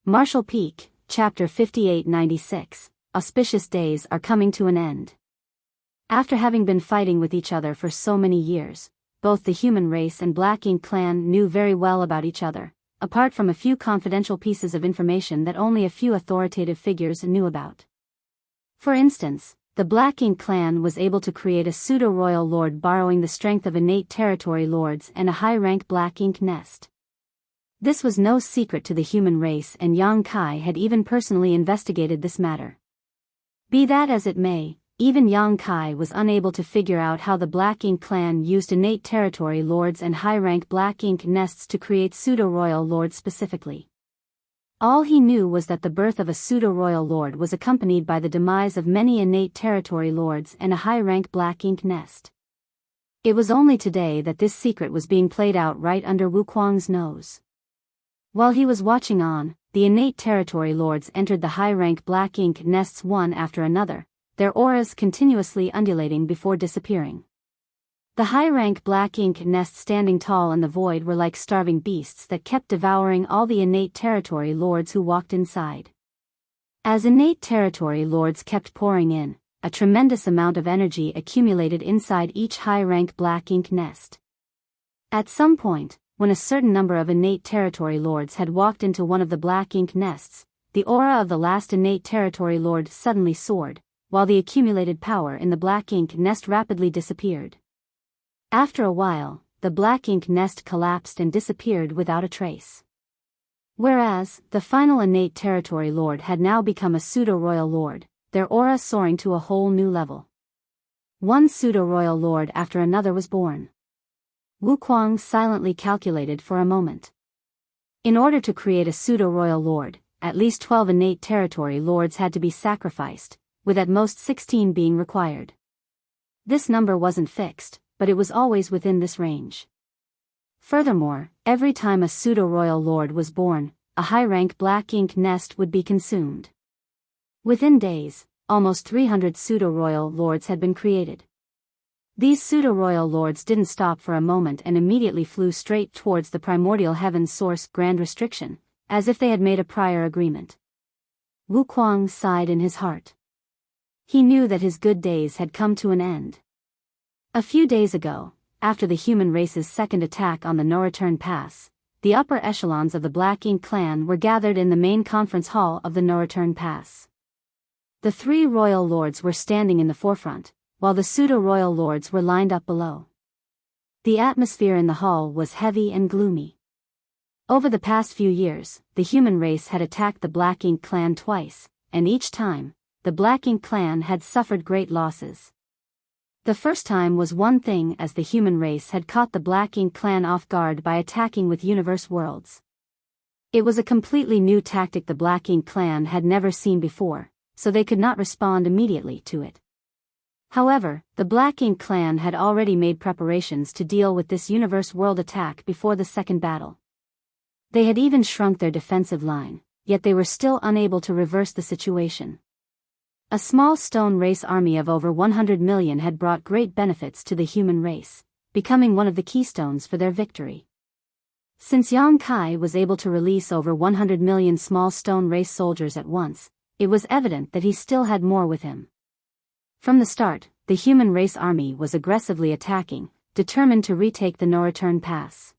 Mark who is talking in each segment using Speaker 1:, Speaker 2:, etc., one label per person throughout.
Speaker 1: Marshall Peak, Chapter 5896, Auspicious days are coming to an end. After having been fighting with each other for so many years, both the human race and Black Ink clan knew very well about each other, apart from a few confidential pieces of information that only a few authoritative figures knew about. For instance, the Black Ink clan was able to create a pseudo-royal lord borrowing the strength of innate territory lords and a high-rank Black Ink nest. This was no secret to the human race, and Yang Kai had even personally investigated this matter. Be that as it may, even Yang Kai was unable to figure out how the Black Ink clan used innate territory lords and high-rank Black Ink nests to create pseudo-royal lords specifically. All he knew was that the birth of a pseudo-royal lord was accompanied by the demise of many innate territory lords and a high-rank Black Ink nest. It was only today that this secret was being played out right under Wuquang's nose. While he was watching on, the innate territory lords entered the high-rank Black Ink nests one after another, their auras continuously undulating before disappearing. The high-rank Black Ink nests standing tall in the void were like starving beasts that kept devouring all the innate territory lords who walked inside. As innate territory lords kept pouring in, a tremendous amount of energy accumulated inside each high-rank Black Ink nest. At some point, when a certain number of innate territory lords had walked into one of the Black Ink nests, the aura of the last innate territory lord suddenly soared, while the accumulated power in the Black Ink nest rapidly disappeared. After a while, the Black Ink nest collapsed and disappeared without a trace. Whereas, the final innate territory lord had now become a pseudo-royal lord, their aura soaring to a whole new level. One pseudo-royal lord after another was born. Wuquang silently calculated for a moment. In order to create a pseudo-royal lord, at least 12 innate territory lords had to be sacrificed, with at most 16 being required. This number wasn't fixed, but it was always within this range. Furthermore, every time a pseudo-royal lord was born, a high-rank Black Ink nest would be consumed. Within days, almost 300 pseudo-royal lords had been created. These pseudo-royal lords didn't stop for a moment and immediately flew straight towards the primordial heaven's source Grand Restriction, as if they had made a prior agreement. Wuquang sighed in his heart. He knew that his good days had come to an end. A few days ago, after the human race's second attack on the No Return Pass, the upper echelons of the Black Ink clan were gathered in the main conference hall of the No Return Pass. The three royal lords were standing in the forefront, while the pseudo-royal lords were lined up below. The atmosphere in the hall was heavy and gloomy. Over the past few years, the human race had attacked the Black Ink clan twice, and each time, the Black Ink clan had suffered great losses. The first time was one thing, as the human race had caught the Black Ink clan off guard by attacking with universe worlds. It was a completely new tactic the Black Ink clan had never seen before, so they could not respond immediately to it. However, the Black Ink clan had already made preparations to deal with this universe world attack before the second battle. They had even shrunk their defensive line, yet they were still unable to reverse the situation. A small stone race army of over 100 million had brought great benefits to the human race, becoming one of the keystones for their victory. Since Yang Kai was able to release over 100 million small stone race soldiers at once, it was evident that he still had more with him. From the start, the human race army was aggressively attacking, determined to retake the No Return Pass.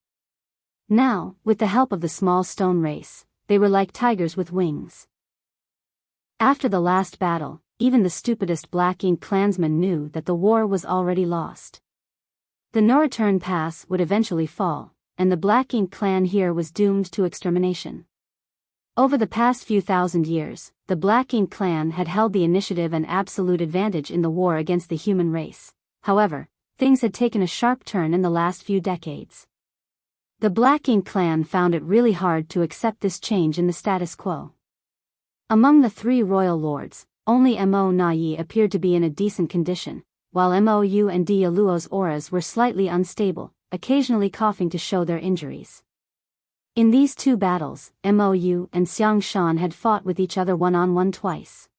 Speaker 1: Now, with the help of the small stone race, they were like tigers with wings. After the last battle, even the stupidest Black Ink clansmen knew that the war was already lost. The No Return Pass would eventually fall, and the Black Ink clan here was doomed to extermination. Over the past few thousand years, the Black Ink clan had held the initiative and absolute advantage in the war against the human race. However, things had taken a sharp turn in the last few decades. The Black Ink clan found it really hard to accept this change in the status quo. Among the three royal lords, only Mo Nai appeared to be in a decent condition, while Mou and Dialuo's auras were slightly unstable, occasionally coughing to show their injuries. In these two battles, Mou and Xiang Shan had fought with each other one-on-one twice.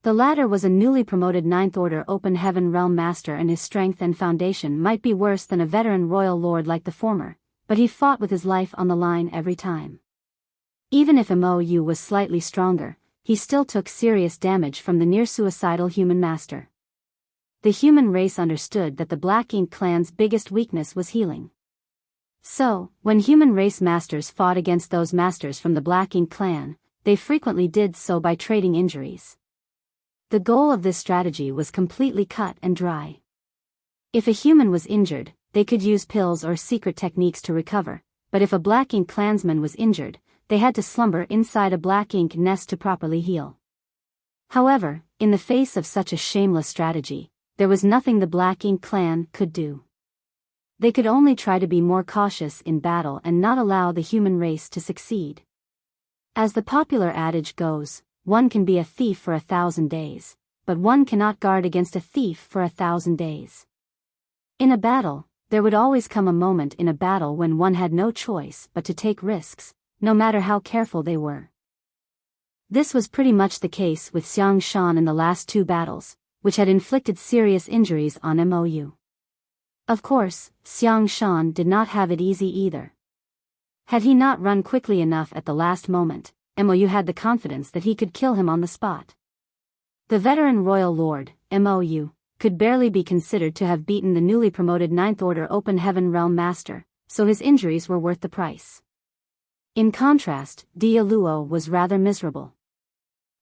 Speaker 1: The latter was a newly promoted Ninth Order Open Heaven Realm Master, and his strength and foundation might be worse than a veteran royal lord like the former, but he fought with his life on the line every time. Even if Mou was slightly stronger, he still took serious damage from the near-suicidal human master. The human race understood that the Black Ink clan's biggest weakness was healing. So, when human race masters fought against those masters from the Black Ink clan, they frequently did so by trading injuries. The goal of this strategy was completely cut and dry. If a human was injured, they could use pills or secret techniques to recover, but if a Black Ink clansman was injured, they had to slumber inside a Black Ink nest to properly heal. However, in the face of such a shameless strategy, there was nothing the Black Ink clan could do. They could only try to be more cautious in battle and not allow the human race to succeed. As the popular adage goes, one can be a thief for 1,000 days, but one cannot guard against a thief for 1,000 days. In a battle, there would always come a moment in a battle when one had no choice but to take risks, no matter how careful they were. This was pretty much the case with Xiang Shan in the last two battles, which had inflicted serious injuries on Mou. Of course, Xiang Shan did not have it easy either. Had he not run quickly enough at the last moment, Mou had the confidence that he could kill him on the spot. The veteran royal lord, Mou, could barely be considered to have beaten the newly promoted Ninth Order Open Heaven Realm Master, so his injuries were worth the price. In contrast, Dia Luo was rather miserable.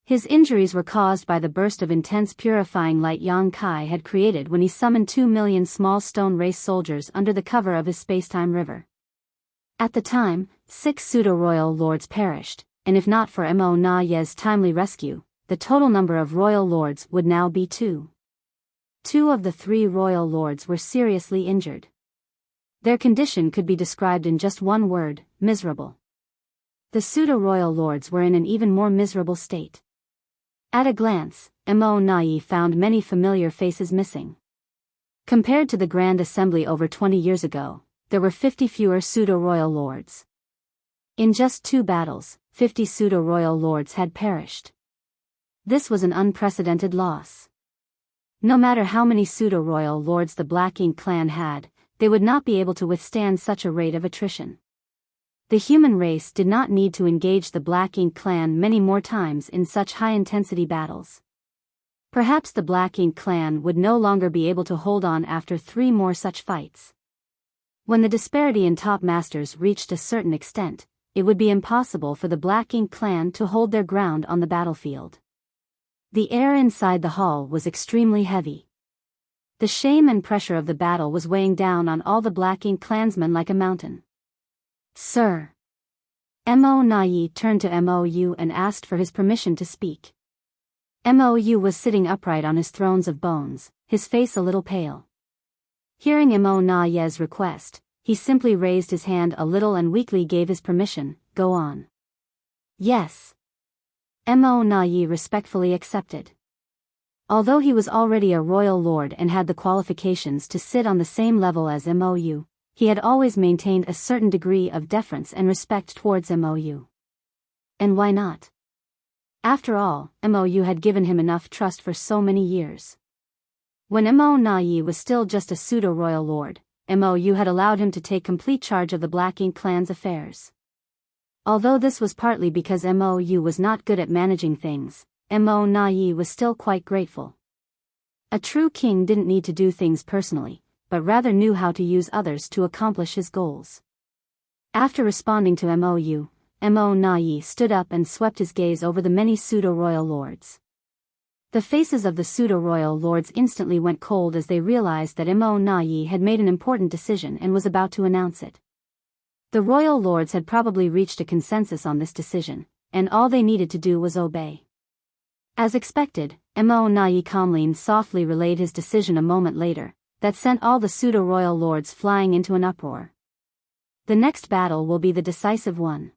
Speaker 1: His injuries were caused by the burst of intense purifying light Yang Kai had created when he summoned 2 million small stone race soldiers under the cover of his spacetime river. At the time, 6 pseudo-royal lords perished, and if not for Mo Na Ye's timely rescue, the total number of royal lords would now be 2. 2 of the 3 royal lords were seriously injured. Their condition could be described in just one word: miserable. The pseudo-royal lords were in an even more miserable state. At a glance, Mo Na found many familiar faces missing. Compared to the Grand Assembly over 20 years ago, there were 50 fewer pseudo-royal lords. In just 2 battles, 50 pseudo-royal lords had perished. This was an unprecedented loss. No matter how many pseudo-royal lords the Black Ink clan had, they would not be able to withstand such a rate of attrition. The human race did not need to engage the Black Ink clan many more times in such high-intensity battles. Perhaps the Black Ink clan would no longer be able to hold on after 3 more such fights. When the disparity in top masters reached a certain extent, it would be impossible for the Black Ink clan to hold their ground on the battlefield. The air inside the hall was extremely heavy. The shame and pressure of the battle was weighing down on all the Black Ink clansmen like a mountain. "Sir." Mo Na turned to Mou and asked for his permission to speak. Mou was sitting upright on his thrones of bones, his face a little pale. Hearing Mo Na's request, he simply raised his hand a little and weakly gave his permission. "Go on." "Yes." Mo Na respectfully accepted. Although he was already a royal lord and had the qualifications to sit on the same level as Mou, he had always maintained a certain degree of deference and respect towards Mou. And why not? After all, Mou had given him enough trust for so many years. When Mo Na was still just a pseudo-royal lord, Mou had allowed him to take complete charge of the Black Ink clan's affairs. Although this was partly because Mou was not good at managing things, Mo Na was still quite grateful. A true king didn't need to do things personally, but rather knew how to use others to accomplish his goals. After responding to Mou, Mo Na stood up and swept his gaze over the many pseudo-royal lords. The faces of the pseudo-royal lords instantly went cold as they realized that Mo Na had made an important decision and was about to announce it. The royal lords had probably reached a consensus on this decision, and all they needed to do was obey. As expected, Mo Na calmly and softly relayed his decision a moment later. That sent all the pseudo-royal lords flying into an uproar. The next battle will be the decisive one.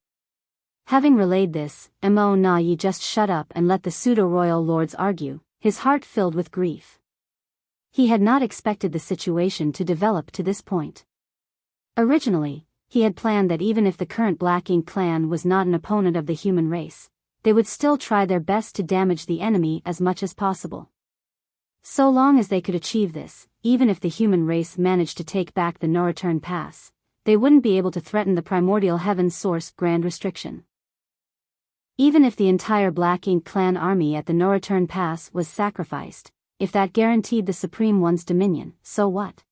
Speaker 1: Having relayed this, Mo Na just shut up and let the pseudo-royal lords argue, his heart filled with grief. He had not expected the situation to develop to this point. Originally, he had planned that even if the current Black Ink clan was not an opponent of the human race, they would still try their best to damage the enemy as much as possible. So long as they could achieve this, even if the human race managed to take back the no-return pass, they wouldn't be able to threaten the primordial heaven source grand restriction. Even if the entire Black Ink clan army at the No Return Pass was sacrificed, if that guaranteed the Supreme One's dominion, so what?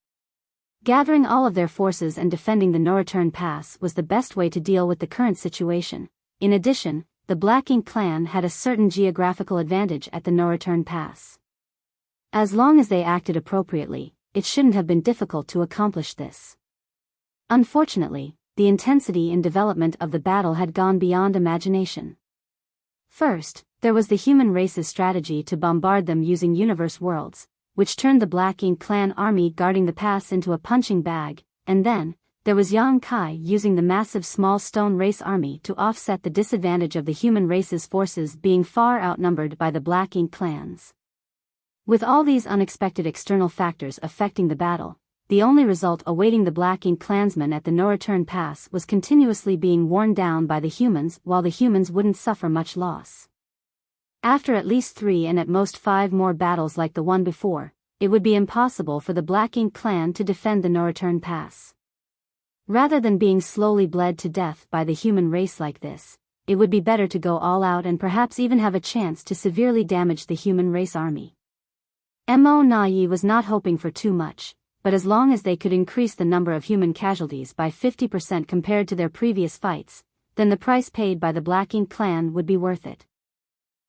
Speaker 1: Gathering all of their forces and defending the No Return Pass was the best way to deal with the current situation. In addition, the Black Ink clan had a certain geographical advantage at the No Return Pass. As long as they acted appropriately, it shouldn't have been difficult to accomplish this. Unfortunately, the intensity and development of the battle had gone beyond imagination. First, there was the human race's strategy to bombard them using universe worlds, which turned the Black Ink clan army guarding the pass into a punching bag, and then, there was Yang Kai using the massive small stone race army to offset the disadvantage of the human race's forces being far outnumbered by the Black Ink clans. With all these unexpected external factors affecting the battle, the only result awaiting the Black Ink clansmen at the No Return Pass was continuously being worn down by the humans while the humans wouldn't suffer much loss. After at least 3 and at most 5 more battles like the one before, it would be impossible for the Black Ink clan to defend the No Return Pass. Rather than being slowly bled to death by the human race like this, it would be better to go all out and perhaps even have a chance to severely damage the human race army. Mo Nai was not hoping for too much, but as long as they could increase the number of human casualties by 50% compared to their previous fights, then the price paid by the Black Ink clan would be worth it.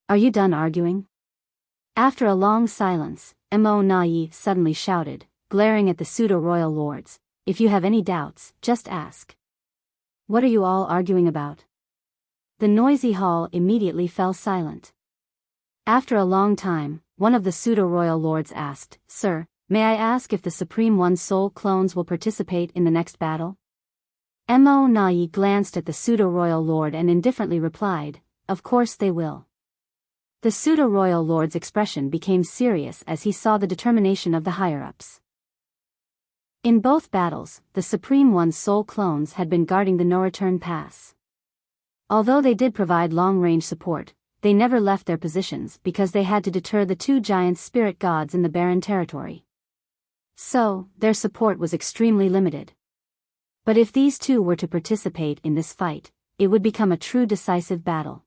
Speaker 1: Are you done arguing? After a long silence, Mo Nai suddenly shouted, glaring at the pseudo-royal lords, "If you have any doubts, just ask. What are you all arguing about?" The noisy hall immediately fell silent. After a long time, one of the pseudo-royal lords asked, "Sir, may I ask if the Supreme One's soul clones will participate in the next battle?" Mo Nai glanced at the pseudo-royal lord and indifferently replied, "Of course they will." The pseudo-royal lord's expression became serious as he saw the determination of the higher-ups. In both battles, the Supreme One's soul clones had been guarding the No Return Pass. Although they did provide long-range support, they never left their positions because they had to deter the 2 giant spirit gods in the barren territory. So, their support was extremely limited. But if these 2 were to participate in this fight, it would become a true decisive battle.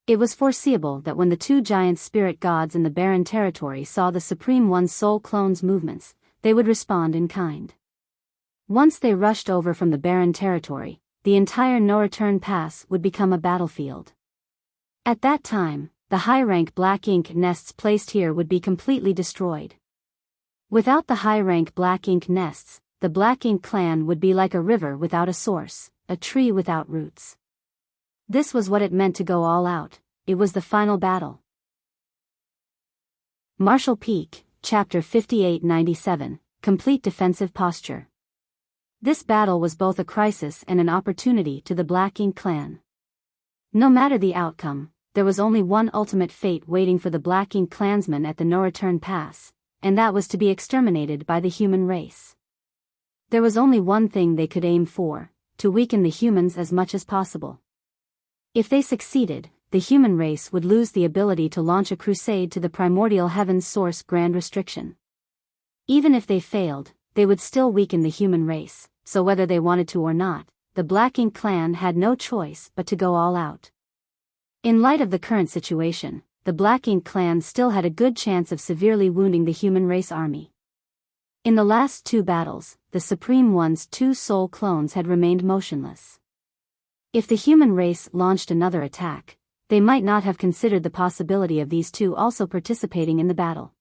Speaker 1: It was foreseeable that when the 2 giant spirit gods in the barren territory saw the Supreme One's soul clones' movements, they would respond in kind. Once they rushed over from the barren territory, the entire No Return Pass would become a battlefield. At that time, the high-rank Black Ink nests placed here would be completely destroyed. Without the high-rank Black Ink nests, the Black Ink clan would be like a river without a source, a tree without roots. This was what it meant to go all out. It was the final battle. Marshall Peak, Chapter 5897, Complete Defensive Posture. This battle was both a crisis and an opportunity to the Black Ink clan. No matter the outcome, there was only one ultimate fate waiting for the Black Ink clansmen at the No Return Pass, and that was to be exterminated by the human race. There was only one thing they could aim for, to weaken the humans as much as possible. If they succeeded, the human race would lose the ability to launch a crusade to the primordial heaven's source grand restriction. Even if they failed, they would still weaken the human race, so whether they wanted to or not, the Black Ink clan had no choice but to go all out. In light of the current situation, the Black Ink clan still had a good chance of severely wounding the human race army. In the last 2 battles, the Supreme One's 2 soul clones had remained motionless. If the human race launched another attack, they might not have considered the possibility of these 2 also participating in the battle.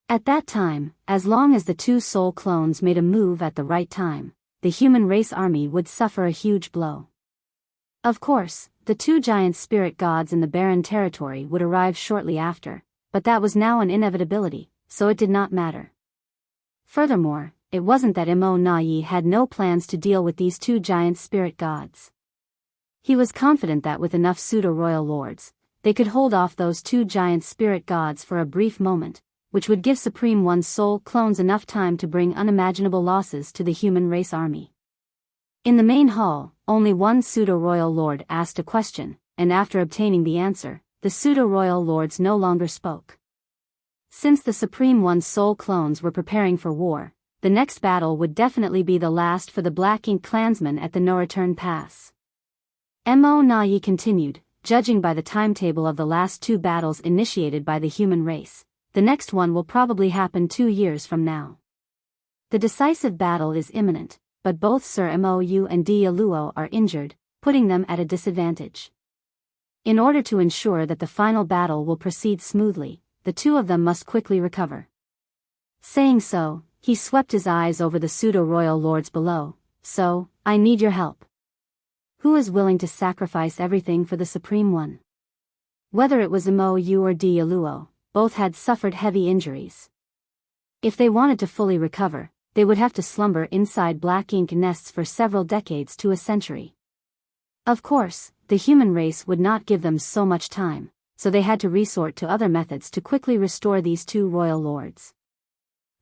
Speaker 1: At that time, as long as the 2 soul clones made a move at the right time, the human race army would suffer a huge blow. Of course, the 2 giant spirit gods in the barren territory would arrive shortly after, but that was now an inevitability, so it did not matter. Furthermore, it wasn't that Mo Nai had no plans to deal with these 2 giant spirit gods. He was confident that with enough pseudo-royal lords, they could hold off those 2 giant spirit gods for a brief moment, which would give Supreme One's soul clones enough time to bring unimaginable losses to the human race army. In the main hall, only one pseudo-royal lord asked a question, and after obtaining the answer, the pseudo-royal lords no longer spoke. Since the Supreme One's soul clones were preparing for war, the next battle would definitely be the last for the Black Ink clansmen at the No Return Pass. Mo Nai continued, judging by the timetable of the last two battles initiated by the human race, the next one will probably happen 2 years from now. The decisive battle is imminent, but both Sir Mou and Dialuo are injured, putting them at a disadvantage. In order to ensure that the final battle will proceed smoothly, the two of them must quickly recover. Saying so, he swept his eyes over the pseudo-royal lords below. So, I need your help. Who is willing to sacrifice everything for the Supreme One? Whether it was Mou or Dialuo, both had suffered heavy injuries. If they wanted to fully recover, they would have to slumber inside black ink nests for several decades to a century. Of course, the human race would not give them so much time, so they had to resort to other methods to quickly restore these two royal lords.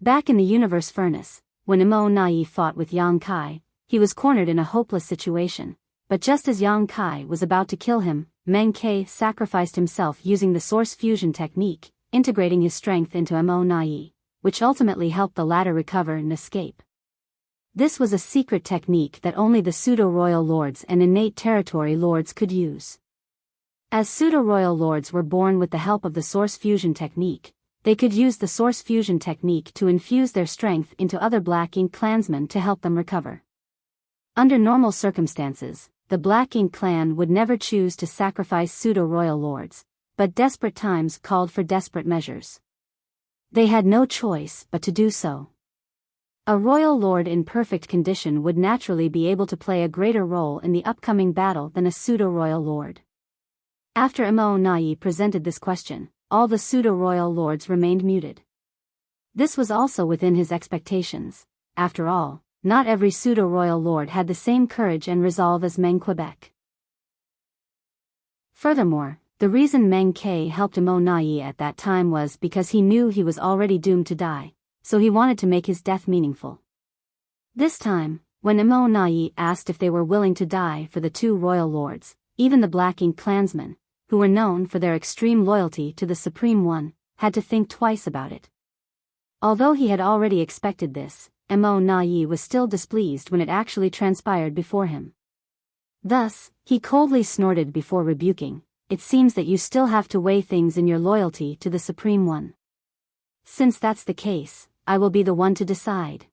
Speaker 1: Back in the universe furnace, when Mou fought with Yang Kai, he was cornered in a hopeless situation, but just as Yang Kai was about to kill him, Meng Ke sacrificed himself using the source fusion technique, integrating his strength into Mou, which ultimately helped the latter recover and escape. This was a secret technique that only the pseudo-royal lords and innate territory lords could use. As pseudo-royal lords were born with the help of the source fusion technique, they could use the source fusion technique to infuse their strength into other Black Ink clansmen to help them recover. Under normal circumstances, the Black Ink clan would never choose to sacrifice pseudo-royal lords, but desperate times called for desperate measures. They had no choice but to do so. A royal lord in perfect condition would naturally be able to play a greater role in the upcoming battle than a pseudo-royal lord. After Mou presented this question, all the pseudo-royal lords remained muted. This was also within his expectations. After all, not every pseudo-royal lord had the same courage and resolve as Meng Quebec. Furthermore, the reason Meng Ke helped Mou at that time was because he knew he was already doomed to die, so he wanted to make his death meaningful. This time, when Mou asked if they were willing to die for the two royal lords, even the Black Ink clansmen, who were known for their extreme loyalty to the Supreme One, had to think twice about it. Although he had already expected this, Mou was still displeased when it actually transpired before him. Thus, he coldly snorted before rebuking, "It seems that you still have to weigh things in your loyalty to the Supreme One. Since that's the case, I will be the one to decide."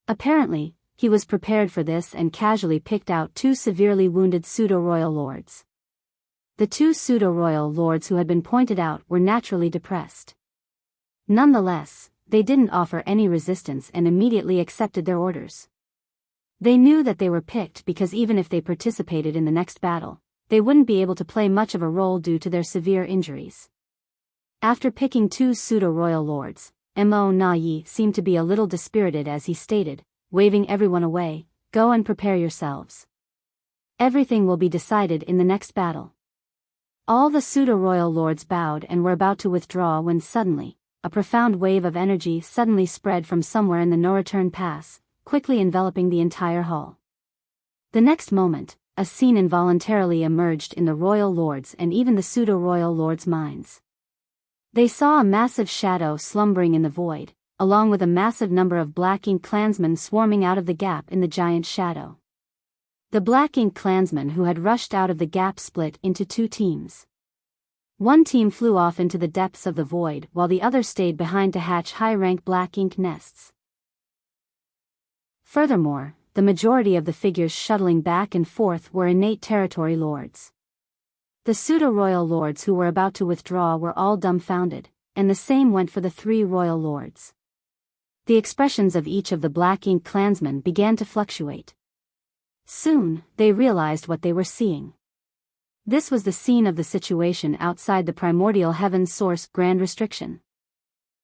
Speaker 1: Apparently, he was prepared for this and casually picked out two severely wounded pseudo-royal lords. The two pseudo-royal lords who had been pointed out were naturally depressed. Nonetheless, they didn't offer any resistance and immediately accepted their orders. They knew that they were picked because even if they participated in the next battle, they wouldn't be able to play much of a role due to their severe injuries. After picking two pseudo-royal lords, Mou seemed to be a little dispirited as he stated, waving everyone away, "Go and prepare yourselves. Everything will be decided in the next battle." All the pseudo-royal lords bowed and were about to withdraw when suddenly, a profound wave of energy suddenly spread from somewhere in the no-return pass, quickly enveloping the entire hall. The next moment, a scene involuntarily emerged in the royal lords and even the pseudo-royal lords' minds. They saw a massive shadow slumbering in the void, along with a massive number of Black Ink clansmen swarming out of the gap in the giant shadow. The Black Ink clansmen who had rushed out of the gap split into two teams. One team flew off into the depths of the void while the other stayed behind to hatch high-rank Black Ink nests. Furthermore, the majority of the figures shuttling back and forth were innate territory lords. The pseudo-royal lords who were about to withdraw were all dumbfounded, and the same went for the three royal lords. The expressions of each of the Black Ink clansmen began to fluctuate. Soon, they realized what they were seeing. This was the scene of the situation outside the primordial heaven source Grand Restriction.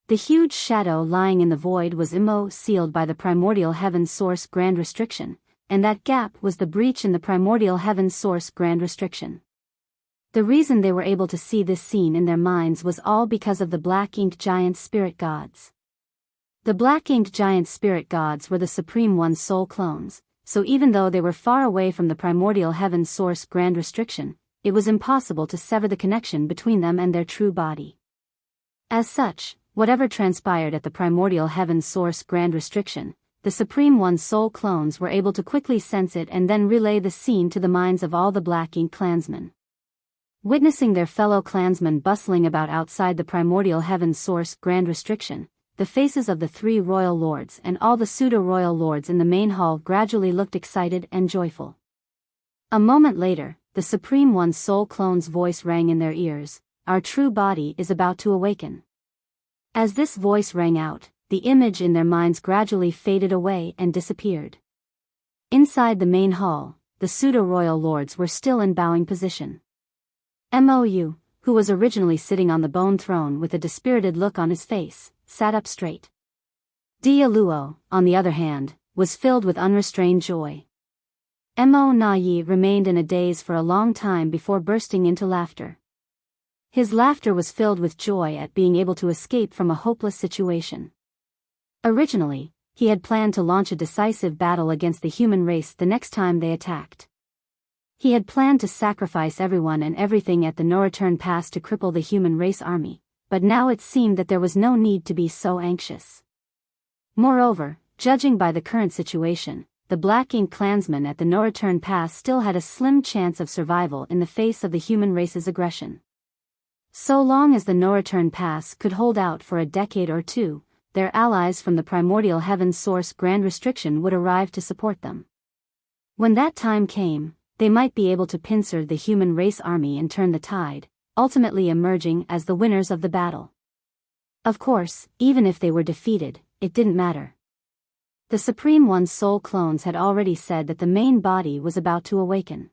Speaker 1: The huge shadow lying in the void was sealed by the primordial heaven source Grand Restriction, and that gap was the breach in the primordial heaven source Grand Restriction. The reason they were able to see this scene in their minds was all because of the Black Ink giant spirit gods. The Black Ink giant spirit gods were the Supreme One's soul clones, so even though they were far away from the primordial heaven source Grand Restriction, it was impossible to sever the connection between them and their true body. As such, whatever transpired at the primordial heaven source Grand Restriction, the Supreme One's soul clones were able to quickly sense it and then relay the scene to the minds of all the Black Ink clansmen. Witnessing their fellow clansmen bustling about outside the primordial heaven source grand restriction, the faces of the 3 royal lords and all the pseudo-royal lords in the main hall gradually looked excited and joyful. A moment later, the Supreme One's soul clone's voice rang in their ears, "Our true body is about to awaken." As this voice rang out, the image in their minds gradually faded away and disappeared. Inside the main hall, the pseudo-royal lords were still in bowing position. Mou, who was originally sitting on the bone throne with a dispirited look on his face, sat up straight. Dia Luo, on the other hand, was filled with unrestrained joy. Mo Na-yi remained in a daze for a long time before bursting into laughter. His laughter was filled with joy at being able to escape from a hopeless situation. Originally, he had planned to launch a decisive battle against the human race the next time they attacked. He had planned to sacrifice everyone and everything at the no-return pass to cripple the human race army, but now it seemed that there was no need to be so anxious. Moreover, judging by the current situation, the Black Ink clansmen at the no-return pass still had a slim chance of survival in the face of the human race's aggression. So long as the no-return pass could hold out for a decade or two, their allies from the primordial heaven source grand restriction would arrive to support them. When that time came, they might be able to pincer the human race army and turn the tide, ultimately emerging as the winners of the battle. Of course, even if they were defeated, it didn't matter. The Supreme One's soul clones had already said that the main body was about to awaken.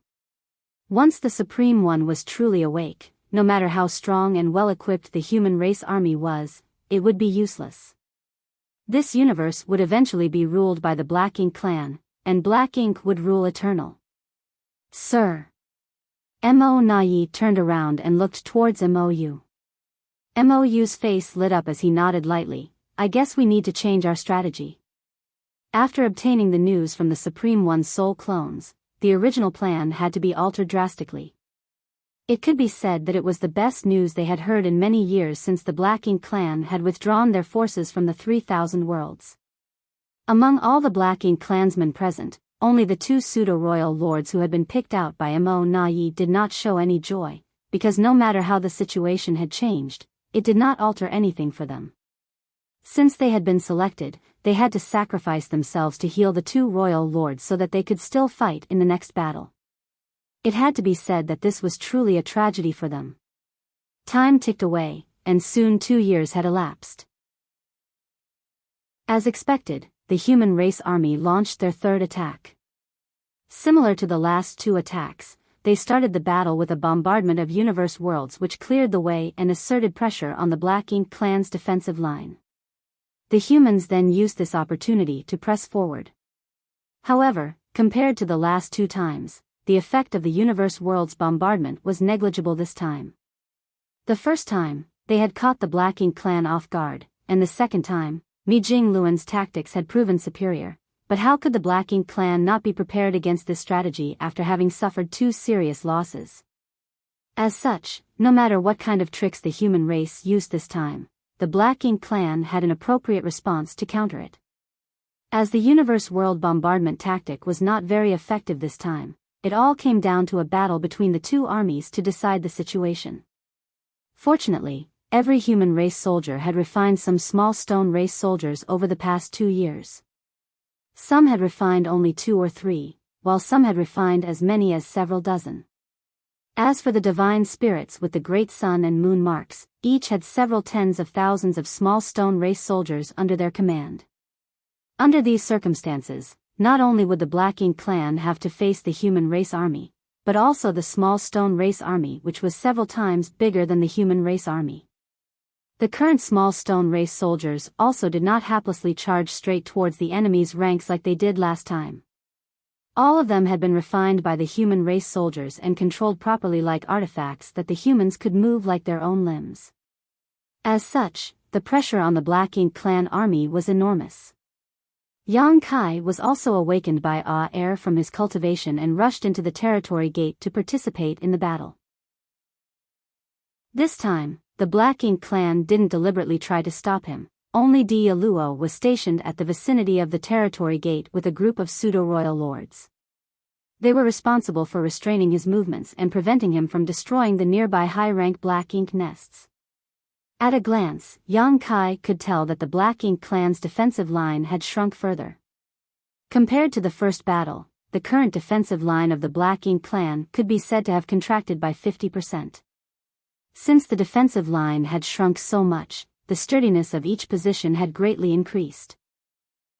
Speaker 1: Once the Supreme One was truly awake, no matter how strong and well-equipped the human race army was, it would be useless. This universe would eventually be ruled by the Black Ink clan, and Black Ink would rule eternal. "Sir." Mo Na-yi turned around and looked towards Mou. Mou's face lit up as he nodded lightly. "I guess we need to change our strategy." After obtaining the news from the Supreme One's soul clones, the original plan had to be altered drastically. It could be said that it was the best news they had heard in many years since the Black Ink clan had withdrawn their forces from the 3,000 worlds. Among all the Black Ink clansmen present, only the 2 pseudo-royal lords who had been picked out by Mo Na-yi did not show any joy, because no matter how the situation had changed, it did not alter anything for them. Since they had been selected, they had to sacrifice themselves to heal the 2 royal lords so that they could still fight in the next battle. It had to be said that this was truly a tragedy for them. Time ticked away, and soon 2 years had elapsed. As expected, the human race army launched their third attack. Similar to the last 2 attacks, they started the battle with a bombardment of universe worlds which cleared the way and asserted pressure on the Black Ink clan's defensive line. The humans then used this opportunity to press forward. However, compared to the last 2 times, the effect of the universe world's bombardment was negligible this time. The first time, they had caught the Black Ink clan off guard, and the second time, Mi Jingluan's tactics had proven superior, but how could the Black Ink clan not be prepared against this strategy after having suffered 2 serious losses? As such, no matter what kind of tricks the human race used this time, the Black Ink clan had an appropriate response to counter it. As the universe world bombardment tactic was not very effective this time, it all came down to a battle between the 2 armies to decide the situation. Fortunately, every human race soldier had refined some small stone race soldiers over the past 2 years. Some had refined only 2 or 3, while some had refined as many as several dozen. As for the divine spirits with the great sun and moon marks, each had several tens of thousands of small stone race soldiers under their command. Under these circumstances, not only would the Black Ink clan have to face the human race army, but also the small stone race army, which was several times bigger than the human race army. The current small stone race soldiers also did not haplessly charge straight towards the enemy's ranks like they did last time. All of them had been refined by the human race soldiers and controlled properly like artifacts that the humans could move like their own limbs. As such, the pressure on the Black Ink clan army was enormous. Yang Kai was also awakened by air from his cultivation and rushed into the territory gate to participate in the battle. This time, the Black Ink clan didn't deliberately try to stop him. Only Dia Luo was stationed at the vicinity of the territory gate with a group of pseudo-royal lords. They were responsible for restraining his movements and preventing him from destroying the nearby high-rank black ink nests. At a glance, Yang Kai could tell that the Black Ink clan's defensive line had shrunk further. Compared to the first battle, the current defensive line of the Black Ink clan could be said to have contracted by 50%. Since the defensive line had shrunk so much, the sturdiness of each position had greatly increased.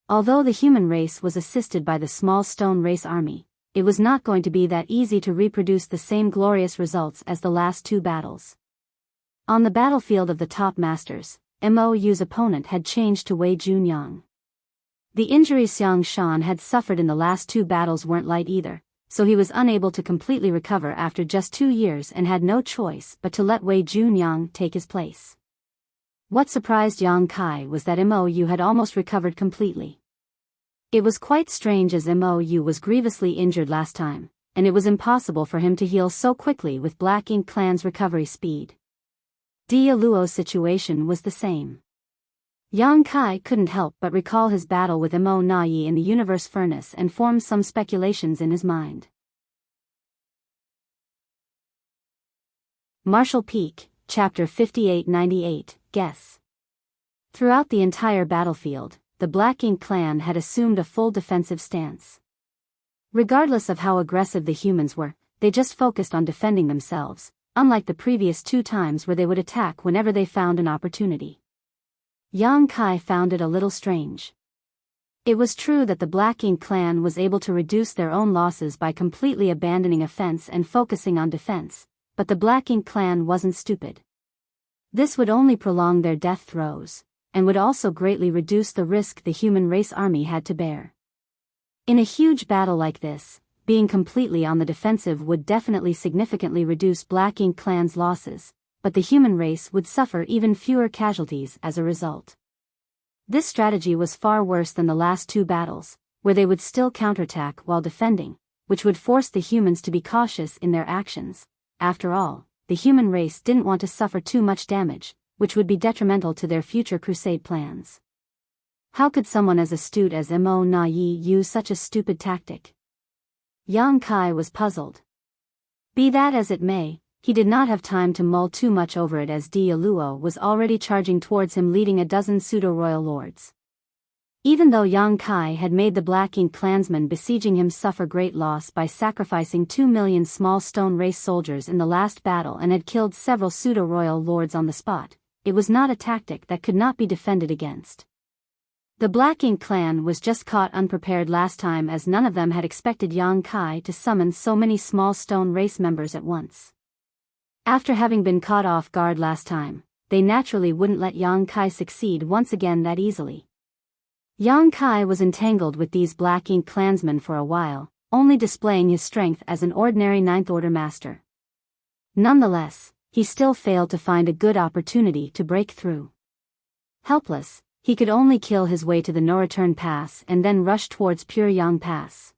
Speaker 1: Although the human race was assisted by the small stone race army, it was not going to be that easy to reproduce the same glorious results as the last two battles. On the battlefield of the top masters, Mou's opponent had changed to Wei Junyang. The injuries Xiang Shan had suffered in the last two battles weren't light either, so he was unable to completely recover after just 2 years and had no choice but to let Wei Junyang take his place. What surprised Yang Kai was that Mou had almost recovered completely. It was quite strange as Mou was grievously injured last time, and it was impossible for him to heal so quickly with Black Ink clan's recovery speed. Dialuo's situation was the same. Yang Kai couldn't help but recall his battle with Mo Nai in the universe furnace and form some speculations in his mind. Marshall Peak, Chapter 5898, Guess. Throughout the entire battlefield, the Black Ink clan had assumed a full defensive stance. Regardless of how aggressive the humans were, they just focused on defending themselves, unlike the previous 2 times where they would attack whenever they found an opportunity. Yang Kai found it a little strange. It was true that the Black Ink clan was able to reduce their own losses by completely abandoning offense and focusing on defense, but the Black Ink clan wasn't stupid. This would only prolong their death throes, and would also greatly reduce the risk the human race army had to bear. In a huge battle like this, being completely on the defensive would definitely significantly reduce Black Ink clan's losses, but the human race would suffer even fewer casualties as a result. This strategy was far worse than the last 2 battles, where they would still counterattack while defending, which would force the humans to be cautious in their actions. After all, the human race didn't want to suffer too much damage, which would be detrimental to their future crusade plans. How could someone as astute as Mo Nai use such a stupid tactic? Yang Kai was puzzled. Be that as it may, he did not have time to mull too much over it as Dialuo was already charging towards him leading a dozen pseudo-royal lords. Even though Yang Kai had made the Black Ink clansmen besieging him suffer great loss by sacrificing 2 million small stone race soldiers in the last battle and had killed several pseudo-royal lords on the spot, it was not a tactic that could not be defended against. The Black Ink clan was just caught unprepared last time as none of them had expected Yang Kai to summon so many small stone race members at once. After having been caught off guard last time, they naturally wouldn't let Yang Kai succeed once again that easily. Yang Kai was entangled with these Black Ink clansmen for a while, only displaying his strength as an ordinary Ninth Order master. Nonetheless, he still failed to find a good opportunity to break through. Helpless, he could only kill his way to the no-return pass and then rush towards Pure Yang Pass.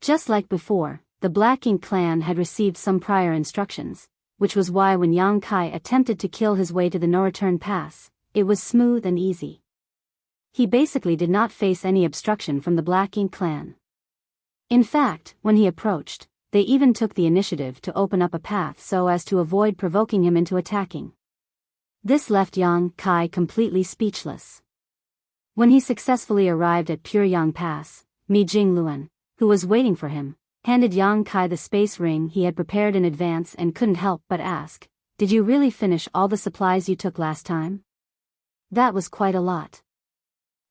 Speaker 1: Just like before, the Black Ink clan had received some prior instructions, which was why when Yang Kai attempted to kill his way to the no-return pass, it was smooth and easy. He basically did not face any obstruction from the Black Ink clan. In fact, when he approached, they even took the initiative to open up a path so as to avoid provoking him into attacking. This left Yang Kai completely speechless. When he successfully arrived at Pure Yang Pass, Mi Jingluan, who was waiting for him, handed Yang Kai the space ring he had prepared in advance and couldn't help but ask, "Did you really finish all the supplies you took last time?" That was quite a lot.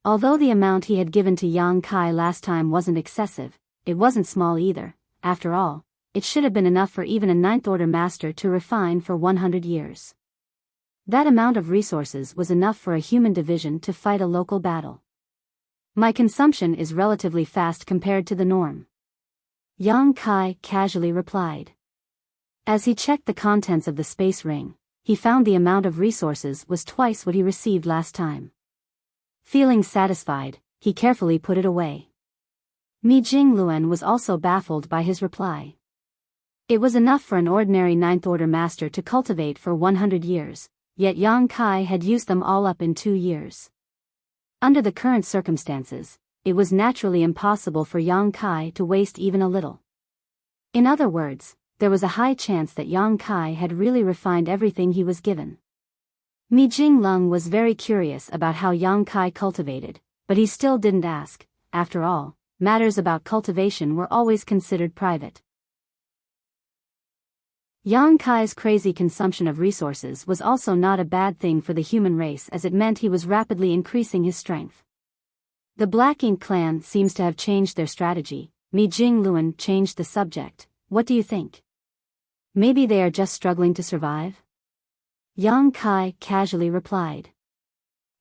Speaker 1: Although the amount he had given to Yang Kai last time wasn't excessive, it wasn't small either. After all, it should have been enough for even a Ninth Order master to refine for 100 years. That amount of resources was enough for a human division to fight a local battle. My consumption is relatively fast compared to the norm, Yang Kai casually replied. As he checked the contents of the space ring, he found the amount of resources was twice what he received last time. Feeling satisfied, he carefully put it away. Mi Jingluan was also baffled by his reply. It was enough for an ordinary Ninth Order master to cultivate for 100 years, yet Yang Kai had used them all up in 2 years. Under the current circumstances, it was naturally impossible for Yang Kai to waste even a little. In other words, there was a high chance that Yang Kai had really refined everything he was given. Mi Jinglong was very curious about how Yang Kai cultivated, but he still didn't ask. After all, matters about cultivation were always considered private. Yang Kai's crazy consumption of resources was also not a bad thing for the human race, as it meant he was rapidly increasing his strength. The Black Ink clan seems to have changed their strategy. Mi Jingluan changed the subject. What do you think? Maybe they are just struggling to survive? Yang Kai casually replied.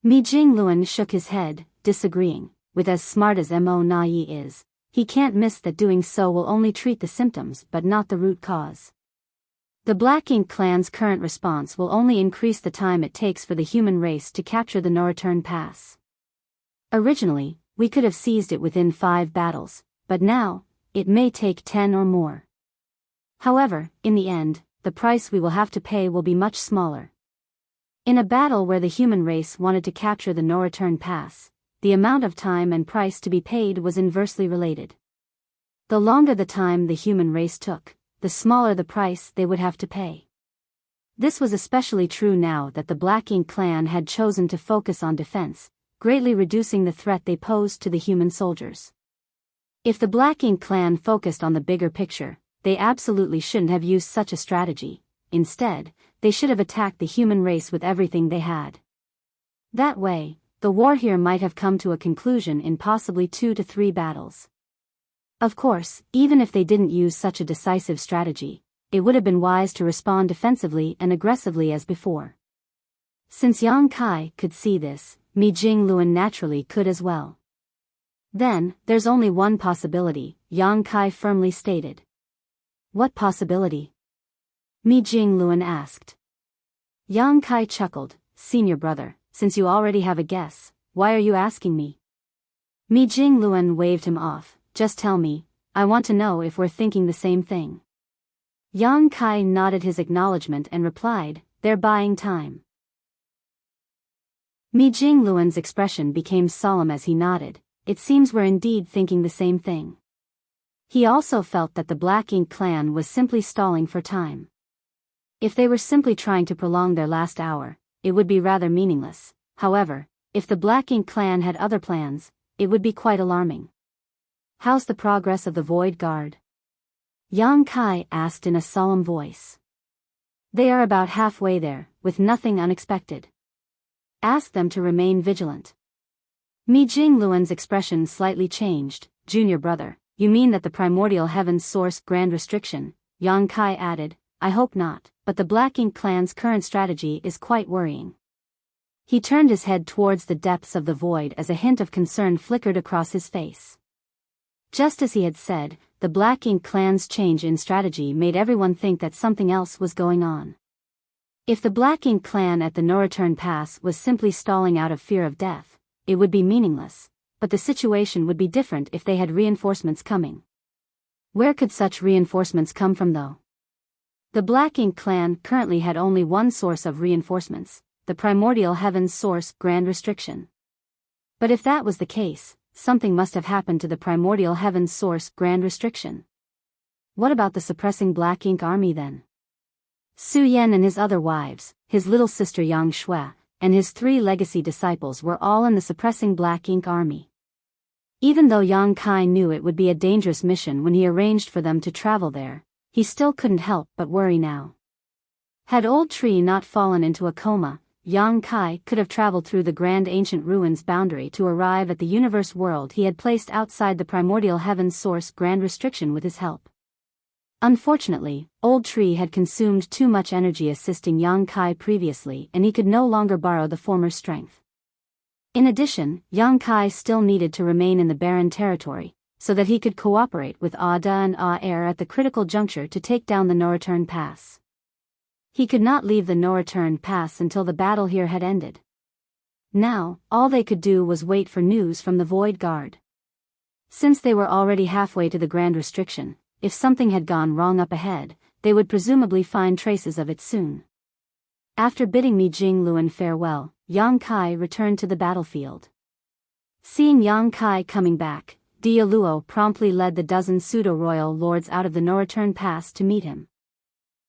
Speaker 1: Mi Jingluan shook his head, disagreeing. With as smart as Mo Na Yi is, he can't miss that doing so will only treat the symptoms but not the root cause. The Black Ink clan's current response will only increase the time it takes for the human race to capture the no-return pass. Originally, we could have seized it within 5 battles, but now, it may take 10 or more. However, in the end, the price we will have to pay will be much smaller. In a battle where the human race wanted to capture the no-return pass, the amount of time and price to be paid was inversely related. The longer the time the human race took, the smaller the price they would have to pay. This was especially true now that the Black Ink clan had chosen to focus on defense, greatly reducing the threat they posed to the human soldiers. If the Black Ink clan focused on the bigger picture, they absolutely shouldn't have used such a strategy. Instead, they should have attacked the human race with everything they had. That way, the war here might have come to a conclusion in possibly 2 to 3 battles. Of course, even if they didn't use such a decisive strategy, it would have been wise to respond defensively and aggressively as before. Since Yang Kai could see this, Mi Jingluan naturally could as well. Then, there's only one possibility, Yang Kai firmly stated. What possibility? Mi Jingluan asked. Yang Kai chuckled. Senior brother, since you already have a guess, why are you asking me? Mi Jingluan waved him off. Just tell me, I want to know if we're thinking the same thing. Yang Kai nodded his acknowledgement and replied, they're buying time. Mi Jingluan's expression became solemn as he nodded. It seems we're indeed thinking the same thing. He also felt that the Black Ink clan was simply stalling for time. If they were simply trying to prolong their last hour, it would be rather meaningless. However, if the Black Ink clan had other plans, it would be quite alarming. How's the progress of the Void Guard? Yang Kai asked in a solemn voice. They are about halfway there, with nothing unexpected. Ask them to remain vigilant. Mi Jingluan's expression slightly changed. Junior brother, you mean that the primordial heaven's source grand restriction? Yang Kai added, I hope not, but the Black Ink clan's current strategy is quite worrying. He turned his head towards the depths of the void as a hint of concern flickered across his face. Just as he had said, the Black Ink clan's change in strategy made everyone think that something else was going on. If the Black Ink clan at the no-return pass was simply stalling out of fear of death, it would be meaningless, but the situation would be different if they had reinforcements coming. Where could such reinforcements come from though? The Black Ink clan currently had only one source of reinforcements, the primordial heaven's source grand restriction. But if that was the case, something must have happened to the primordial heaven's source grand restriction. What about the suppressing Black Ink army then? Su Yan and his other wives, his little sister Yang Shui, and his 3 legacy disciples were all in the suppressing Black Ink army. Even though Yang Kai knew it would be a dangerous mission when he arranged for them to travel there, he still couldn't help but worry now. Had Old Tree not fallen into a coma, Yang Kai could have traveled through the grand ancient ruins boundary to arrive at the universe world he had placed outside the primordial heaven's source grand restriction with his help. Unfortunately, Old Tree had consumed too much energy assisting Yang Kai previously and he could no longer borrow the former strength. In addition, Yang Kai still needed to remain in the barren territory, so that he could cooperate with Ada and Air at the critical juncture to take down the no-return pass. He could not leave the no-return pass until the battle here had ended. Now, all they could do was wait for news from the Void Guard. Since they were already halfway to the Grand Restriction, if something had gone wrong up ahead, they would presumably find traces of it soon. After bidding Mi Jingluan farewell, Yang Kai returned to the battlefield. Seeing Yang Kai coming back, Dialuo promptly led the dozen pseudo-royal lords out of the no-return pass to meet him.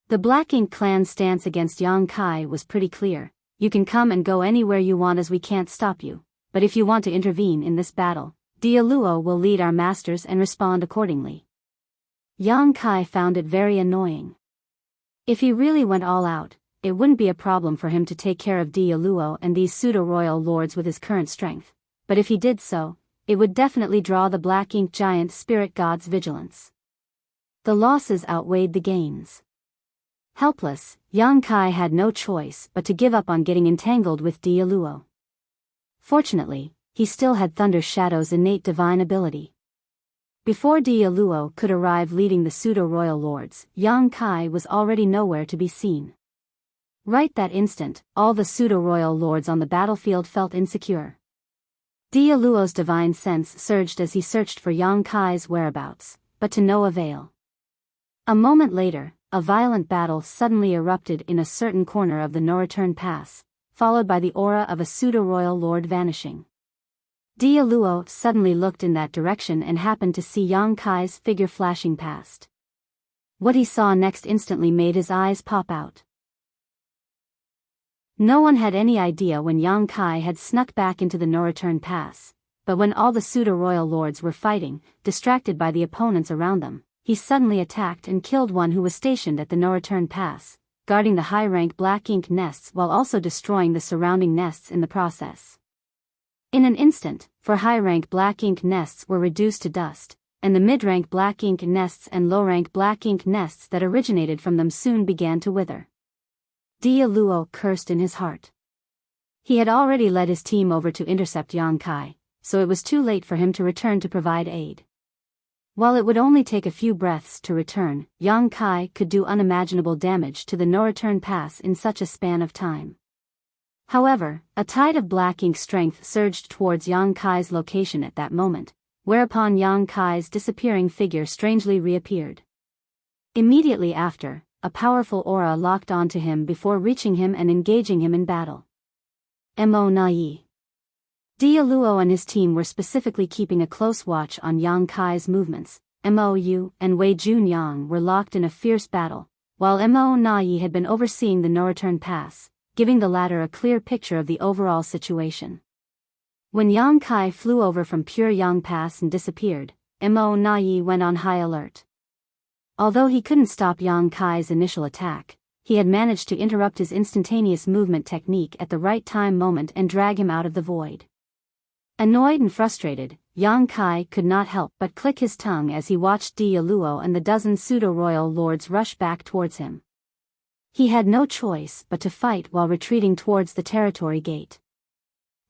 Speaker 1: The Black Ink clan's stance against Yang Kai was pretty clear. You can come and go anywhere you want as we can't stop you, but if you want to intervene in this battle, Dialuo will lead our masters and respond accordingly. Yang Kai found it very annoying. If he really went all out, it wouldn't be a problem for him to take care of Dialuo and these pseudo-royal lords with his current strength, but if he did so, it would definitely draw the Black Ink giant spirit god's vigilance. The losses outweighed the gains. Helpless, Yang Kai had no choice but to give up on getting entangled with Dialuo. Fortunately, he still had Thunder Shadow's innate divine ability. Before Dialuo could arrive leading the pseudo-royal lords, Yang Kai was already nowhere to be seen. Right that instant, all the pseudo-royal lords on the battlefield felt insecure. Dialuo's divine sense surged as he searched for Yang Kai's whereabouts, but to no avail. A moment later, a violent battle suddenly erupted in a certain corner of the no-return pass, followed by the aura of a pseudo-royal lord vanishing. Dialuo suddenly looked in that direction and happened to see Yang Kai's figure flashing past. What he saw next instantly made his eyes pop out. No one had any idea when Yang Kai had snuck back into the no-return pass, but when all the pseudo-royal lords were fighting, distracted by the opponents around them, he suddenly attacked and killed one who was stationed at the no-return pass, guarding the high-rank Black Ink nests while also destroying the surrounding nests in the process. In an instant, high-rank Black Ink nests were reduced to dust, and the mid-rank Black Ink nests and low-rank Black Ink nests that originated from them soon began to wither. Dialuo cursed in his heart. He had already led his team over to intercept Yang Kai, so it was too late for him to return to provide aid. While it would only take a few breaths to return, Yang Kai could do unimaginable damage to the no-return pass in such a span of time. However, a tide of Black Ink strength surged towards Yang Kai's location at that moment, whereupon Yang Kai's disappearing figure strangely reappeared. Immediately after, a powerful aura locked onto him before reaching him and engaging him in battle. Mo Nai. Dialuo and his team were specifically keeping a close watch on Yang Kai's movements. Mo Yu and Wei Junyang were locked in a fierce battle, while Mo Nai had been overseeing the no-return pass, giving the latter a clear picture of the overall situation. When Yang Kai flew over from Pure Yang Pass and disappeared, Mo Nai went on high alert. Although he couldn't stop Yang Kai's initial attack, he had managed to interrupt his instantaneous movement technique at the right time moment and drag him out of the void. Annoyed and frustrated, Yang Kai could not help but click his tongue as he watched Dialuo and the dozen pseudo-royal lords rush back towards him. He had no choice but to fight while retreating towards the territory gate.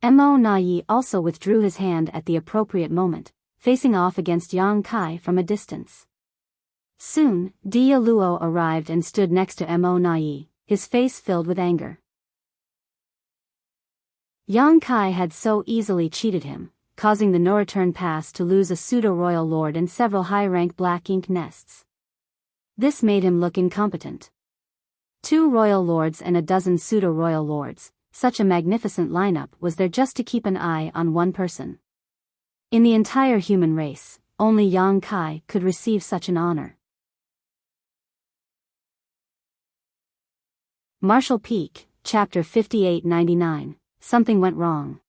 Speaker 1: Mo Nai also withdrew his hand at the appropriate moment, facing off against Yang Kai from a distance. Soon, Dialuo arrived and stood next to Mo Nai, his face filled with anger. Yang Kai had so easily cheated him, causing the no-return pass to lose a pseudo-royal lord and several high-rank Black Ink nests. This made him look incompetent. 2 royal lords and a dozen pseudo-royal lords, such a magnificent lineup was there just to keep an eye on one person. In the entire human race, only Yang Kai could receive such an honor. Martial Peak, Chapter 5899. Something went wrong.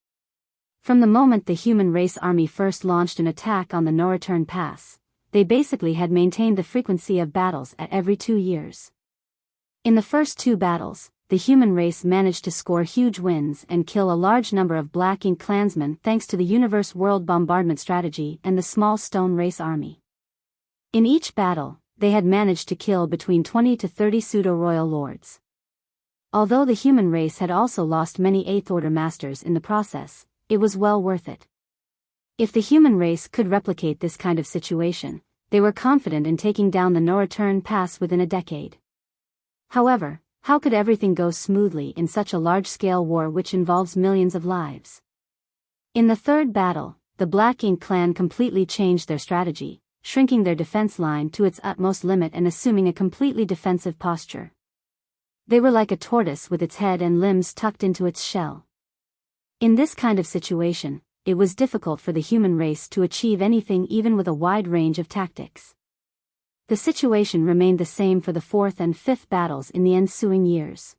Speaker 1: From the moment the human race army first launched an attack on the no-return pass, they basically had maintained the frequency of battles at every 2 years. In the first 2 battles, the human race managed to score huge wins and kill a large number of Black Ink clansmen thanks to the Universe World Bombardment Strategy and the Small Stone Race Army. In each battle, they had managed to kill between 20 to 30 pseudo-royal lords. Although the human race had also lost many 8th-order masters in the process, it was well worth it. If the human race could replicate this kind of situation, they were confident in taking down the no-return pass within a decade. However, how could everything go smoothly in such a large-scale war which involves millions of lives? In the 3rd battle, the Black Ink clan completely changed their strategy, shrinking their defense line to its utmost limit and assuming a completely defensive posture. They were like a tortoise with its head and limbs tucked into its shell. In this kind of situation, it was difficult for the human race to achieve anything even with a wide range of tactics. The situation remained the same for the fourth and fifth battles in the ensuing years.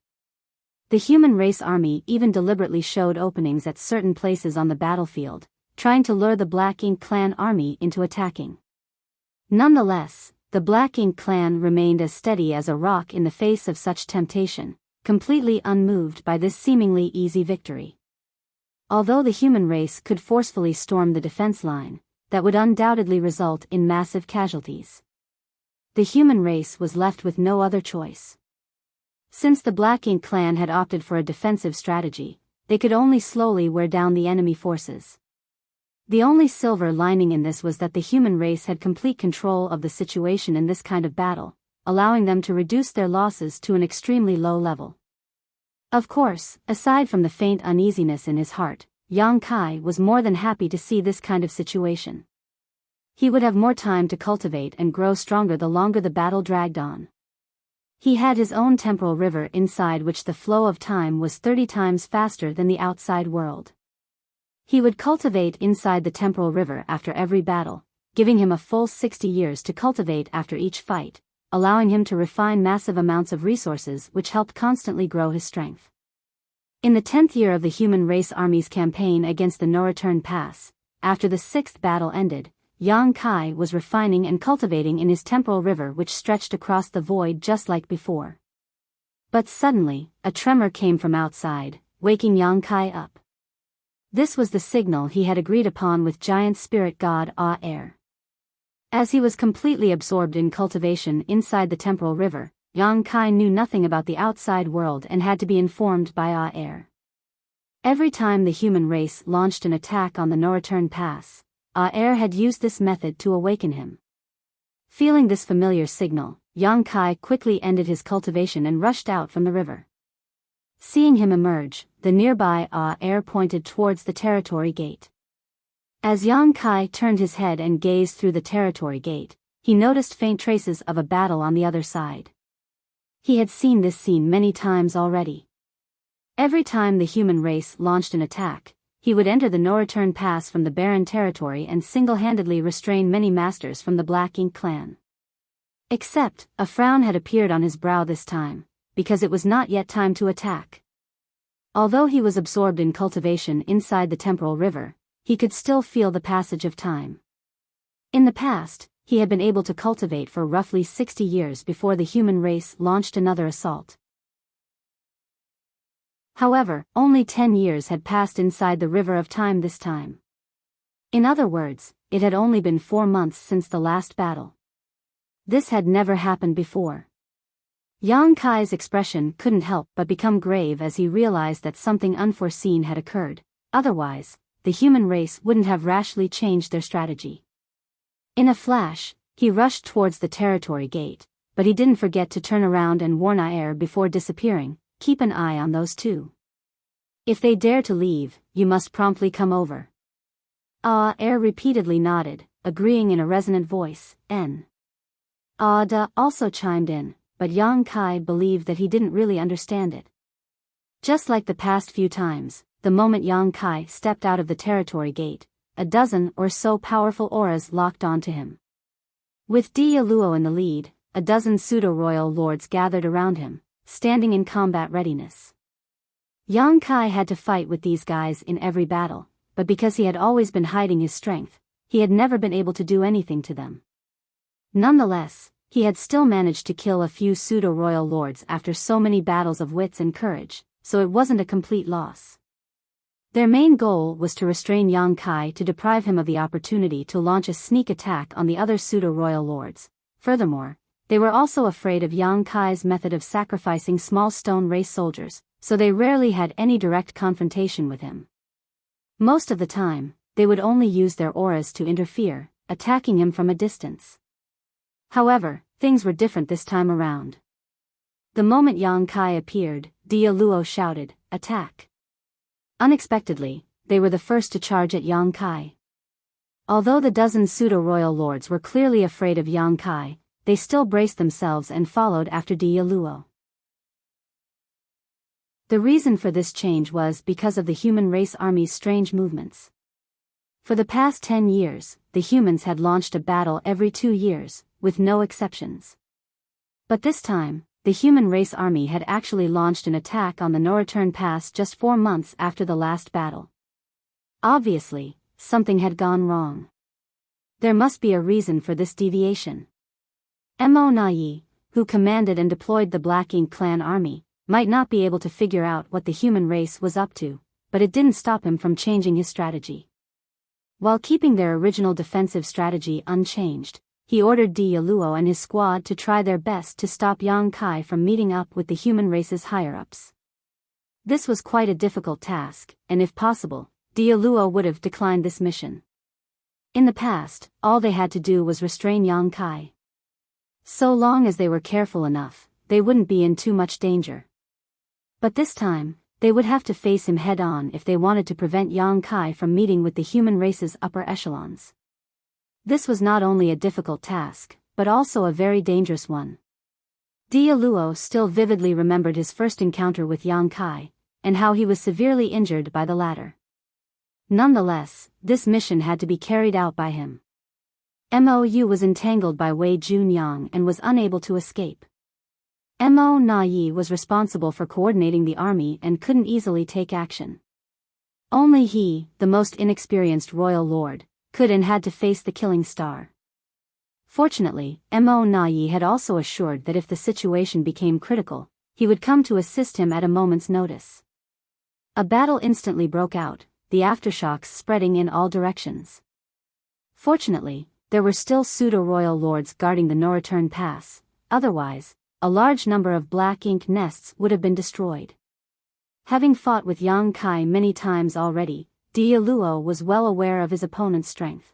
Speaker 1: The human race army even deliberately showed openings at certain places on the battlefield, trying to lure the Black Ink clan army into attacking. Nonetheless, the Black Ink clan remained as steady as a rock in the face of such temptation, completely unmoved by this seemingly easy victory. Although the human race could forcefully storm the defense line, that would undoubtedly result in massive casualties. The human race was left with no other choice. Since the Black Ink clan had opted for a defensive strategy, they could only slowly wear down the enemy forces. The only silver lining in this was that the human race had complete control of the situation in this kind of battle, allowing them to reduce their losses to an extremely low level. Of course, aside from the faint uneasiness in his heart, Yang Kai was more than happy to see this kind of situation. He would have more time to cultivate and grow stronger the longer the battle dragged on. He had his own temporal river inside which the flow of time was 30 times faster than the outside world. He would cultivate inside the temporal river after every battle, giving him a full 60 years to cultivate after each fight, allowing him to refine massive amounts of resources which helped constantly grow his strength. In the 10th year of the human race army's campaign against the No Return Pass, after the 6th battle ended, Yang Kai was refining and cultivating in his temporal river which stretched across the void just like before. But suddenly, a tremor came from outside, waking Yang Kai up. This was the signal he had agreed upon with giant spirit god Aer. As he was completely absorbed in cultivation inside the temporal river, Yang Kai knew nothing about the outside world and had to be informed by Aer. Every time the human race launched an attack on the No Return Pass, Aer had used this method to awaken him. Feeling this familiar signal, Yang Kai quickly ended his cultivation and rushed out from the river. Seeing him emerge, the nearby Aer pointed towards the territory gate. As Yang Kai turned his head and gazed through the territory gate, he noticed faint traces of a battle on the other side. He had seen this scene many times already. Every time the human race launched an attack, he would enter the No Return Pass from the barren territory and single-handedly restrain many masters from the Black Ink clan. Except, a frown had appeared on his brow this time, because it was not yet time to attack. Although he was absorbed in cultivation inside the temporal river, he could still feel the passage of time. In the past, he had been able to cultivate for roughly 60 years before the human race launched another assault. However, only 10 years had passed inside the river of time this time. In other words, it had only been 4 months since the last battle. This had never happened before. Yang Kai's expression couldn't help but become grave as he realized that something unforeseen had occurred, otherwise, the human race wouldn't have rashly changed their strategy. In a flash, he rushed towards the territory gate, but he didn't forget to turn around and warn Aer before disappearing. Keep an eye on those two. If they dare to leave, you must promptly come over. Aer repeatedly nodded, agreeing in a resonant voice. Ada also chimed in, but Yang Kai believed that he didn't really understand it. Just like the past few times, the moment Yang Kai stepped out of the territory gate, a dozen or so powerful auras locked onto him. With Diyaluo in the lead, a dozen pseudo-royal lords gathered around him, standing in combat readiness. Yang Kai had to fight with these guys in every battle, but because he had always been hiding his strength, he had never been able to do anything to them. Nonetheless, he had still managed to kill a few pseudo-royal lords after so many battles of wits and courage, so it wasn't a complete loss. Their main goal was to restrain Yang Kai to deprive him of the opportunity to launch a sneak attack on the other pseudo-royal lords. Furthermore, they were also afraid of Yang Kai's method of sacrificing small stone race soldiers, so they rarely had any direct confrontation with him. Most of the time, they would only use their auras to interfere, attacking him from a distance. However, things were different this time around. The moment Yang Kai appeared, Diyaluo shouted, "Attack!" Unexpectedly, they were the first to charge at Yang Kai. Although the dozen pseudo-royal lords were clearly afraid of Yang Kai, they still braced themselves and followed after Diyaluo. The reason for this change was because of the human race army's strange movements. For the past 10 years, the humans had launched a battle every 2 years, with no exceptions. But this time, the human race army had actually launched an attack on the Noreturn Pass just 4 months after the last battle. Obviously, something had gone wrong. There must be a reason for this deviation. Mo Nayi, who commanded and deployed the Black Ink clan army, might not be able to figure out what the human race was up to, but it didn't stop him from changing his strategy. While keeping their original defensive strategy unchanged, he ordered Di Yaluo and his squad to try their best to stop Yang Kai from meeting up with the human race's higher-ups. This was quite a difficult task, and if possible, Di Yaluo would have declined this mission. In the past, all they had to do was restrain Yang Kai. So long as they were careful enough, they wouldn't be in too much danger. But this time, they would have to face him head-on if they wanted to prevent Yang Kai from meeting with the human race's upper echelons. This was not only a difficult task, but also a very dangerous one. Di Yaluo still vividly remembered his first encounter with Yang Kai, and how he was severely injured by the latter. Nonetheless, this mission had to be carried out by him. Mou was entangled by Wei Junyang and was unable to escape. Mo Nayi was responsible for coordinating the army and couldn't easily take action. Only he, the most inexperienced royal lord, could and had to face the killing star. Fortunately, Mo Nayi had also assured that if the situation became critical, he would come to assist him at a moment's notice. A battle instantly broke out, the aftershocks spreading in all directions. Fortunately, there were still pseudo-royal lords guarding the Noreturn Pass, otherwise, a large number of black ink nests would have been destroyed. Having fought with Yang Kai many times already, Di Yaluo was well aware of his opponent's strength.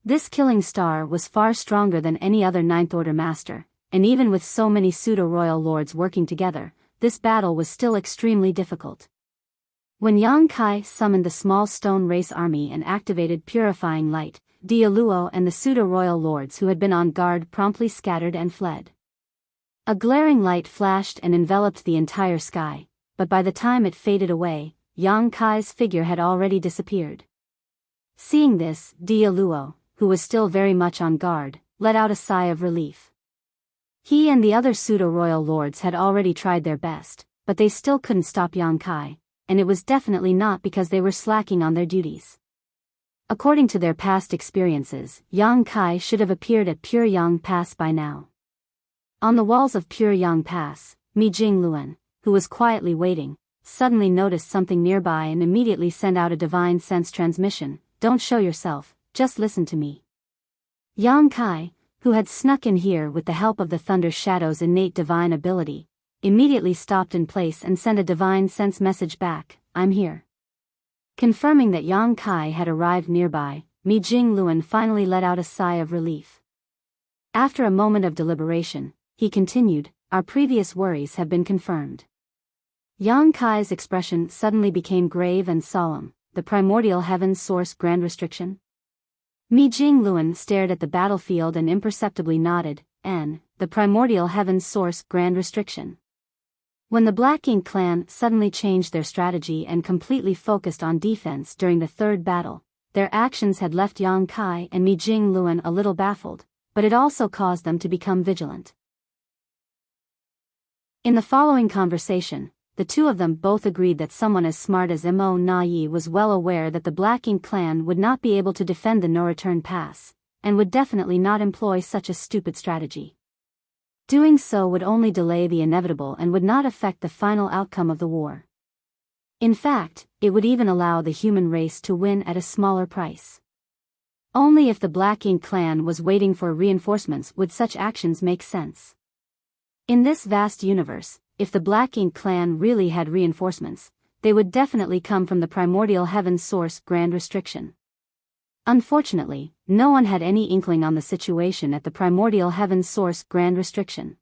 Speaker 1: This killing star was far stronger than any other Ninth Order master, and even with so many pseudo-royal lords working together, this battle was still extremely difficult. When Yang Kai summoned the small stone race army and activated Purifying Light, Di Yaluo and the pseudo-royal lords who had been on guard promptly scattered and fled. A glaring light flashed and enveloped the entire sky, but by the time it faded away, Yang Kai's figure had already disappeared. Seeing this, Di Yaluo, who was still very much on guard, let out a sigh of relief. He and the other pseudo-royal lords had already tried their best, but they still couldn't stop Yang Kai, and it was definitely not because they were slacking on their duties. According to their past experiences, Yang Kai should have appeared at Pure Yang Pass by now. On the walls of Pure Yang Pass, Mi Jingluan, who was quietly waiting, suddenly noticed something nearby and immediately sent out a divine sense transmission. "Don't show yourself, just listen to me." Yang Kai, who had snuck in here with the help of the Thunder Shadow's innate divine ability, immediately stopped in place and sent a divine sense message back, "I'm here." Confirming that Yang Kai had arrived nearby, Mi Jingluan finally let out a sigh of relief. After a moment of deliberation, he continued, "Our previous worries have been confirmed." Yang Kai's expression suddenly became grave and solemn. "The primordial heaven's source grand restriction?" Mi Jingluan stared at the battlefield and imperceptibly nodded. The primordial heaven's source grand restriction. When the Black Ink clan suddenly changed their strategy and completely focused on defense during the third battle, their actions had left Yang Kai and Mi Jingluan a little baffled, but it also caused them to become vigilant. In the following conversation, the two of them both agreed that someone as smart as Mo Nayi was well aware that the Black Ink clan would not be able to defend the Noreturn Pass, and would definitely not employ such a stupid strategy. Doing so would only delay the inevitable and would not affect the final outcome of the war. In fact, it would even allow the human race to win at a smaller price. Only if the Black Ink clan was waiting for reinforcements would such actions make sense. In this vast universe, if the Black Ink clan really had reinforcements, they would definitely come from the primordial heaven's source grand restriction. Unfortunately, no one had any inkling on the situation at the primordial heaven's source grand restriction.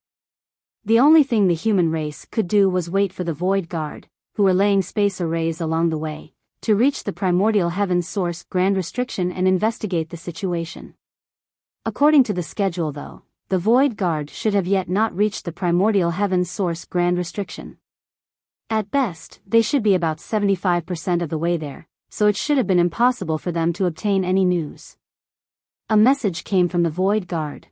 Speaker 1: The only thing the human race could do was wait for the Void Guard, who were laying space arrays along the way, to reach the primordial heaven's source grand restriction and investigate the situation. According to the schedule though, the Void Guard should have yet not reached the primordial heaven's source grand restriction. At best, they should be about 75% of the way there, so it should have been impossible for them to obtain any news. A message came from the Void Guard.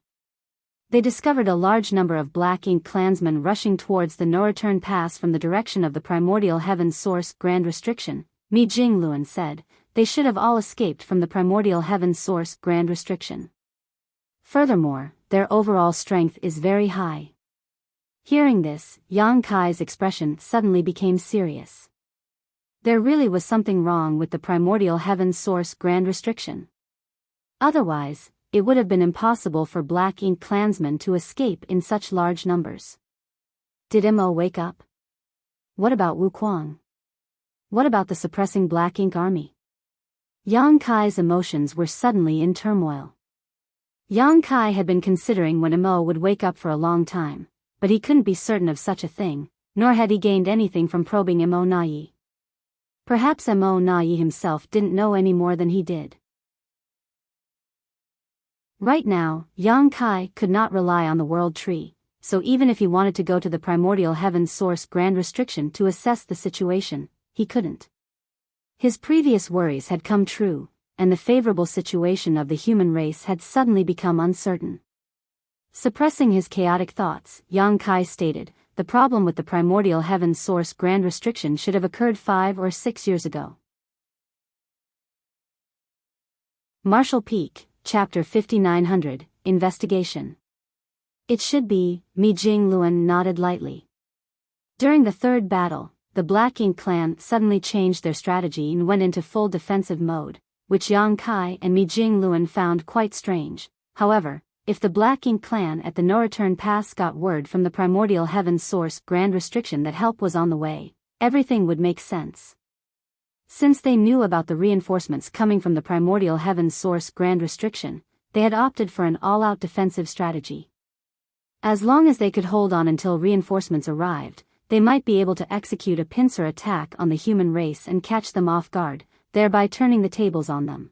Speaker 1: They discovered a large number of Black Ink clansmen rushing towards the no-return pass from the direction of the primordial heaven source Grand Restriction. Mi Jingluan said, they should have all escaped from the primordial heaven source Grand Restriction. Furthermore, their overall strength is very high. Hearing this, Yang Kai's expression suddenly became serious. There really was something wrong with the primordial heaven source Grand Restriction. Otherwise, it would have been impossible for Black Ink clansmen to escape in such large numbers. Did Mo wake up? What about Wu Kuang? What about the suppressing Black Ink army? Yang Kai's emotions were suddenly in turmoil. Yang Kai had been considering when Mo would wake up for a long time, but he couldn't be certain of such a thing, nor had he gained anything from probing Mo Nai. Perhaps Mo Nai himself didn't know any more than he did. Right now, Yang Kai could not rely on the World Tree, so even if he wanted to go to the primordial heaven source Grand Restriction to assess the situation, he couldn't. His previous worries had come true, and the favorable situation of the human race had suddenly become uncertain. Suppressing his chaotic thoughts, Yang Kai stated, the problem with the primordial heaven source Grand Restriction should have occurred 5 or 6 years ago. Marshall Peak, Chapter 5900, Investigation. It should be, Mi Jingluan nodded lightly. During the third battle, the Black Ink clan suddenly changed their strategy and went into full defensive mode, which Yang Kai and Mi Jingluan found quite strange. However, if the Black Ink clan at the no-return pass got word from the primordial heaven source Grand Restriction that help was on the way, everything would make sense. Since they knew about the reinforcements coming from the primordial heaven source Grand Restriction, they had opted for an all-out defensive strategy. As long as they could hold on until reinforcements arrived, they might be able to execute a pincer attack on the human race and catch them off guard, thereby turning the tables on them.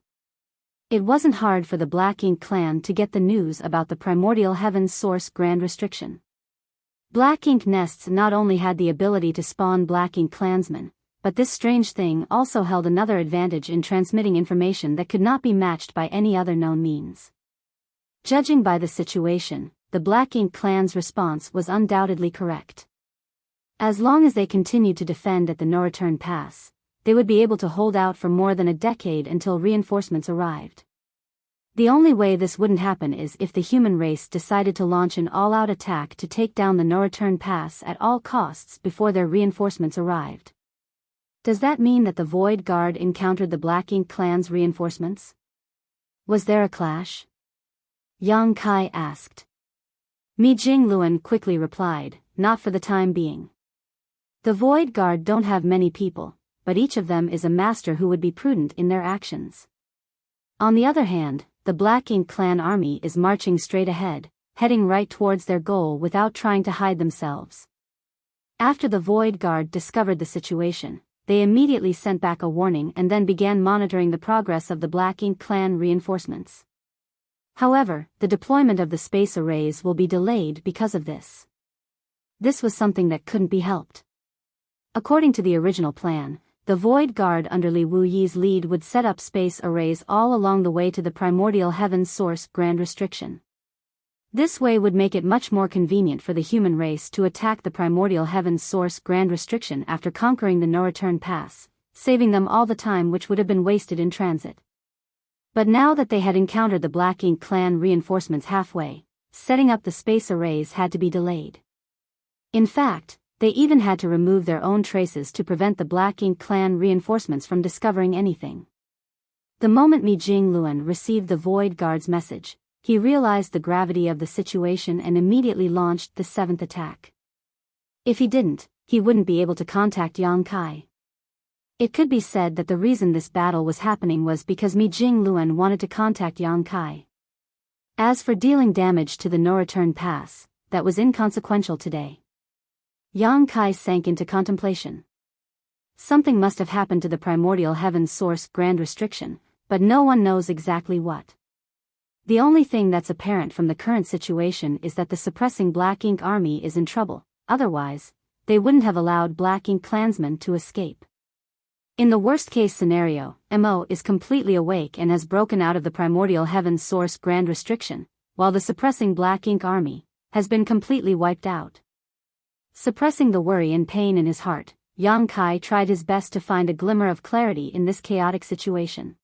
Speaker 1: It wasn't hard for the Black Ink clan to get the news about the primordial heaven source Grand Restriction. Black Ink nests not only had the ability to spawn Black Ink clansmen, but this strange thing also held another advantage in transmitting information that could not be matched by any other known means. Judging by the situation, the Black Ink clan's response was undoubtedly correct. As long as they continued to defend at the no-return pass, they would be able to hold out for more than a decade until reinforcements arrived. The only way this wouldn't happen is if the human race decided to launch an all-out attack to take down the no-return pass at all costs before their reinforcements arrived. Does that mean that the Void Guard encountered the Black Ink clan's reinforcements? Was there a clash? Yang Kai asked. Mi Jingluan quickly replied, not for the time being. The Void Guard don't have many people, but each of them is a master who would be prudent in their actions. On the other hand, the Black Ink clan army is marching straight ahead, heading right towards their goal without trying to hide themselves. After the Void Guard discovered the situation, they immediately sent back a warning and then began monitoring the progress of the Black Ink clan reinforcements. However, the deployment of the space arrays will be delayed because of this. This was something that couldn't be helped. According to the original plan, the Void Guard under Li Wuyi's lead would set up space arrays all along the way to the primordial heaven source Grand Restriction. This way would make it much more convenient for the human race to attack the primordial heaven source Grand Restriction after conquering the no-return pass, saving them all the time which would have been wasted in transit. But now that they had encountered the Black Ink clan reinforcements halfway, setting up the space arrays had to be delayed. In fact, they even had to remove their own traces to prevent the Black Ink clan reinforcements from discovering anything. The moment Mi Jingluan received the Void Guard's message, he realized the gravity of the situation and immediately launched the 7th attack. If he didn't, he wouldn't be able to contact Yang Kai. It could be said that the reason this battle was happening was because Mi Jingluan wanted to contact Yang Kai. As for dealing damage to the no-return pass, that was inconsequential today. Yang Kai sank into contemplation. Something must have happened to the primordial heaven source Grand Restriction, but no one knows exactly what. The only thing that's apparent from the current situation is that the suppressing Black Ink army is in trouble, otherwise, they wouldn't have allowed Black Ink clansmen to escape. In the worst-case scenario, Mo is completely awake and has broken out of the primordial heaven source grand restriction, while the suppressing black ink army has been completely wiped out. Suppressing the worry and pain in his heart, Yang Kai tried his best to find a glimmer of clarity in this chaotic situation.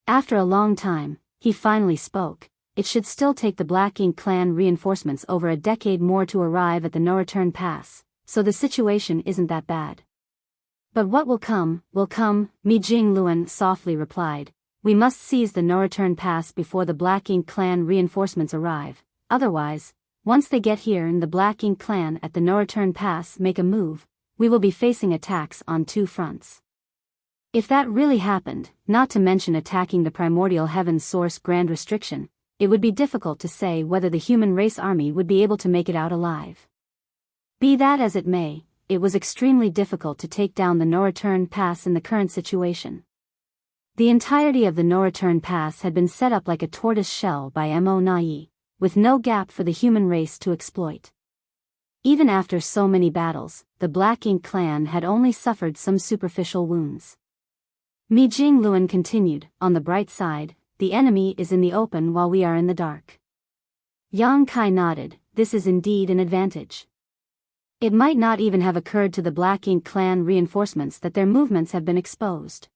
Speaker 1: After a long time, he finally spoke. It should still take the Black Ink clan reinforcements over a decade more to arrive at the no-return pass, so the situation isn't that bad. But what will come, Mi Jingluan softly replied. We must seize the no-return pass before the Black Ink clan reinforcements arrive, otherwise, once they get here and the Black Ink clan at the no-return pass make a move, we will be facing attacks on two fronts. If that really happened, not to mention attacking the primordial heaven source grand restriction, it would be difficult to say whether the human race army would be able to make it out alive. Be that as it may, it was extremely difficult to take down the no-return pass in the current situation. The entirety of the no-return pass had been set up like a tortoise shell by Mo Nai, with no gap for the human race to exploit. Even after so many battles, the Black Ink clan had only suffered some superficial wounds. Mi Jingluan continued, on the bright side, the enemy is in the open while we are in the dark. Yang Kai nodded, this is indeed an advantage. It might not even have occurred to the Black Ink clan reinforcements that their movements have been exposed.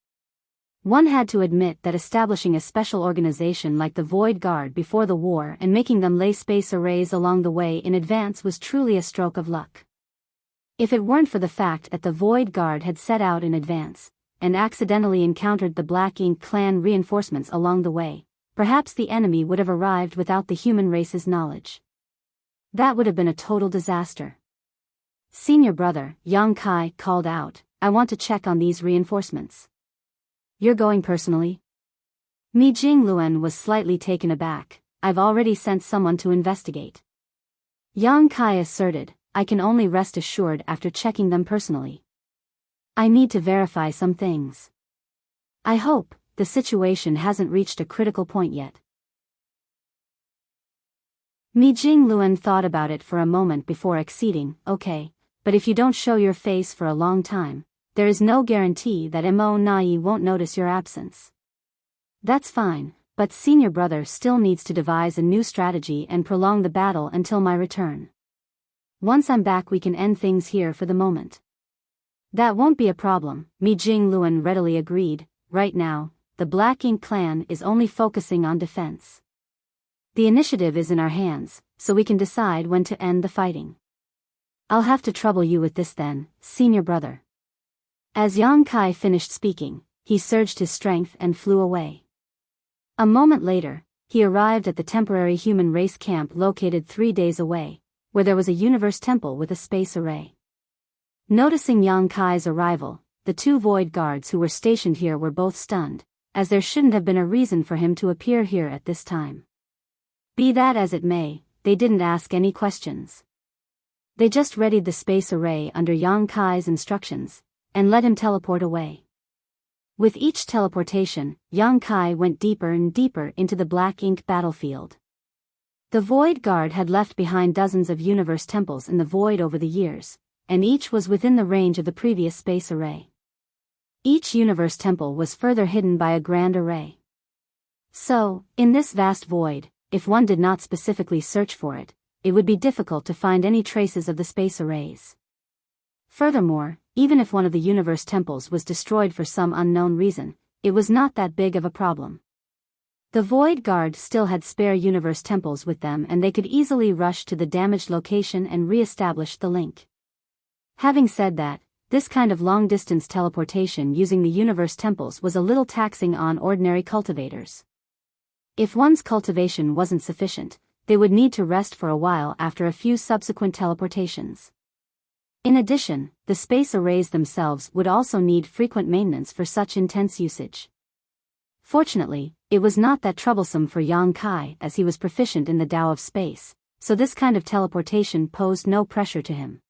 Speaker 1: One had to admit that establishing a special organization like the Void Guard before the war and making them lay space arrays along the way in advance was truly a stroke of luck. If it weren't for the fact that the Void Guard had set out in advance, and accidentally encountered the Black Ink clan reinforcements along the way, perhaps the enemy would have arrived without the human race's knowledge. That would have been a total disaster. Senior brother, Yang Kai called out, I want to check on these reinforcements. You're going personally? Mi Jingluan was slightly taken aback. I've already sent someone to investigate. Yang Kai asserted, I can only rest assured after checking them personally. I need to verify some things. I hope the situation hasn't reached a critical point yet. Mi Jingluan thought about it for a moment before acceding, okay, but if you don't show your face for a long time, there is no guarantee that Mo Nai won't notice your absence. That's fine, but senior brother still needs to devise a new strategy and prolong the battle until my return. Once I'm back we can end things here for the moment. That won't be a problem, Mi Jingluan readily agreed. Right now, the Black Ink clan is only focusing on defense. The initiative is in our hands, so we can decide when to end the fighting. I'll have to trouble you with this then, senior brother. As Yang Kai finished speaking, he surged his strength and flew away. A moment later, he arrived at the temporary human race camp located 3 days away, where there was a universe temple with a space array. Noticing Yang Kai's arrival, the two Void Guards who were stationed here were both stunned, as there shouldn't have been a reason for him to appear here at this time. Be that as it may, they didn't ask any questions. They just readied the space array under Yang Kai's instructions, and let him teleport away. With each teleportation, Yang Kai went deeper and deeper into the Black Ink battlefield. The Void Guard had left behind dozens of universe temples in the void over the years, and each was within the range of the previous space array. Each universe temple was further hidden by a grand array. So, in this vast void, if one did not specifically search for it, it would be difficult to find any traces of the space arrays. Furthermore, even if one of the universe temples was destroyed for some unknown reason, it was not that big of a problem. The Void Guard still had spare universe temples with them and they could easily rush to the damaged location and re-establish the link. Having said that, this kind of long-distance teleportation using the universe temples was a little taxing on ordinary cultivators. If one's cultivation wasn't sufficient, they would need to rest for a while after a few subsequent teleportations. In addition, the space arrays themselves would also need frequent maintenance for such intense usage. Fortunately, it was not that troublesome for Yang Kai as he was proficient in the Tao of space, so this kind of teleportation posed no pressure to him.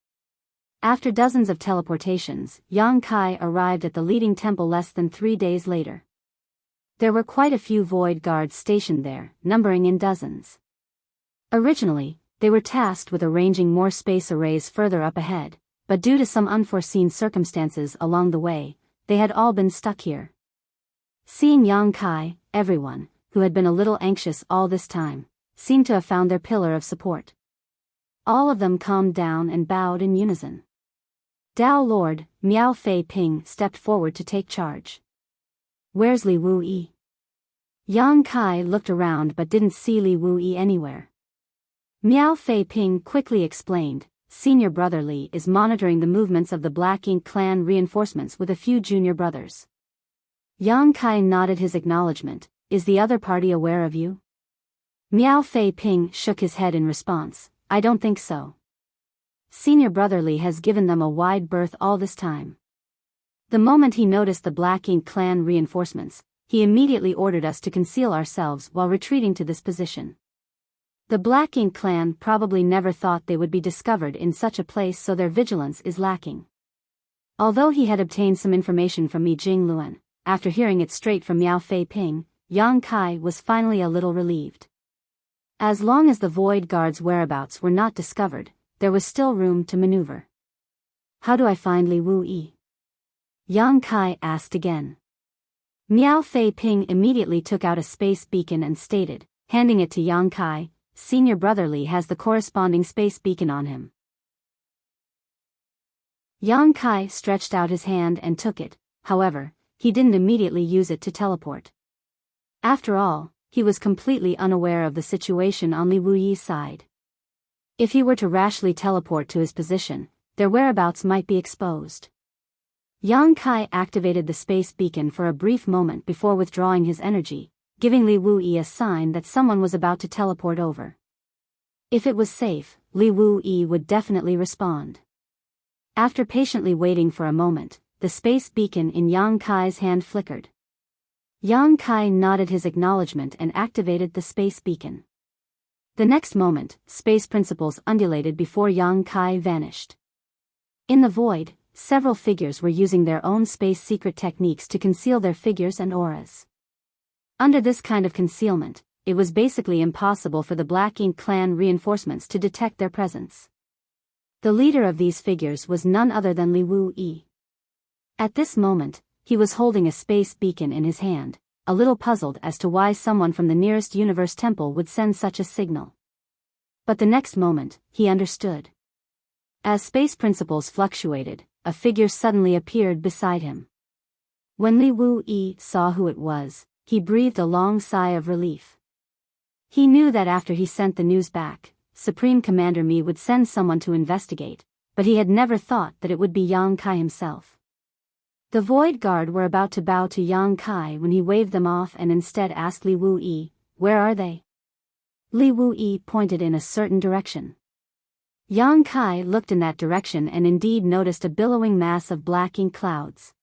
Speaker 1: After dozens of teleportations, Yang Kai arrived at the leading temple less than 3 days later. There were quite a few Void Guards stationed there, numbering in dozens. Originally, they were tasked with arranging more space arrays further up ahead, but due to some unforeseen circumstances along the way, they had all been stuck here. Seeing Yang Kai, everyone, who had been a little anxious all this time, seemed to have found their pillar of support. All of them calmed down and bowed in unison. Dao Lord, Miao Fei Ping stepped forward to take charge. "Where's Li Wuyi?" Yang Kai looked around but didn't see Li Wuyi anywhere. Miao Fei Ping quickly explained, "Senior brother Li is monitoring the movements of the Black Ink clan reinforcements with a few junior brothers." Yang Kai nodded his acknowledgement. "Is the other party aware of you?" Miao Fei Ping shook his head in response. "I don't think so. Senior brother Li has given them a wide berth all this time. The moment he noticed the Black Ink clan reinforcements, he immediately ordered us to conceal ourselves while retreating to this position. The Black Ink clan probably never thought they would be discovered in such a place, so their vigilance is lacking." Although he had obtained some information from Mi Jing Luan, after hearing it straight from Miao Fei Ping, Yang Kai was finally a little relieved. As long as the Void Guard's whereabouts were not discovered, there was still room to maneuver. "How do I find Li Wuyi?" Yang Kai asked again. Miao Fei Ping immediately took out a space beacon and stated, handing it to Yang Kai, "Senior brother Li has the corresponding space beacon on him." Yang Kai stretched out his hand and took it, however, he didn't immediately use it to teleport. After all, he was completely unaware of the situation on Li Wuyi's side. If he were to rashly teleport to his position, their whereabouts might be exposed. Yang Kai activated the space beacon for a brief moment before withdrawing his energy, giving Li Wuyi a sign that someone was about to teleport over. If it was safe, Li Wuyi would definitely respond. After patiently waiting for a moment, the space beacon in Yang Kai's hand flickered. Yang Kai nodded his acknowledgement and activated the space beacon. The next moment, space principles undulated before Yang Kai vanished. In the void, several figures were using their own space secret techniques to conceal their figures and auras. Under this kind of concealment, it was basically impossible for the Black Ink clan reinforcements to detect their presence. The leader of these figures was none other than Li Wuyi. At this moment, he was holding a space beacon in his hand, a little puzzled as to why someone from the nearest universe temple would send such a signal. But the next moment, he understood. As space principles fluctuated, a figure suddenly appeared beside him. When Li Wuyi saw who it was, he breathed a long sigh of relief. He knew that after he sent the news back, Supreme Commander Mi would send someone to investigate, but he had never thought that it would be Yang Kai himself. The Void Guard were about to bow to Yang Kai when he waved them off and instead asked Li Wuyi, "Where are they?" Li Wuyi pointed in a certain direction. Yang Kai looked in that direction and indeed noticed a billowing mass of black ink clouds.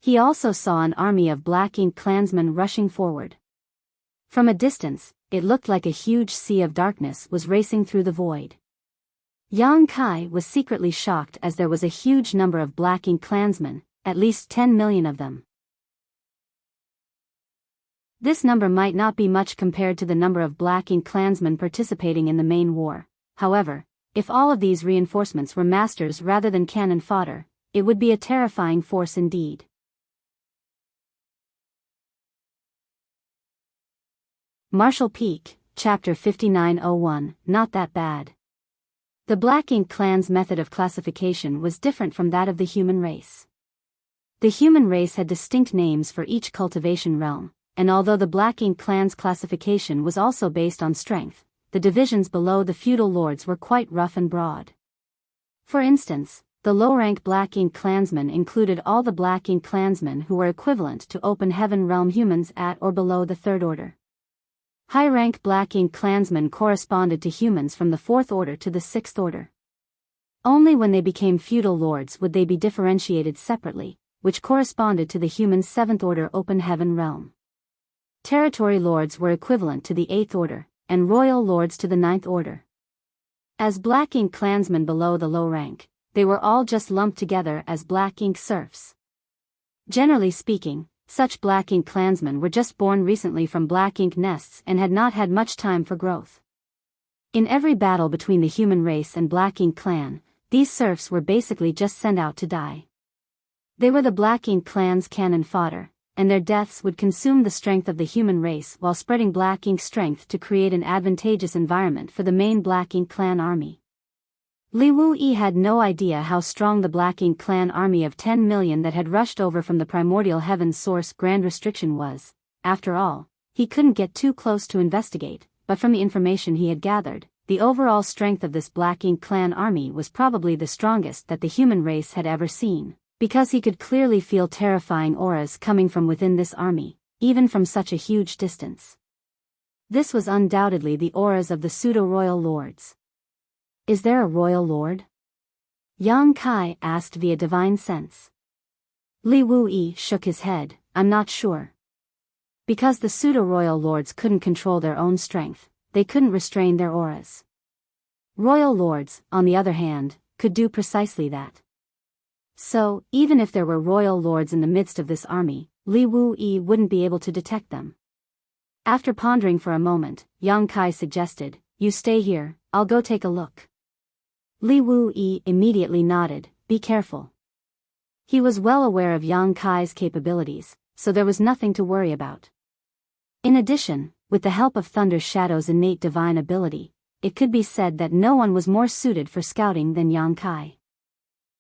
Speaker 1: He also saw an army of Black Ink clansmen rushing forward. From a distance, it looked like a huge sea of darkness was racing through the void. Yang Kai was secretly shocked as there was a huge number of Black Ink clansmen, at least 10 million of them. This number might not be much compared to the number of Black Ink clansmen participating in the main war. However, if all of these reinforcements were masters rather than cannon fodder, it would be a terrifying force indeed. Marshall Peak, Chapter 5901, Not That Bad. The Black Ink clan's method of classification was different from that of the human race. The human race had distinct names for each cultivation realm, and although the Black Ink clan's classification was also based on strength, the divisions below the feudal lords were quite rough and broad. For instance, the low-rank Black Ink clansmen included all the Black Ink clansmen who were equivalent to Open Heaven realm humans at or below the Third Order. High-rank Black Ink clansmen corresponded to humans from the Fourth Order to the Sixth Order. Only when they became feudal lords would they be differentiated separately, which corresponded to the human Seventh Order Open Heaven realm. Territory lords were equivalent to the Eighth Order, and royal lords to the Ninth Order. As Black Ink clansmen below the low rank, they were all just lumped together as Black Ink serfs. Generally speaking, such Black Ink clansmen were just born recently from Black Ink nests and had not had much time for growth. In every battle between the human race and Black Ink clan, these serfs were basically just sent out to die. They were the Black Ink clan's cannon fodder, and their deaths would consume the strength of the human race while spreading Black Ink strength to create an advantageous environment for the main Black Ink clan army. Li Wuyi had no idea how strong the Black Ink clan army of 10 million that had rushed over from the primordial heaven's source Grand Restriction was. After all, he couldn't get too close to investigate, but from the information he had gathered, the overall strength of this Black Ink clan army was probably the strongest that the human race had ever seen, because he could clearly feel terrifying auras coming from within this army, even from such a huge distance. This was undoubtedly the auras of the pseudo-royal lords. Is there a royal lord? Yang Kai asked via divine sense. Li Wuyi shook his head, I'm not sure. Because the pseudo-royal lords couldn't control their own strength, they couldn't restrain their auras. Royal lords, on the other hand, could do precisely that. So, even if there were royal lords in the midst of this army, Li Wuyi wouldn't be able to detect them. After pondering for a moment, Yang Kai suggested, you stay here, I'll go take a look. Li Wuyi immediately nodded, be careful. He was well aware of Yang Kai's capabilities, so there was nothing to worry about. In addition, with the help of Thunder Shadow's innate divine ability, it could be said that no one was more suited for scouting than Yang Kai.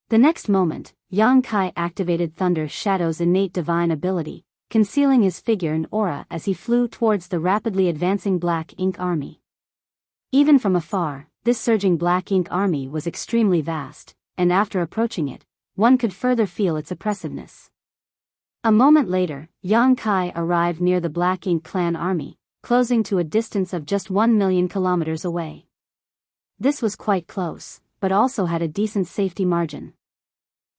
Speaker 1: The next moment, Yang Kai activated Thunder Shadow's innate divine ability, concealing his figure and aura as he flew towards the rapidly advancing Black Ink army. Even from afar, this surging Black Ink army was extremely vast, and after approaching it, one could further feel its oppressiveness. A moment later, Yang Kai arrived near the Black Ink clan army, closing to a distance of just 1 million kilometers away. This was quite close, but also had a decent safety margin.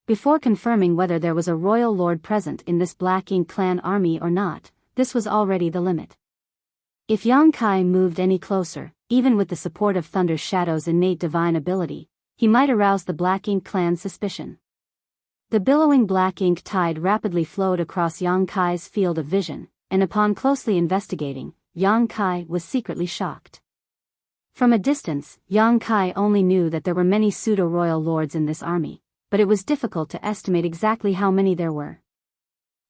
Speaker 1: Before confirming whether there was a royal lord present in this Black Ink clan army or not, this was already the limit. If Yang Kai moved any closer, even with the support of Thunder Shadow's innate divine ability, he might arouse the Black Ink clan's suspicion. The billowing Black Ink tide rapidly flowed across Yang Kai's field of vision, and upon closely investigating, Yang Kai was secretly shocked. From a distance, Yang Kai only knew that there were many pseudo-royal lords in this army, but it was difficult to estimate exactly how many there were.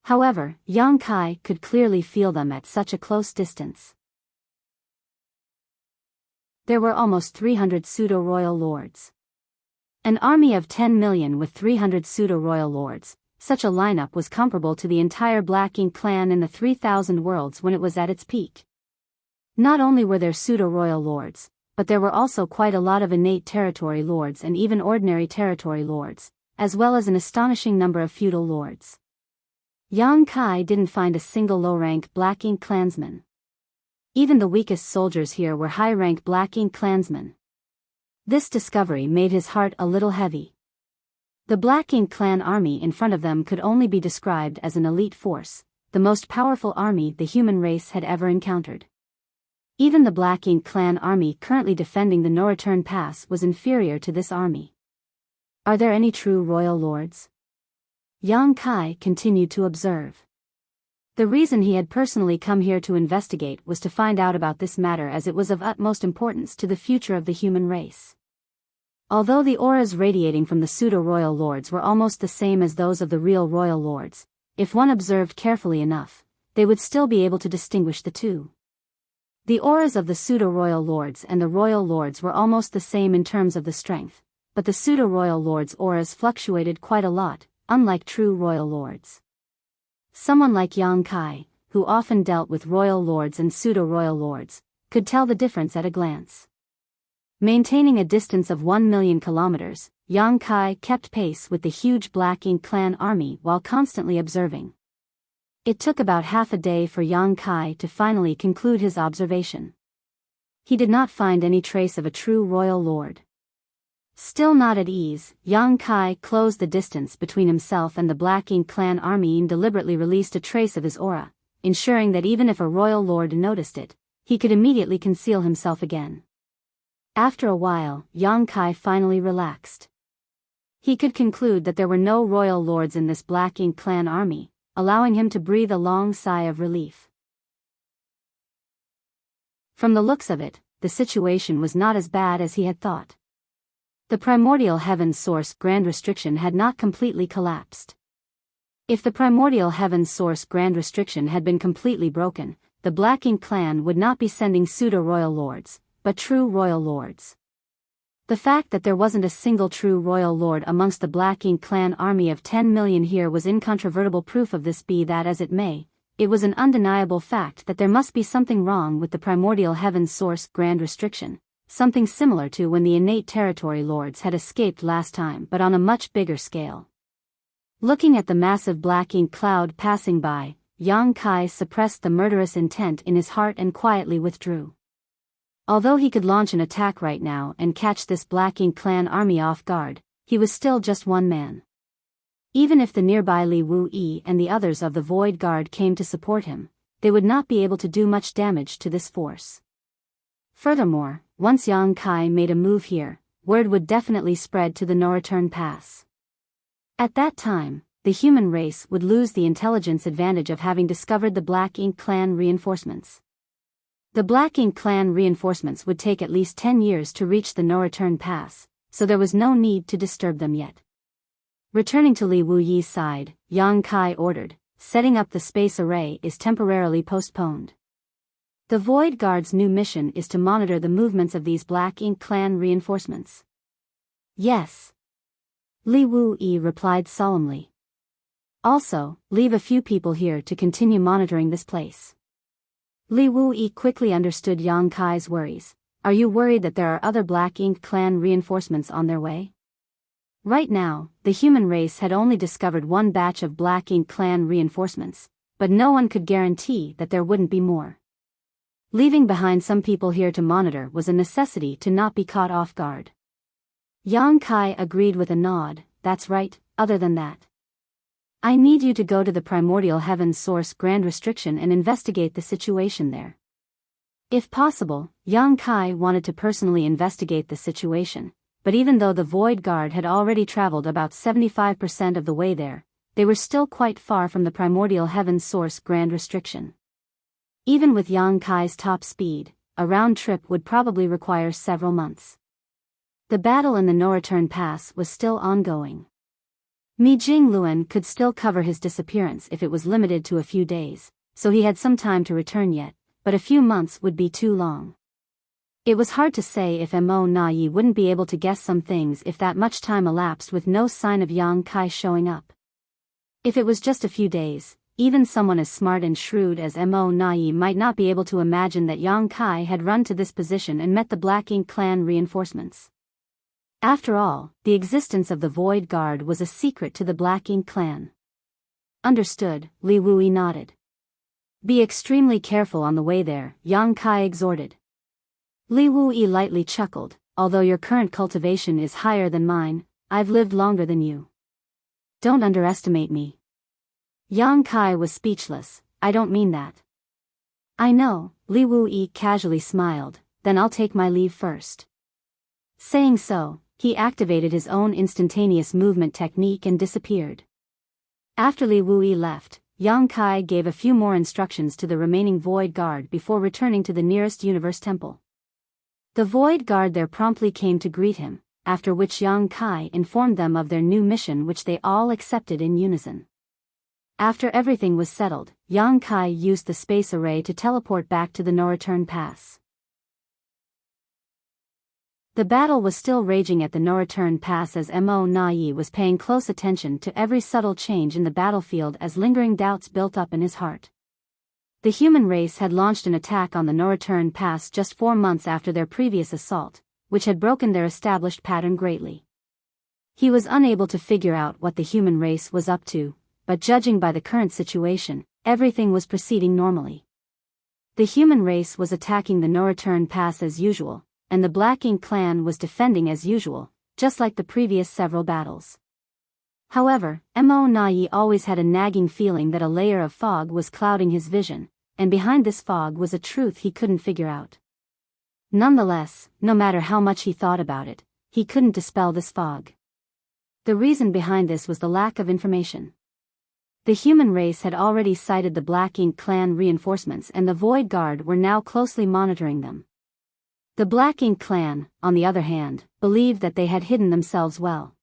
Speaker 1: However, Yang Kai could clearly feel them at such a close distance. There were almost 300 pseudo-royal lords. An army of 10 million with 300 pseudo-royal lords, such a lineup was comparable to the entire Black Ink clan in the 3000 worlds when it was at its peak. Not only were there pseudo-royal lords, but there were also quite a lot of innate territory lords and even ordinary territory lords, as well as an astonishing number of feudal lords. Yang Kai didn't find a single low-rank Black Ink clansman. Even the weakest soldiers here were high-rank Black Ink clansmen. This discovery made his heart a little heavy. The Black Ink clan army in front of them could only be described as an elite force, the most powerful army the human race had ever encountered. Even the Black Ink clan army currently defending the no-return pass was inferior to this army. Are there any true royal lords? Yang Kai continued to observe. The reason he had personally come here to investigate was to find out about this matter, as it was of utmost importance to the future of the human race. Although the auras radiating from the pseudo-royal lords were almost the same as those of the real royal lords, if one observed carefully enough, they would still be able to distinguish the two. The auras of the pseudo-royal lords and the royal lords were almost the same in terms of the strength, but the pseudo-royal lords' auras fluctuated quite a lot, unlike true royal lords. Someone like Yang Kai, who often dealt with royal lords and pseudo-royal lords, could tell the difference at a glance. Maintaining a distance of 1 million kilometers, Yang Kai kept pace with the huge Black Ink clan army while constantly observing. It took about half a day for Yang Kai to finally conclude his observation. He did not find any trace of a true royal lord. Still not at ease, Yang Kai closed the distance between himself and the Black Ink clan army and deliberately released a trace of his aura, ensuring that even if a royal lord noticed it, he could immediately conceal himself again. After a while, Yang Kai finally relaxed. He could conclude that there were no royal lords in this Black Ink clan army, allowing him to breathe a long sigh of relief. From the looks of it, the situation was not as bad as he had thought. The primordial heaven source grand restriction had not completely collapsed. If the primordial heaven source grand restriction had been completely broken, the Black Ink clan would not be sending pseudo-royal lords, but true royal lords. The fact that there wasn't a single true royal lord amongst the Black Ink clan army of 10 million here was incontrovertible proof of this. Be that as it may, it was an undeniable fact that there must be something wrong with the primordial heaven source grand restriction, something similar to when the innate territory lords had escaped last time but on a much bigger scale. Looking at the massive Black Ink cloud passing by, Yang Kai suppressed the murderous intent in his heart and quietly withdrew. Although he could launch an attack right now and catch this Black Ink clan army off guard, he was still just one man. Even if the nearby Li Wuyi and the others of the Void Guard came to support him, they would not be able to do much damage to this force. Furthermore, once Yang Kai made a move here, word would definitely spread to the No Return Pass. At that time, the human race would lose the intelligence advantage of having discovered the Black Ink clan reinforcements. The Black Ink clan reinforcements would take at least 10 years to reach the No Return Pass, so there was no need to disturb them yet. Returning to Li Wuyi's side, Yang Kai ordered, setting up the space array is temporarily postponed. The Void Guard's new mission is to monitor the movements of these Black Ink clan reinforcements. Yes. Li Wuyi replied solemnly. Also, leave a few people here to continue monitoring this place. Li Wuyi quickly understood Yang Kai's worries. Are you worried that there are other Black Ink clan reinforcements on their way? Right now, the human race had only discovered one batch of Black Ink clan reinforcements, but no one could guarantee that there wouldn't be more. Leaving behind some people here to monitor was a necessity to not be caught off guard. Yang Kai agreed with a nod. That's right, other than that, I need you to go to the primordial heaven source grand restriction and investigate the situation there. If possible, Yang Kai wanted to personally investigate the situation, but even though the Void Guard had already traveled about 75% of the way there, they were still quite far from the primordial heaven source grand restriction. Even with Yang Kai's top speed, a round trip would probably require several months. The battle in the No Return Pass was still ongoing. Mi Jingluan could still cover his disappearance if it was limited to a few days, so he had some time to return yet, but a few months would be too long. It was hard to say if Mo Na-yi wouldn't be able to guess some things if that much time elapsed with no sign of Yang Kai showing up. If it was just a few days, even someone as smart and shrewd as Mo Na-yi might not be able to imagine that Yang Kai had run to this position and met the Black Ink clan reinforcements. After all, the existence of the Void Guard was a secret to the Black Ink clan. Understood, Li Wuyi nodded. Be extremely careful on the way there, Yang Kai exhorted. Li Wuyi lightly chuckled, although your current cultivation is higher than mine, I've lived longer than you. Don't underestimate me. Yang Kai was speechless. I don't mean that. I know, Li Wuyi casually smiled, then I'll take my leave first. Saying so, he activated his own instantaneous movement technique and disappeared. After Li Wuyi left, Yang Kai gave a few more instructions to the remaining Void Guard before returning to the nearest Universe Temple. The Void Guard there promptly came to greet him, after which Yang Kai informed them of their new mission, which they all accepted in unison. After everything was settled, Yang Kai used the space array to teleport back to the No Return Pass. The battle was still raging at the No Return Pass as Mo Na-yi was paying close attention to every subtle change in the battlefield as lingering doubts built up in his heart. The human race had launched an attack on the No Return Pass just 4 months after their previous assault, which had broken their established pattern greatly. He was unable to figure out what the human race was up to, but judging by the current situation, everything was proceeding normally. The human race was attacking the No Return Pass as usual, and the Black Ink clan was defending as usual, just like the previous several battles. However, Mo Na-yi always had a nagging feeling that a layer of fog was clouding his vision, and behind this fog was a truth he couldn't figure out. Nonetheless, no matter how much he thought about it, he couldn't dispel this fog. The reason behind this was the lack of information. The human race had already sighted the Black Ink clan reinforcements and the Void Guard were now closely monitoring them. The Black Ink clan, on the other hand, believed that they had hidden themselves well.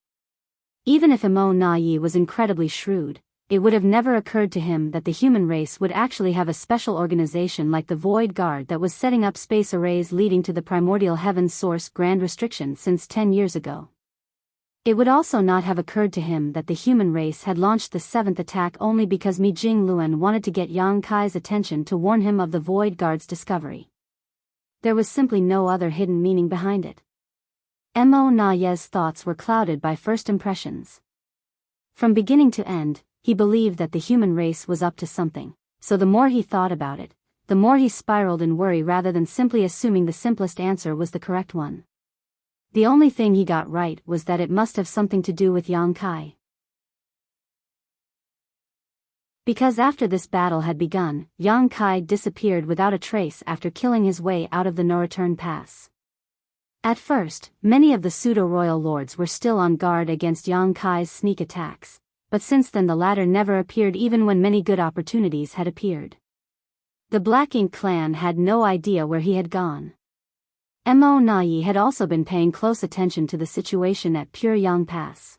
Speaker 1: Even if Mo Na Yi was incredibly shrewd, it would have never occurred to him that the human race would actually have a special organization like the Void Guard that was setting up space arrays leading to the primordial heaven's source grand restriction since 10 years ago. It would also not have occurred to him that the human race had launched the 7th attack only because Mi Jingluan wanted to get Yang Kai's attention to warn him of the Void Guard's discovery. There was simply no other hidden meaning behind it. Mo Na Ye's thoughts were clouded by first impressions. From beginning to end, he believed that the human race was up to something, so the more he thought about it, the more he spiraled in worry rather than simply assuming the simplest answer was the correct one. The only thing he got right was that it must have something to do with Yang Kai. Because after this battle had begun, Yang Kai disappeared without a trace after killing his way out of the no-return pass. At first, many of the pseudo-royal lords were still on guard against Yang Kai's sneak attacks, but since then the latter never appeared even when many good opportunities had appeared. The Black Ink clan had no idea where he had gone. Mo Na Yi had also been paying close attention to the situation at Pure Yang Pass.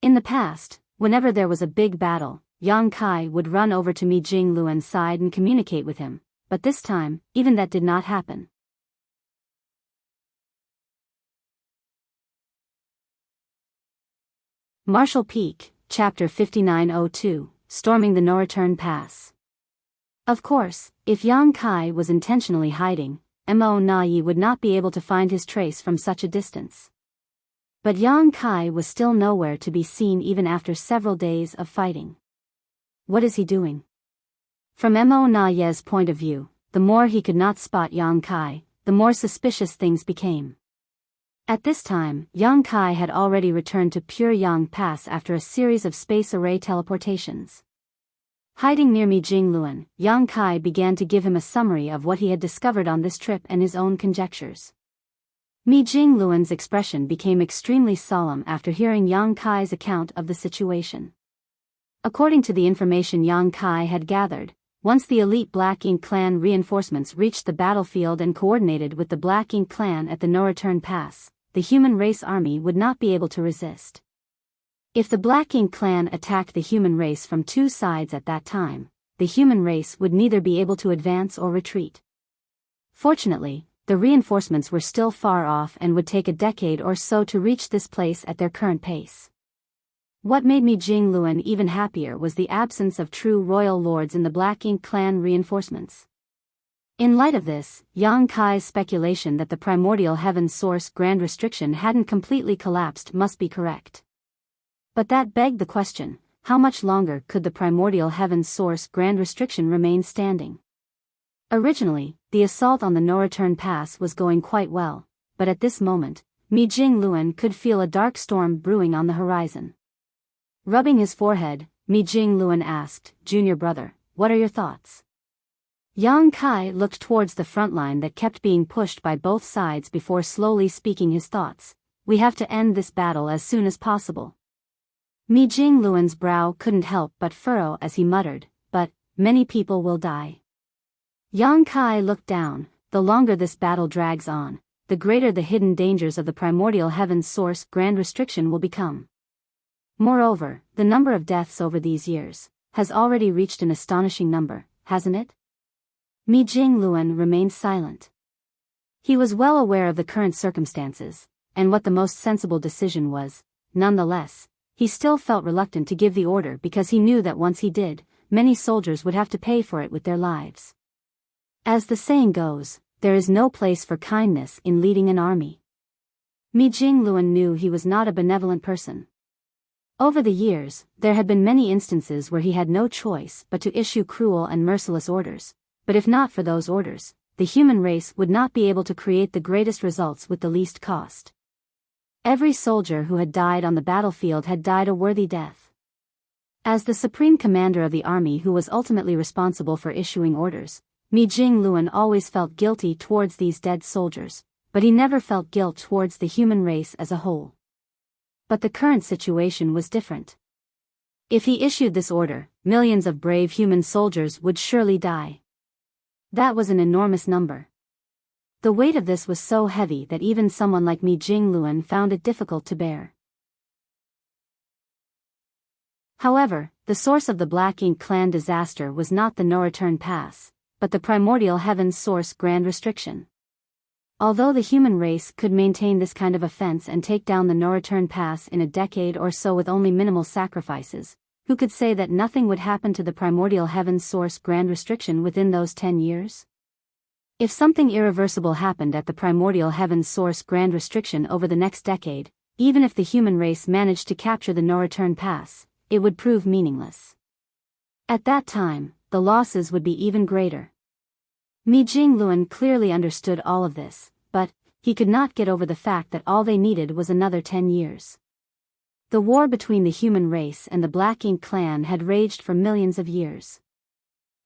Speaker 1: In the past, whenever there was a big battle, Yang Kai would run over to Mi Jingluan's side and communicate with him, but this time, even that did not happen. Martial Peak, Chapter 5902, Storming the No-Return Pass. Of course, if Yang Kai was intentionally hiding, Mo Na Yi would not be able to find his trace from such a distance. But Yang Kai was still nowhere to be seen even after several days of fighting. What is he doing? From Mo Na Ye's point of view, the more he could not spot Yang Kai, the more suspicious things became. At this time, Yang Kai had already returned to Pure Yang Pass after a series of space array teleportations. Hiding near Mi Jingluan, Yang Kai began to give him a summary of what he had discovered on this trip and his own conjectures. Mi Jingluan's expression became extremely solemn after hearing Yang Kai's account of the situation. According to the information Yang Kai had gathered, once the elite Black Ink clan reinforcements reached the battlefield and coordinated with the Black Ink clan at the No-Return Pass, the human race army would not be able to resist. If the Black Ink clan attacked the human race from two sides at that time, the human race would neither be able to advance or retreat. Fortunately, the reinforcements were still far off and would take a decade or so to reach this place at their current pace. What made Mi Jingluan even happier was the absence of true royal lords in the Black Ink clan reinforcements. In light of this, Yang Kai's speculation that the primordial heaven source grand restriction hadn't completely collapsed must be correct. But that begged the question, how much longer could the primordial heaven's source grand restriction remain standing? Originally, the assault on the No-Return Pass was going quite well, but at this moment, Mi Jingluan could feel a dark storm brewing on the horizon. Rubbing his forehead, Mi Jingluan asked, "Junior brother, what are your thoughts?" Yang Kai looked towards the front line that kept being pushed by both sides before slowly speaking his thoughts. "We have to end this battle as soon as possible." Mi Jingluan's brow couldn't help but furrow as he muttered, "But many people will die." Yang Kai looked down. The longer this battle drags on, the greater the hidden dangers of the primordial heaven's source grand restriction will become. Moreover, the number of deaths over these years has already reached an astonishing number, hasn't it? Mi Jingluan remained silent. He was well aware of the current circumstances, and what the most sensible decision was. Nonetheless, he still felt reluctant to give the order because he knew that once he did, many soldiers would have to pay for it with their lives. As the saying goes, there is no place for kindness in leading an army. Mi Jingluan knew he was not a benevolent person. Over the years, there had been many instances where he had no choice but to issue cruel and merciless orders, but if not for those orders, the human race would not be able to create the greatest results with the least cost. Every soldier who had died on the battlefield had died a worthy death. As the supreme commander of the army who was ultimately responsible for issuing orders, Mi Jingluan always felt guilty towards these dead soldiers, but he never felt guilt towards the human race as a whole. But the current situation was different. If he issued this order, millions of brave human soldiers would surely die. That was an enormous number. The weight of this was so heavy that even someone like Mi Jingluan found it difficult to bear. However, the source of the Black Ink clan disaster was not the no-return pass, but the primordial heaven's source grand restriction. Although the human race could maintain this kind of offense and take down the no-return pass in a decade or so with only minimal sacrifices, who could say that nothing would happen to the primordial heaven's source grand restriction within those 10 years? If something irreversible happened at the primordial heaven's source grand restriction over the next decade, even if the human race managed to capture the no-return pass, it would prove meaningless. At that time, the losses would be even greater. Mi Jingluan clearly understood all of this, but he could not get over the fact that all they needed was another 10 years. The war between the human race and the Black Ink clan had raged for millions of years.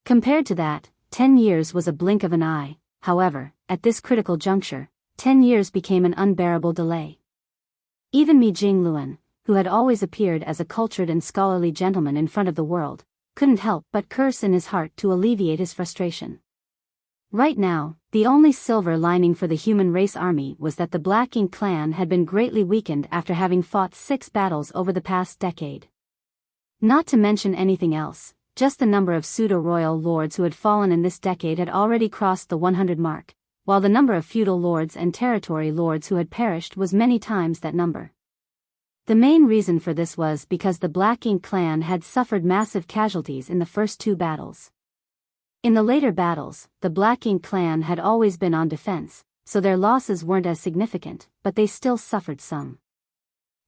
Speaker 1: Compared to that, 10 years was a blink of an eye. However, at this critical juncture, 10 years became an unbearable delay. Even Mi Jingluan, who had always appeared as a cultured and scholarly gentleman in front of the world, couldn't help but curse in his heart to alleviate his frustration. Right now, the only silver lining for the human race army was that the Black Ink clan had been greatly weakened after having fought 6 battles over the past decade. Not to mention anything else, just the number of pseudo-royal lords who had fallen in this decade had already crossed the 100 mark, while the number of feudal lords and territory lords who had perished was many times that number. The main reason for this was because the Black Ink clan had suffered massive casualties in the first 2 battles. In the later battles, the Black Ink clan had always been on defense, so their losses weren't as significant, but they still suffered some.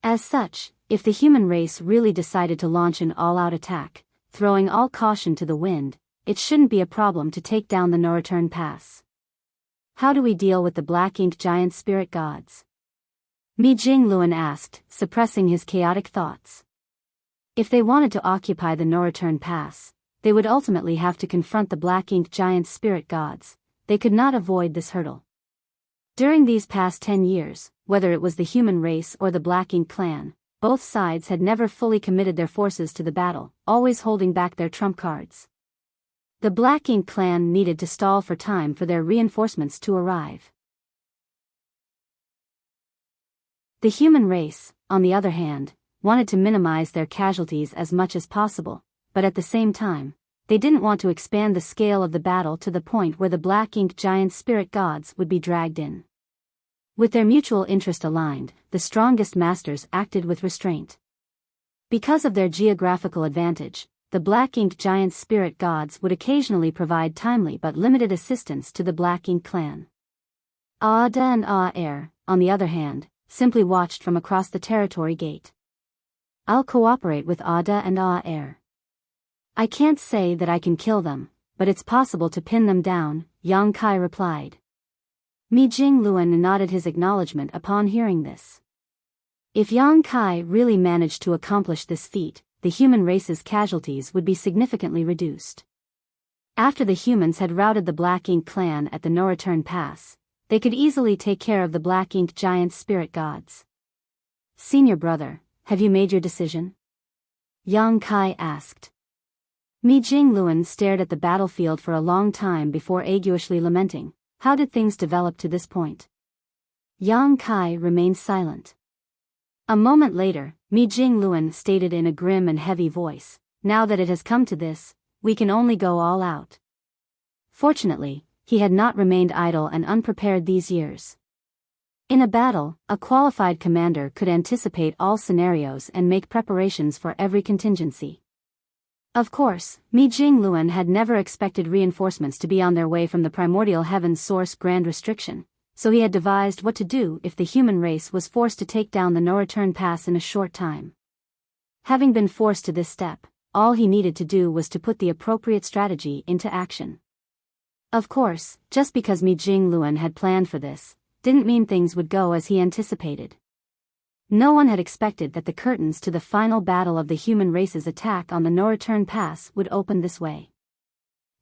Speaker 1: As such, if the human race really decided to launch an all-out attack, throwing all caution to the wind, it shouldn't be a problem to take down the no-return pass. How do we deal with the Black Ink giant spirit gods? Mi Jingluan asked, suppressing his chaotic thoughts. If they wanted to occupy the no-return pass, they would ultimately have to confront the Black Ink giant spirit gods. They could not avoid this hurdle. During these past 10 years, whether it was the human race or the Black Ink clan, both sides had never fully committed their forces to the battle, always holding back their trump cards. The Black Ink clan needed to stall for time for their reinforcements to arrive. The human race, on the other hand, wanted to minimize their casualties as much as possible, but at the same time, they didn't want to expand the scale of the battle to the point where the Black Ink giant spirit gods would be dragged in. With their mutual interest aligned, the strongest masters acted with restraint. Because of their geographical advantage, the Black Ink giant spirit gods would occasionally provide timely but limited assistance to the Black Ink clan. Ada and Air, on the other hand, simply watched from across the territory gate. I'll cooperate with Ada and Air. I can't say that I can kill them, but it's possible to pin them down, Yang Kai replied. Mi Jingluan nodded his acknowledgement upon hearing this. If Yang Kai really managed to accomplish this feat, the human race's casualties would be significantly reduced. After the humans had routed the Black Ink clan at the no-return pass, they could easily take care of the Black Ink giant spirit gods. Senior brother, have you made your decision? Yang Kai asked. Mi Jingluan stared at the battlefield for a long time before aguishly lamenting. How did things develop to this point? Yang Kai remained silent. A moment later, Mi Jingluan stated in a grim and heavy voice, now that it has come to this, we can only go all out. Fortunately, he had not remained idle and unprepared these years. In a battle, a qualified commander could anticipate all scenarios and make preparations for every contingency. Of course, Mi Jingluan had never expected reinforcements to be on their way from the primordial heaven's source grand restriction, so he had devised what to do if the human race was forced to take down the no-return pass in a short time. Having been forced to this step, all he needed to do was to put the appropriate strategy into action. Of course, just because Mi Jingluan had planned for this, didn't mean things would go as he anticipated. No one had expected that the curtains to the final battle of the human race's attack on the no-return pass would open this way.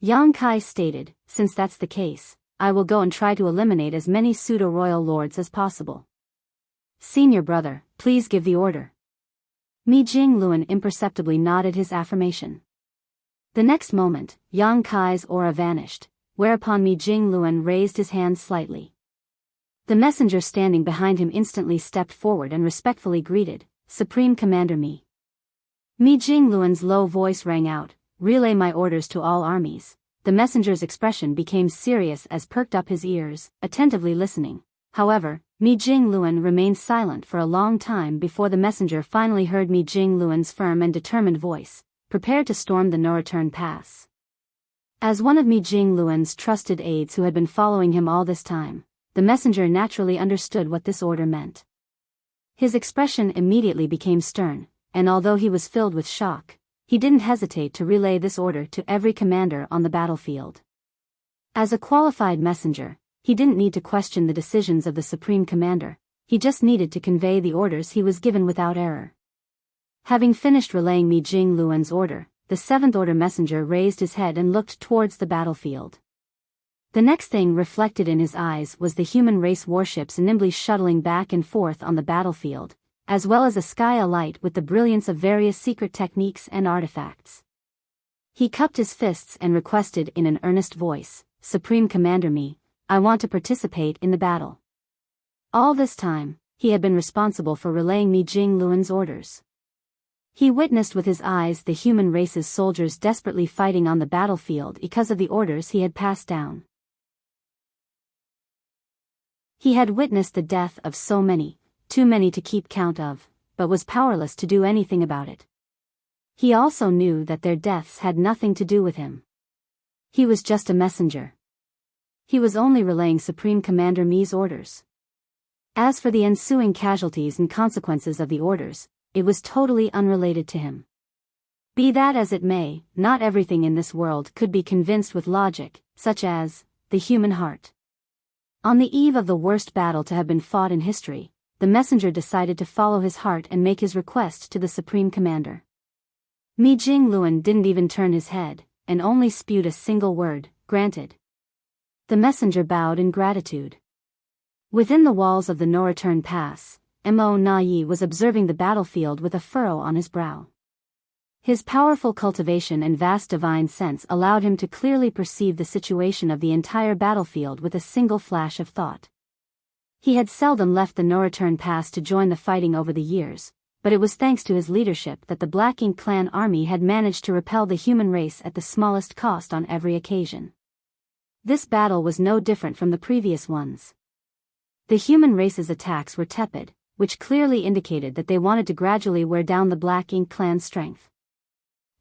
Speaker 1: Yang Kai stated, since that's the case, I will go and try to eliminate as many pseudo-royal lords as possible. Senior brother, please give the order. Mi Jingluan imperceptibly nodded his affirmation. The next moment, Yang Kai's aura vanished, whereupon Mi Jingluan raised his hand slightly. The messenger standing behind him instantly stepped forward and respectfully greeted, "Supreme Commander Mi." Mi Jingluan's low voice rang out, "Relay my orders to all armies." The messenger's expression became serious as perked up his ears, attentively listening. However, Mi Jingluan remained silent for a long time before the messenger finally heard Mi Jingluan's firm and determined voice, "Prepare to storm the no-return pass." As one of Mi Jingluan's trusted aides who had been following him all this time, the messenger naturally understood what this order meant. His expression immediately became stern, and although he was filled with shock, he didn't hesitate to relay this order to every commander on the battlefield. As a qualified messenger, he didn't need to question the decisions of the Supreme Commander, he just needed to convey the orders he was given without error. Having finished relaying Mi Jingluan's order, the Seventh Order messenger raised his head and looked towards the battlefield. The next thing reflected in his eyes was the human race warships nimbly shuttling back and forth on the battlefield, as well as a sky alight with the brilliance of various secret techniques and artifacts. He cupped his fists and requested in an earnest voice, "Supreme Commander Mi, I want to participate in the battle." All this time, he had been responsible for relaying Mi Jingluan's orders. He witnessed with his eyes the human race's soldiers desperately fighting on the battlefield because of the orders he had passed down. He had witnessed the death of so many, too many to keep count of, but was powerless to do anything about it. He also knew that their deaths had nothing to do with him. He was just a messenger. He was only relaying Supreme Commander Mi's orders. As for the ensuing casualties and consequences of the orders, it was totally unrelated to him. Be that as it may, not everything in this world could be convinced with logic, such as the human heart. On the eve of the worst battle to have been fought in history, the messenger decided to follow his heart and make his request to the Supreme Commander. Mi Jingluan didn't even turn his head, and only spewed a single word, "Granted." The messenger bowed in gratitude. Within the walls of the no-return pass, Mo Na Yi was observing the battlefield with a furrow on his brow. His powerful cultivation and vast divine sense allowed him to clearly perceive the situation of the entire battlefield with a single flash of thought. He had seldom left the no-return pass to join the fighting over the years, but it was thanks to his leadership that the Black Ink clan army had managed to repel the human race at the smallest cost on every occasion. This battle was no different from the previous ones. The human race's attacks were tepid, which clearly indicated that they wanted to gradually wear down the Black Ink clan's strength.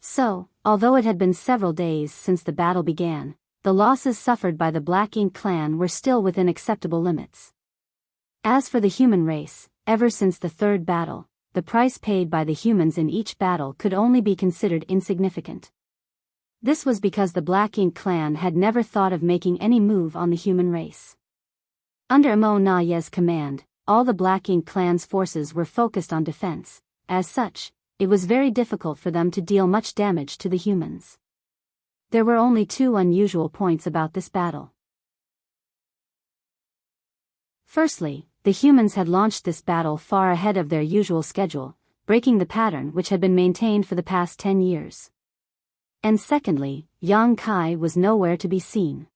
Speaker 1: So, although it had been several days since the battle began, the losses suffered by the Black Ink clan were still within acceptable limits. As for the human race, ever since the third battle, the price paid by the humans in each battle could only be considered insignificant. This was because the Black Ink clan had never thought of making any move on the human race. Under Mo Na Ye's command, all the Black Ink clan's forces were focused on defense. As such, it was very difficult for them to deal much damage to the humans. There were only two unusual points about this battle. Firstly, the humans had launched this battle far ahead of their usual schedule, breaking the pattern which had been maintained for the past 10 years. And secondly, Yang Kai was nowhere to be seen.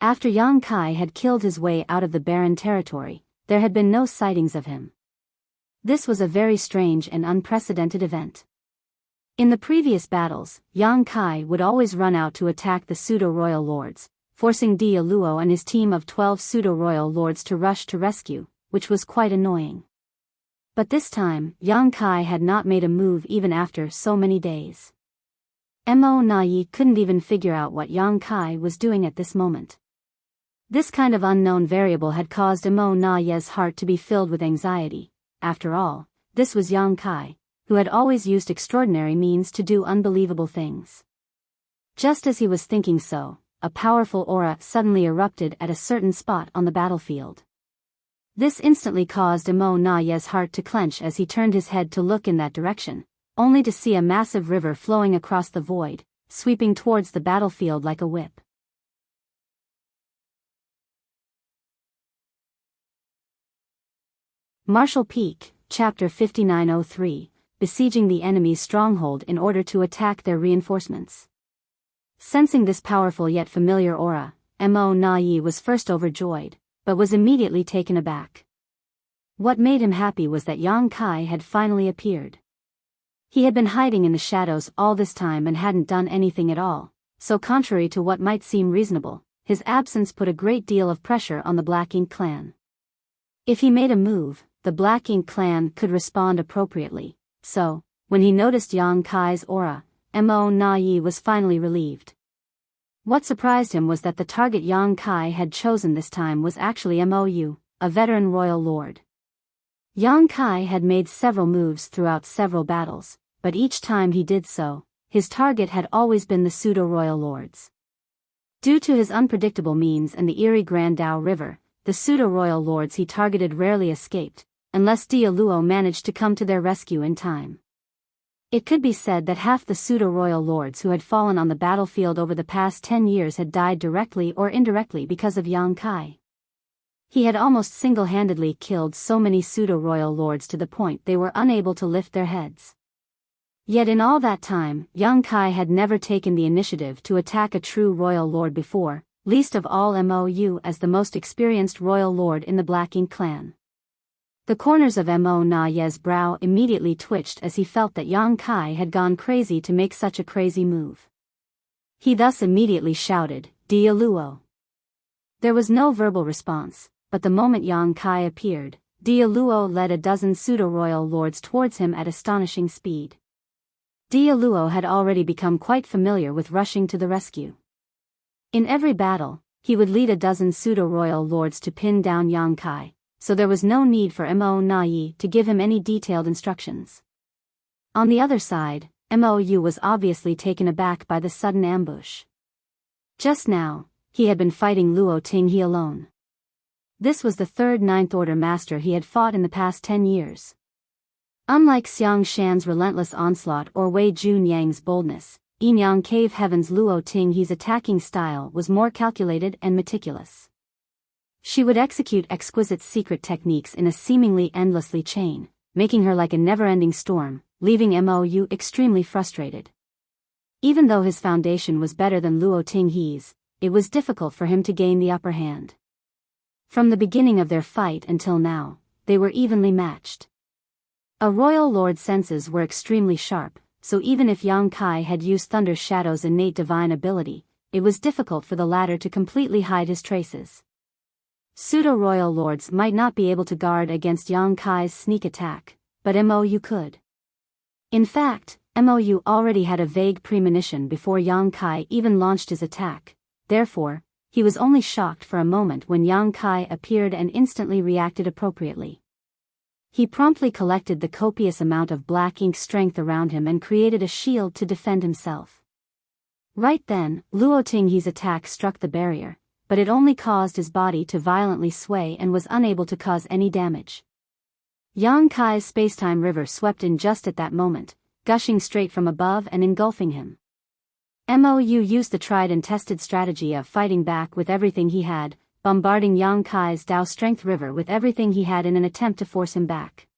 Speaker 1: After Yang Kai had killed his way out of the barren territory, there had been no sightings of him. This was a very strange and unprecedented event. In the previous battles, Yang Kai would always run out to attack the pseudo-royal lords, forcing Dia Luo and his team of 12 pseudo-royal lords to rush to rescue, which was quite annoying. But this time, Yang Kai had not made a move even after so many days. Mo Na Yi couldn't even figure out what Yang Kai was doing at this moment. This kind of unknown variable had caused Mo Na Ye's heart to be filled with anxiety. After all, this was Yang Kai, who had always used extraordinary means to do unbelievable things. Just as he was thinking so, a powerful aura suddenly erupted at a certain spot on the battlefield. This instantly caused Mo Na Ye's heart to clench as he turned his head to look in that direction, only to see a massive river flowing across the void, sweeping towards the battlefield like a whip. Marshall Peak, Chapter 5903, Besieging the enemy's stronghold in order to attack their reinforcements. Sensing this powerful yet familiar aura, Mo Na Yi was first overjoyed, but was immediately taken aback. What made him happy was that Yang Kai had finally appeared. He had been hiding in the shadows all this time and hadn't done anything at all, so contrary to what might seem reasonable, his absence put a great deal of pressure on the Black Ink clan. If he made a move, the Black Ink clan could respond appropriately, so, when he noticed Yang Kai's aura, Mo Na Yi was finally relieved. What surprised him was that the target Yang Kai had chosen this time was actually Mou, a veteran royal lord. Yang Kai had made several moves throughout several battles, but each time he did so, his target had always been the pseudo-royal lords. Due to his unpredictable means and the eerie Grand Dao River, the pseudo-royal lords he targeted rarely escaped, unless Dialuo managed to come to their rescue in time. It could be said that half the pseudo-royal lords who had fallen on the battlefield over the past 10 years had died directly or indirectly because of Yang Kai. He had almost single-handedly killed so many pseudo-royal lords to the point they were unable to lift their heads. Yet in all that time, Yang Kai had never taken the initiative to attack a true royal lord before, least of all Mou as the most experienced royal lord in the Black Ink clan. The corners of Mo Na Ye's brow immediately twitched as he felt that Yang Kai had gone crazy to make such a crazy move. He thus immediately shouted, "Dialuo!" There was no verbal response, but the moment Yang Kai appeared, Dialuo led a dozen pseudo-royal lords towards him at astonishing speed. Dialuo had already become quite familiar with rushing to the rescue. In every battle, he would lead a dozen pseudo-royal lords to pin down Yang Kai, so there was no need for Mo Na Yi to give him any detailed instructions. On the other side, Mou was obviously taken aback by the sudden ambush. Just now, he had been fighting Luo Tinghe alone. This was the third Ninth Order master he had fought in the past 10 years. Unlike Xiang Shan's relentless onslaught or Wei Junyang's boldness, Yinyang Cave Heaven's Luo Tinghe's attacking style was more calculated and meticulous. She would execute exquisite secret techniques in a seemingly endlessly chain, making her like a never-ending storm, leaving Mou extremely frustrated. Even though his foundation was better than Luo Tinghe's, it was difficult for him to gain the upper hand. From the beginning of their fight until now, they were evenly matched. A royal lord's senses were extremely sharp, so even if Yang Kai had used Thunder Shadow's innate divine ability, it was difficult for the latter to completely hide his traces. Pseudo-royal lords might not be able to guard against Yang Kai's sneak attack, but Mou could. In fact, Mou already had a vague premonition before Yang Kai even launched his attack, therefore, he was only shocked for a moment when Yang Kai appeared and instantly reacted appropriately. He promptly collected the copious amount of Black Ink strength around him and created a shield to defend himself. Right then, Luo Tinghe's attack struck the barrier, but it only caused his body to violently sway and was unable to cause any damage. Yang Kai's spacetime river swept in just at that moment, gushing straight from above and engulfing him. Mou used the tried and tested strategy of fighting back with everything he had, bombarding Yang Kai's Dao Strength River with everything he had in an attempt to force him back.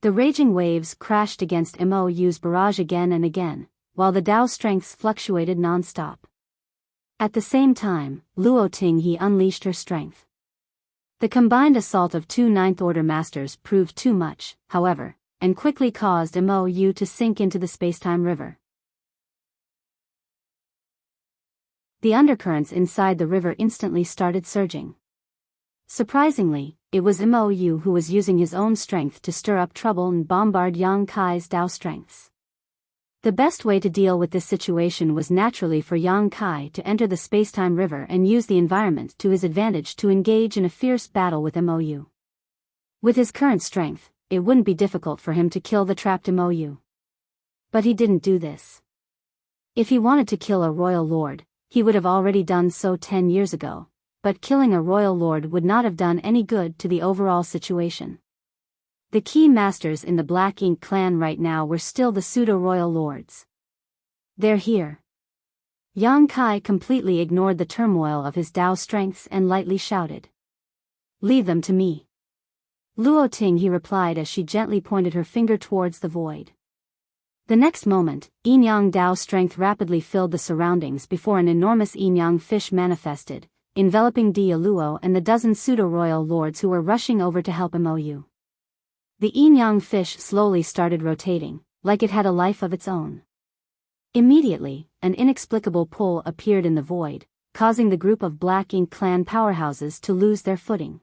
Speaker 1: The raging waves crashed against Mou's barrage again and again, while the Dao strengths fluctuated non-stop. At the same time, Luo Tinghe unleashed her strength. The combined assault of two Ninth Order masters proved too much, however, and quickly caused Mou to sink into the spacetime river. The undercurrents inside the river instantly started surging. Surprisingly, it was Mou who was using his own strength to stir up trouble and bombard Yang Kai's Dao strengths. The best way to deal with this situation was naturally for Yang Kai to enter the spacetime river and use the environment to his advantage to engage in a fierce battle with Mou. With his current strength, it wouldn't be difficult for him to kill the trapped Mou. But he didn't do this. If he wanted to kill a royal lord, he would have already done so 10 years ago, but killing a royal lord would not have done any good to the overall situation. The key masters in the Black Ink clan right now were still the pseudo-royal lords. They're here. Yang Kai completely ignored the turmoil of his Dao strengths and lightly shouted. "Leave them to me." Luo Tinghe replied as she gently pointed her finger towards the void. The next moment, yin-yang Dao strength rapidly filled the surroundings before an enormous yin-yang fish manifested, enveloping Dia Luo and the dozen pseudo-royal lords who were rushing over to help Mou. The yin-yang fish slowly started rotating, like it had a life of its own. Immediately, an inexplicable pull appeared in the void, causing the group of Black Ink clan powerhouses to lose their footing.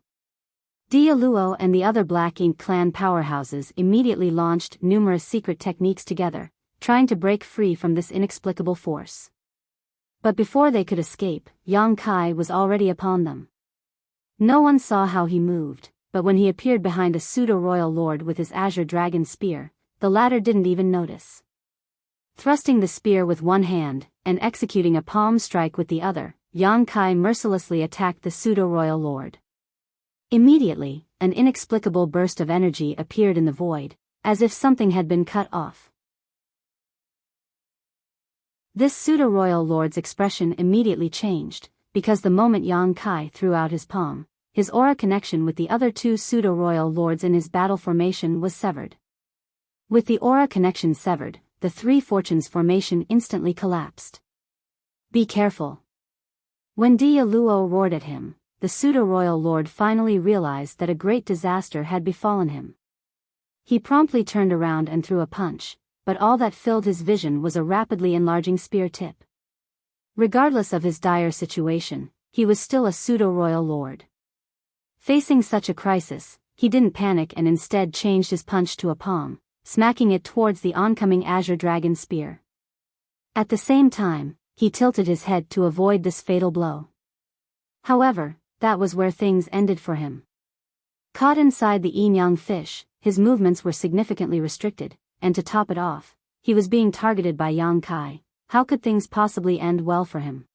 Speaker 1: Dia Luo and the other Black Ink clan powerhouses immediately launched numerous secret techniques together, trying to break free from this inexplicable force. But before they could escape, Yang Kai was already upon them. No one saw how he moved, but when he appeared behind a pseudo-royal lord with his azure dragon spear, the latter didn't even notice. Thrusting the spear with one hand, and executing a palm strike with the other, Yang Kai mercilessly attacked the pseudo-royal lord. Immediately, an inexplicable burst of energy appeared in the void, as if something had been cut off. This pseudo-royal lord's expression immediately changed, because the moment Yang Kai threw out his palm, his aura connection with the other two pseudo-royal lords in his battle formation was severed. With the aura connection severed, the Three Fortunes formation instantly collapsed. Be careful. When Dia Luo roared at him, the pseudo-royal lord finally realized that a great disaster had befallen him. He promptly turned around and threw a punch, but all that filled his vision was a rapidly enlarging spear tip. Regardless of his dire situation, he was still a pseudo-royal lord. Facing such a crisis, he didn't panic and instead changed his punch to a palm, smacking it towards the oncoming azure dragon spear. At the same time, he tilted his head to avoid this fatal blow. However, that was where things ended for him. Caught inside the yin-yang fish, his movements were significantly restricted, and to top it off, he was being targeted by Yang Kai. How could things possibly end well for him?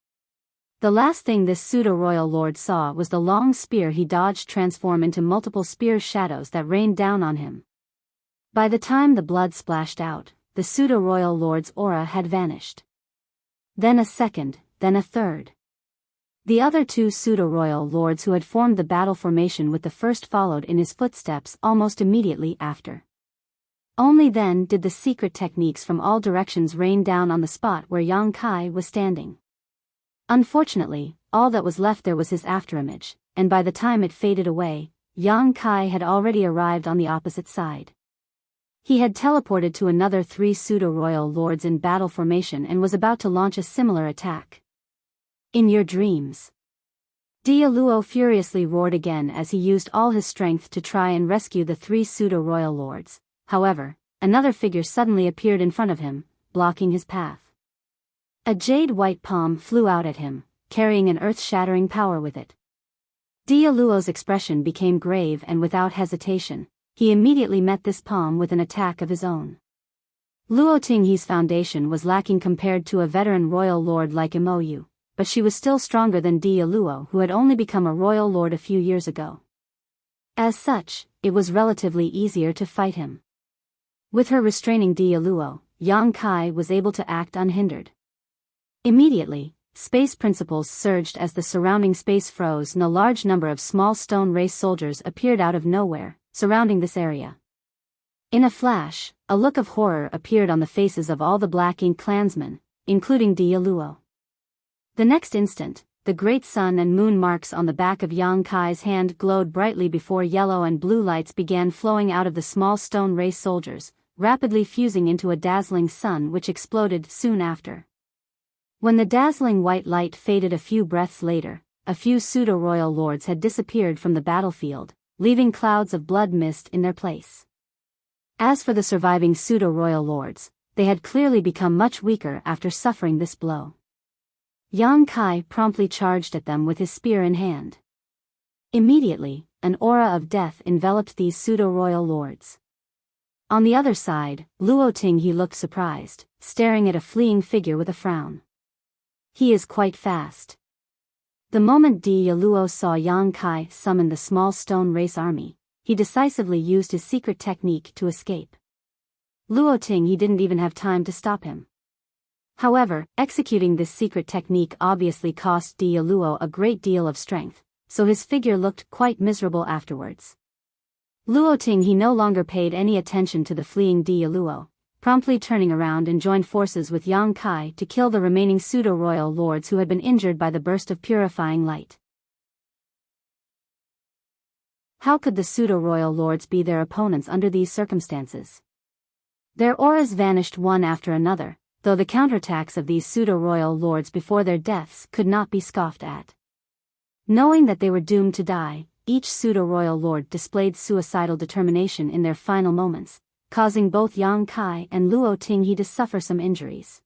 Speaker 1: The last thing this pseudo-royal lord saw was the long spear he dodged transform into multiple spear shadows that rained down on him. By the time the blood splashed out, the pseudo-royal lord's aura had vanished. Then a second, then a third. The other two pseudo-royal lords who had formed the battle formation with the first followed in his footsteps almost immediately after. Only then did the secret techniques from all directions rain down on the spot where Yang Kai was standing. Unfortunately, all that was left there was his afterimage, and by the time it faded away, Yang Kai had already arrived on the opposite side. He had teleported to another three pseudo-royal lords in battle formation and was about to launch a similar attack. In your dreams. Dia Luo furiously roared again as he used all his strength to try and rescue the three pseudo-royal lords. However, another figure suddenly appeared in front of him, blocking his path. A jade-white palm flew out at him, carrying an earth-shattering power with it. Dia Luo's expression became grave and without hesitation, he immediately met this palm with an attack of his own. Luo Tinghe's foundation was lacking compared to a veteran royal lord like Mou, but she was still stronger than Dia Luo, who had only become a royal lord a few years ago. As such, it was relatively easier to fight him. With her restraining Dia Luo, Yang Kai was able to act unhindered. Immediately, space principles surged as the surrounding space froze and a large number of small stone race soldiers appeared out of nowhere, surrounding this area. In a flash, a look of horror appeared on the faces of all the Black Ink clansmen, including Dia Luo. The next instant, the great sun and moon marks on the back of Yang Kai's hand glowed brightly before yellow and blue lights began flowing out of the small stone race soldiers, rapidly fusing into a dazzling sun which exploded soon after. When the dazzling white light faded a few breaths later, a few pseudo-royal lords had disappeared from the battlefield, leaving clouds of blood mist in their place. As for the surviving pseudo-royal lords, they had clearly become much weaker after suffering this blow. Yang Kai promptly charged at them with his spear in hand. Immediately, an aura of death enveloped these pseudo-royal lords. On the other side, Luo Tinghe looked surprised, staring at a fleeing figure with a frown. He is quite fast. The moment Dia Luo saw Yang Kai summon the small stone race army, he decisively used his secret technique to escape. Luo Tinghe didn't even have time to stop him. However, executing this secret technique obviously cost Dia Luo a great deal of strength, so his figure looked quite miserable afterwards. Luo Tinghe no longer paid any attention to the fleeing Dia Luo, promptly turning around and joined forces with Yang Kai to kill the remaining pseudo-royal lords who had been injured by the burst of purifying light. How could the pseudo-royal lords be their opponents under these circumstances? Their auras vanished one after another, though the counterattacks of these pseudo-royal lords before their deaths could not be scoffed at. Knowing that they were doomed to die, each pseudo-royal lord displayed suicidal determination in their final moments, causing both Yang Kai and Luo Tinghe to suffer some injuries.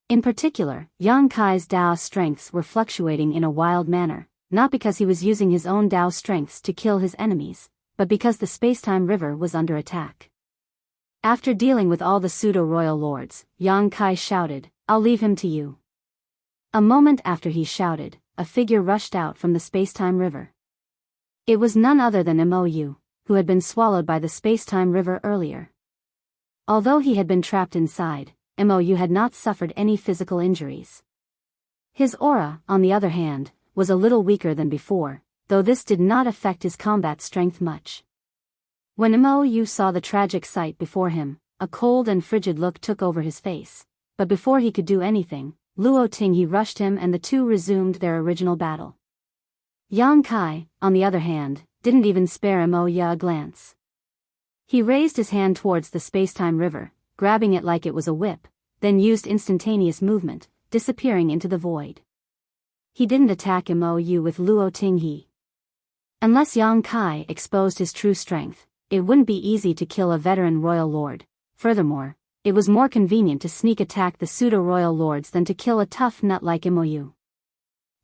Speaker 1: In particular, Yang Kai's Dao strengths were fluctuating in a wild manner, not because he was using his own Dao strengths to kill his enemies, but because the space-time river was under attack. After dealing with all the pseudo-royal lords, Yang Kai shouted, "I'll leave him to you." A moment after he shouted, a figure rushed out from the space-time river. It was none other than Mou, who had been swallowed by the space-time river earlier. Although he had been trapped inside, Mou had not suffered any physical injuries. His aura, on the other hand, was a little weaker than before, though this did not affect his combat strength much. When Mou saw the tragic sight before him, a cold and frigid look took over his face, but before he could do anything, Luo Tinghe rushed him and the two resumed their original battle. Yang Kai, on the other hand, didn't even spare Mou a glance. He raised his hand towards the space-time river, grabbing it like it was a whip, then used instantaneous movement, disappearing into the void. He didn't attack Mou with Luo Tinghe. Unless Yang Kai exposed his true strength, it wouldn't be easy to kill a veteran royal lord. Furthermore, it was more convenient to sneak attack the pseudo-royal lords than to kill a tough nut like Mou.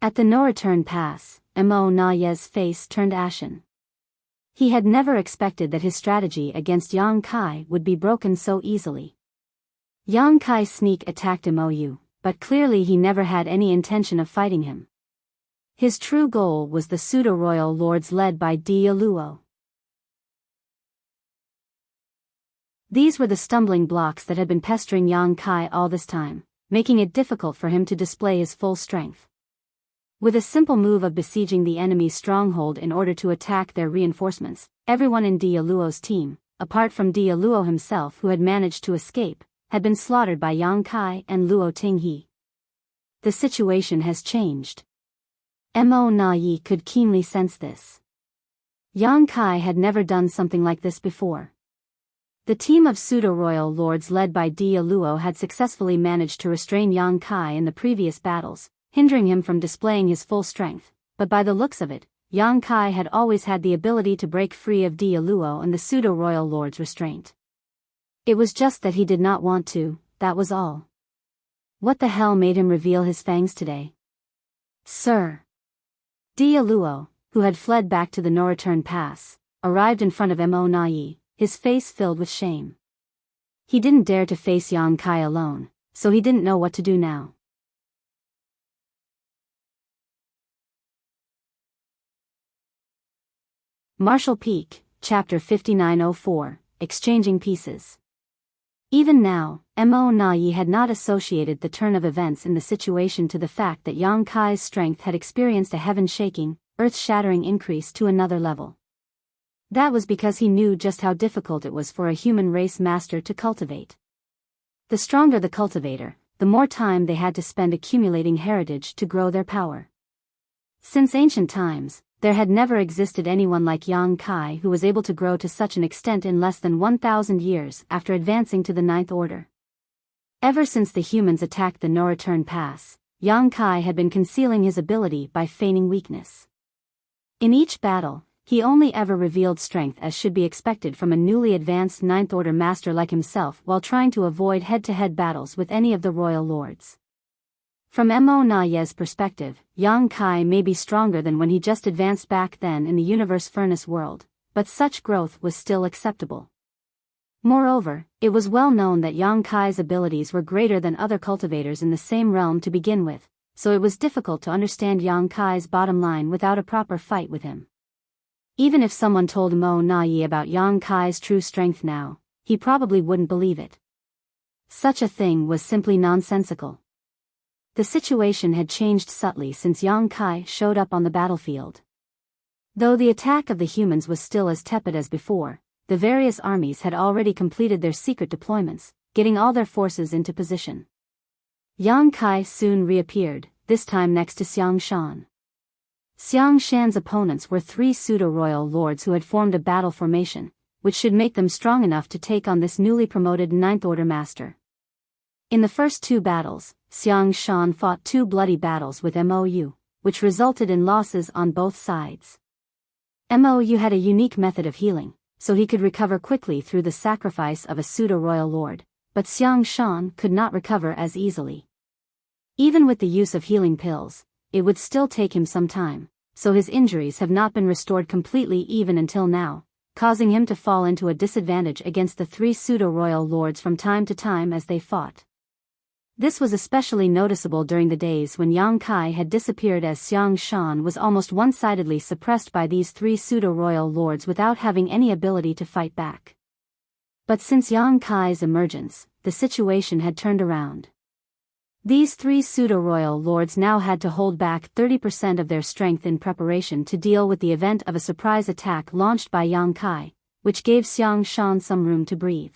Speaker 1: At the no-return pass, Mo Naye's face turned ashen. He had never expected that his strategy against Yang Kai would be broken so easily. Yang Kai sneak attacked Mou, but clearly he never had any intention of fighting him. His true goal was the pseudo-royal lords led by Dia Luo. These were the stumbling blocks that had been pestering Yang Kai all this time, making it difficult for him to display his full strength. With a simple move of besieging the enemy's stronghold in order to attack their reinforcements, everyone in Dia Luo's team, apart from Dia Luo himself who had managed to escape, had been slaughtered by Yang Kai and Luo Tinghe. The situation has changed. Mo Nayi could keenly sense this. Yang Kai had never done something like this before. The team of pseudo-royal lords led by Dia Luo had successfully managed to restrain Yang Kai in the previous battles, hindering him from displaying his full strength, but by the looks of it, Yang Kai had always had the ability to break free of Dia Luo and the pseudo-royal lord's restraint. It was just that he did not want to, that was all. What the hell made him reveal his fangs today? Sir. Dia Luo, who had fled back to the no-return pass, arrived in front of Mo Nayi, his face filled with shame. He didn't dare to face Yang Kai alone, so he didn't know what to do now. Martial Peak, Chapter 5904, Exchanging Pieces. Even now, Mo Nayi had not associated the turn of events in the situation to the fact that Yang Kai's strength had experienced a heaven-shaking, earth-shattering increase to another level. That was because he knew just how difficult it was for a human race master to cultivate. The stronger the cultivator, the more time they had to spend accumulating heritage to grow their power. Since ancient times, there had never existed anyone like Yang Kai who was able to grow to such an extent in less than 1,000 years after advancing to the Ninth Order. Ever since the humans attacked the no-return pass, Yang Kai had been concealing his ability by feigning weakness. In each battle, he only ever revealed strength as should be expected from a newly advanced Ninth Order master like himself while trying to avoid head-to-head battles with any of the royal lords. From Mo Naye's perspective, Yang Kai may be stronger than when he just advanced back then in the universe furnace world, but such growth was still acceptable. Moreover, it was well known that Yang Kai's abilities were greater than other cultivators in the same realm to begin with, so it was difficult to understand Yang Kai's bottom line without a proper fight with him. Even if someone told Mo Nayi about Yang Kai's true strength now, he probably wouldn't believe it. Such a thing was simply nonsensical. The situation had changed subtly since Yang Kai showed up on the battlefield. Though the attack of the humans was still as tepid as before, the various armies had already completed their secret deployments, getting all their forces into position. Yang Kai soon reappeared, this time next to Xiang Shan. Xiang Shan's opponents were 3 pseudo-royal lords who had formed a battle formation, which should make them strong enough to take on this newly promoted Ninth Order master. In the first 2 battles, Xiang Shan fought 2 bloody battles with Mou, which resulted in losses on both sides. Mou had a unique method of healing, so he could recover quickly through the sacrifice of a pseudo-royal lord, but Xiang Shan could not recover as easily. Even with the use of healing pills, it would still take him some time, so his injuries have not been restored completely even until now, causing him to fall into a disadvantage against the 3 pseudo-royal lords from time to time as they fought. This was especially noticeable during the days when Yang Kai had disappeared, as Xiang Shan was almost one-sidedly suppressed by these 3 pseudo-royal lords without having any ability to fight back. But since Yang Kai's emergence, the situation had turned around. These 3 pseudo-royal lords now had to hold back 30% of their strength in preparation to deal with the event of a surprise attack launched by Yang Kai, which gave Xiang Shan some room to breathe.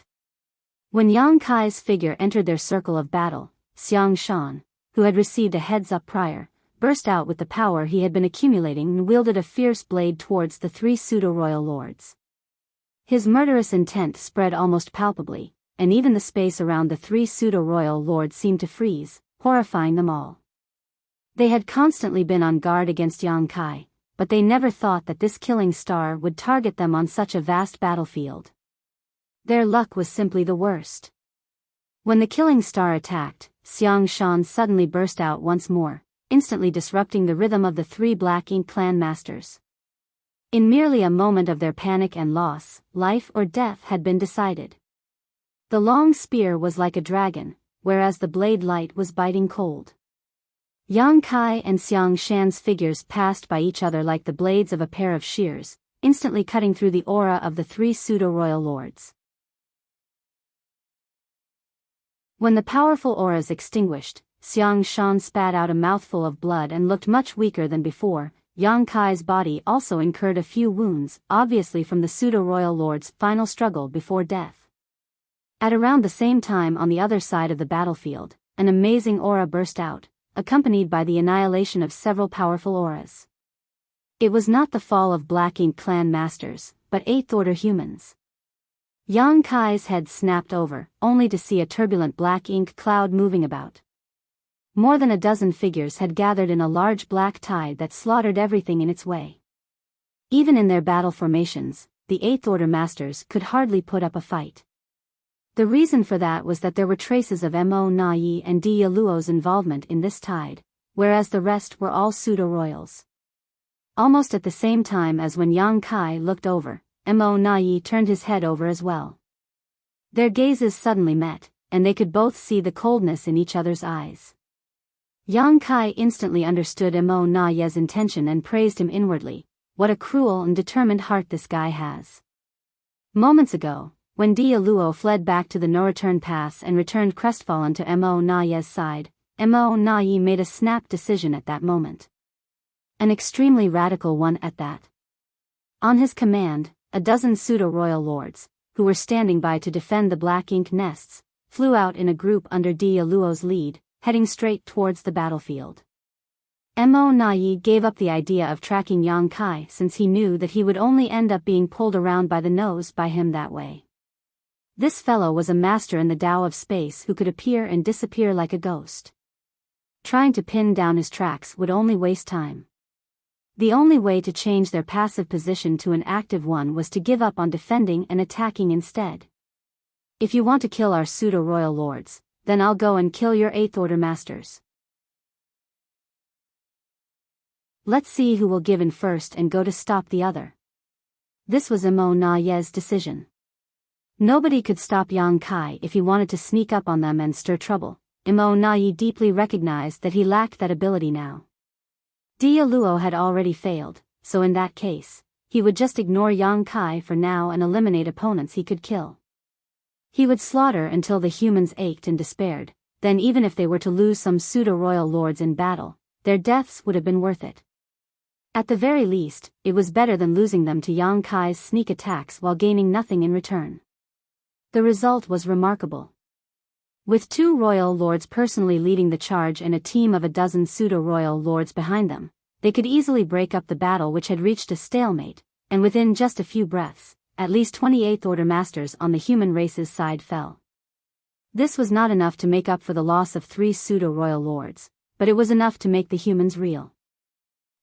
Speaker 1: When Yang Kai's figure entered their circle of battle, Xiang Shan, who had received a heads-up prior, burst out with the power he had been accumulating and wielded a fierce blade towards the 3 pseudo-royal lords. His murderous intent spread almost palpably, and even the space around the 3 pseudo-royal lords seemed to freeze, horrifying them all. They had constantly been on guard against Yang Kai, but they never thought that this killing star would target them on such a vast battlefield. Their luck was simply the worst. When the killing star attacked, Xiang Shan suddenly burst out once more, instantly disrupting the rhythm of the 3 Black Ink clan masters. In merely a moment of their panic and loss, life or death had been decided. The long spear was like a dragon, whereas the blade light was biting cold. Yang Kai and Xiang Shan's figures passed by each other like the blades of a pair of shears, instantly cutting through the aura of the 3 pseudo-royal lords. When the powerful auras extinguished, Xiang Shan spat out a mouthful of blood and looked much weaker than before. Yang Kai's body also incurred a few wounds, obviously from the pseudo-royal lord's final struggle before death. At around the same time on the other side of the battlefield, an amazing aura burst out, accompanied by the annihilation of several powerful auras. It was not the fall of Black Ink clan masters, but 8th Order humans. Yang Kai's head snapped over, only to see a turbulent black ink cloud moving about. More than a dozen figures had gathered in a large black tide that slaughtered everything in its way. Even in their battle formations, the 8th Order masters could hardly put up a fight. The reason for that was that there were traces of Mo Na-yi and Di Yaluo's involvement in this tide, whereas the rest were all pseudo-royals. Almost at the same time as when Yang Kai looked over, Mo Na-yi turned his head over as well. Their gazes suddenly met, and they could both see the coldness in each other's eyes. Yang Kai instantly understood Mo Na-yi's intention and praised him inwardly. What a cruel and determined heart this guy has. Moments ago, when Di Yaluo fled back to the no-return pass and returned crestfallen to Mo Na-yi's side, Mo Na-yi made a snap decision at that moment. An extremely radical one at that. On his command, a dozen pseudo-royal lords, who were standing by to defend the black ink nests, flew out in a group under Di Yaluo's lead, heading straight towards the battlefield. Mo Na-yi gave up the idea of tracking Yang Kai since he knew that he would only end up being pulled around by the nose by him that way. This fellow was a master in the Tao of space who could appear and disappear like a ghost. Trying to pin down his tracks would only waste time. The only way to change their passive position to an active one was to give up on defending and attacking instead. If you want to kill our pseudo-royal lords, then I'll go and kill your 8th Order masters. Let's see who will give in first and go to stop the other. This was Mo Na-yi's decision. Nobody could stop Yang Kai if he wanted to sneak up on them and stir trouble. Mo Na-yi deeply recognized that he lacked that ability now. Di Yaluo had already failed, so in that case, he would just ignore Yang Kai for now and eliminate opponents he could kill. He would slaughter until the humans ached and despaired, then even if they were to lose some pseudo-royal lords in battle, their deaths would have been worth it. At the very least, it was better than losing them to Yang Kai's sneak attacks while gaining nothing in return. The result was remarkable. With 2 royal lords personally leading the charge and a team of a dozen pseudo-royal lords behind them, they could easily break up the battle which had reached a stalemate, and within just a few breaths, at least 28th Order Masters on the human race's side fell. This was not enough to make up for the loss of 3 pseudo-royal lords, but it was enough to make the humans real.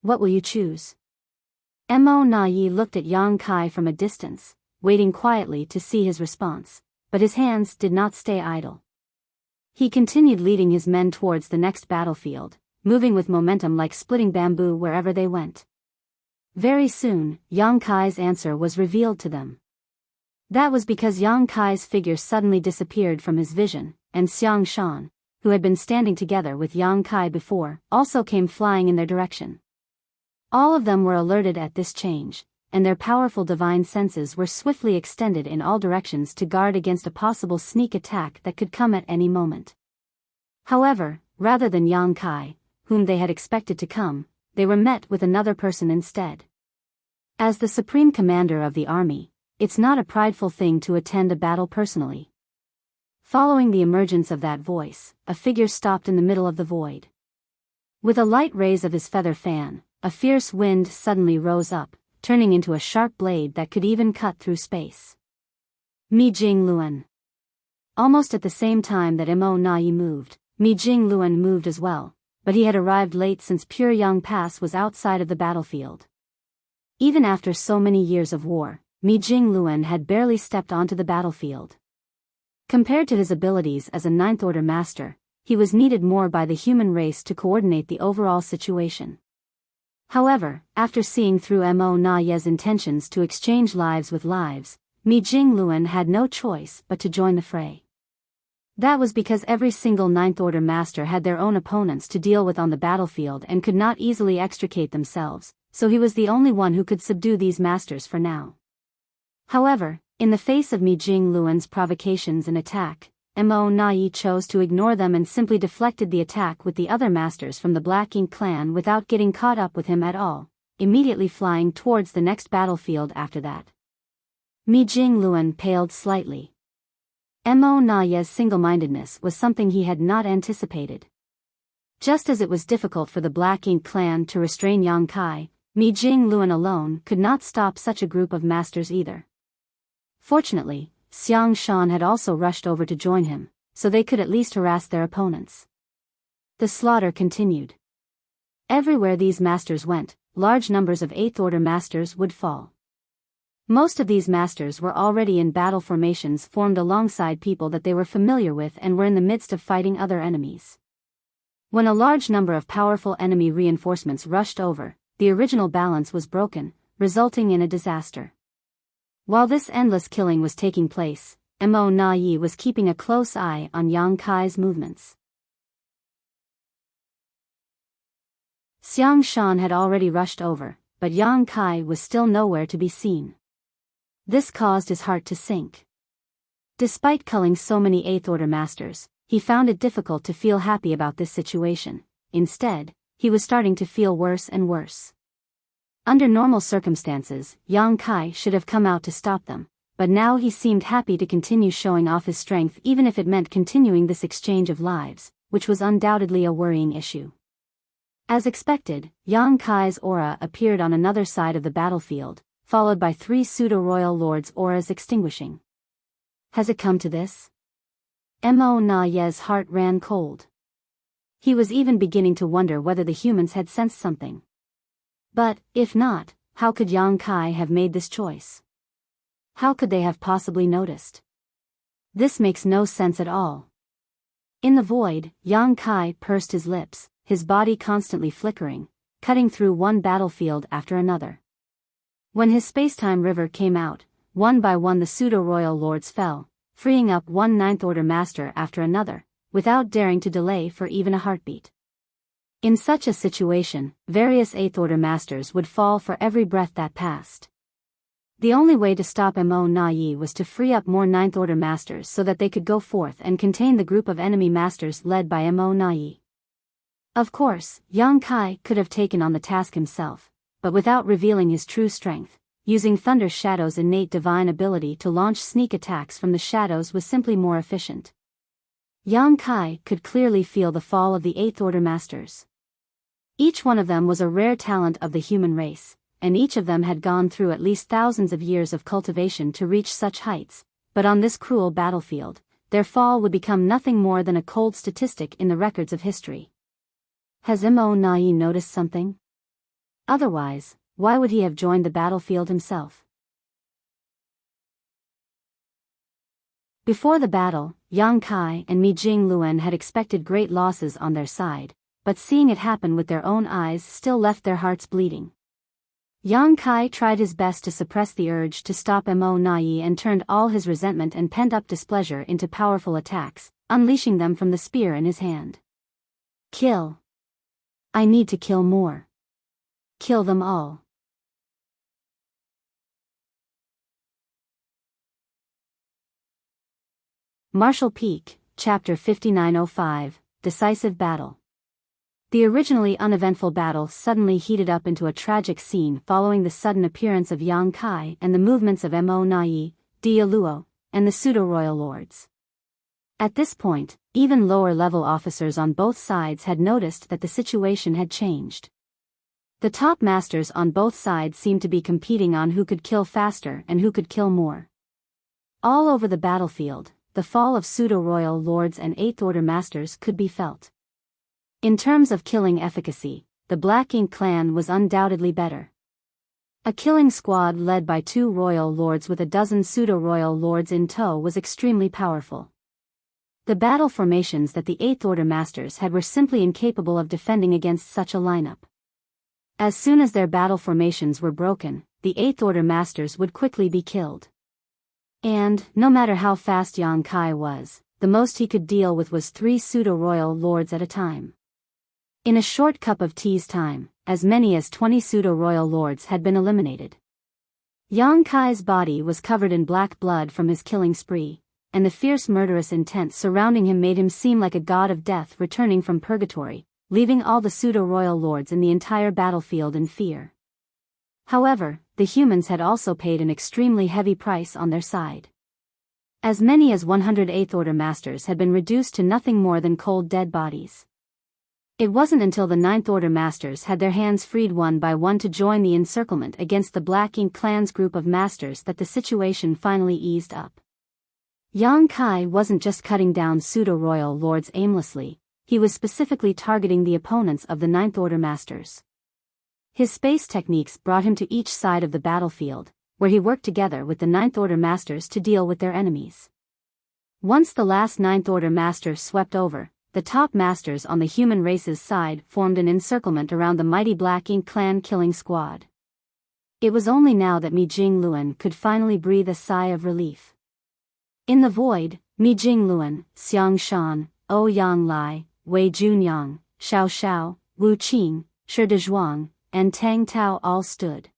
Speaker 1: What will you choose? Mo Na-yi looked at Yang Kai from a distance, waiting quietly to see his response, but his hands did not stay idle. He continued leading his men towards the next battlefield, moving with momentum like splitting bamboo wherever they went. Very soon, Yang Kai's answer was revealed to them. That was because Yang Kai's figure suddenly disappeared from his vision, and Xiang Shan, who had been standing together with Yang Kai before, also came flying in their direction. All of them were alerted at this change, and their powerful divine senses were swiftly extended in all directions to guard against a possible sneak attack that could come at any moment. However, rather than Yang Kai, whom they had expected to come, they were met with another person instead. As the supreme commander of the army, it's not a prideful thing to attend a battle personally. Following the emergence of that voice, a figure stopped in the middle of the void. With a light raise of his feather fan, a fierce wind suddenly rose up, turning into a sharp blade that could even cut through space. Mi Jing Luan. Almost at the same time that Mo Na-yi moved, Mi Jing Luan moved as well, but he had arrived late since Pure Yang Pass was outside of the battlefield. Even after so many years of war, Mi Jing Luan had barely stepped onto the battlefield. Compared to his abilities as a Ninth Order Master, he was needed more by the human race to coordinate the overall situation. However, after seeing through Mo Na-yi's intentions to exchange lives with lives, Mi Jing Luan had no choice but to join the fray. That was because every single Ninth Order Master had their own opponents to deal with on the battlefield and could not easily extricate themselves, so he was the only one who could subdue these masters for now. However, in the face of Mi Jing Luan's provocations and attack, Mo Na-yi chose to ignore them and simply deflected the attack with the other masters from the Black Ink clan without getting caught up with him at all, immediately flying towards the next battlefield after that. Mi Jing Luan paled slightly. Mo Na-yi's single-mindedness was something he had not anticipated. Just as it was difficult for the Black Ink clan to restrain Yang Kai, Mi Jing Luan alone could not stop such a group of masters either. Fortunately, Xiang Shan had also rushed over to join him, so they could at least harass their opponents. The slaughter continued. Everywhere these masters went, large numbers of Eighth Order Masters would fall. Most of these masters were already in battle formations formed alongside people that they were familiar with and were in the midst of fighting other enemies. When a large number of powerful enemy reinforcements rushed over, the original balance was broken, resulting in a disaster. While this endless killing was taking place, Mo Na-yi was keeping a close eye on Yang Kai's movements. Xiang Shan had already rushed over, but Yang Kai was still nowhere to be seen. This caused his heart to sink. Despite culling so many Eighth Order Masters, he found it difficult to feel happy about this situation. Instead, he was starting to feel worse and worse. Under normal circumstances, Yang Kai should have come out to stop them, but now he seemed happy to continue showing off his strength even if it meant continuing this exchange of lives, which was undoubtedly a worrying issue. As expected, Yang Kai's aura appeared on another side of the battlefield, followed by 3 pseudo-royal lords' auras extinguishing. Has it come to this? Mo Na-yi's heart ran cold. He was even beginning to wonder whether the humans had sensed something. But, if not, how could Yang Kai have made this choice? How could they have possibly noticed? This makes no sense at all. In the void, Yang Kai pursed his lips, his body constantly flickering, cutting through one battlefield after another. When his space-time river came out, one by one the pseudo-royal lords fell, freeing up one Ninth Order Master after another, without daring to delay for even a heartbeat. In such a situation, various Eighth Order Masters would fall for every breath that passed. The only way to stop Mo Na-yi was to free up more Ninth Order Masters so that they could go forth and contain the group of enemy masters led by Mo Na-yi. Of course, Yang Kai could have taken on the task himself, but without revealing his true strength, using Thunder Shadow's innate divine ability to launch sneak attacks from the shadows was simply more efficient. Yang Kai could clearly feel the fall of the Eighth Order Masters. Each one of them was a rare talent of the human race, and each of them had gone through at least thousands of years of cultivation to reach such heights, but on this cruel battlefield, their fall would become nothing more than a cold statistic in the records of history. Has Mo Nai noticed something? Otherwise, why would he have joined the battlefield himself? Before the battle, Yang Kai and Mi Jingluen had expected great losses on their side, but seeing it happen with their own eyes still left their hearts bleeding. Yang Kai tried his best to suppress the urge to stop Mo Nai and turned all his resentment and pent-up displeasure into powerful attacks, unleashing them from the spear in his hand. Kill. I need to kill more. Kill them all. Martial Peak, Chapter 5905, Decisive Battle. The originally uneventful battle suddenly heated up into a tragic scene following the sudden appearance of Yang Kai and the movements of Mo Nai, Dialuo, and the pseudo-royal lords. At this point, even lower-level officers on both sides had noticed that the situation had changed. The top masters on both sides seemed to be competing on who could kill faster and who could kill more. All over the battlefield, the fall of pseudo-royal lords and Eighth Order masters could be felt. In terms of killing efficacy, the Black Ink clan was undoubtedly better. A killing squad led by 2 royal lords with a dozen pseudo-royal lords in tow was extremely powerful. The battle formations that the Eighth Order masters had were simply incapable of defending against such a lineup. As soon as their battle formations were broken, the Eighth Order masters would quickly be killed. And, no matter how fast Yang Kai was, the most he could deal with was 3 pseudo-royal lords at a time. In a short cup of tea's time, as many as 20 pseudo-royal lords had been eliminated. Yang Kai's body was covered in black blood from his killing spree, and the fierce murderous intent surrounding him made him seem like a god of death returning from purgatory, leaving all the pseudo-royal lords in the entire battlefield in fear. However, the humans had also paid an extremely heavy price on their side. As many as 100 Eighth Order masters had been reduced to nothing more than cold dead bodies. It wasn't until the Ninth Order masters had their hands freed one by one to join the encirclement against the Black Ink clan's group of masters that the situation finally eased up. Yang Kai wasn't just cutting down pseudo-royal lords aimlessly, he was specifically targeting the opponents of the Ninth Order masters. His space techniques brought him to each side of the battlefield, where he worked together with the Ninth Order masters to deal with their enemies. Once the last Ninth Order master swept over, the top masters on the human race's side formed an encirclement around the mighty Black Ink clan killing squad. It was only now that Mi Jingluen could finally breathe a sigh of relief. In the void, Mi Jingluen, Xiang Shan, Ouyang Lai, Wei Junyang, Xiao Xiao, Wu Qing, Shi Dezhuang, and Tang Tao all stood.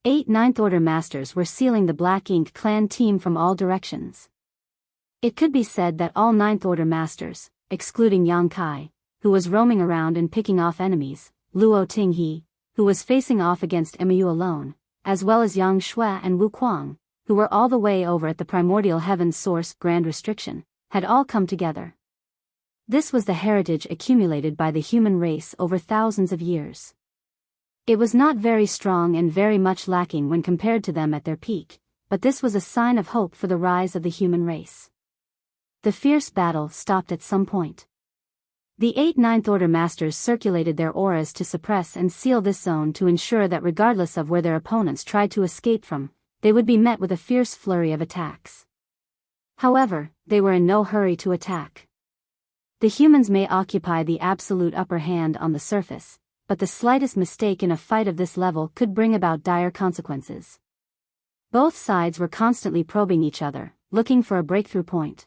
Speaker 1: 8 Ninth Order masters were sealing the Black Ink clan team from all directions. It could be said that all Ninth Order masters, excluding Yang Kai, who was roaming around and picking off enemies, Luo Tinghe, who was facing off against Mu alone, as well as Yang Shui and Wu Kuang, who were all the way over at the primordial heaven's source Grand Restriction, had all come together. This was the heritage accumulated by the human race over thousands of years. It was not very strong and very much lacking when compared to them at their peak, but this was a sign of hope for the rise of the human race. The fierce battle stopped at some point. The 8 Ninth Order masters circulated their auras to suppress and seal this zone to ensure that regardless of where their opponents tried to escape from, they would be met with a fierce flurry of attacks. However, they were in no hurry to attack. The humans may occupy the absolute upper hand on the surface, but the slightest mistake in a fight of this level could bring about dire consequences. Both sides were constantly probing each other, looking for a breakthrough point.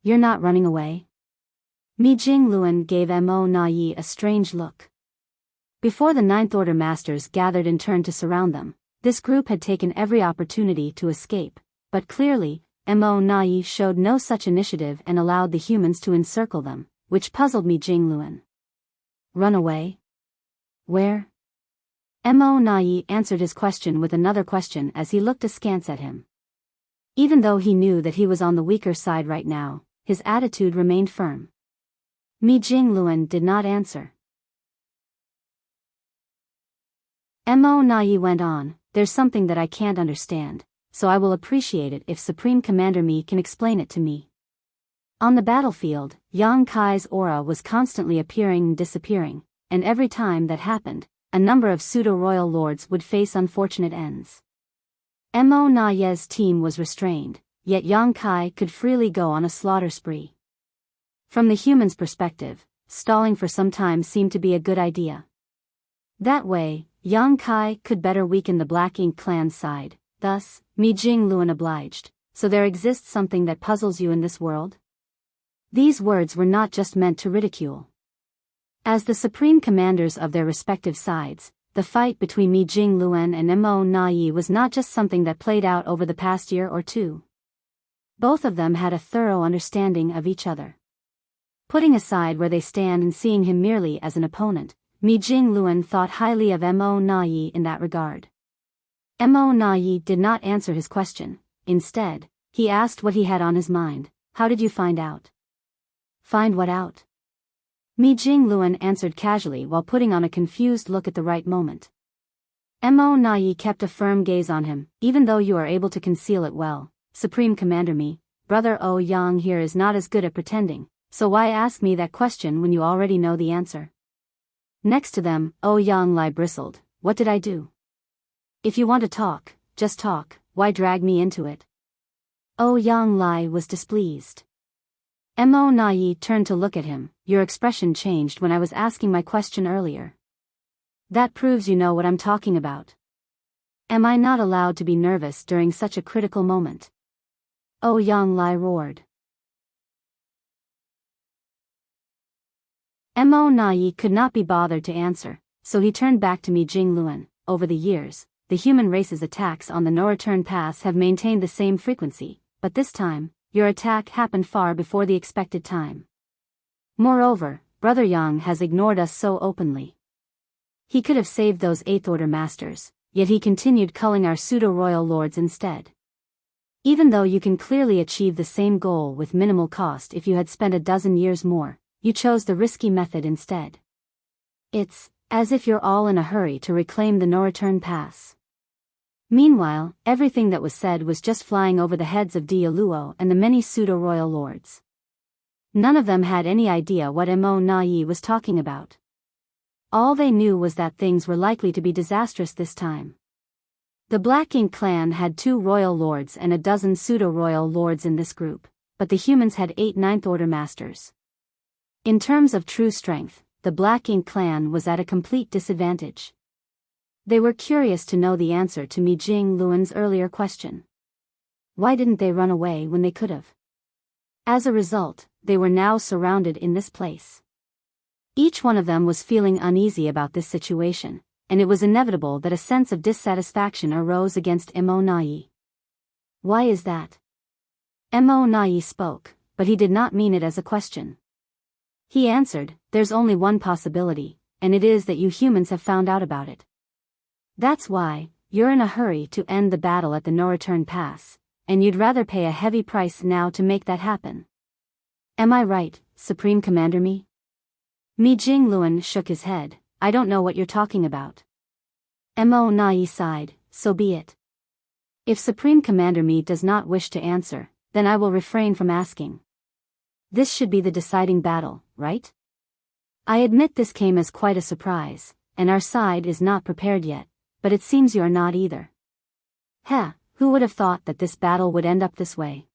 Speaker 1: You're not running away? Mi Jingluen gave Mo Nai a strange look. Before the Ninth Order masters gathered in turn to surround them, this group had taken every opportunity to escape, but clearly, Mo Nai showed no such initiative and allowed the humans to encircle them, which puzzled Mi Jingluen. Run away? Where? Mo Nai answered his question with another question as he looked askance at him. Even though he knew that he was on the weaker side right now, his attitude remained firm. Mi Jingluan did not answer. Mo Nai went on, "There's something that I can't understand, so I will appreciate it if Supreme Commander Mi can explain it to me." On the battlefield, Yang Kai's aura was constantly appearing and disappearing, and every time that happened, a number of pseudo-royal lords would face unfortunate ends. Mo Nai's team was restrained, yet Yang Kai could freely go on a slaughter spree. From the human's perspective, stalling for some time seemed to be a good idea. That way, Yang Kai could better weaken the Black Ink clan's side, thus, Mi Jingluan obliged. "So there exists something that puzzles you in this world?" These words were not just meant to ridicule. As the supreme commanders of their respective sides, the fight between Mi Jingluan and Mo Nai was not just something that played out over the past year or two. Both of them had a thorough understanding of each other. Putting aside where they stand and seeing him merely as an opponent, Mi Jingluan thought highly of Mo Nai in that regard. Mo Nai did not answer his question. Instead, he asked what he had on his mind. "How did you find out?" "Find what out?" Mi Jingluan answered casually while putting on a confused look at the right moment. Mo Nai kept a firm gaze on him. "Even though you are able to conceal it well, Supreme Commander Mi, Brother O Yang here is not as good at pretending, so why ask me that question when you already know the answer?" Next to them, O Yang Lai bristled. "What did I do?" "If you want to talk, just talk, why drag me into it?" O Yang Lai was displeased. Mo Nai turned to look at him. "Your expression changed when I was asking my question earlier. That proves you know what I'm talking about. Am I not allowed to be nervous during such a critical moment?" O Yang Lai roared. Mo Nai could not be bothered to answer, so he turned back to Mi Jingluan. "Over the years, the human race's attacks on the no-return paths have maintained the same frequency, but this time, your attack happened far before the expected time. Moreover, Brother Yang has ignored us so openly. He could have saved those 8th Order masters, yet he continued culling our pseudo-royal lords instead. Even though you can clearly achieve the same goal with minimal cost if you had spent a dozen years more, you chose the risky method instead. It's as if you're all in a hurry to reclaim the no-return pass." Meanwhile, everything that was said was just flying over the heads of Dialuo and the many pseudo-royal lords. None of them had any idea what Mo Nai was talking about. All they knew was that things were likely to be disastrous this time. The Black Ink clan had 2 royal lords and a dozen pseudo-royal lords in this group, but the humans had 8 Ninth Order masters. In terms of true strength, the Black Ink clan was at a complete disadvantage. They were curious to know the answer to Mi Jingluan's earlier question. Why didn't they run away when they could have? As a result, they were now surrounded in this place. Each one of them was feeling uneasy about this situation, and it was inevitable that a sense of dissatisfaction arose against Mo Nai. "Why is that?" Mo Nai spoke, but he did not mean it as a question. He answered, "There's only one possibility, and it is that you humans have found out about it. That's why, you're in a hurry to end the battle at the no-return pass, and you'd rather pay a heavy price now to make that happen. Am I right, Supreme Commander Mi?" Mi Jingluan shook his head. "I don't know what you're talking about." Mo Nai sighed. "So be it. If Supreme Commander Mi does not wish to answer, then I will refrain from asking. This should be the deciding battle, right? I admit this came as quite a surprise, and our side is not prepared yet, but it seems you are not either. Heh, who would have thought that this battle would end up this way?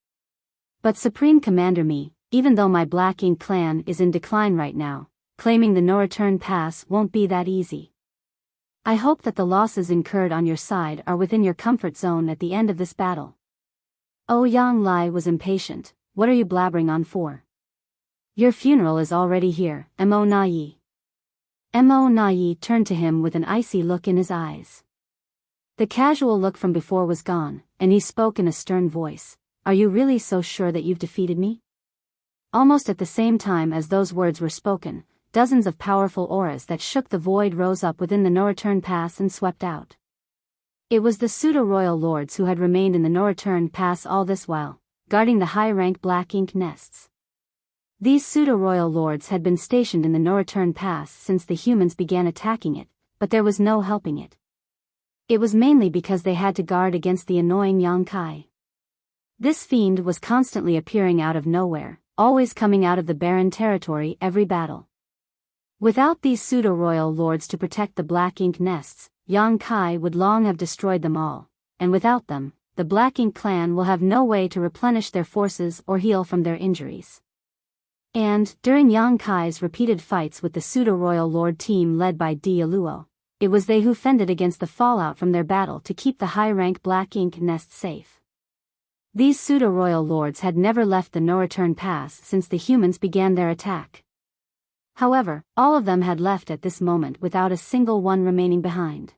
Speaker 1: But Supreme Commander Mi, even though my Black Ink clan is in decline right now, claiming the no-return pass won't be that easy. I hope that the losses incurred on your side are within your comfort zone at the end of this battle." O Yang Lai was impatient. "What are you blabbering on for? Your funeral is already here, Mo Nai." Mo Nai turned to him with an icy look in his eyes. The casual look from before was gone, and he spoke in a stern voice. "Are you really so sure that you've defeated me?" Almost at the same time as those words were spoken, dozens of powerful auras that shook the void rose up within the no-return pass and swept out. It was the pseudo-royal lords who had remained in the no-return pass all this while, guarding the high-rank Black Ink nests. These pseudo-royal lords had been stationed in the no-return pass since the humans began attacking it, but there was no helping it. It was mainly because they had to guard against the annoying Yang Kai. This fiend was constantly appearing out of nowhere, always coming out of the barren territory every battle. Without these pseudo-royal lords to protect the black ink nests, Yang Kai would long have destroyed them all, and without them, the Black Ink clan will have no way to replenish their forces or heal from their injuries. And, during Yang Kai's repeated fights with the pseudo-royal lord team led by Di Aluo, it was they who fended against the fallout from their battle to keep the high-rank Black Ink nest safe. These pseudo-royal lords had never left the no-return pass since the humans began their attack. However, all of them had left at this moment without a single one remaining behind.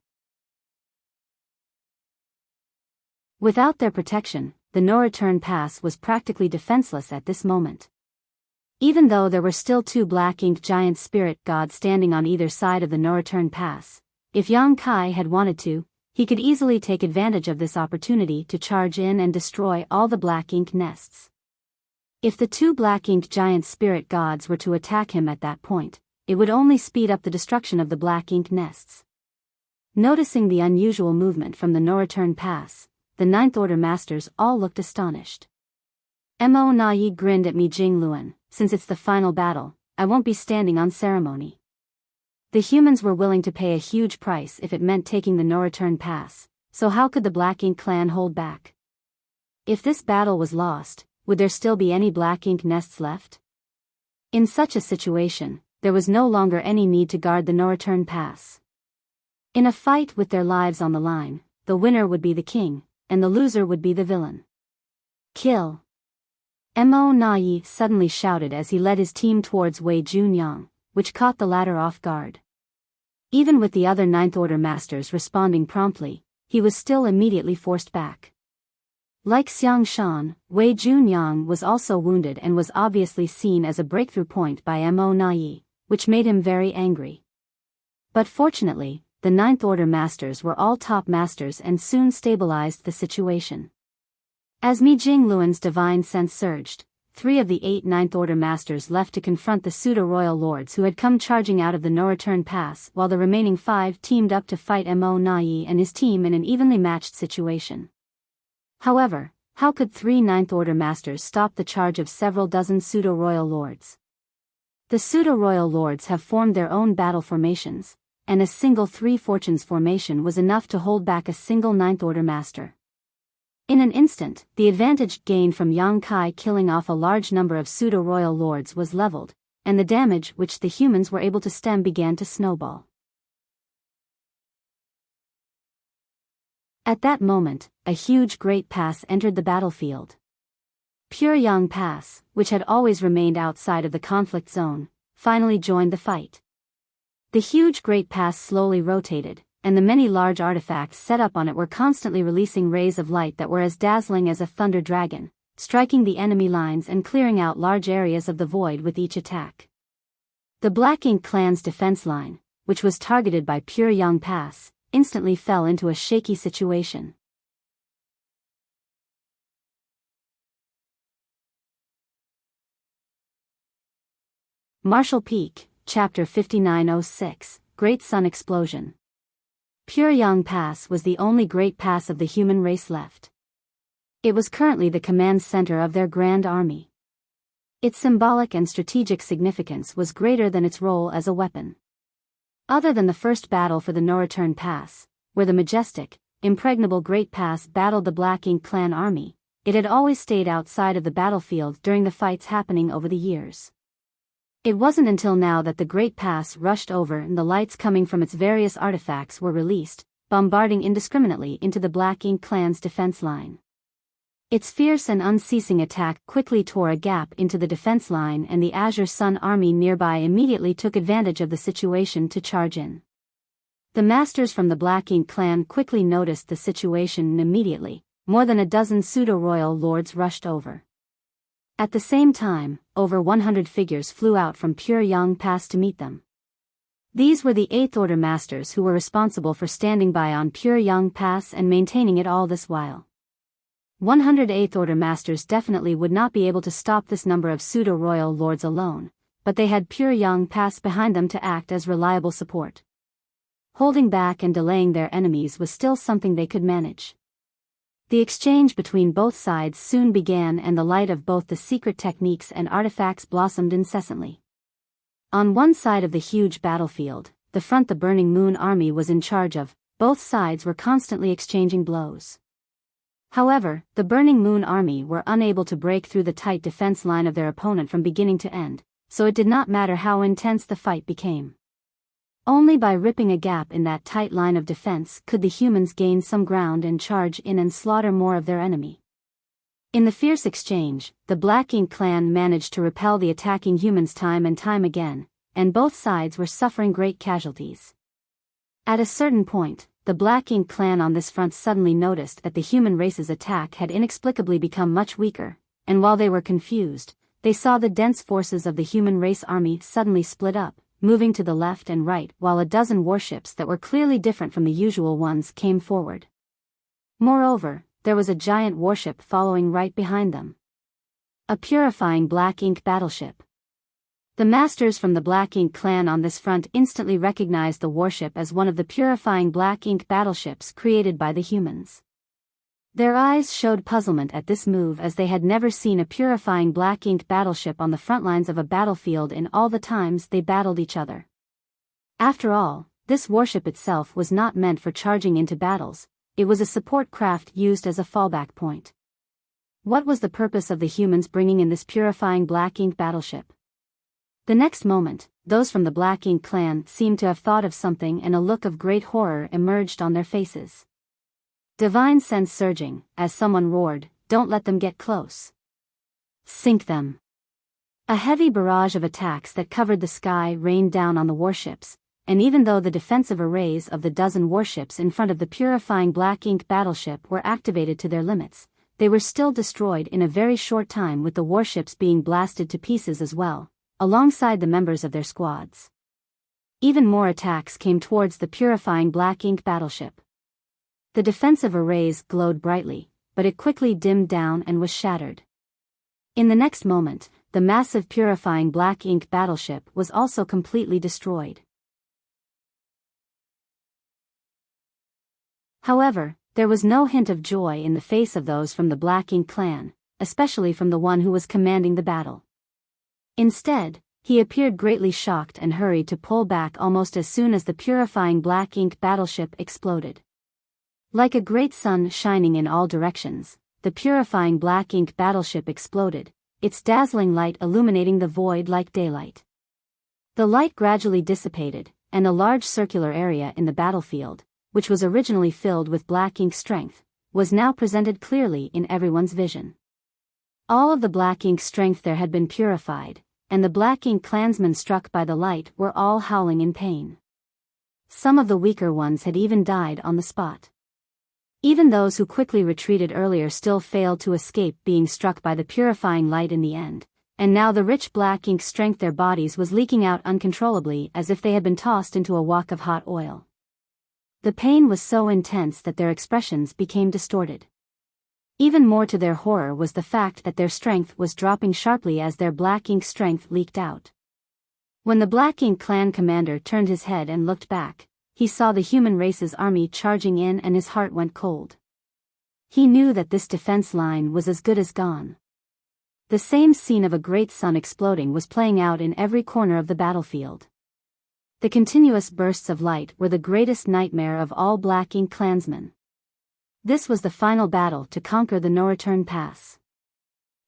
Speaker 1: Without their protection, the no-return pass was practically defenseless at this moment. Even though there were still 2 Black Ink giant spirit gods standing on either side of the no-return pass, if Yang Kai had wanted to, he could easily take advantage of this opportunity to charge in and destroy all the Black Ink nests. If the 2 Black Ink giant spirit gods were to attack him at that point, it would only speed up the destruction of the Black Ink nests. Noticing the unusual movement from the no-return pass, the Ninth Order Masters all looked astonished. Mo Na Yi grinned at Mi Jingluan, since it's the final battle, I won't be standing on ceremony. The humans were willing to pay a huge price if it meant taking the no-return pass, so how could the Black Ink clan hold back? If this battle was lost, would there still be any Black Ink nests left? In such a situation, there was no longer any need to guard the no-return pass. In a fight with their lives on the line, the winner would be the king, and the loser would be the villain. Kill! Mo Na Yi suddenly shouted as he led his team towards Wei Junyang, which caught the latter off guard. Even with the other Ninth Order Masters responding promptly, he was still immediately forced back. Like Xiang Shan, Wei Junyang was also wounded and was obviously seen as a breakthrough point by Mo Na Yi, which made him very angry. But fortunately, the Ninth Order Masters were all top masters and soon stabilized the situation. As Mi Jingluan's divine sense surged, 3 of the 8 Ninth Order Masters left to confront the pseudo-royal lords who had come charging out of the no-return pass, while the remaining 5 teamed up to fight Mo Na Yi and his team in an evenly matched situation. However, how could 3 Ninth Order Masters stop the charge of several dozen pseudo-royal lords? The pseudo-royal lords have formed their own battle formations, and a single 3 Fortunes formation was enough to hold back a single Ninth Order Master. In an instant, the advantage gained from Yang Kai killing off a large number of pseudo-royal lords was leveled, and the damage which the humans were able to stem began to snowball. At that moment, a huge Great Pass entered the battlefield. Pure Yang Pass, which had always remained outside of the conflict zone, finally joined the fight. The huge Great Pass slowly rotated, and the many large artifacts set up on it were constantly releasing rays of light that were as dazzling as a thunder dragon, striking the enemy lines and clearing out large areas of the void with each attack. The Black Ink clan's defense line, which was targeted by Pure Yang Pass, instantly fell into a shaky situation. Marshall Peak, Chapter 5906, Great Sun Explosion. Pure Yang Pass was the only great pass of the human race left. It was currently the command center of their grand army. Its symbolic and strategic significance was greater than its role as a weapon. Other than the first battle for the no-return pass, where the majestic, impregnable Great Pass battled the Black Ink clan army, it had always stayed outside of the battlefield during the fights happening over the years. It wasn't until now that the Great Pass rushed over and the lights coming from its various artifacts were released, bombarding indiscriminately into the Black Ink clan's defense line. Its fierce and unceasing attack quickly tore a gap into the defense line, and the Azure Sun army nearby immediately took advantage of the situation to charge in. The masters from the Black Ink clan quickly noticed the situation and immediately, more than a dozen pseudo-royal lords rushed over. At the same time, over 100 figures flew out from Pure Yang Pass to meet them. These were the 8th Order Masters who were responsible for standing by on Pure Yang Pass and maintaining it all this while. 108th Order Masters definitely would not be able to stop this number of pseudo-royal lords alone, but they had pure young pass behind them to act as reliable support. Holding back and delaying their enemies was still something they could manage. The exchange between both sides soon began, and the light of both the secret techniques and artifacts blossomed incessantly. On one side of the huge battlefield, the front the Burning Moon Army was in charge of, both sides were constantly exchanging blows. However, the Burning Moon Army were unable to break through the tight defense line of their opponent from beginning to end, so it did not matter how intense the fight became. Only by ripping a gap in that tight line of defense could the humans gain some ground and charge in and slaughter more of their enemy. In the fierce exchange, the Black Ink clan managed to repel the attacking humans time and time again, and both sides were suffering great casualties. At a certain point, the Black Ink clan on this front suddenly noticed that the human race's attack had inexplicably become much weaker, and while they were confused, they saw the dense forces of the human race army suddenly split up, moving to the left and right, while a dozen warships that were clearly different from the usual ones came forward. Moreover, there was a giant warship following right behind them. A purifying Black Ink battleship. The masters from the Black Ink clan on this front instantly recognized the warship as one of the purifying Black Ink battleships created by the humans. Their eyes showed puzzlement at this move, as they had never seen a purifying Black Ink battleship on the front lines of a battlefield in all the times they battled each other. After all, this warship itself was not meant for charging into battles, it was a support craft used as a fallback point. What was the purpose of the humans bringing in this purifying Black Ink battleship? The next moment, those from the Black Ink clan seemed to have thought of something, and a look of great horror emerged on their faces. Divine sense surging, as someone roared, "Don't let them get close. Sink them." A heavy barrage of attacks that covered the sky rained down on the warships, and even though the defensive arrays of the dozen warships in front of the purifying Black Ink battleship were activated to their limits, they were still destroyed in a very short time, with the warships being blasted to pieces as well, alongside the members of their squads. Even more attacks came towards the purifying Black Ink battleship. The defensive arrays glowed brightly, but it quickly dimmed down and was shattered. In the next moment, the massive purifying Black Ink battleship was also completely destroyed. However, there was no hint of joy in the face of those from the Black Ink clan, especially from the one who was commanding the battle. Instead, he appeared greatly shocked and hurried to pull back almost as soon as the purifying Black Ink battleship exploded. Like a great sun shining in all directions, the purifying Black Ink battleship exploded, its dazzling light illuminating the void like daylight. The light gradually dissipated, and a large circular area in the battlefield, which was originally filled with Black Ink strength, was now presented clearly in everyone's vision. All of the Black Ink strength there had been purified, and the Black Ink clansmen struck by the light were all howling in pain. Some of the weaker ones had even died on the spot. Even those who quickly retreated earlier still failed to escape being struck by the purifying light in the end, and now the rich Black Ink strength their bodies was leaking out uncontrollably as if they had been tossed into a wok of hot oil. The pain was so intense that their expressions became distorted. Even more to their horror was the fact that their strength was dropping sharply as their Black Ink strength leaked out. When the Black Ink clan commander turned his head and looked back, he saw the human race's army charging in, and his heart went cold. He knew that this defense line was as good as gone. The same scene of a great sun exploding was playing out in every corner of the battlefield. The continuous bursts of light were the greatest nightmare of all Black Ink clansmen. This was the final battle to conquer the no-return pass.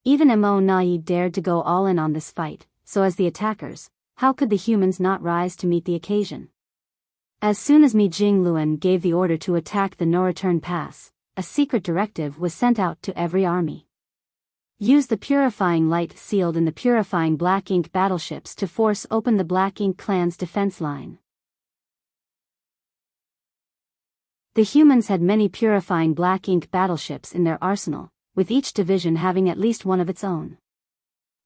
Speaker 1: Even Mo Nai dared to go all in on this fight, so as the attackers, how could the humans not rise to meet the occasion? As soon as Mi Jingluan gave the order to attack the no-return pass, a secret directive was sent out to every army. Use the purifying light sealed in the purifying Black Ink battleships to force open the Black Ink clan's defense line. The humans had many purifying Black Ink battleships in their arsenal, with each division having at least one of its own.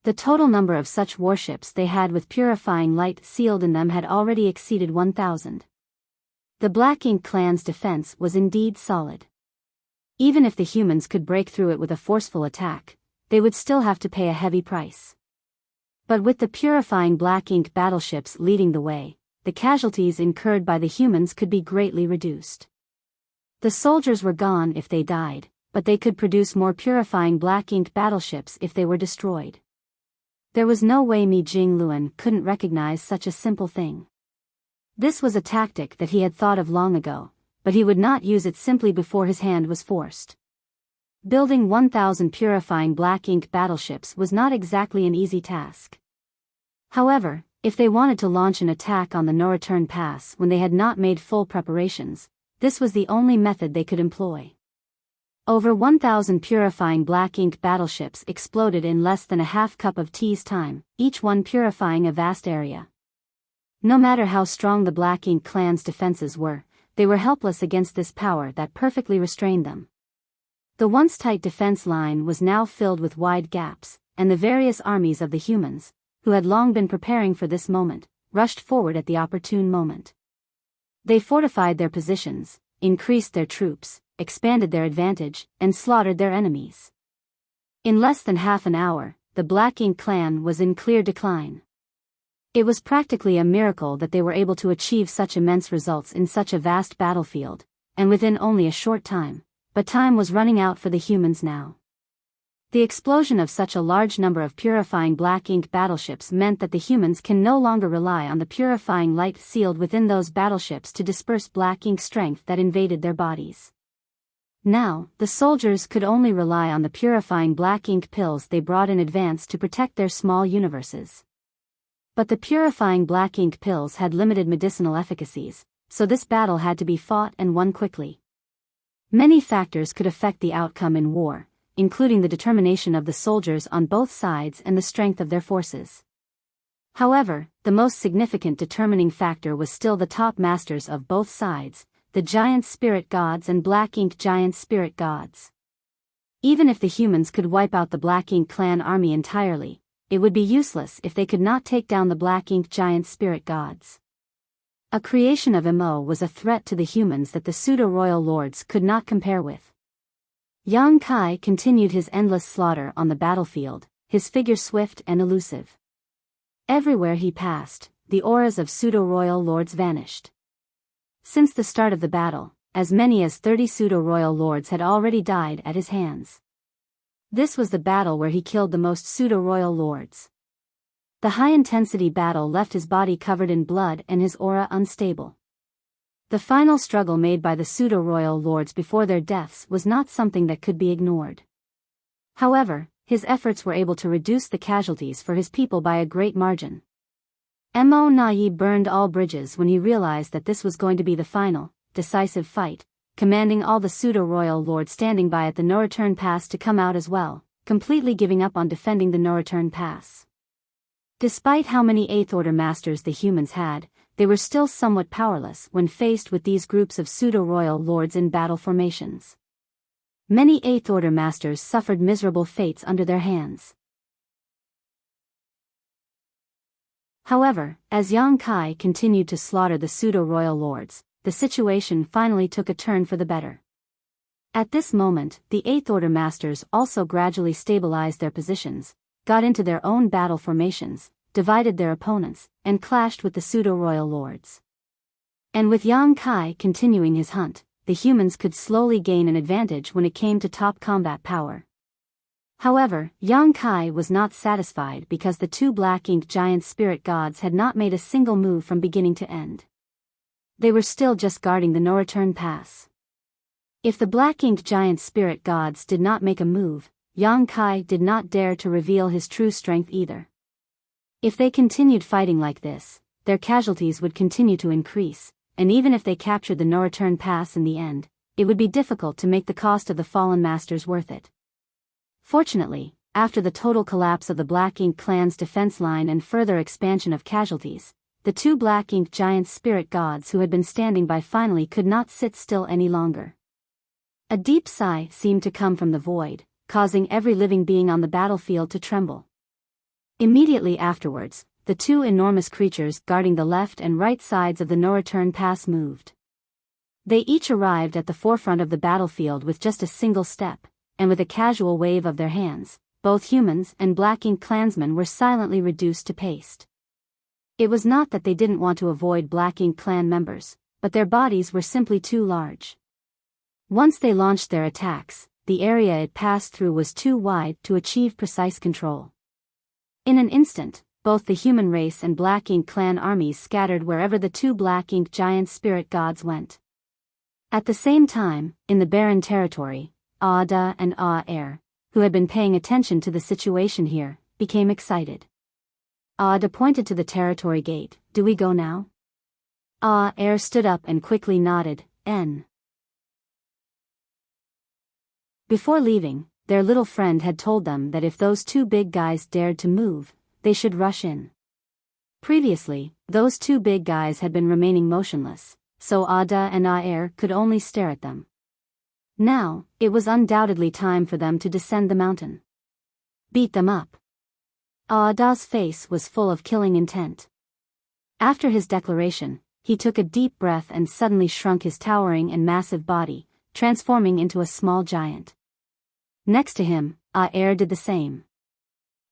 Speaker 1: The total number of such warships they had with purifying light sealed in them had already exceeded 1,000. The Black Ink clan's defense was indeed solid. Even if the humans could break through it with a forceful attack, they would still have to pay a heavy price. But with the purifying black ink battleships leading the way, the casualties incurred by the humans could be greatly reduced. The soldiers were gone if they died, but they could produce more purifying black ink battleships if they were destroyed. There was no way Mi Jingluan couldn't recognize such a simple thing. This was a tactic that he had thought of long ago, but he would not use it simply before his hand was forced. Building 1,000 purifying black ink battleships was not exactly an easy task. However, if they wanted to launch an attack on the no-return pass when they had not made full preparations, this was the only method they could employ. Over 1,000 purifying black ink battleships exploded in less than a half cup of tea's time, each one purifying a vast area. No matter how strong the Black Ink clan's defenses were, they were helpless against this power that perfectly restrained them. The once tight defense line was now filled with wide gaps, and the various armies of the humans, who had long been preparing for this moment, rushed forward at the opportune moment. They fortified their positions, increased their troops, expanded their advantage, and slaughtered their enemies. In less than half an hour, the Black Ink clan was in clear decline. It was practically a miracle that they were able to achieve such immense results in such a vast battlefield, and within only a short time, but time was running out for the humans now. The explosion of such a large number of purifying black ink battleships meant that the humans can no longer rely on the purifying light sealed within those battleships to disperse black ink strength that invaded their bodies. Now, the soldiers could only rely on the purifying black ink pills they brought in advance to protect their small universes. But the purifying black ink pills had limited medicinal efficacies, so this battle had to be fought and won quickly. Many factors could affect the outcome in war, including the determination of the soldiers on both sides and the strength of their forces. However, the most significant determining factor was still the top masters of both sides, the giant spirit gods and black ink giant spirit gods. Even if the humans could wipe out the Black Ink clan army entirely, it would be useless if they could not take down the Black Ink giant spirit gods. A creation of Mo was a threat to the humans that the pseudo-royal lords could not compare with. Yang Kai continued his endless slaughter on the battlefield, his figure swift and elusive. Everywhere he passed, the auras of pseudo-royal lords vanished. Since the start of the battle, as many as 30 pseudo-royal lords had already died at his hands. This was the battle where he killed the most pseudo-royal lords. The high-intensity battle left his body covered in blood and his aura unstable. The final struggle made by the pseudo-royal lords before their deaths was not something that could be ignored. However, his efforts were able to reduce the casualties for his people by a great margin. Mo Nai burned all bridges when he realized that this was going to be the final, decisive fight, commanding all the pseudo-royal lords standing by at the no-return pass to come out as well, completely giving up on defending the no-return pass. Despite how many Eighth Order masters the humans had, they were still somewhat powerless when faced with these groups of pseudo-royal lords in battle formations. Many Eighth Order masters suffered miserable fates under their hands. However, as Yang Kai continued to slaughter the pseudo-royal lords, the situation finally took a turn for the better. At this moment, the Eighth Order masters also gradually stabilized their positions, got into their own battle formations, divided their opponents, and clashed with the pseudo-royal lords. And with Yang Kai continuing his hunt, the humans could slowly gain an advantage when it came to top combat power. However, Yang Kai was not satisfied because the two Black Ink giant spirit gods had not made a single move from beginning to end. They were still just guarding the no-return pass. If the Black Ink giant spirit gods did not make a move, Yang Kai did not dare to reveal his true strength either. If they continued fighting like this, their casualties would continue to increase, and even if they captured the no-return pass in the end, it would be difficult to make the cost of the fallen masters worth it. Fortunately, after the total collapse of the Black Ink clan's defense line and further expansion of casualties, the two Black Ink giant spirit gods who had been standing by finally could not sit still any longer. A deep sigh seemed to come from the void, causing every living being on the battlefield to tremble. Immediately afterwards, the two enormous creatures guarding the left and right sides of the no-return pass moved. They each arrived at the forefront of the battlefield with just a single step, and with a casual wave of their hands, both humans and Black Ink clansmen were silently reduced to paste. It was not that they didn't want to avoid Black Ink clan members, but their bodies were simply too large. Once they launched their attacks, the area it passed through was too wide to achieve precise control. In an instant, both the human race and Black Ink clan armies scattered wherever the two Black Ink giant spirit gods went. At the same time, in the barren territory, Ada and Aer, who had been paying attention to the situation here, became excited. Ada pointed to the territory gate. "Do we go now?" Aer stood up and quickly nodded. Before leaving, their little friend had told them that if those two big guys dared to move, they should rush in. Previously, those two big guys had been remaining motionless, so Ada and Aer could only stare at them. Now, it was undoubtedly time for them to descend the mountain. Beat them up. Ada's face was full of killing intent. After his declaration, he took a deep breath and suddenly shrunk his towering and massive body, transforming into a small giant. Next to him, Aer did the same.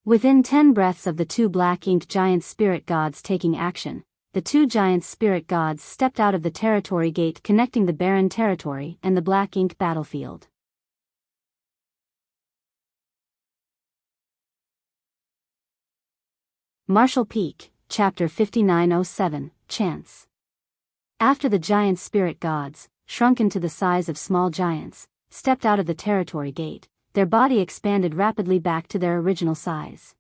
Speaker 1: Within 10 breaths of the two Black Ink giant spirit gods taking action, the two giant spirit gods stepped out of the territory gate connecting the barren territory and the Black Ink battlefield. Marshall Peak, Chapter 5907, Chance. After the giant spirit gods, shrunken to the size of small giants, stepped out of the territory gate, their body expanded rapidly back to their original size.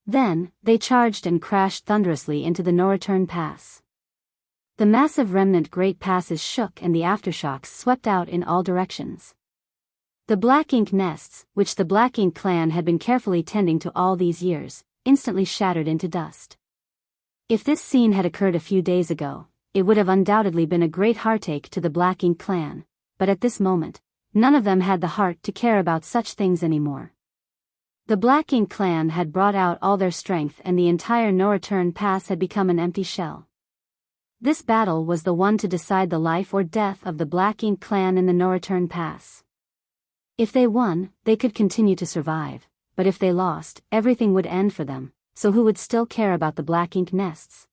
Speaker 1: Then, they charged and crashed thunderously into the no-return pass. The massive remnant great passes shook and the aftershocks swept out in all directions. The Black Ink nests, which the Black Ink clan had been carefully tending to all these years, instantly shattered into dust. If this scene had occurred a few days ago, it would have undoubtedly been a great heartache to the Black Ink clan, but at this moment, none of them had the heart to care about such things anymore. The Black Ink clan had brought out all their strength and the entire no-return pass had become an empty shell. This battle was the one to decide the life or death of the Black Ink clan in the no-return pass. If they won, they could continue to survive, but if they lost, everything would end for them, so who would still care about the Black Ink nests?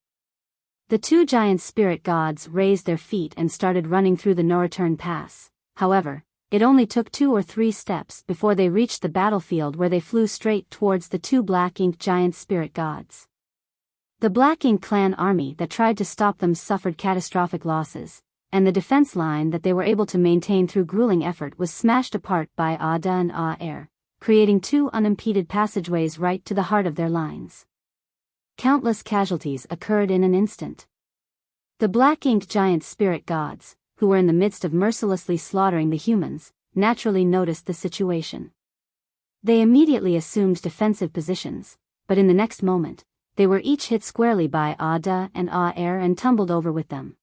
Speaker 1: The two giant spirit gods raised their feet and started running through the no-return pass. However, it only took 2 or 3 steps before they reached the battlefield where they flew straight towards the two Black Ink giant spirit gods. The Black Ink clan army that tried to stop them suffered catastrophic losses, and the defense line that they were able to maintain through grueling effort was smashed apart by Ada and Aer, creating 2 unimpeded passageways right to the heart of their lines. Countless casualties occurred in an instant. The Black Ink giant spirit gods, who were in the midst of mercilessly slaughtering the humans, naturally noticed the situation. They immediately assumed defensive positions, but in the next moment, they were each hit squarely by Ada and Aer and tumbled over with them.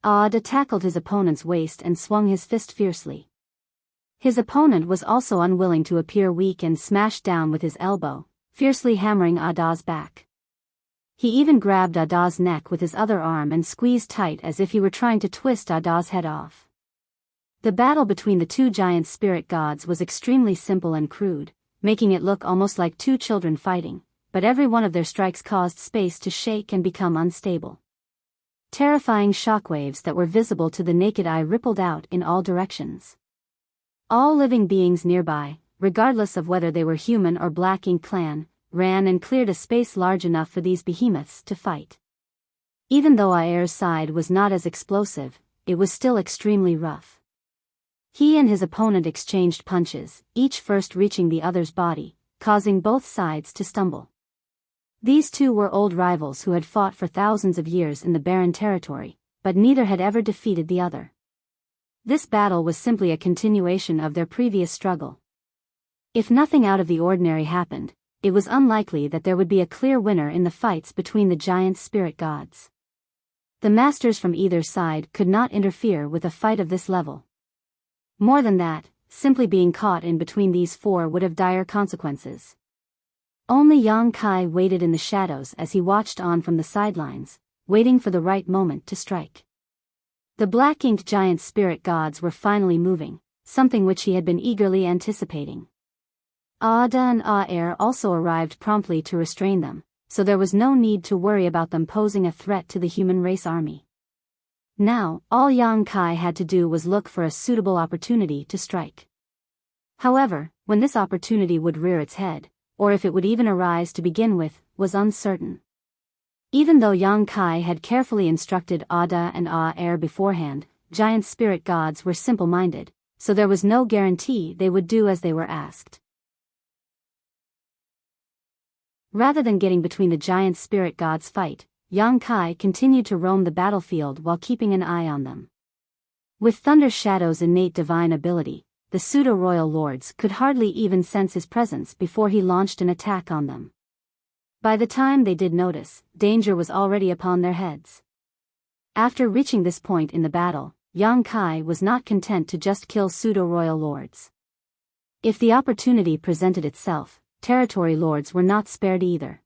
Speaker 1: Ada tackled his opponent's waist and swung his fist fiercely. His opponent was also unwilling to appear weak and smashed down with his elbow, fiercely hammering Ada's back. He even grabbed Ada's neck with his other arm and squeezed tight as if he were trying to twist Ada's head off. The battle between the two giant spirit gods was extremely simple and crude, making it look almost like 2 children fighting, but every one of their strikes caused space to shake and become unstable. Terrifying shockwaves that were visible to the naked eye rippled out in all directions. All living beings nearby, regardless of whether they were human or Black Ink clan, ran and cleared a space large enough for these behemoths to fight. Even though Aer's side was not as explosive, it was still extremely rough. He and his opponent exchanged punches, each first reaching the other's body, causing both sides to stumble. These two were old rivals who had fought for thousands of years in the barren territory, but neither had ever defeated the other. This battle was simply a continuation of their previous struggle. If nothing out of the ordinary happened, it was unlikely that there would be a clear winner in the fights between the giant spirit gods. The masters from either side could not interfere with a fight of this level. More than that, simply being caught in between these 4 would have dire consequences. Only Yang Kai waited in the shadows as he watched on from the sidelines, waiting for the right moment to strike. The black-inked giant spirit gods were finally moving, something which he had been eagerly anticipating. Ada and Aer also arrived promptly to restrain them, so there was no need to worry about them posing a threat to the human race army. Now, all Yang Kai had to do was look for a suitable opportunity to strike. However, when this opportunity would rear its head, or if it would even arise to begin with, was uncertain. Even though Yang Kai had carefully instructed Ada and Aer beforehand, giant spirit gods were simple-minded, so there was no guarantee they would do as they were asked. Rather than getting between the giant spirit gods' fight, Yang Kai continued to roam the battlefield while keeping an eye on them. With Thunder Shadow's innate divine ability, the pseudo-royal lords could hardly even sense his presence before he launched an attack on them. By the time they did notice, danger was already upon their heads. After reaching this point in the battle, Yang Kai was not content to just kill pseudo-royal lords. If the opportunity presented itself, territory lords were not spared either.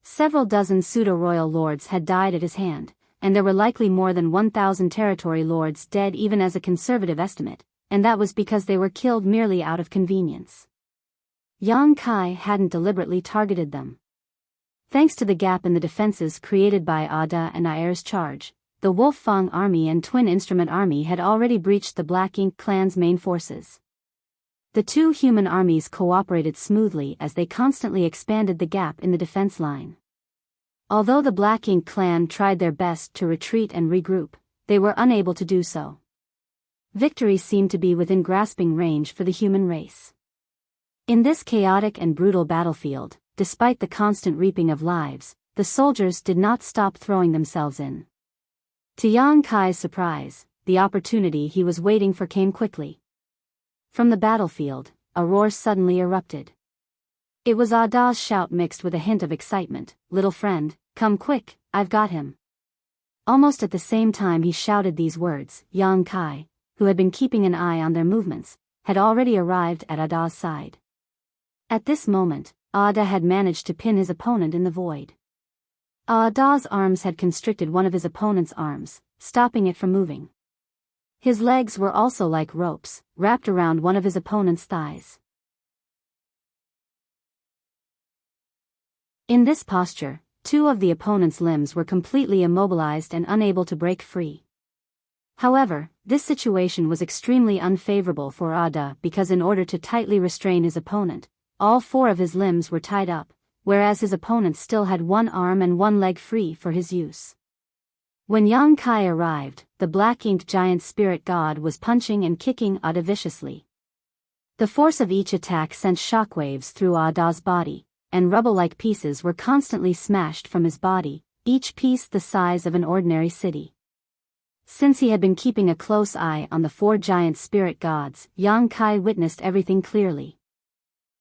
Speaker 1: Several dozen pseudo-royal lords had died at his hand, and there were likely more than 1,000 territory lords dead even as a conservative estimate, and that was because they were killed merely out of convenience. Yang Kai hadn't deliberately targeted them. Thanks to the gap in the defenses created by Ada and Aer's charge, the Wolf Fang army and Twin Instrument army had already breached the Black Ink clan's main forces. The two human armies cooperated smoothly as they constantly expanded the gap in the defense line. Although the Black Ink clan tried their best to retreat and regroup, they were unable to do so. Victory seemed to be within grasping range for the human race. In this chaotic and brutal battlefield, despite the constant reaping of lives, the soldiers did not stop throwing themselves in. To Yang Kai's surprise, the opportunity he was waiting for came quickly. From the battlefield, a roar suddenly erupted. It was Ada's shout mixed with a hint of excitement, "Little friend, come quick, I've got him." Almost at the same time he shouted these words, Yang Kai, who had been keeping an eye on their movements, had already arrived at Ada's side. At this moment, Ada had managed to pin his opponent in the void. Ada's arms had constricted one of his opponent's arms, stopping it from moving. His legs were also like ropes, wrapped around one of his opponent's thighs. In this posture, two of the opponent's limbs were completely immobilized and unable to break free. However, this situation was extremely unfavorable for Ada because in order to tightly restrain his opponent, all four of his limbs were tied up, whereas his opponent still had one arm and one leg free for his use. When Yang Kai arrived, the black-inked giant spirit god was punching and kicking Ada viciously. The force of each attack sent shockwaves through Ada's body, and rubble-like pieces were constantly smashed from his body, each piece the size of an ordinary city. Since he had been keeping a close eye on the four giant spirit gods, Yang Kai witnessed everything clearly.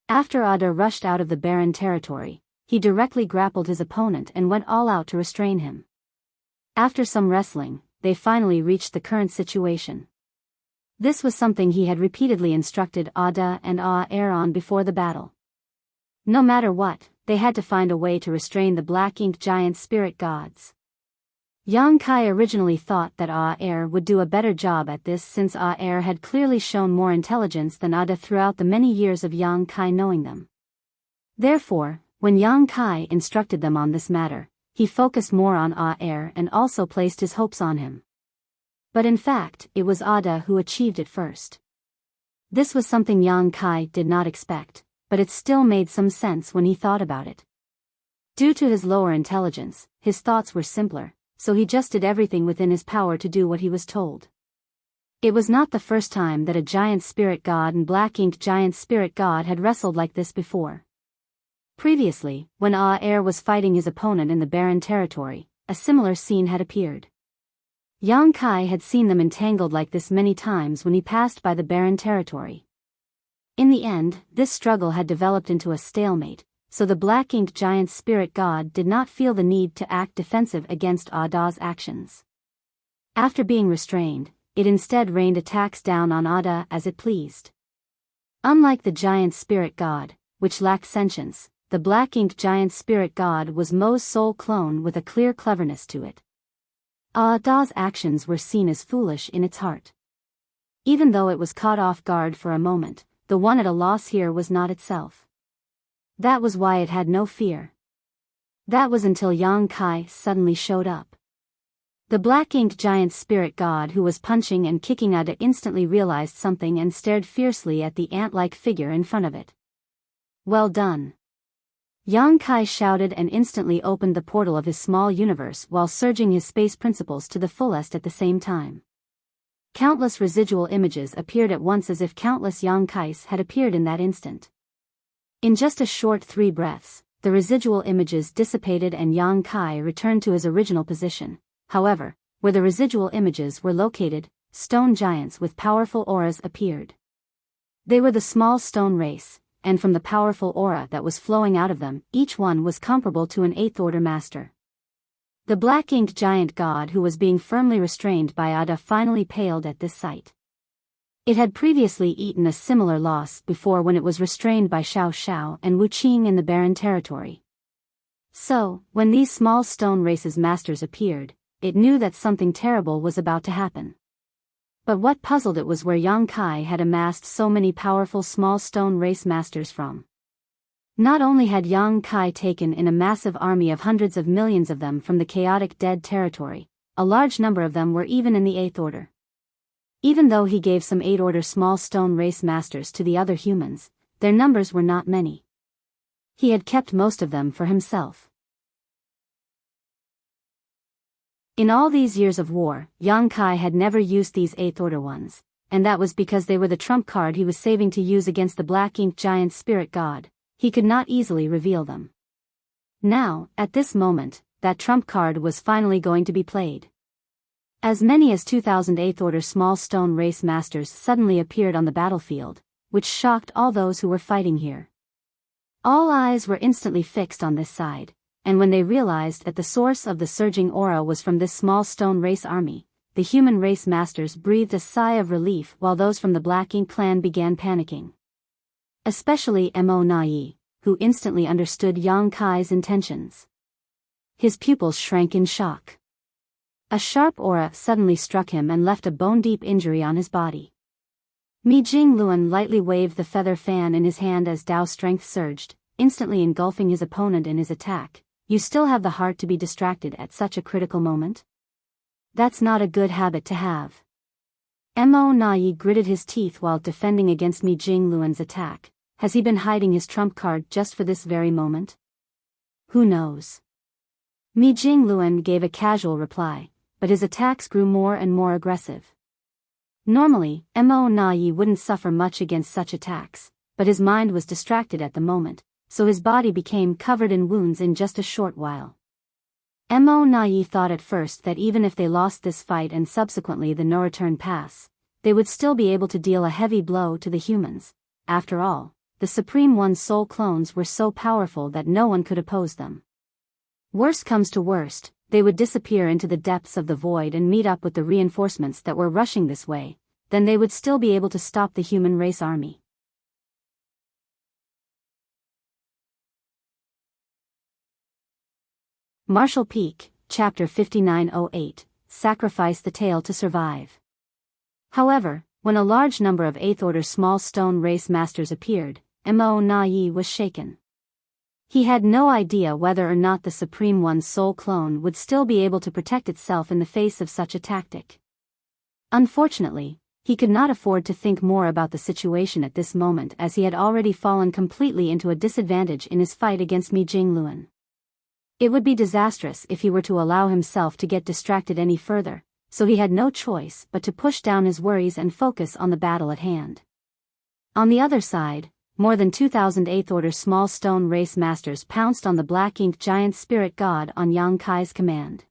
Speaker 1: After Ada rushed out of the barren territory, he directly grappled his opponent and went all out to restrain him. After some wrestling, they finally reached the current situation. This was something he had repeatedly instructed Ada and Aer on before the battle. No matter what, they had to find a way to restrain the black-inked giant spirit gods. Yang Kai originally thought that Aer would do a better job at this since Aer had clearly shown more intelligence than Ada throughout the many years of Yang Kai knowing them. Therefore, when Yang Kai instructed them on this matter, he focused more on Aer and also placed his hopes on him. But in fact, it was Ada who achieved it first. This was something Yang Kai did not expect, but it still made some sense when he thought about it. Due to his lower intelligence, his thoughts were simpler, so he just did everything within his power to do what he was told. It was not the first time that a giant spirit god and black-inked giant spirit god had wrestled like this before. Previously, when Aer was fighting his opponent in the barren territory, a similar scene had appeared. Yang Kai had seen them entangled like this many times when he passed by the barren territory. In the end, this struggle had developed into a stalemate, so the black-inked giant spirit god did not feel the need to act defensive against Ada's actions. After being restrained, it instead rained attacks down on Ada as it pleased. Unlike the giant spirit god, which lacked sentience, the black-inked giant spirit god was Mo's soul clone with a clear cleverness to it. Da's actions were seen as foolish in its heart. Even though it was caught off guard for a moment, the one at a loss here was not itself. That was why it had no fear. That was until Yang Kai suddenly showed up. The black-inked giant spirit god who was punching and kicking Ada instantly realized something and stared fiercely at the ant-like figure in front of it. Well done. Yang Kai shouted and instantly opened the portal of his small universe while surging his space principles to the fullest at the same time. Countless residual images appeared at once as if countless Yang Kais had appeared in that instant. In just a short 3 breaths, the residual images dissipated and Yang Kai returned to his original position. However, where the residual images were located, stone giants with powerful auras appeared. They were the small stone race, and from the powerful aura that was flowing out of them, each one was comparable to an 8th order master. The black-inked giant god who was being firmly restrained by Ada finally paled at this sight. It had previously eaten a similar loss before when it was restrained by Xiao Xiao and Wu Qing in the barren territory. So, when these small stone race's masters appeared, it knew that something terrible was about to happen. But what puzzled it was where Yang Kai had amassed so many powerful small stone race masters from. Not only had Yang Kai taken in a massive army of hundreds of millions of them from the chaotic dead territory, a large number of them were even in the 8th order. Even though he gave some 8th order small stone race masters to the other humans, their numbers were not many. He had kept most of them for himself. In all these years of war, Yang Kai had never used these 8th order ones, and that was because they were the trump card he was saving to use against the black-inked giant spirit god. He could not easily reveal them. Now, at this moment, that trump card was finally going to be played. As many as 2,000 8th order small stone race masters suddenly appeared on the battlefield, which shocked all those who were fighting here. All eyes were instantly fixed on this side, and when they realized that the source of the surging aura was from this small stone race army, the human race masters breathed a sigh of relief while those from the Black Ink clan began panicking. Especially Mo Nai, who instantly understood Yang Kai's intentions. His pupils shrank in shock. A sharp aura suddenly struck him and left a bone-deep injury on his body. Mi Jingluan lightly waved the feather fan in his hand as Dao's strength surged, instantly engulfing his opponent in his attack. You still have the heart to be distracted at such a critical moment? That's not a good habit to have. Mo Nai gritted his teeth while defending against Mi Jingluan's attack. Has he been hiding his trump card just for this very moment? Who knows? Mi Jingluan gave a casual reply, but his attacks grew more and more aggressive. Normally, Mo Nai wouldn't suffer much against such attacks, but his mind was distracted at the moment, so his body became covered in wounds in just a short while. Mo Nai thought at first that even if they lost this fight and subsequently the no-return pass, they would still be able to deal a heavy blow to the humans. After all, the Supreme One's soul clones were so powerful that no one could oppose them. Worst comes to worst, they would disappear into the depths of the void and meet up with the reinforcements that were rushing this way, then they would still be able to stop the human race army. Martial Peak, Chapter 5908, Sacrifice the Tail to Survive. However, when a large number of 8th order small stone race masters appeared, Mo Nai was shaken. He had no idea whether or not the Supreme One's soul clone would still be able to protect itself in the face of such a tactic. Unfortunately, he could not afford to think more about the situation at this moment as he had already fallen completely into a disadvantage in his fight against Mi Jingluan. It would be disastrous if he were to allow himself to get distracted any further, so he had no choice but to push down his worries and focus on the battle at hand. On the other side, more than 2,000 8th order small stone race masters pounced on the black-inked giant spirit god on Yang Kai's command.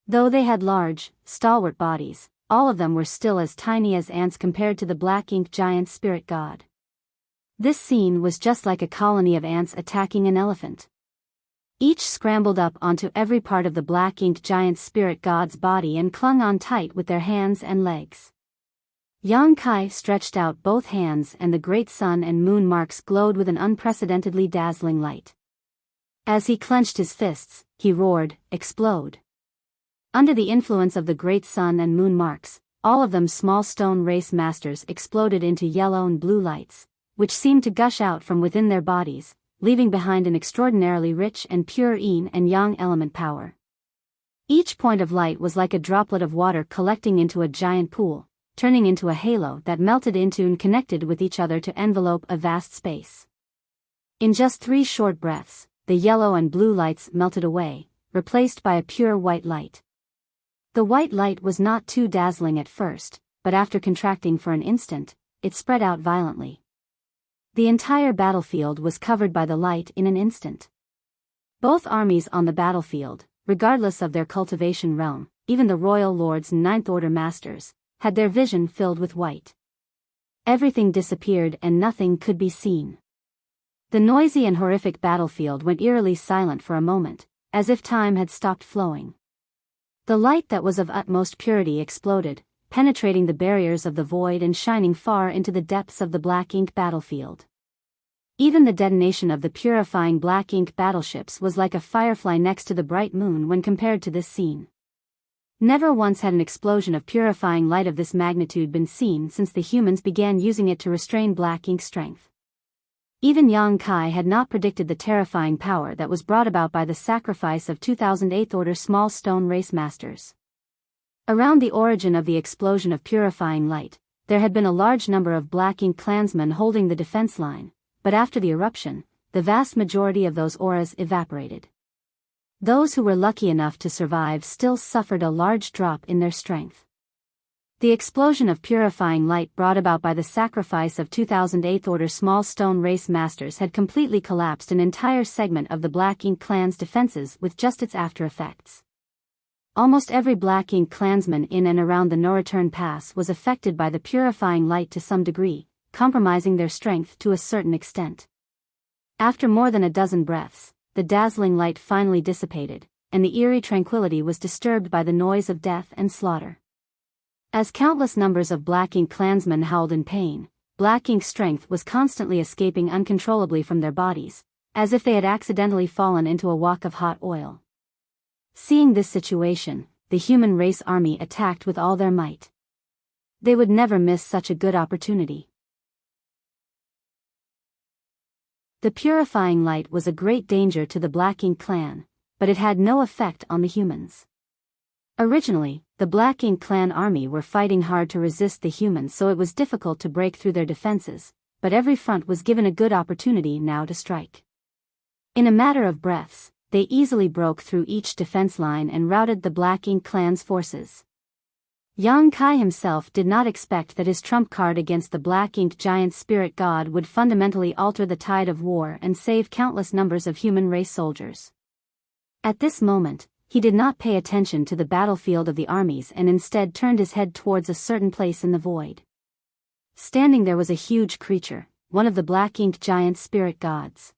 Speaker 1: Though they had large, stalwart bodies, all of them were still as tiny as ants compared to the black-inked giant spirit god. This scene was just like a colony of ants attacking an elephant. Each scrambled up onto every part of the black-inked giant spirit god's body and clung on tight with their hands and legs. Yang Kai stretched out both hands and the great sun and moon marks glowed with an unprecedentedly dazzling light. As he clenched his fists, he roared, "Explode!" Under the influence of the great sun and moon marks, all of them small stone race masters exploded into yellow and blue lights, which seemed to gush out from within their bodies, leaving behind an extraordinarily rich and pure yin and yang element power. Each point of light was like a droplet of water collecting into a giant pool, turning into a halo that melted into and connected with each other to envelope a vast space. In just 3 short breaths, the yellow and blue lights melted away, replaced by a pure white light. The white light was not too dazzling at first, but after contracting for an instant, it spread out violently. The entire battlefield was covered by the light in an instant. Both armies on the battlefield, regardless of their cultivation realm, even the royal lords and Ninth Order masters, had their vision filled with white. Everything disappeared and nothing could be seen. The noisy and horrific battlefield went eerily silent for a moment, as if time had stopped flowing. The light that was of utmost purity exploded, penetrating the barriers of the void and shining far into the depths of the black ink battlefield. Even the detonation of the purifying black ink battleships was like a firefly next to the bright moon when compared to this scene. Never once had an explosion of purifying light of this magnitude been seen since the humans began using it to restrain black ink strength. Even Yang Kai had not predicted the terrifying power that was brought about by the sacrifice of 2008th Order small stone race masters. Around the origin of the explosion of purifying light, there had been a large number of black ink clansmen holding the defense line, but after the eruption, the vast majority of those auras evaporated. Those who were lucky enough to survive still suffered a large drop in their strength. The explosion of purifying light brought about by the sacrifice of 2008th Order small stone race masters had completely collapsed an entire segment of the Black Ink clan's defenses with just its after effects. Almost every Black Ink clansman in and around the No-Return Pass was affected by the purifying light to some degree, compromising their strength to a certain extent. After more than a dozen breaths, the dazzling light finally dissipated, and the eerie tranquility was disturbed by the noise of death and slaughter. As countless numbers of Black Ink clansmen howled in pain, Black Ink's strength was constantly escaping uncontrollably from their bodies, as if they had accidentally fallen into a wok of hot oil. Seeing this situation, the human race army attacked with all their might. They would never miss such a good opportunity. The purifying light was a great danger to the Black Ink clan, but it had no effect on the humans. Originally, the Black Ink clan army were fighting hard to resist the humans, so it was difficult to break through their defenses, but every front was given a good opportunity now to strike. In a matter of breaths, they easily broke through each defense line and routed the Black Ink clan's forces. Yang Kai himself did not expect that his trump card against the Black Ink giant spirit god would fundamentally alter the tide of war and save countless numbers of human race soldiers. At this moment, he did not pay attention to the battlefield of the armies and instead turned his head towards a certain place in the void. Standing there was a huge creature, one of the Black Ink giant spirit gods.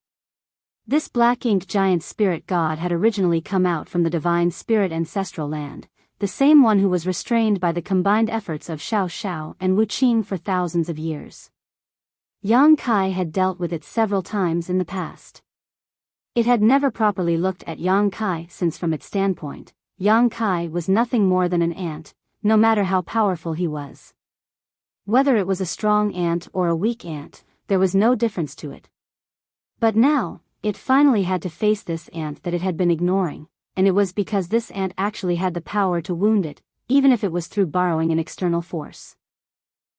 Speaker 1: This Black Ink giant spirit god had originally come out from the divine spirit ancestral land, the same one who was restrained by the combined efforts of Xiao Xiao and Wu Qing for thousands of years. Yang Kai had dealt with it several times in the past. It had never properly looked at Yang Kai since from its standpoint, Yang Kai was nothing more than an ant, no matter how powerful he was. Whether it was a strong ant or a weak ant, there was no difference to it. But now, it finally had to face this ant that it had been ignoring, and it was because this ant actually had the power to wound it, even if it was through borrowing an external force.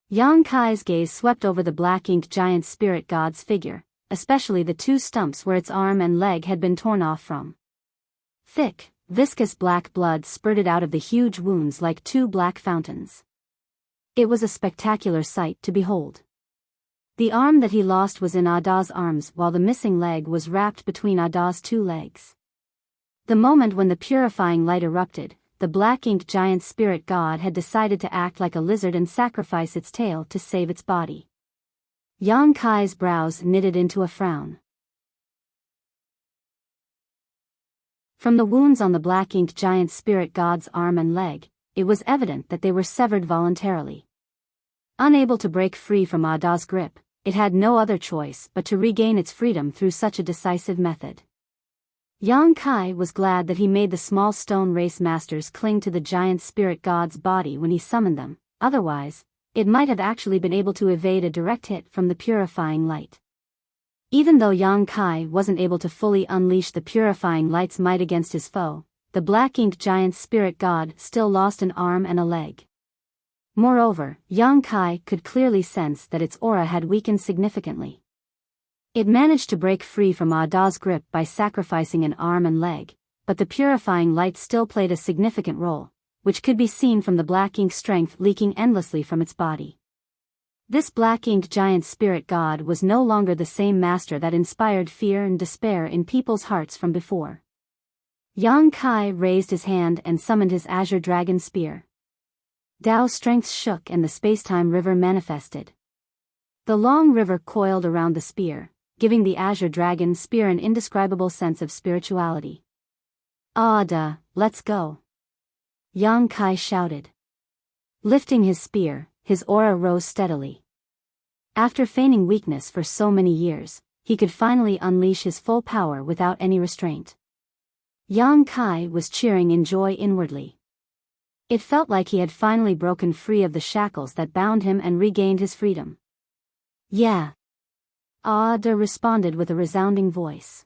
Speaker 1: Yang Kai's gaze swept over the Black Ink giant spirit god's figure, especially the 2 stumps where its arm and leg had been torn off from. Thick, viscous black blood spurted out of the huge wounds like 2 black fountains. It was a spectacular sight to behold. The arm that he lost was in Ada's arms while the missing leg was wrapped between Ada's 2 legs. The moment when the purifying light erupted, the Black Ink giant spirit god had decided to act like a lizard and sacrifice its tail to save its body. Yang Kai's brows knitted into a frown. From the wounds on the Black Ink giant spirit god's arm and leg, it was evident that they were severed voluntarily. Unable to break free from Ada's grip, it had no other choice but to regain its freedom through such a decisive method. Yang Kai was glad that he made the small stone race masters cling to the giant spirit god's body when he summoned them, otherwise, it might have actually been able to evade a direct hit from the purifying light. Even though Yang Kai wasn't able to fully unleash the purifying light's might against his foe, the black-inked giant spirit god still lost an arm and a leg. Moreover, Yang Kai could clearly sense that its aura had weakened significantly. It managed to break free from Ada's grip by sacrificing an arm and leg, but the purifying light still played a significant role, which could be seen from the black ink strength leaking endlessly from its body. This black-inked giant spirit god was no longer the same master that inspired fear and despair in people's hearts from before. Yang Kai raised his hand and summoned his azure dragon spear. Dao's strength shook and the space-time river manifested. The long river coiled around the spear, giving the azure dragon spear an indescribable sense of spirituality. "Ada, let's go!" Yang Kai shouted. Lifting his spear, his aura rose steadily. After feigning weakness for so many years, he could finally unleash his full power without any restraint. Yang Kai was cheering in joy inwardly. It felt like he had finally broken free of the shackles that bound him and regained his freedom. "Yeah!" Ada responded with a resounding voice.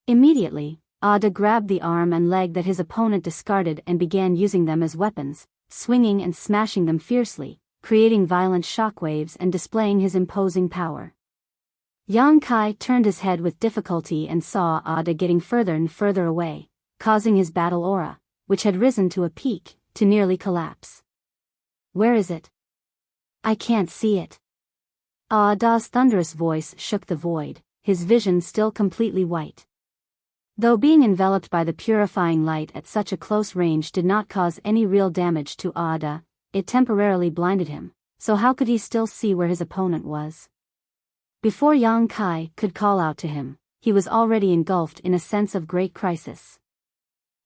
Speaker 1: Immediately, Ada grabbed the arm and leg that his opponent discarded and began using them as weapons, swinging and smashing them fiercely, creating violent shockwaves and displaying his imposing power. Yang Kai turned his head with difficulty and saw Ada getting further and further away, causing his battle aura, which had risen to a peak, to nearly collapse. "Where is it? I can't see it." Ada's thunderous voice shook the void, his vision still completely white. Though being enveloped by the purifying light at such a close range did not cause any real damage to Ada, it temporarily blinded him, so how could he still see where his opponent was? Before Yang Kai could call out to him, he was already engulfed in a sense of great crisis.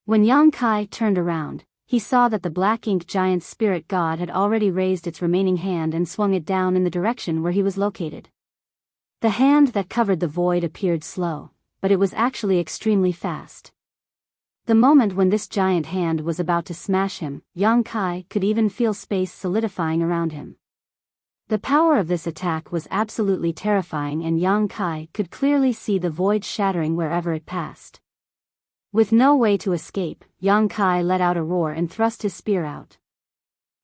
Speaker 1: When Yang Kai turned around, he saw that the black-ink giant spirit god had already raised its remaining hand and swung it down in the direction where he was located. The hand that covered the void appeared slow, but it was actually extremely fast. The moment when this giant hand was about to smash him, Yang Kai could even feel space solidifying around him. The power of this attack was absolutely terrifying and Yang Kai could clearly see the void shattering wherever it passed. With no way to escape, Yang Kai let out a roar and thrust his spear out.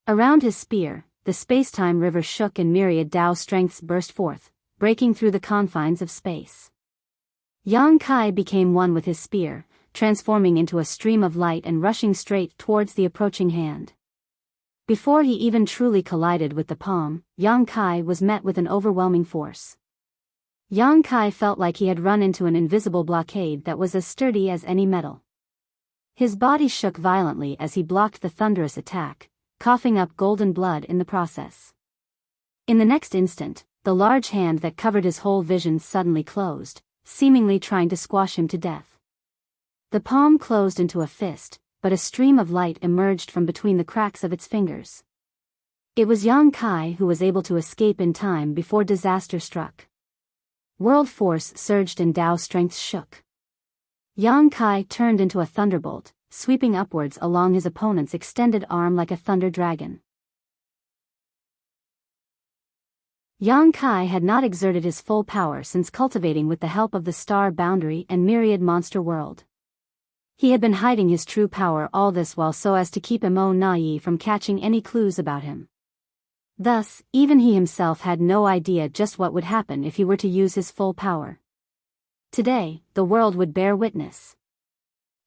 Speaker 1: Around his spear, the space-time river shook and myriad Dao strengths burst forth, breaking through the confines of space. Yang Kai became one with his spear, transforming into a stream of light and rushing straight towards the approaching hand. Before he even truly collided with the palm, Yang Kai was met with an overwhelming force. Yang Kai felt like he had run into an invisible blockade that was as sturdy as any metal. His body shook violently as he blocked the thunderous attack, coughing up golden blood in the process. In the next instant, the large hand that covered his whole vision suddenly closed, seemingly trying to squash him to death. The palm closed into a fist, but a stream of light emerged from between the cracks of its fingers. It was Yang Kai who was able to escape in time before disaster struck. World force surged and Dao strength shook. Yang Kai turned into a thunderbolt, sweeping upwards along his opponent's extended arm like a thunder dragon. Yang Kai had not exerted his full power since cultivating with the help of the star boundary and myriad monster world. He had been hiding his true power all this while so as to keep Mo Nai from catching any clues about him. Thus, even he himself had no idea just what would happen if he were to use his full power. Today, the world would bear witness.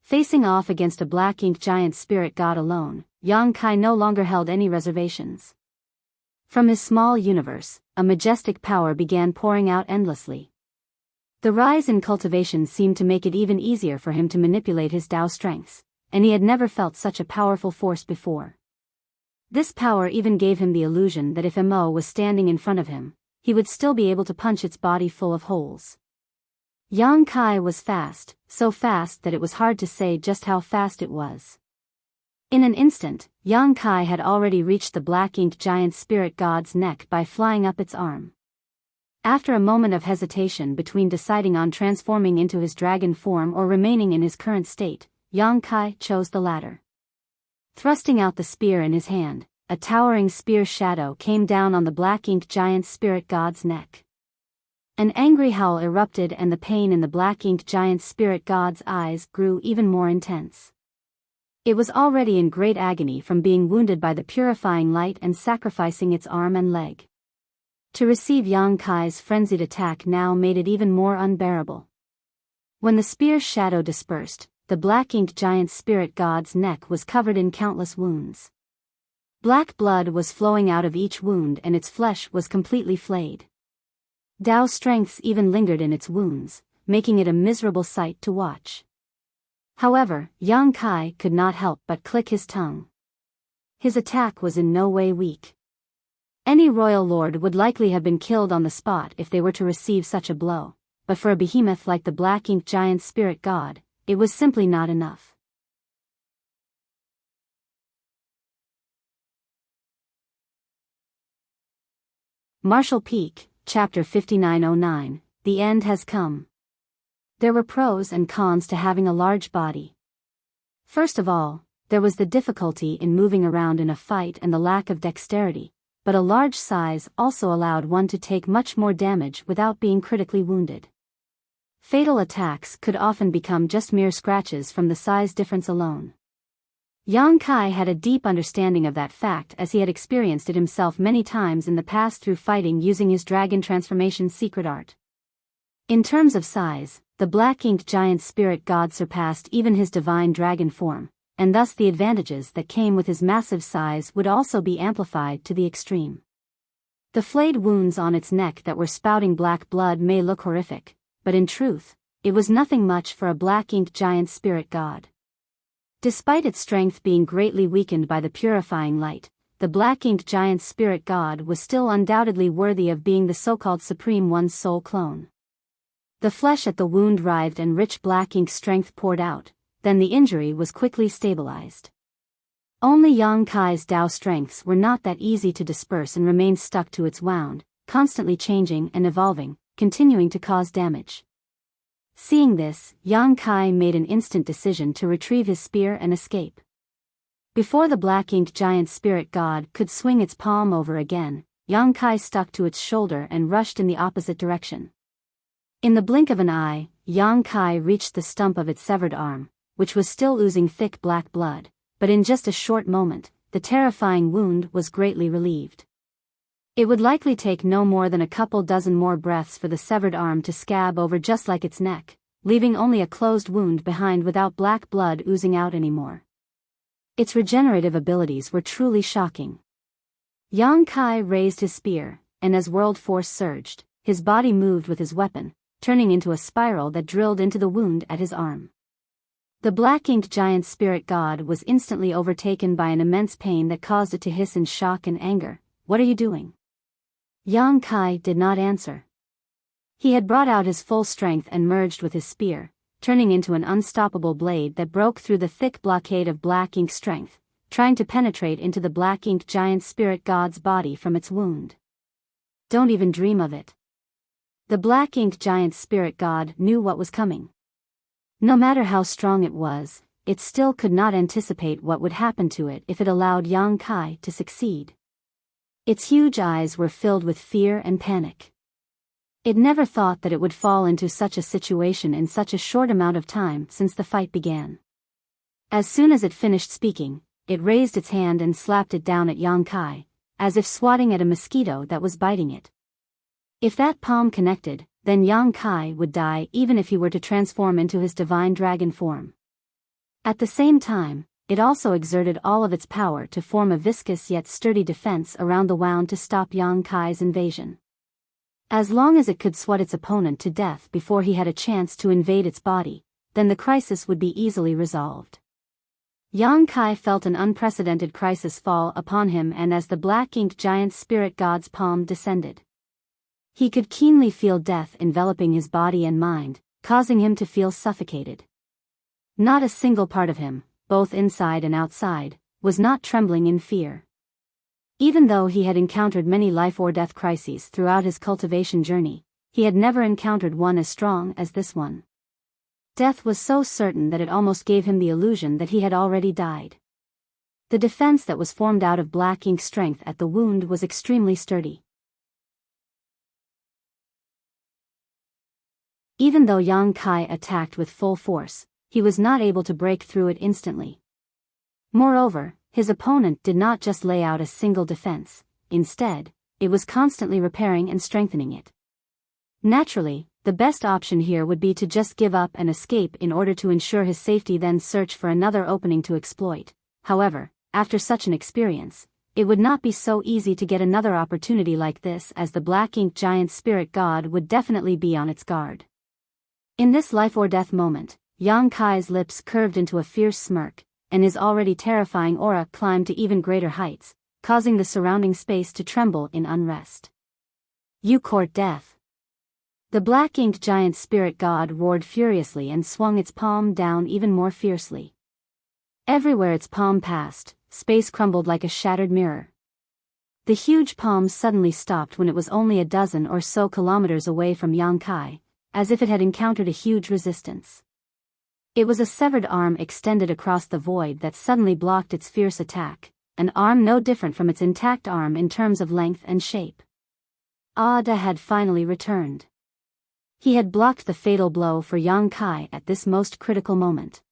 Speaker 1: Facing off against a black-ink giant spirit god alone, Yang Kai no longer held any reservations. From his small universe, a majestic power began pouring out endlessly. The rise in cultivation seemed to make it even easier for him to manipulate his Dao strengths, and he had never felt such a powerful force before. This power even gave him the illusion that if Mo was standing in front of him, he would still be able to punch its body full of holes. Yang Kai was fast, so fast that it was hard to say just how fast it was. In an instant, Yang Kai had already reached the black-ink giant spirit god's neck by flying up its arm. After a moment of hesitation between deciding on transforming into his dragon form or remaining in his current state, Yang Kai chose the latter. Thrusting out the spear in his hand, a towering spear shadow came down on the black-inked giant spirit god's neck. An angry howl erupted and the pain in the black-inked giant spirit god's eyes grew even more intense. It was already in great agony from being wounded by the purifying light and sacrificing its arm and leg. To receive Yang Kai's frenzied attack now made it even more unbearable. When the spear's shadow dispersed, the black-inked giant spirit god's neck was covered in countless wounds. Black blood was flowing out of each wound and its flesh was completely flayed. Dao strengths even lingered in its wounds, making it a miserable sight to watch. However, Yang Kai could not help but click his tongue. His attack was in no way weak. Any royal lord would likely have been killed on the spot if they were to receive such a blow, but for a behemoth like the black-inked giant spirit god, it was simply not enough. Martial Peak, Chapter 5909, The End Has Come. There were pros and cons to having a large body. First of all, there was the difficulty in moving around in a fight and the lack of dexterity, but a large size also allowed one to take much more damage without being critically wounded. Fatal attacks could often become just mere scratches from the size difference alone. Yang Kai had a deep understanding of that fact as he had experienced it himself many times in the past through fighting using his dragon transformation secret art. In terms of size, the black-inked giant spirit god surpassed even his divine dragon form, and thus the advantages that came with his massive size would also be amplified to the extreme. The flayed wounds on its neck that were spouting black blood may look horrific, but in truth, it was nothing much for a black-inked giant spirit god. Despite its strength being greatly weakened by the purifying light, the black-inked giant spirit god was still undoubtedly worthy of being the so-called Supreme One's soul clone. The flesh at the wound writhed and rich black ink strength poured out, then the injury was quickly stabilized. Only Yang Kai's Dao strengths were not that easy to disperse and remained stuck to its wound, constantly changing and evolving, continuing to cause damage. Seeing this, Yang Kai made an instant decision to retrieve his spear and escape. Before the black-inked giant spirit god could swing its palm over again, Yang Kai stuck to its shoulder and rushed in the opposite direction. In the blink of an eye, Yang Kai reached the stump of its severed arm, which was still oozing thick black blood, but in just a short moment, the terrifying wound was greatly relieved. It would likely take no more than a couple dozen more breaths for the severed arm to scab over just like its neck, leaving only a closed wound behind without black blood oozing out anymore. Its regenerative abilities were truly shocking. Yang Kai raised his spear, and as world force surged, his body moved with his weapon, turning into a spiral that drilled into the wound at his arm. The black-inked giant spirit god was instantly overtaken by an immense pain that caused it to hiss in shock and anger. "What are you doing?" Yang Kai did not answer. He had brought out his full strength and merged with his spear, turning into an unstoppable blade that broke through the thick blockade of black ink strength, trying to penetrate into the black-inked giant spirit god's body from its wound. Don't even dream of it. The black-inked giant spirit god knew what was coming. No matter how strong it was, it still could not anticipate what would happen to it if it allowed Yang Kai to succeed. Its huge eyes were filled with fear and panic. It never thought that it would fall into such a situation in such a short amount of time since the fight began. As soon as it finished speaking, it raised its hand and slapped it down at Yang Kai, as if swatting at a mosquito that was biting it. If that palm connected, then Yang Kai would die even if he were to transform into his divine dragon form. At the same time, it also exerted all of its power to form a viscous yet sturdy defense around the wound to stop Yang Kai's invasion. As long as it could swat its opponent to death before he had a chance to invade its body, then the crisis would be easily resolved. Yang Kai felt an unprecedented crisis fall upon him, and as the black-inked giant spirit god's palm descended, he could keenly feel death enveloping his body and mind, causing him to feel suffocated. Not a single part of him, both inside and outside, was not trembling in fear. Even though he had encountered many life-or-death crises throughout his cultivation journey, he had never encountered one as strong as this one. Death was so certain that it almost gave him the illusion that he had already died. The defense that was formed out of black ink strength at the wound was extremely sturdy. Even though Yang Kai attacked with full force, he was not able to break through it instantly. Moreover, his opponent did not just lay out a single defense, instead, it was constantly repairing and strengthening it. Naturally, the best option here would be to just give up and escape in order to ensure his safety, then search for another opening to exploit. However, after such an experience, it would not be so easy to get another opportunity like this, as the black ink giant spirit god would definitely be on its guard. In this life-or-death moment, Yang Kai's lips curved into a fierce smirk, and his already terrifying aura climbed to even greater heights, causing the surrounding space to tremble in unrest. "You court death." The black-inked giant spirit god roared furiously and swung its palm down even more fiercely. Everywhere its palm passed, space crumbled like a shattered mirror. The huge palm suddenly stopped when it was only a dozen or so kilometers away from Yang Kai, as if it had encountered a huge resistance. It was a severed arm extended across the void that suddenly blocked its fierce attack, an arm no different from its intact arm in terms of length and shape. Ada had finally returned. He had blocked the fatal blow for Yang Kai at this most critical moment.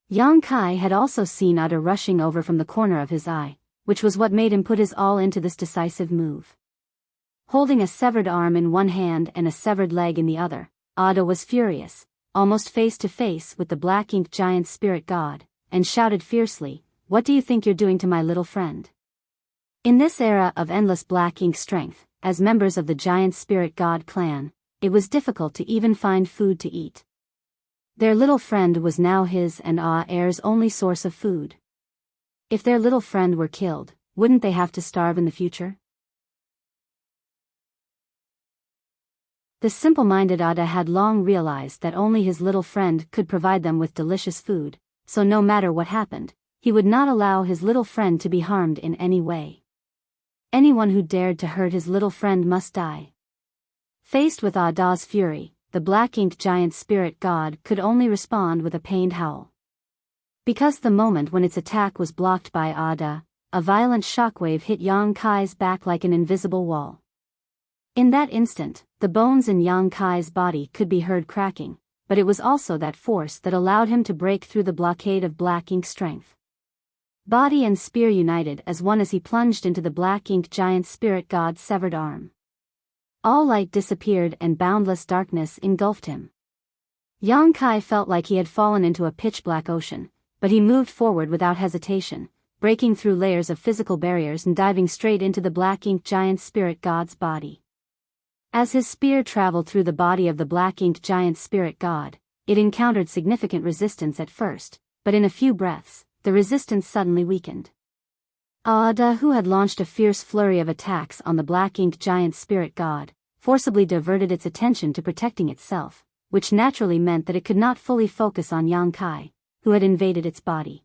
Speaker 1: Yang Kai had also seen Ada rushing over from the corner of his eye, which was what made him put his all into this decisive move. Holding a severed arm in one hand and a severed leg in the other, Ada was furious, almost face to face with the black ink giant spirit god, and shouted fiercely, "What do you think you're doing to my little friend?" In this era of endless black ink strength, as members of the giant spirit god clan, it was difficult to even find food to eat. Their little friend was now his and A's only source of food. If their little friend were killed, wouldn't they have to starve in the future? The simple-minded Ada had long realized that only his little friend could provide them with delicious food, so no matter what happened, he would not allow his little friend to be harmed in any way. Anyone who dared to hurt his little friend must die. Faced with Ada's fury, the black-inked giant spirit god could only respond with a pained howl. Because the moment when its attack was blocked by Ada, a violent shockwave hit Yang Kai's back like an invisible wall. In that instant, the bones in Yang Kai's body could be heard cracking, but it was also that force that allowed him to break through the blockade of black ink strength. Body and spear united as one as he plunged into the black ink giant spirit god's severed arm. All light disappeared and boundless darkness engulfed him. Yang Kai felt like he had fallen into a pitch-black ocean, but he moved forward without hesitation, breaking through layers of physical barriers and diving straight into the black ink giant spirit god's body. As his spear traveled through the body of the black ink giant spirit god, it encountered significant resistance at first, but in a few breaths, the resistance suddenly weakened. Ada, who had launched a fierce flurry of attacks on the black ink giant spirit god, forcibly diverted its attention to protecting itself, which naturally meant that it could not fully focus on Yang Kai, who had invaded its body.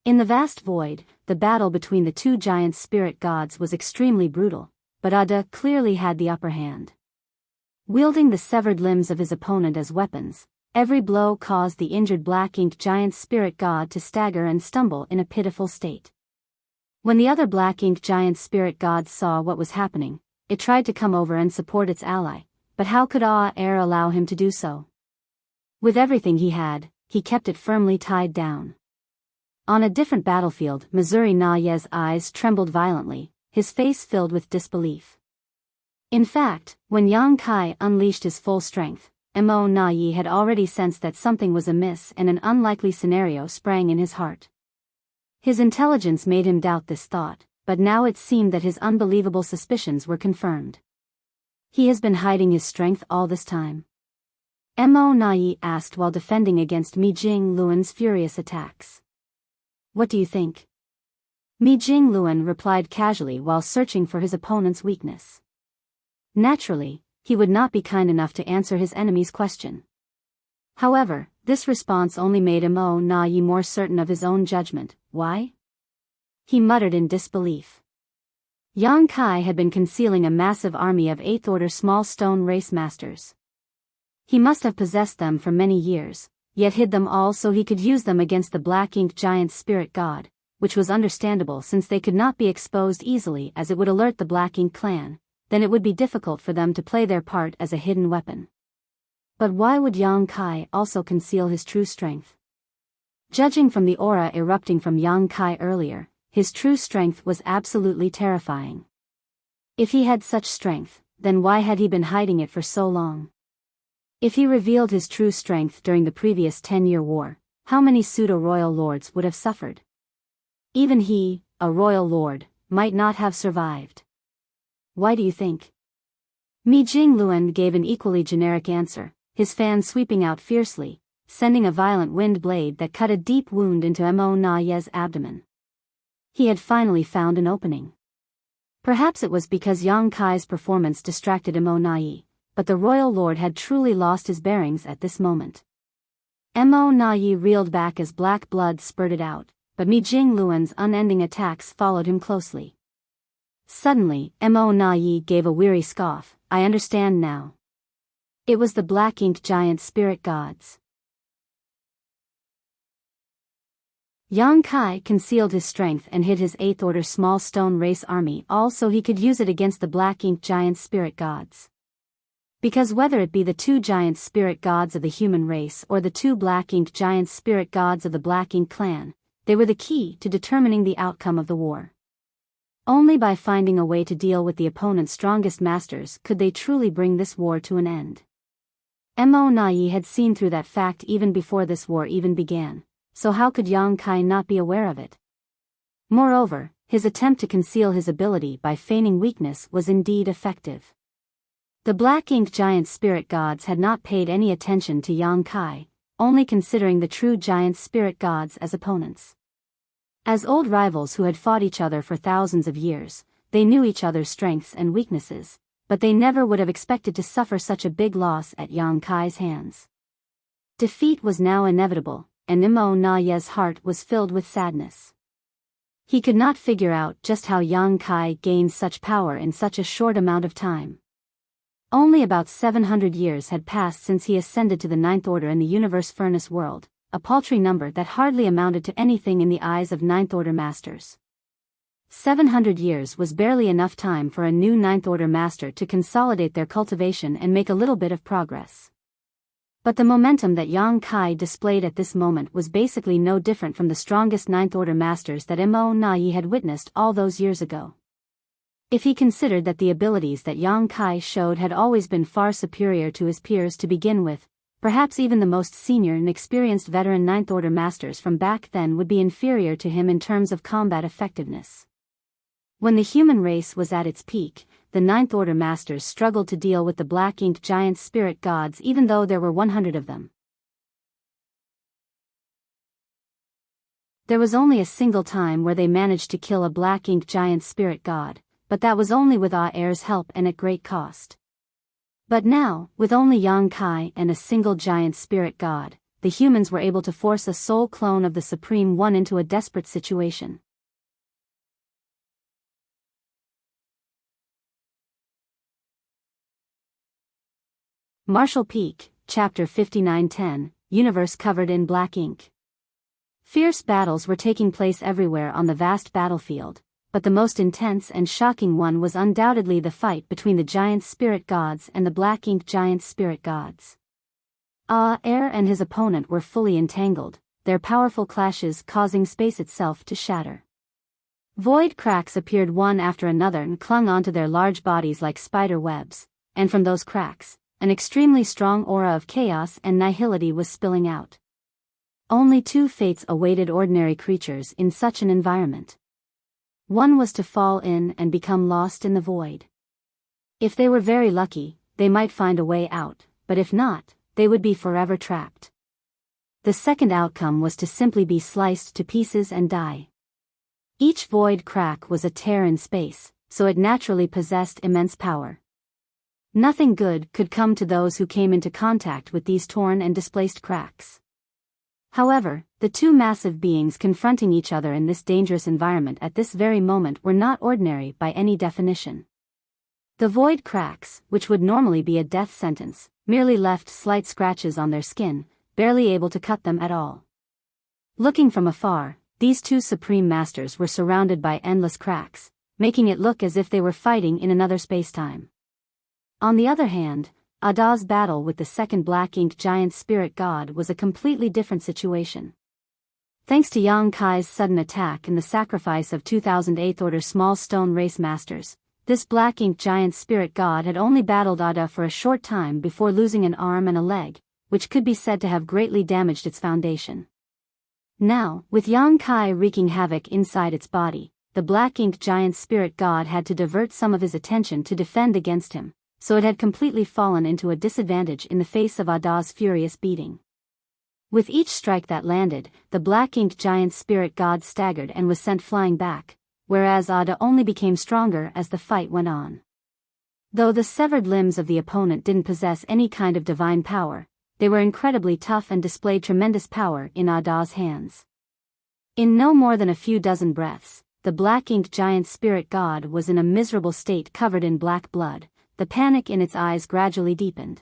Speaker 1: In the vast void, the battle between the two giant spirit gods was extremely brutal, but Ada clearly had the upper hand. Wielding the severed limbs of his opponent as weapons, every blow caused the injured black ink giant spirit god to stagger and stumble in a pitiful state. When the other black ink giant spirit god saw what was happening, it tried to come over and support its ally, but how could Aer allow him to do so? With everything he had, he kept it firmly tied down. On a different battlefield, Missouri Na-Ye's eyes trembled violently, his face filled with disbelief. In fact, when Yang Kai unleashed his full strength, Mo Na-Ye had already sensed that something was amiss and an unlikely scenario sprang in his heart. His intelligence made him doubt this thought, but now it seemed that his unbelievable suspicions were confirmed. He has been hiding his strength all this time? Mo Na-Ye asked while defending against Mi Jing Luan's furious attacks. What do you think? Mi Jing Luan replied casually while searching for his opponent's weakness. Naturally, he would not be kind enough to answer his enemy's question. However, this response only made Mo Na-Ye more certain of his own judgment. Why? He muttered in disbelief. Yang Kai had been concealing a massive army of 8th Order small stone race masters. He must have possessed them for many years, yet hid them all so he could use them against the Black Ink Giant Spirit God, which was understandable since they could not be exposed easily as it would alert the Black Ink clan, then it would be difficult for them to play their part as a hidden weapon. But why would Yang Kai also conceal his true strength? Judging from the aura erupting from Yang Kai earlier, his true strength was absolutely terrifying. If he had such strength, then why had he been hiding it for so long? If he revealed his true strength during the previous 10-year war, how many pseudo-royal lords would have suffered? Even he, a royal lord, might not have survived. Why do you think? Mi Jingluan gave an equally generic answer, his fan sweeping out fiercely, sending a violent wind blade that cut a deep wound into Mo Na Ye's abdomen. He had finally found an opening. Perhaps it was because Yang Kai's performance distracted Mo Na Ye, but the royal lord had truly lost his bearings at this moment. Mo Na Ye reeled back as black blood spurted out, but Mi Jingluan's unending attacks followed him closely. Suddenly, Mo Na Ye gave a weary scoff. I understand now. It was the Black Ink Giant Spirit Gods. Yang Kai concealed his strength and hid his 8th Order small stone race army all so he could use it against the Black Ink Giant Spirit Gods. Because whether it be the 2 giant spirit gods of the human race or the 2 Black Ink Giant Spirit Gods of the Black Ink clan, they were the key to determining the outcome of the war. Only by finding a way to deal with the opponent's strongest masters could they truly bring this war to an end. Mo Na Ye had seen through that fact even before this war even began, so how could Yang Kai not be aware of it? Moreover, his attempt to conceal his ability by feigning weakness was indeed effective. The Black Ink Giant Spirit Gods had not paid any attention to Yang Kai, only considering the true giant spirit gods as opponents. As old rivals who had fought each other for thousands of years, they knew each other's strengths and weaknesses, but they never would have expected to suffer such a big loss at Yang Kai's hands. Defeat was now inevitable, and Mo Na Ye's heart was filled with sadness. He could not figure out just how Yang Kai gained such power in such a short amount of time. Only about 700 years had passed since he ascended to the 9th Order in the Universe Furnace world, a paltry number that hardly amounted to anything in the eyes of 9th Order masters. 700 years was barely enough time for a new 9th Order master to consolidate their cultivation and make a little bit of progress. But the momentum that Yang Kai displayed at this moment was basically no different from the strongest 9th Order masters that Mo Na Ye had witnessed all those years ago. If he considered that the abilities that Yang Kai showed had always been far superior to his peers to begin with, perhaps even the most senior and experienced veteran 9th Order masters from back then would be inferior to him in terms of combat effectiveness. When the human race was at its peak, the 9th Order masters struggled to deal with the Black Ink Giant Spirit Gods even though there were 100 of them. There was only a single time where they managed to kill a Black Ink Giant Spirit God, but that was only with Air's help and at great cost. But now, with only Yang Kai and a single giant spirit god, the humans were able to force a soul clone of the Supreme One into a desperate situation. Marshall Peak, Chapter 5910, Universe covered in black ink. Fierce battles were taking place everywhere on the vast battlefield, but the most intense and shocking one was undoubtedly the fight between the giant spirit gods and the Black Ink Giant Spirit Gods. Air and his opponent were fully entangled, their powerful clashes causing space itself to shatter. Void cracks appeared one after another and clung onto their large bodies like spider webs, and from those cracks, an extremely strong aura of chaos and nihility was spilling out. Only 2 fates awaited ordinary creatures in such an environment. One was to fall in and become lost in the void. If they were very lucky, they might find a way out, but if not, they would be forever trapped. The second outcome was to simply be sliced to pieces and die. Each void crack was a tear in space, so it naturally possessed immense power. Nothing good could come to those who came into contact with these torn and displaced cracks. However, the two massive beings confronting each other in this dangerous environment at this very moment were not ordinary by any definition. The void cracks, which would normally be a death sentence, merely left slight scratches on their skin, barely able to cut them at all. Looking from afar, these two supreme masters were surrounded by endless cracks, making it look as if they were fighting in another spacetime. On the other hand, Ada's battle with the second black-inked giant spirit god was a completely different situation. Thanks to Yang Kai's sudden attack and the sacrifice of 2000 8th Order small stone race masters, this black-inked giant spirit god had only battled Ada for a short time before losing an arm and a leg, which could be said to have greatly damaged its foundation. Now, with Yang Kai wreaking havoc inside its body, the black-inked giant spirit god had to divert some of his attention to defend against him, so it had completely fallen into a disadvantage in the face of Ada's furious beating. With each strike that landed, the black-inked giant spirit god staggered and was sent flying back, whereas Ada only became stronger as the fight went on. Though the severed limbs of the opponent didn't possess any kind of divine power, they were incredibly tough and displayed tremendous power in Ada's hands. In no more than a few dozen breaths, the black-inked giant spirit god was in a miserable state covered in black blood. The panic in its eyes gradually deepened.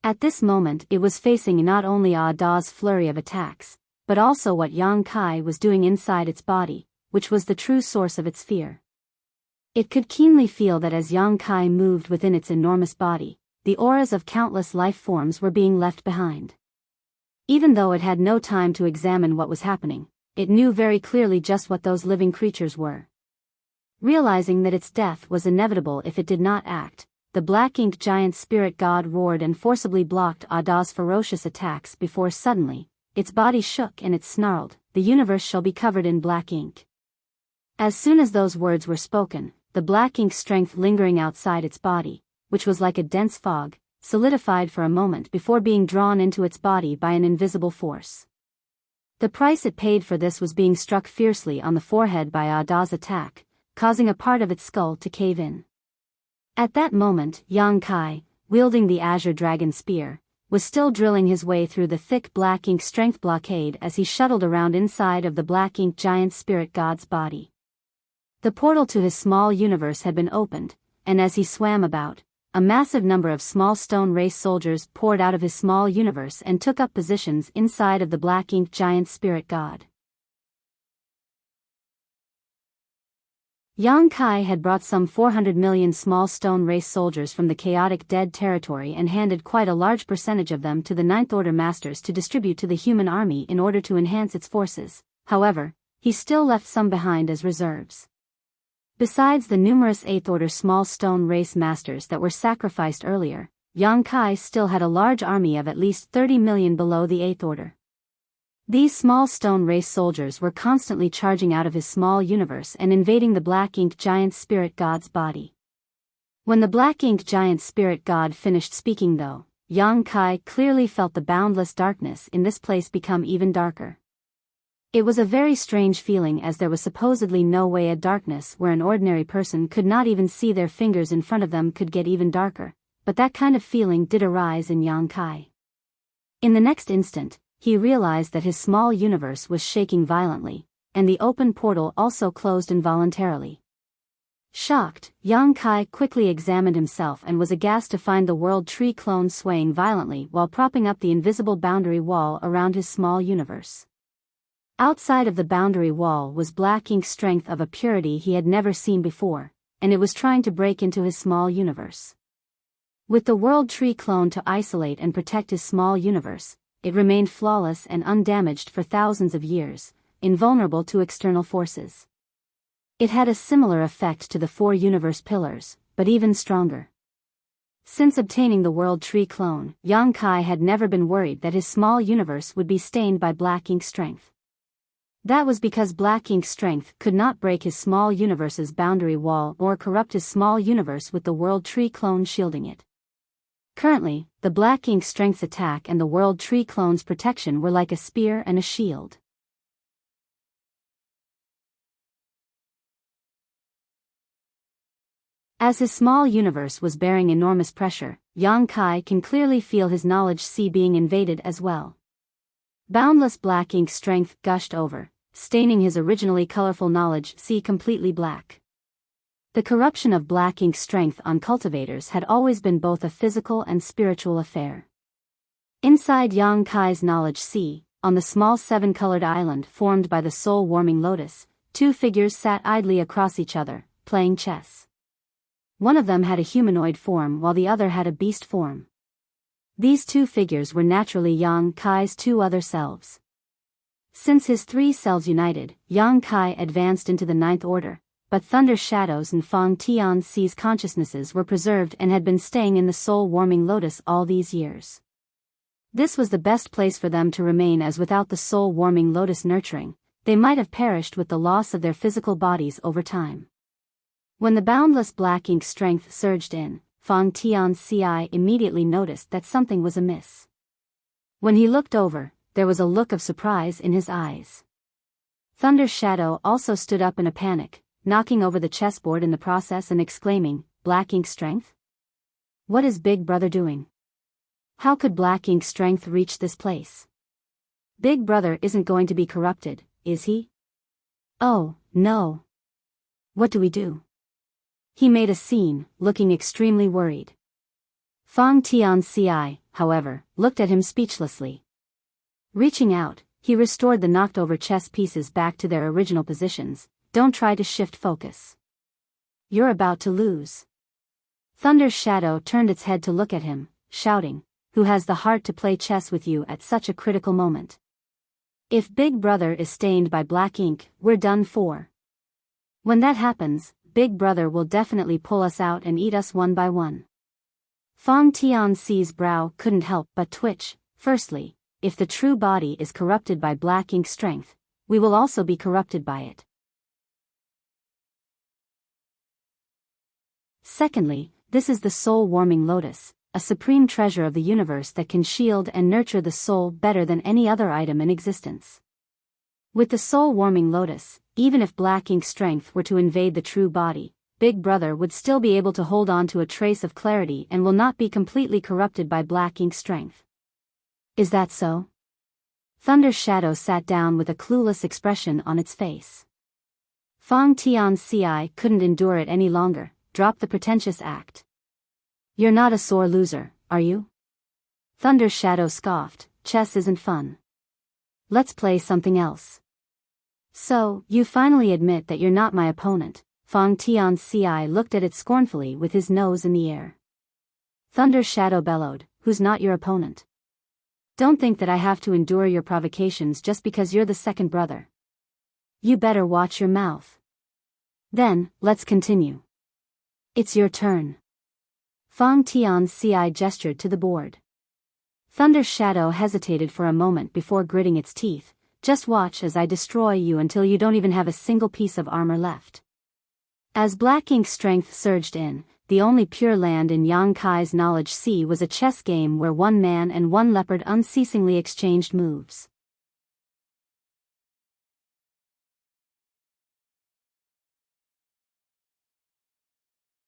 Speaker 1: At this moment it was facing not only Ada's flurry of attacks, but also what Yang Kai was doing inside its body, which was the true source of its fear. It could keenly feel that as Yang Kai moved within its enormous body, the auras of countless life forms were being left behind. Even though it had no time to examine what was happening, it knew very clearly just what those living creatures were. Realizing that its death was inevitable if it did not act, the black-inked giant spirit god roared and forcibly blocked Ada's ferocious attacks before suddenly, its body shook and it snarled, "The universe shall be covered in black ink." As soon as those words were spoken, the black ink strength lingering outside its body, which was like a dense fog, solidified for a moment before being drawn into its body by an invisible force. The price it paid for this was being struck fiercely on the forehead by Ada's attack, causing a part of its skull to cave in. At that moment, Yang Kai, wielding the Azure Dragon Spear, was still drilling his way through the thick black ink strength blockade as he shuttled around inside of the black ink giant spirit god's body. The portal to his small universe had been opened, and as he swam about, a massive number of small stone race soldiers poured out of his small universe and took up positions inside of the black ink giant spirit god. Yang Kai had brought some 400 million small stone race soldiers from the chaotic dead territory and handed quite a large percentage of them to the Ninth Order Masters to distribute to the human army in order to enhance its forces. However, he still left some behind as reserves. Besides the numerous Eighth Order small stone race masters that were sacrificed earlier, Yang Kai still had a large army of at least 30 million below the Eighth Order. These small stone race soldiers were constantly charging out of his small universe and invading the black ink giant spirit god's body. When the black ink giant spirit god finished speaking though, Yang Kai clearly felt the boundless darkness in this place become even darker. It was a very strange feeling as there was supposedly no way a darkness where an ordinary person could not even see their fingers in front of them could get even darker, but that kind of feeling did arise in Yang Kai. In the next instant, he realized that his small universe was shaking violently, and the open portal also closed involuntarily. Shocked, Yang Kai quickly examined himself and was aghast to find the world tree clone swaying violently while propping up the invisible boundary wall around his small universe. Outside of the boundary wall was black ink strength of a purity he had never seen before, and it was trying to break into his small universe. With the world tree clone to isolate and protect his small universe, it remained flawless and undamaged for thousands of years, invulnerable to external forces. It had a similar effect to the 4 universe pillars, but even stronger. Since obtaining the world tree clone, Yang Kai had never been worried that his small universe would be stained by black ink strength. That was because black ink strength could not break his small universe's boundary wall or corrupt his small universe with the world tree clone shielding it. Currently, the black ink strength's attack and the world tree clone's protection were like a spear and a shield. As his small universe was bearing enormous pressure, Yang Kai can clearly feel his knowledge sea being invaded as well. Boundless black ink strength gushed over, staining his originally colorful knowledge sea completely black. The corruption of black ink strength on cultivators had always been both a physical and spiritual affair. Inside Yang Kai's knowledge sea, on the small seven-colored island formed by the soul-warming lotus, two figures sat idly across each other, playing chess. One of them had a humanoid form while the other had a beast form. These two figures were naturally Yang Kai's two other selves. Since his three selves united, Yang Kai advanced into the ninth order, but Thunder Shadow's and Fang Tianxi's consciousnesses were preserved and had been staying in the soul-warming lotus all these years. This was the best place for them to remain, as without the soul-warming lotus nurturing, they might have perished with the loss of their physical bodies over time. When the boundless black ink strength surged in, Fang Tianxi immediately noticed that something was amiss. When he looked over, there was a look of surprise in his eyes. Thunder Shadow also stood up in a panic, knocking over the chessboard in the process and exclaiming, "Black ink strength? What is Big Brother doing? How could black ink strength reach this place? Big Brother isn't going to be corrupted, is he? Oh, no. What do we do?" He made a scene, looking extremely worried. Fang Tianxi, however, looked at him speechlessly. Reaching out, he restored the knocked-over chess pieces back to their original positions. "Don't try to shift focus. You're about to lose." Thunder's shadow turned its head to look at him, shouting, "Who has the heart to play chess with you at such a critical moment? If Big Brother is stained by black ink, we're done for. When that happens, Big Brother will definitely pull us out and eat us one by one." Fang Tianxi's brow couldn't help but twitch. "Firstly, if the true body is corrupted by black ink strength, we will also be corrupted by it. Secondly, this is the soul-warming lotus, a supreme treasure of the universe that can shield and nurture the soul better than any other item in existence. With the soul-warming lotus, even if black ink strength were to invade the true body, Big Brother would still be able to hold on to a trace of clarity and will not be completely corrupted by black ink strength." "Is that so?" Thunder's shadow sat down with a clueless expression on its face. Fang Tianxi couldn't endure it any longer. "Drop the pretentious act. You're not a sore loser, are you?" Thunder's shadow scoffed. "Chess isn't fun. Let's play something else." "So, you finally admit that you're not my opponent?" Fang Tianxi looked at it scornfully with his nose in the air. Thunder's shadow bellowed, "Who's not your opponent? Don't think that I have to endure your provocations just because you're the second brother. You better watch your mouth. Then, let's continue. It's your turn." Fang Tianxi gestured to the board. Thunder's shadow hesitated for a moment before gritting its teeth. "Just watch as I destroy you until you don't even have a single piece of armor left." As black ink strength surged in, the only pure land in Yang Kai's knowledge sea was a chess game where one man and one leopard unceasingly exchanged moves.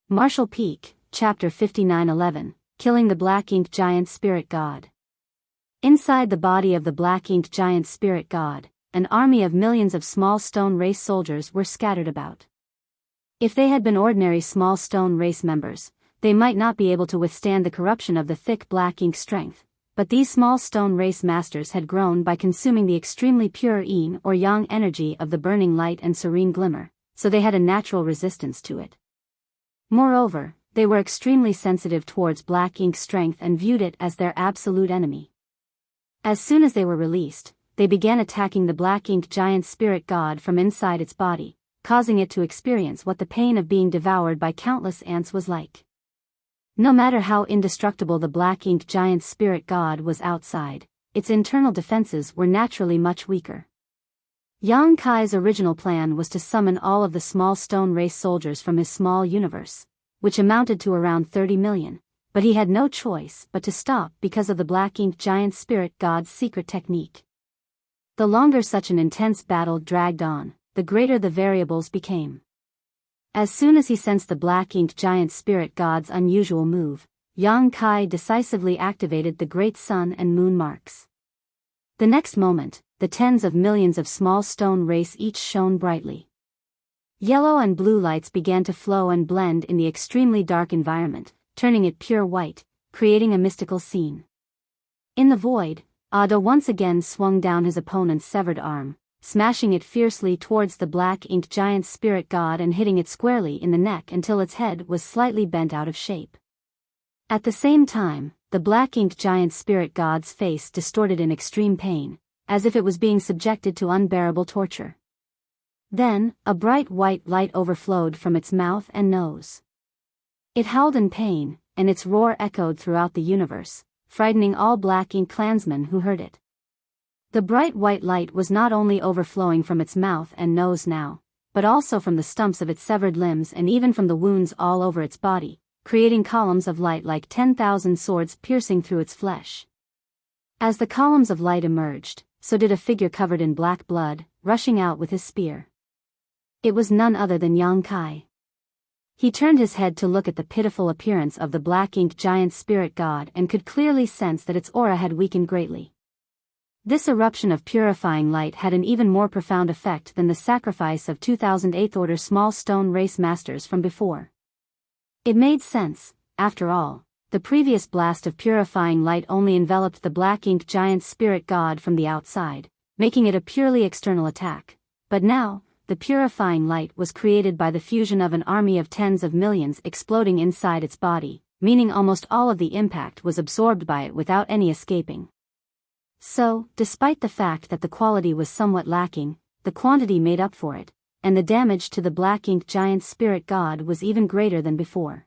Speaker 1: Martial Peak, Chapter 5911, Killing the Black Ink Giant Spirit God. Inside the body of the Black Ink Giant Spirit God, an army of millions of small stone race soldiers were scattered about. If they had been ordinary small stone race members, they might not be able to withstand the corruption of the thick black ink strength, but these small stone race masters had grown by consuming the extremely pure yin or yang energy of the burning light and serene glimmer, so they had a natural resistance to it. Moreover, they were extremely sensitive towards black ink strength and viewed it as their absolute enemy. As soon as they were released, they began attacking the black ink giant spirit god from inside its body, causing it to experience what the pain of being devoured by countless ants was like. No matter how indestructible the black ink giant spirit god was outside, its internal defenses were naturally much weaker. Yang Kai's original plan was to summon all of the small stone race soldiers from his small universe, which amounted to around 30 million, but he had no choice but to stop because of the black ink giant spirit god's secret technique. The longer such an intense battle dragged on, the greater the variables became. As soon as he sensed the black ink giant spirit god's unusual move, Yang Kai decisively activated the great sun and moon marks. The next moment, the tens of millions of small stone race each shone brightly. Yellow and blue lights began to flow and blend in the extremely dark environment, turning it pure white, creating a mystical scene. In the void, Ada once again swung down his opponent's severed arm, smashing it fiercely towards the black-inked giant spirit god and hitting it squarely in the neck until its head was slightly bent out of shape. At the same time, the black-inked giant spirit god's face distorted in extreme pain, as if it was being subjected to unbearable torture. Then, a bright white light overflowed from its mouth and nose. It howled in pain, and its roar echoed throughout the universe, frightening all Black Ink clansmen who heard it. The bright white light was not only overflowing from its mouth and nose now, but also from the stumps of its severed limbs and even from the wounds all over its body, creating columns of light like 10,000 swords piercing through its flesh. As the columns of light emerged, so did a figure covered in black blood, rushing out with his spear. It was none other than Yang Kai. He turned his head to look at the pitiful appearance of the black-inked giant spirit god and could clearly sense that its aura had weakened greatly. This eruption of purifying light had an even more profound effect than the sacrifice of 2000 8th Order small stone race masters from before. It made sense, after all. The previous blast of purifying light only enveloped the black-inked giant spirit god from the outside, making it a purely external attack. But now, the purifying light was created by the fusion of an army of tens of millions exploding inside its body, meaning almost all of the impact was absorbed by it without any escaping. So, despite the fact that the quality was somewhat lacking, the quantity made up for it, and the damage to the black-inked giant spirit god was even greater than before.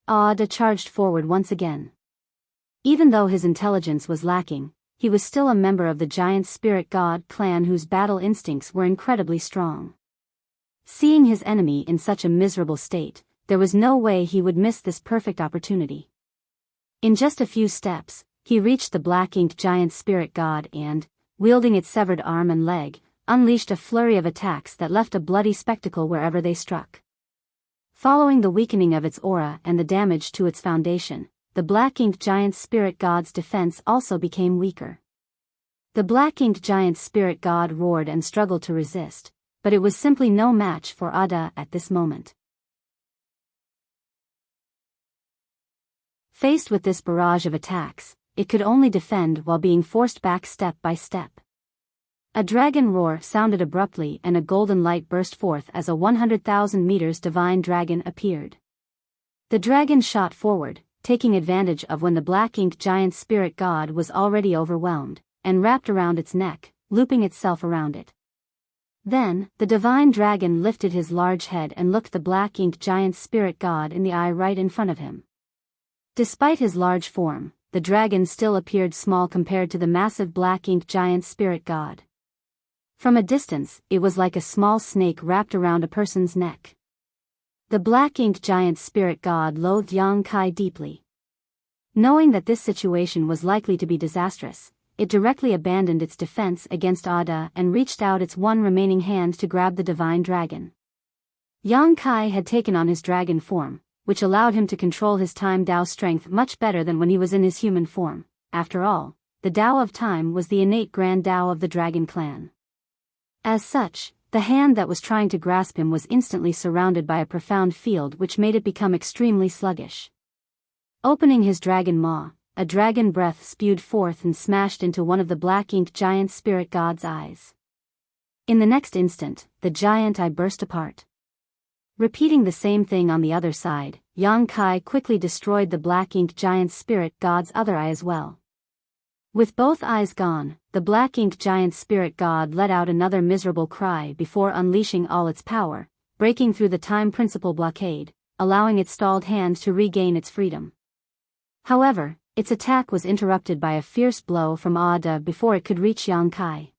Speaker 1: Ada charged forward once again. Even though his intelligence was lacking, he was still a member of the giant spirit god clan whose battle instincts were incredibly strong. Seeing his enemy in such a miserable state, there was no way he would miss this perfect opportunity. In just a few steps, he reached the black-inked giant spirit god and, wielding its severed arm and leg, unleashed a flurry of attacks that left a bloody spectacle wherever they struck. Following the weakening of its aura and the damage to its foundation, the black-inked giant spirit god's defense also became weaker. The black-inked giant spirit god roared and struggled to resist, but it was simply no match for Ada at this moment. Faced with this barrage of attacks, it could only defend while being forced back step by step. A dragon roar sounded abruptly and a golden light burst forth as a 100,000 meters divine dragon appeared. The dragon shot forward, taking advantage of when the black-inked giant spirit god was already overwhelmed, and wrapped around its neck, looping itself around it. Then, the divine dragon lifted his large head and looked the black-inked giant spirit god in the eye right in front of him. Despite his large form, the dragon still appeared small compared to the massive black-inked giant spirit god. From a distance, it was like a small snake wrapped around a person's neck. The black-inked giant spirit god loathed Yang Kai deeply. Knowing that this situation was likely to be disastrous, it directly abandoned its defense against Ada and reached out its one remaining hand to grab the divine dragon. Yang Kai had taken on his dragon form, which allowed him to control his time Dao strength much better than when he was in his human form. After all, the Dao of time was the innate grand Dao of the dragon clan. As such, the hand that was trying to grasp him was instantly surrounded by a profound field which made it become extremely sluggish. Opening his dragon maw, a dragon breath spewed forth and smashed into one of the black-inked giant spirit god's eyes. In the next instant, the giant eye burst apart. Repeating the same thing on the other side, Yang Kai quickly destroyed the black-inked giant spirit god's other eye as well. With both eyes gone, the black-inked giant spirit god let out another miserable cry before unleashing all its power, breaking through the time principle blockade, allowing its stalled hand to regain its freedom. However, its attack was interrupted by a fierce blow from Ada before it could reach Yang Kai.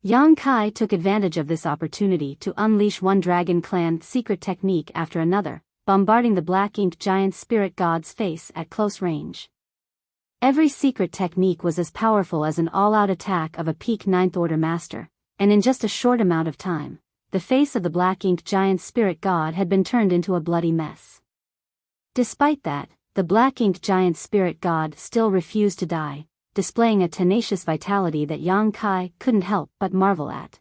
Speaker 1: Yang Kai took advantage of this opportunity to unleash one dragon clan secret technique after another, bombarding the black-inked giant spirit god's face at close range. Every secret technique was as powerful as an all-out attack of a peak 9th Order master, and in just a short amount of time, the face of the black-inked giant spirit god had been turned into a bloody mess. Despite that, the Black Ink Giant Spirit God still refused to die, displaying a tenacious vitality that Yang Kai couldn't help but marvel at.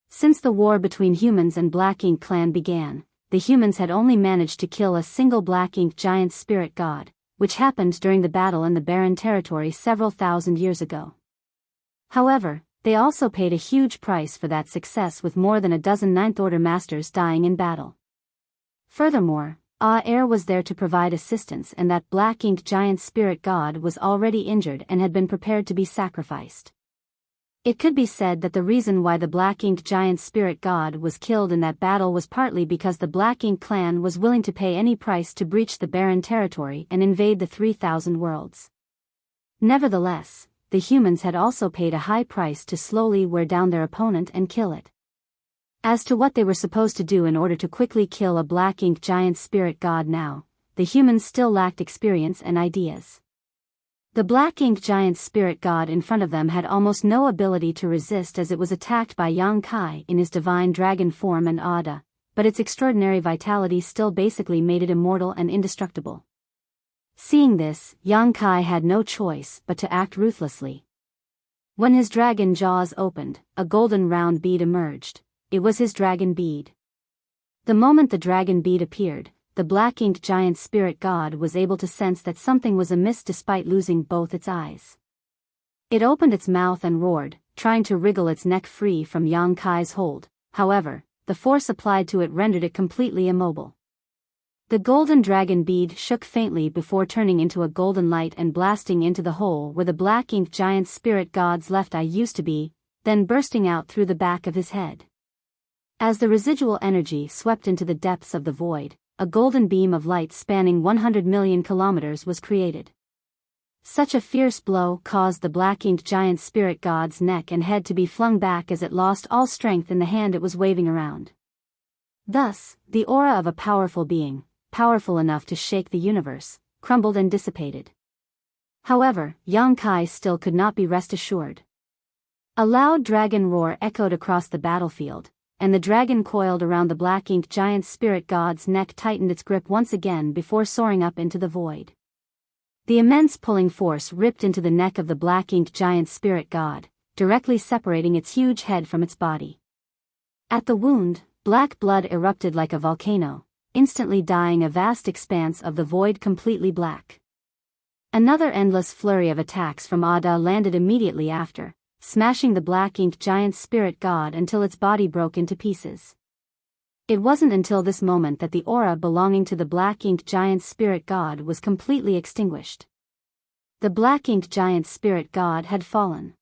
Speaker 1: Since the war between humans and Black Ink clan began, the humans had only managed to kill a single Black Ink Giant Spirit God, which happened during the battle in the Barren Territory several thousand years ago. However, they also paid a huge price for that success, with more than a dozen Ninth Order masters dying in battle. Furthermore, Air was there to provide assistance, and that Black Ink Giant Spirit God was already injured and had been prepared to be sacrificed. It could be said that the reason why the Black Ink Giant Spirit God was killed in that battle was partly because the Black Ink clan was willing to pay any price to breach the Barren Territory and invade the 3,000 worlds. Nevertheless, the humans had also paid a high price to slowly wear down their opponent and kill it. As to what they were supposed to do in order to quickly kill a Black Ink Giant Spirit God now, the humans still lacked experience and ideas. The Black Ink Giant Spirit God in front of them had almost no ability to resist, as it was attacked by Yang Kai in his divine dragon form and Ada, but its extraordinary vitality still basically made it immortal and indestructible. Seeing this, Yang Kai had no choice but to act ruthlessly. When his dragon jaws opened, a golden round bead emerged. It was his dragon bead. The moment the dragon bead appeared, the Black Ink Giant Spirit God was able to sense that something was amiss despite losing both its eyes. It opened its mouth and roared, trying to wriggle its neck free from Yang Kai's hold. However, the force applied to it rendered it completely immobile. The golden dragon bead shook faintly before turning into a golden light and blasting into the hole where the Black Ink Giant Spirit God's left eye used to be, then bursting out through the back of his head. As the residual energy swept into the depths of the void, a golden beam of light spanning 100 million kilometers was created. Such a fierce blow caused the Black Ink Giant Spirit God's neck and head to be flung back as it lost all strength in the hand it was waving around. Thus, the aura of a powerful being, powerful enough to shake the universe, crumbled and dissipated. However, Yang Kai still could not be rest assured. A loud dragon roar echoed across the battlefield, and the dragon coiled around the Black Ink Giant Spirit God's neck tightened its grip once again before soaring up into the void. The immense pulling force ripped into the neck of the Black Ink Giant Spirit God, directly separating its huge head from its body. At the wound, black blood erupted like a volcano, instantly dyeing a vast expanse of the void completely black. Another endless flurry of attacks from Ada landed immediately after, smashing the Black Ink Giant Spirit God until its body broke into pieces. It wasn't until this moment that the aura belonging to the Black Ink Giant Spirit God was completely extinguished. The Black Ink Giant Spirit God had fallen.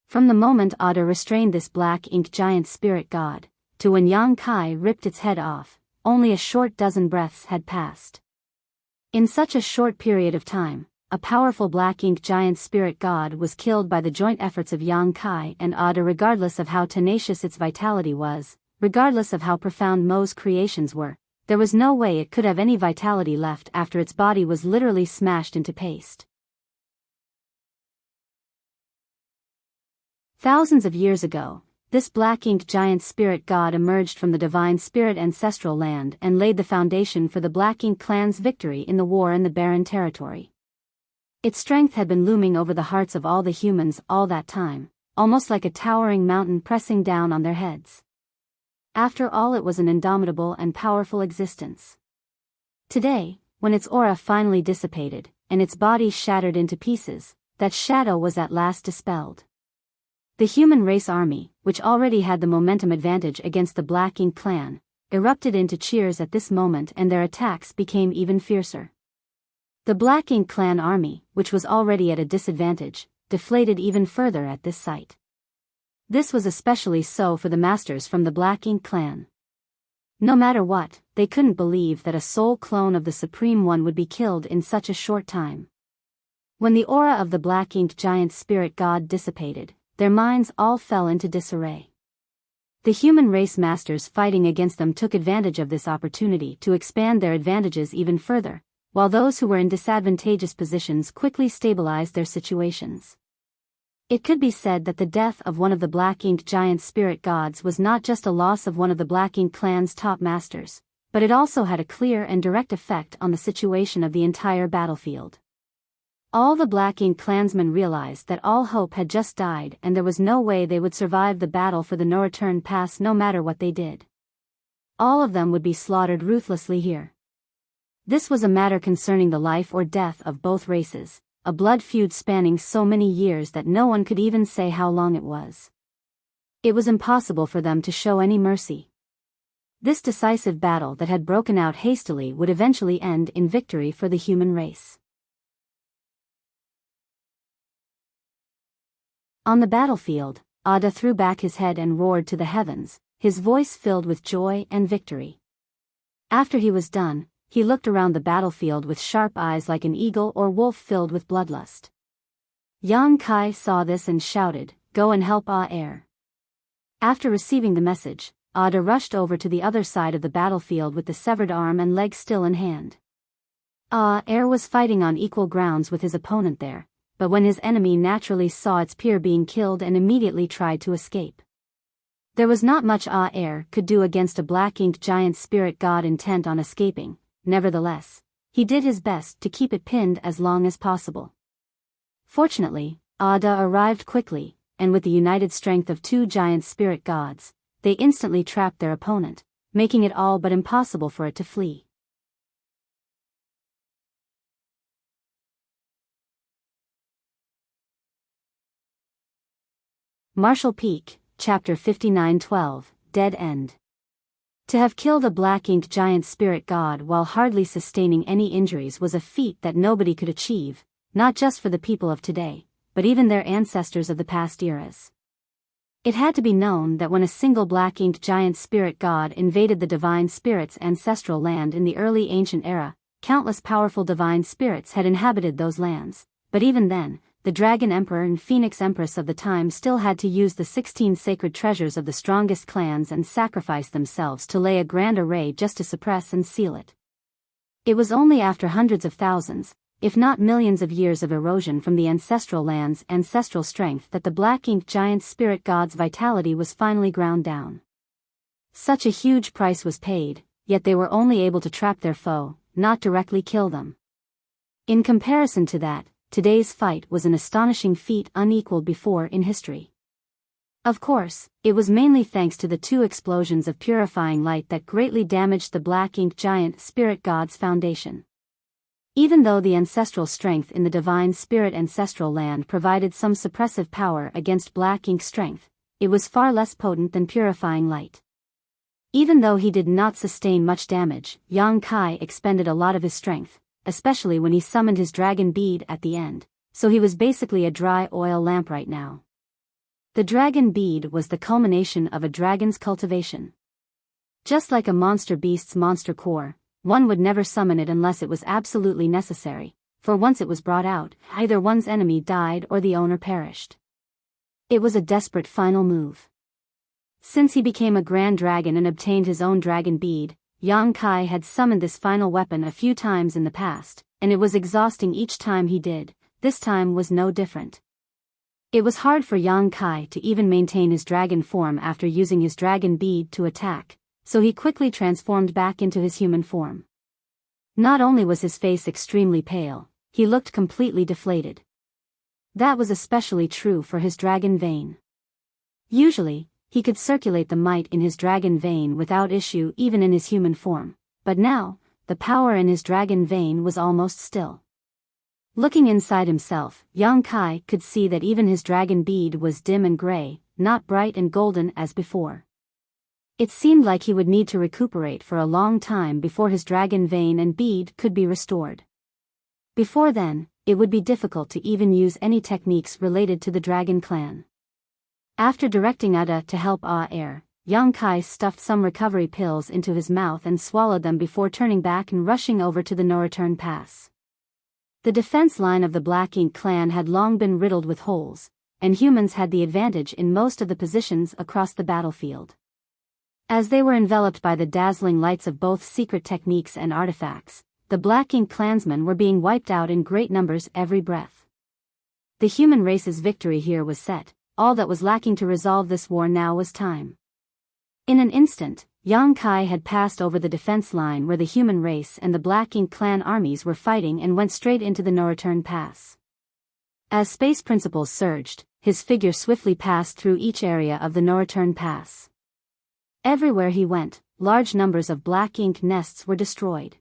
Speaker 1: From the moment Ada restrained this Black Ink Giant Spirit God, to when Yang Kai ripped its head off, only a short dozen breaths had passed. In such a short period of time, a powerful Black Ink Giant Spirit God was killed by the joint efforts of Yang Kai and Ada, regardless of how tenacious its vitality was, regardless of how profound Mo's creations were. There was no way it could have any vitality left after its body was literally smashed into paste. Thousands of years ago, this Black Ink Giant Spirit God emerged from the divine spirit ancestral land and laid the foundation for the Black Ink clan's victory in the war in the Barren Territory. Its strength had been looming over the hearts of all the humans all that time, almost like a towering mountain pressing down on their heads. After all, it was an indomitable and powerful existence. Today, when its aura finally dissipated, and its body shattered into pieces, that shadow was at last dispelled. The human race army, which already had the momentum advantage against the Black Ink clan, erupted into cheers at this moment, and their attacks became even fiercer. The Black Ink clan army, which was already at a disadvantage, deflated even further at this sight. This was especially so for the masters from the Black Ink clan. No matter what, they couldn't believe that a soul clone of the Supreme One would be killed in such a short time. When the aura of the Black Ink Giant Spirit God dissipated, their minds all fell into disarray. The human race masters fighting against them took advantage of this opportunity to expand their advantages even further, while those who were in disadvantageous positions quickly stabilized their situations. It could be said that the death of one of the Black Ink Giant Spirit Gods was not just a loss of one of the Black Ink clan's top masters, but it also had a clear and direct effect on the situation of the entire battlefield. All the Black Ink clansmen realized that all hope had just died and there was no way they would survive the battle for the no-return pass no matter what they did. All of them would be slaughtered ruthlessly here. This was a matter concerning the life or death of both races, a blood feud spanning so many years that no one could even say how long it was. It was impossible for them to show any mercy. This decisive battle that had broken out hastily would eventually end in victory for the human race. On the battlefield, Ada threw back his head and roared to the heavens, his voice filled with joy and victory. After he was done, he looked around the battlefield with sharp eyes like an eagle or wolf filled with bloodlust. Yang Kai saw this and shouted, "Go and help Air." After receiving the message, Ada rushed over to the other side of the battlefield with the severed arm and leg still in hand. Air was fighting on equal grounds with his opponent there, but when his enemy naturally saw its peer being killed and immediately tried to escape. There was not much Air could do against a black-inked giant spirit god intent on escaping. Nevertheless, he did his best to keep it pinned as long as possible. Fortunately, Ada arrived quickly, and with the united strength of two giant spirit gods, they instantly trapped their opponent, making it all but impossible for it to flee. Marshall Peak, Chapter 59-12, Dead End. To have killed a black-inked giant spirit god while hardly sustaining any injuries was a feat that nobody could achieve, not just for the people of today, but even their ancestors of the past eras. It had to be known that when a single black-inked giant spirit god invaded the divine spirit's ancestral land in the early ancient era, countless powerful divine spirits had inhabited those lands, but even then, the Dragon Emperor and Phoenix Empress of the time still had to use the 16 sacred treasures of the strongest clans and sacrifice themselves to lay a grand array just to suppress and seal it. It was only after hundreds of thousands, if not millions of years of erosion from the ancestral land's ancestral strength that the black-inked giant spirit god's vitality was finally ground down. Such a huge price was paid, yet they were only able to trap their foe, not directly kill them. In comparison to that, today's fight was an astonishing feat unequaled before in history. Of course, it was mainly thanks to the two explosions of purifying light that greatly damaged the black-inked giant spirit god's foundation. Even though the ancestral strength in the divine spirit ancestral land provided some suppressive power against black ink strength, it was far less potent than purifying light. Even though he did not sustain much damage, Yang Kai expended a lot of his strength, especially when he summoned his dragon bead at the end, so he was basically a dry oil lamp right now. The dragon bead was the culmination of a dragon's cultivation. Just like a monster beast's monster core, one would never summon it unless it was absolutely necessary, for once it was brought out, either one's enemy died or the owner perished. It was a desperate final move. Since he became a grand dragon and obtained his own dragon bead, Yang Kai had summoned this final weapon a few times in the past, and it was exhausting each time he did. This time was no different. It was hard for Yang Kai to even maintain his dragon form after using his dragon bead to attack, so he quickly transformed back into his human form. Not only was his face extremely pale, he looked completely deflated. That was especially true for his dragon vein. Usually, he could circulate the might in his dragon vein without issue even in his human form, but now, the power in his dragon vein was almost still. Looking inside himself, Yang Kai could see that even his dragon bead was dim and gray, not bright and golden as before. It seemed like he would need to recuperate for a long time before his dragon vein and bead could be restored. Before then, it would be difficult to even use any techniques related to the dragon clan. After directing Ada to help Air, Yang Kai stuffed some recovery pills into his mouth and swallowed them before turning back and rushing over to the no-return pass. The defense line of the Black Ink clan had long been riddled with holes, and humans had the advantage in most of the positions across the battlefield. As they were enveloped by the dazzling lights of both secret techniques and artifacts, the Black Ink clansmen were being wiped out in great numbers every breath. The human race's victory here was set. All that was lacking to resolve this war now was time. In an instant, Yang Kai had passed over the defense line where the human race and the Black Ink clan armies were fighting and went straight into the no-return pass. As space principles surged, his figure swiftly passed through each area of the no-return pass. Everywhere he went, large numbers of Black Ink nests were destroyed.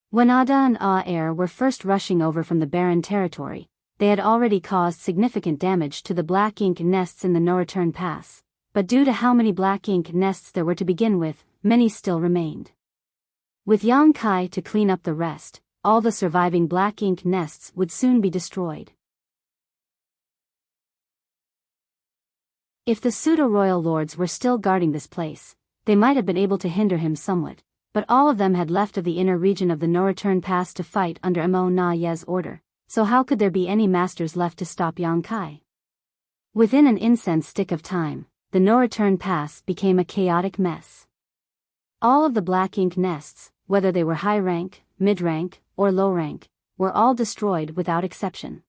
Speaker 1: When Ada and Air were first rushing over from the barren territory, they had already caused significant damage to the Black Ink nests in the no-return pass, but due to how many Black Ink nests there were to begin with, many still remained. With Yang Kai to clean up the rest, all the surviving Black Ink nests would soon be destroyed. If the pseudo-royal lords were still guarding this place, they might have been able to hinder him somewhat, but all of them had left of the inner region of the no-return pass to fight under Mo Na Ye's order, so how could there be any masters left to stop Yang Kai? Within an incense stick of time, the no-return pass became a chaotic mess. All of the Black Ink nests, whether they were high rank, mid-rank, or low rank, were all destroyed without exception.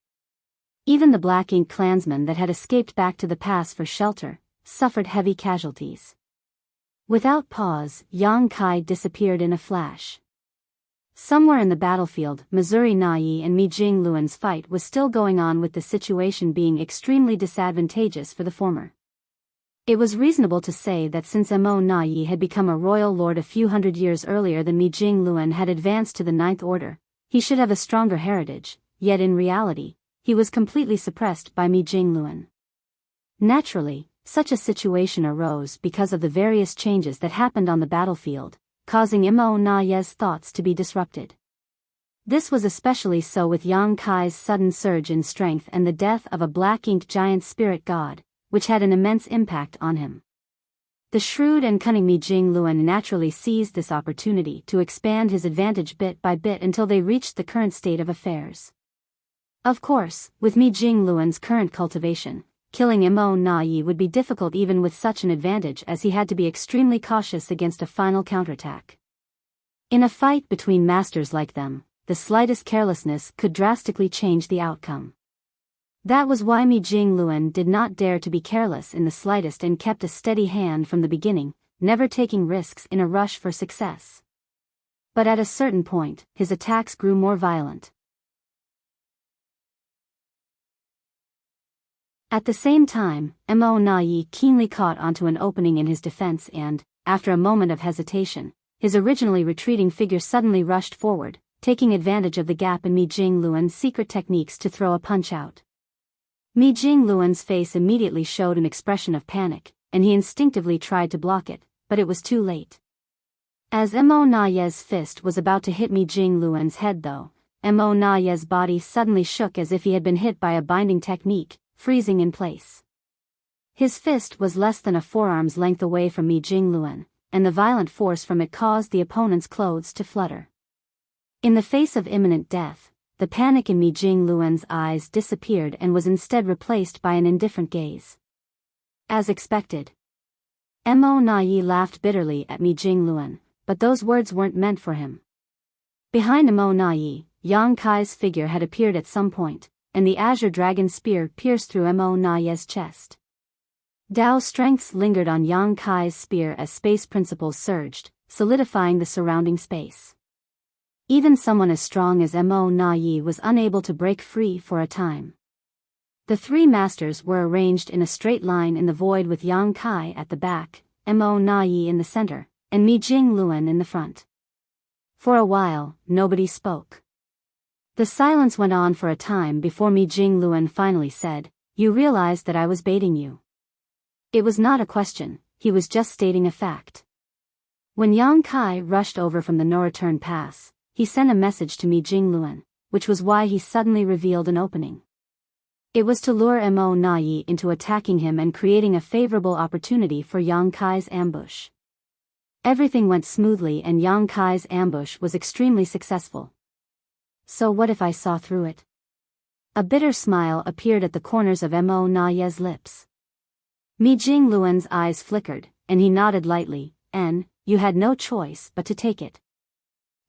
Speaker 1: Even the Black Ink clansmen that had escaped back to the pass for shelter, suffered heavy casualties. Without pause, Yang Kai disappeared in a flash. Somewhere in the battlefield, Missouri Nai and Mi Jing Luan's fight was still going on, with the situation being extremely disadvantageous for the former. It was reasonable to say that since Mo Nai had become a royal lord a few hundred years earlier than Mi Jing Luan had advanced to the Ninth Order, he should have a stronger heritage, yet in reality, he was completely suppressed by Mi Jing Luan. Naturally, such a situation arose because of the various changes that happened on the battlefield, causing Mo Na Ye's thoughts to be disrupted. This was especially so with Yang Kai's sudden surge in strength and the death of a Black Ink giant spirit god, which had an immense impact on him. The shrewd and cunning Mi Jing Luan naturally seized this opportunity to expand his advantage bit by bit until they reached the current state of affairs. Of course, with Mi Jing Luan's current cultivation, killing Mo Na Yi would be difficult even with such an advantage, as he had to be extremely cautious against a final counterattack. In a fight between masters like them, the slightest carelessness could drastically change the outcome. That was why Mi Jing Luan did not dare to be careless in the slightest and kept a steady hand from the beginning, never taking risks in a rush for success. But at a certain point, his attacks grew more violent. At the same time, Mo Na Yi keenly caught onto an opening in his defense and, after a moment of hesitation, his originally retreating figure suddenly rushed forward, taking advantage of the gap in Mi Jing Luan's secret techniques to throw a punch out. Mi Jing Luan's face immediately showed an expression of panic, and he instinctively tried to block it, but it was too late. As Mo Na Ye's fist was about to hit Mi Jing Luan's head though, Mo Na Ye's body suddenly shook as if he had been hit by a binding technique, freezing in place. His fist was less than a forearm's length away from Mi Jing Luan, and the violent force from it caused the opponent's clothes to flutter. In the face of imminent death, the panic in Mi Jing Luan's eyes disappeared and was instead replaced by an indifferent gaze. As expected, Mo Na Yi laughed bitterly at Mi Jing Luan, but those words weren't meant for him. Behind Mo Na Yi, Yang Kai's figure had appeared at some point, and the azure dragon spear pierced through Mo Na Ye's chest. Dao's strengths lingered on Yang Kai's spear as space principles surged, solidifying the surrounding space. Even someone as strong as Mo Na Yi was unable to break free for a time. The three masters were arranged in a straight line in the void, with Yang Kai at the back, Mo Na Yi in the center, and Mi Jing Luan in the front. For a while, nobody spoke. The silence went on for a time before Mi Jing Luan finally said, "You realized that I was baiting you." It was not a question, he was just stating a fact. When Yang Kai rushed over from the no-return pass, he sent a message to Mi Jing Luan, which was why he suddenly revealed an opening. It was to lure Mo Na Yi into attacking him and creating a favorable opportunity for Yang Kai's ambush. Everything went smoothly and Yang Kai's ambush was extremely successful. So what if I saw through it? A bitter smile appeared at the corners of Mo Na Ye's lips. Mi Jing Luan's eyes flickered, and he nodded lightly, "You had no choice but to take it."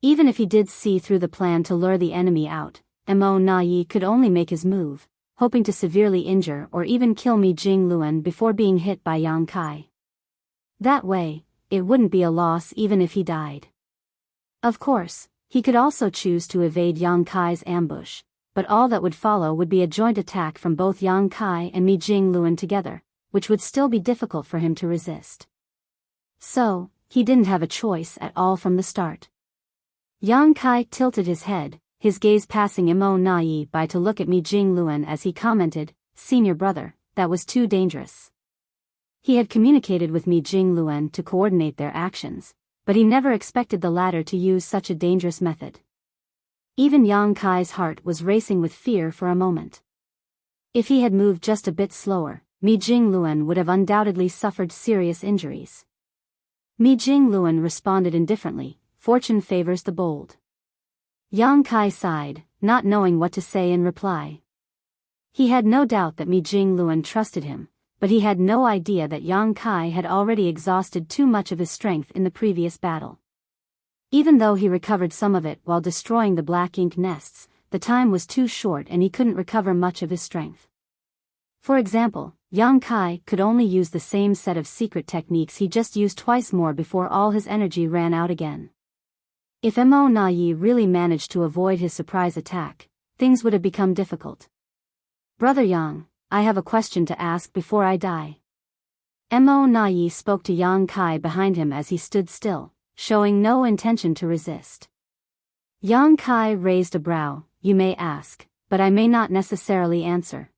Speaker 1: Even if he did see through the plan to lure the enemy out, Mo Na Yi could only make his move, hoping to severely injure or even kill Mi Jing Luan before being hit by Yang Kai. That way, it wouldn't be a loss even if he died. Of course, he could also choose to evade Yang Kai's ambush, but all that would follow would be a joint attack from both Yang Kai and Mi Jingluan together, which would still be difficult for him to resist. So, he didn't have a choice at all from the start. Yang Kai tilted his head, his gaze passing Mo Nai by to look at Mi Jingluan as he commented, "Senior brother, that was too dangerous." He had communicated with Mi Jingluan to coordinate their actions, but he never expected the latter to use such a dangerous method. Even Yang Kai's heart was racing with fear for a moment. If he had moved just a bit slower, Mi Jingluan would have undoubtedly suffered serious injuries. Mi Jingluan responded indifferently, "Fortune favors the bold." Yang Kai sighed, not knowing what to say in reply. He had no doubt that Mi Jingluan trusted him, but he had no idea that Yang Kai had already exhausted too much of his strength in the previous battle. Even though he recovered some of it while destroying the black ink nests, the time was too short and he couldn't recover much of his strength. For example, Yang Kai could only use the same set of secret techniques he just used twice more before all his energy ran out again. If Mo Nai really managed to avoid his surprise attack, things would have become difficult. "Brother Yang, I have a question to ask before I die." Mo Nai spoke to Yang Kai behind him as he stood still, showing no intention to resist. Yang Kai raised a brow. "You may ask, but I may not necessarily answer."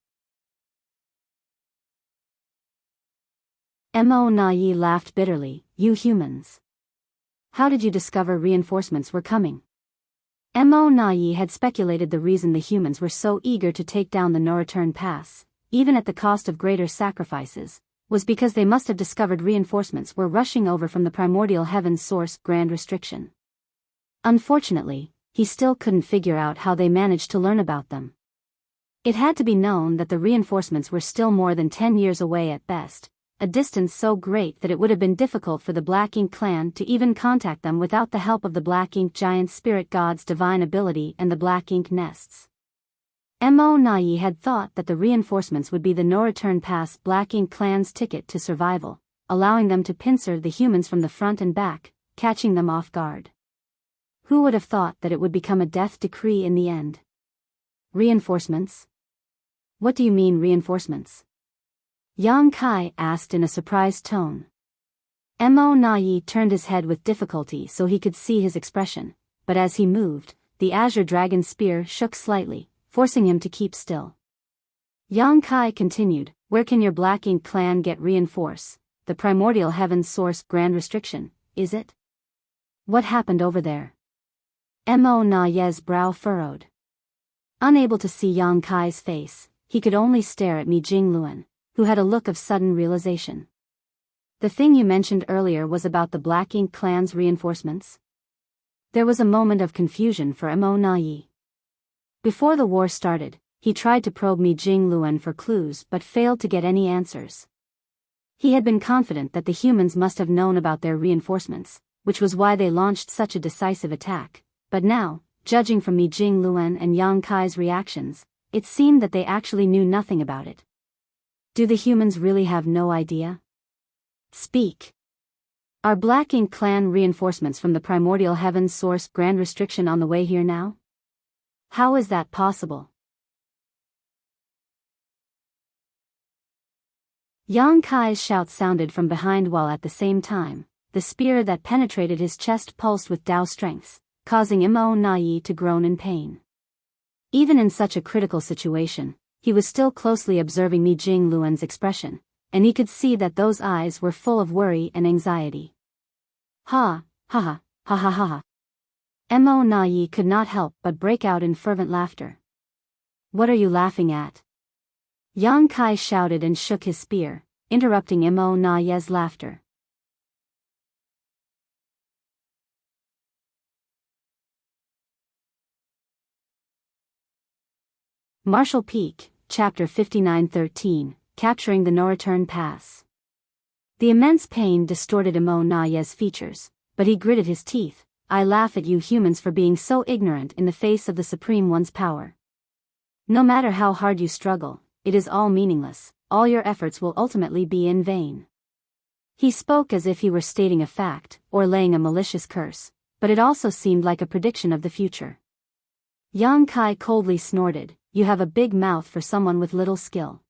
Speaker 1: Mo Nai laughed bitterly. "You humans. How did you discover reinforcements were coming?" Mo Nai had speculated the reason the humans were so eager to take down the no-return pass, even at the cost of greater sacrifices, was because they must have discovered reinforcements were rushing over from the primordial heaven's source, Grand Restriction. Unfortunately, he still couldn't figure out how they managed to learn about them. It had to be known that the reinforcements were still more than 10 years away at best, a distance so great that it would have been difficult for the Black Ink clan to even contact them without the help of the Black Ink giant spirit god's divine ability and the Black Ink nests. Mo Nai had thought that the reinforcements would be the no-return pass Black Ink clan's ticket to survival, allowing them to pincer the humans from the front and back, catching them off guard. Who would have thought that it would become a death decree in the end? Reinforcements? What do you mean reinforcements? Yang Kai asked in a surprised tone. Mo Nai turned his head with difficulty so he could see his expression, but as he moved, the azure dragon spear shook slightly, forcing him to keep still. Yang Kai continued, "Where can your Black Ink clan get reinforce? The primordial heaven's source, Grand Restriction, is it? What happened over there?" Mo Nai's brow furrowed. Unable to see Yang Kai's face, he could only stare at Mi Jingluan, who had a look of sudden realization. "The thing you mentioned earlier was about the Black Ink clan's reinforcements?" There was a moment of confusion for Mo Nai. Before the war started, he tried to probe Mi Jingluan for clues but failed to get any answers. He had been confident that the humans must have known about their reinforcements, which was why they launched such a decisive attack, but now, judging from Mi Jingluan and Yang Kai's reactions, it seemed that they actually knew nothing about it. Do the humans really have no idea? Speak. Are Black Ink clan reinforcements from the primordial heaven's source, Grand Restriction, on the way here now? How is that possible? Yang Kai's shout sounded from behind while at the same time, the spear that penetrated his chest pulsed with Dao strengths, causing Mo Nai to groan in pain. Even in such a critical situation, he was still closely observing Mi Jingluan's expression, and he could see that those eyes were full of worry and anxiety. Ha, ha ha, ha ha ha ha. Mo Nai could not help but break out in fervent laughter. "What are you laughing at?" Yang Kai shouted and shook his spear, interrupting Mo Nai's laughter. Marshall Peak, Chapter 59-13, Capturing the No-Return Pass. The immense pain distorted Mo Nai's features, but he gritted his teeth. "I laugh at you humans for being so ignorant in the face of the Supreme One's power. No matter how hard you struggle, it is all meaningless, all your efforts will ultimately be in vain." He spoke as if he were stating a fact, or laying a malicious curse, but it also seemed like a prediction of the future. Yang Kai coldly snorted, "You have a big mouth for someone with little skill."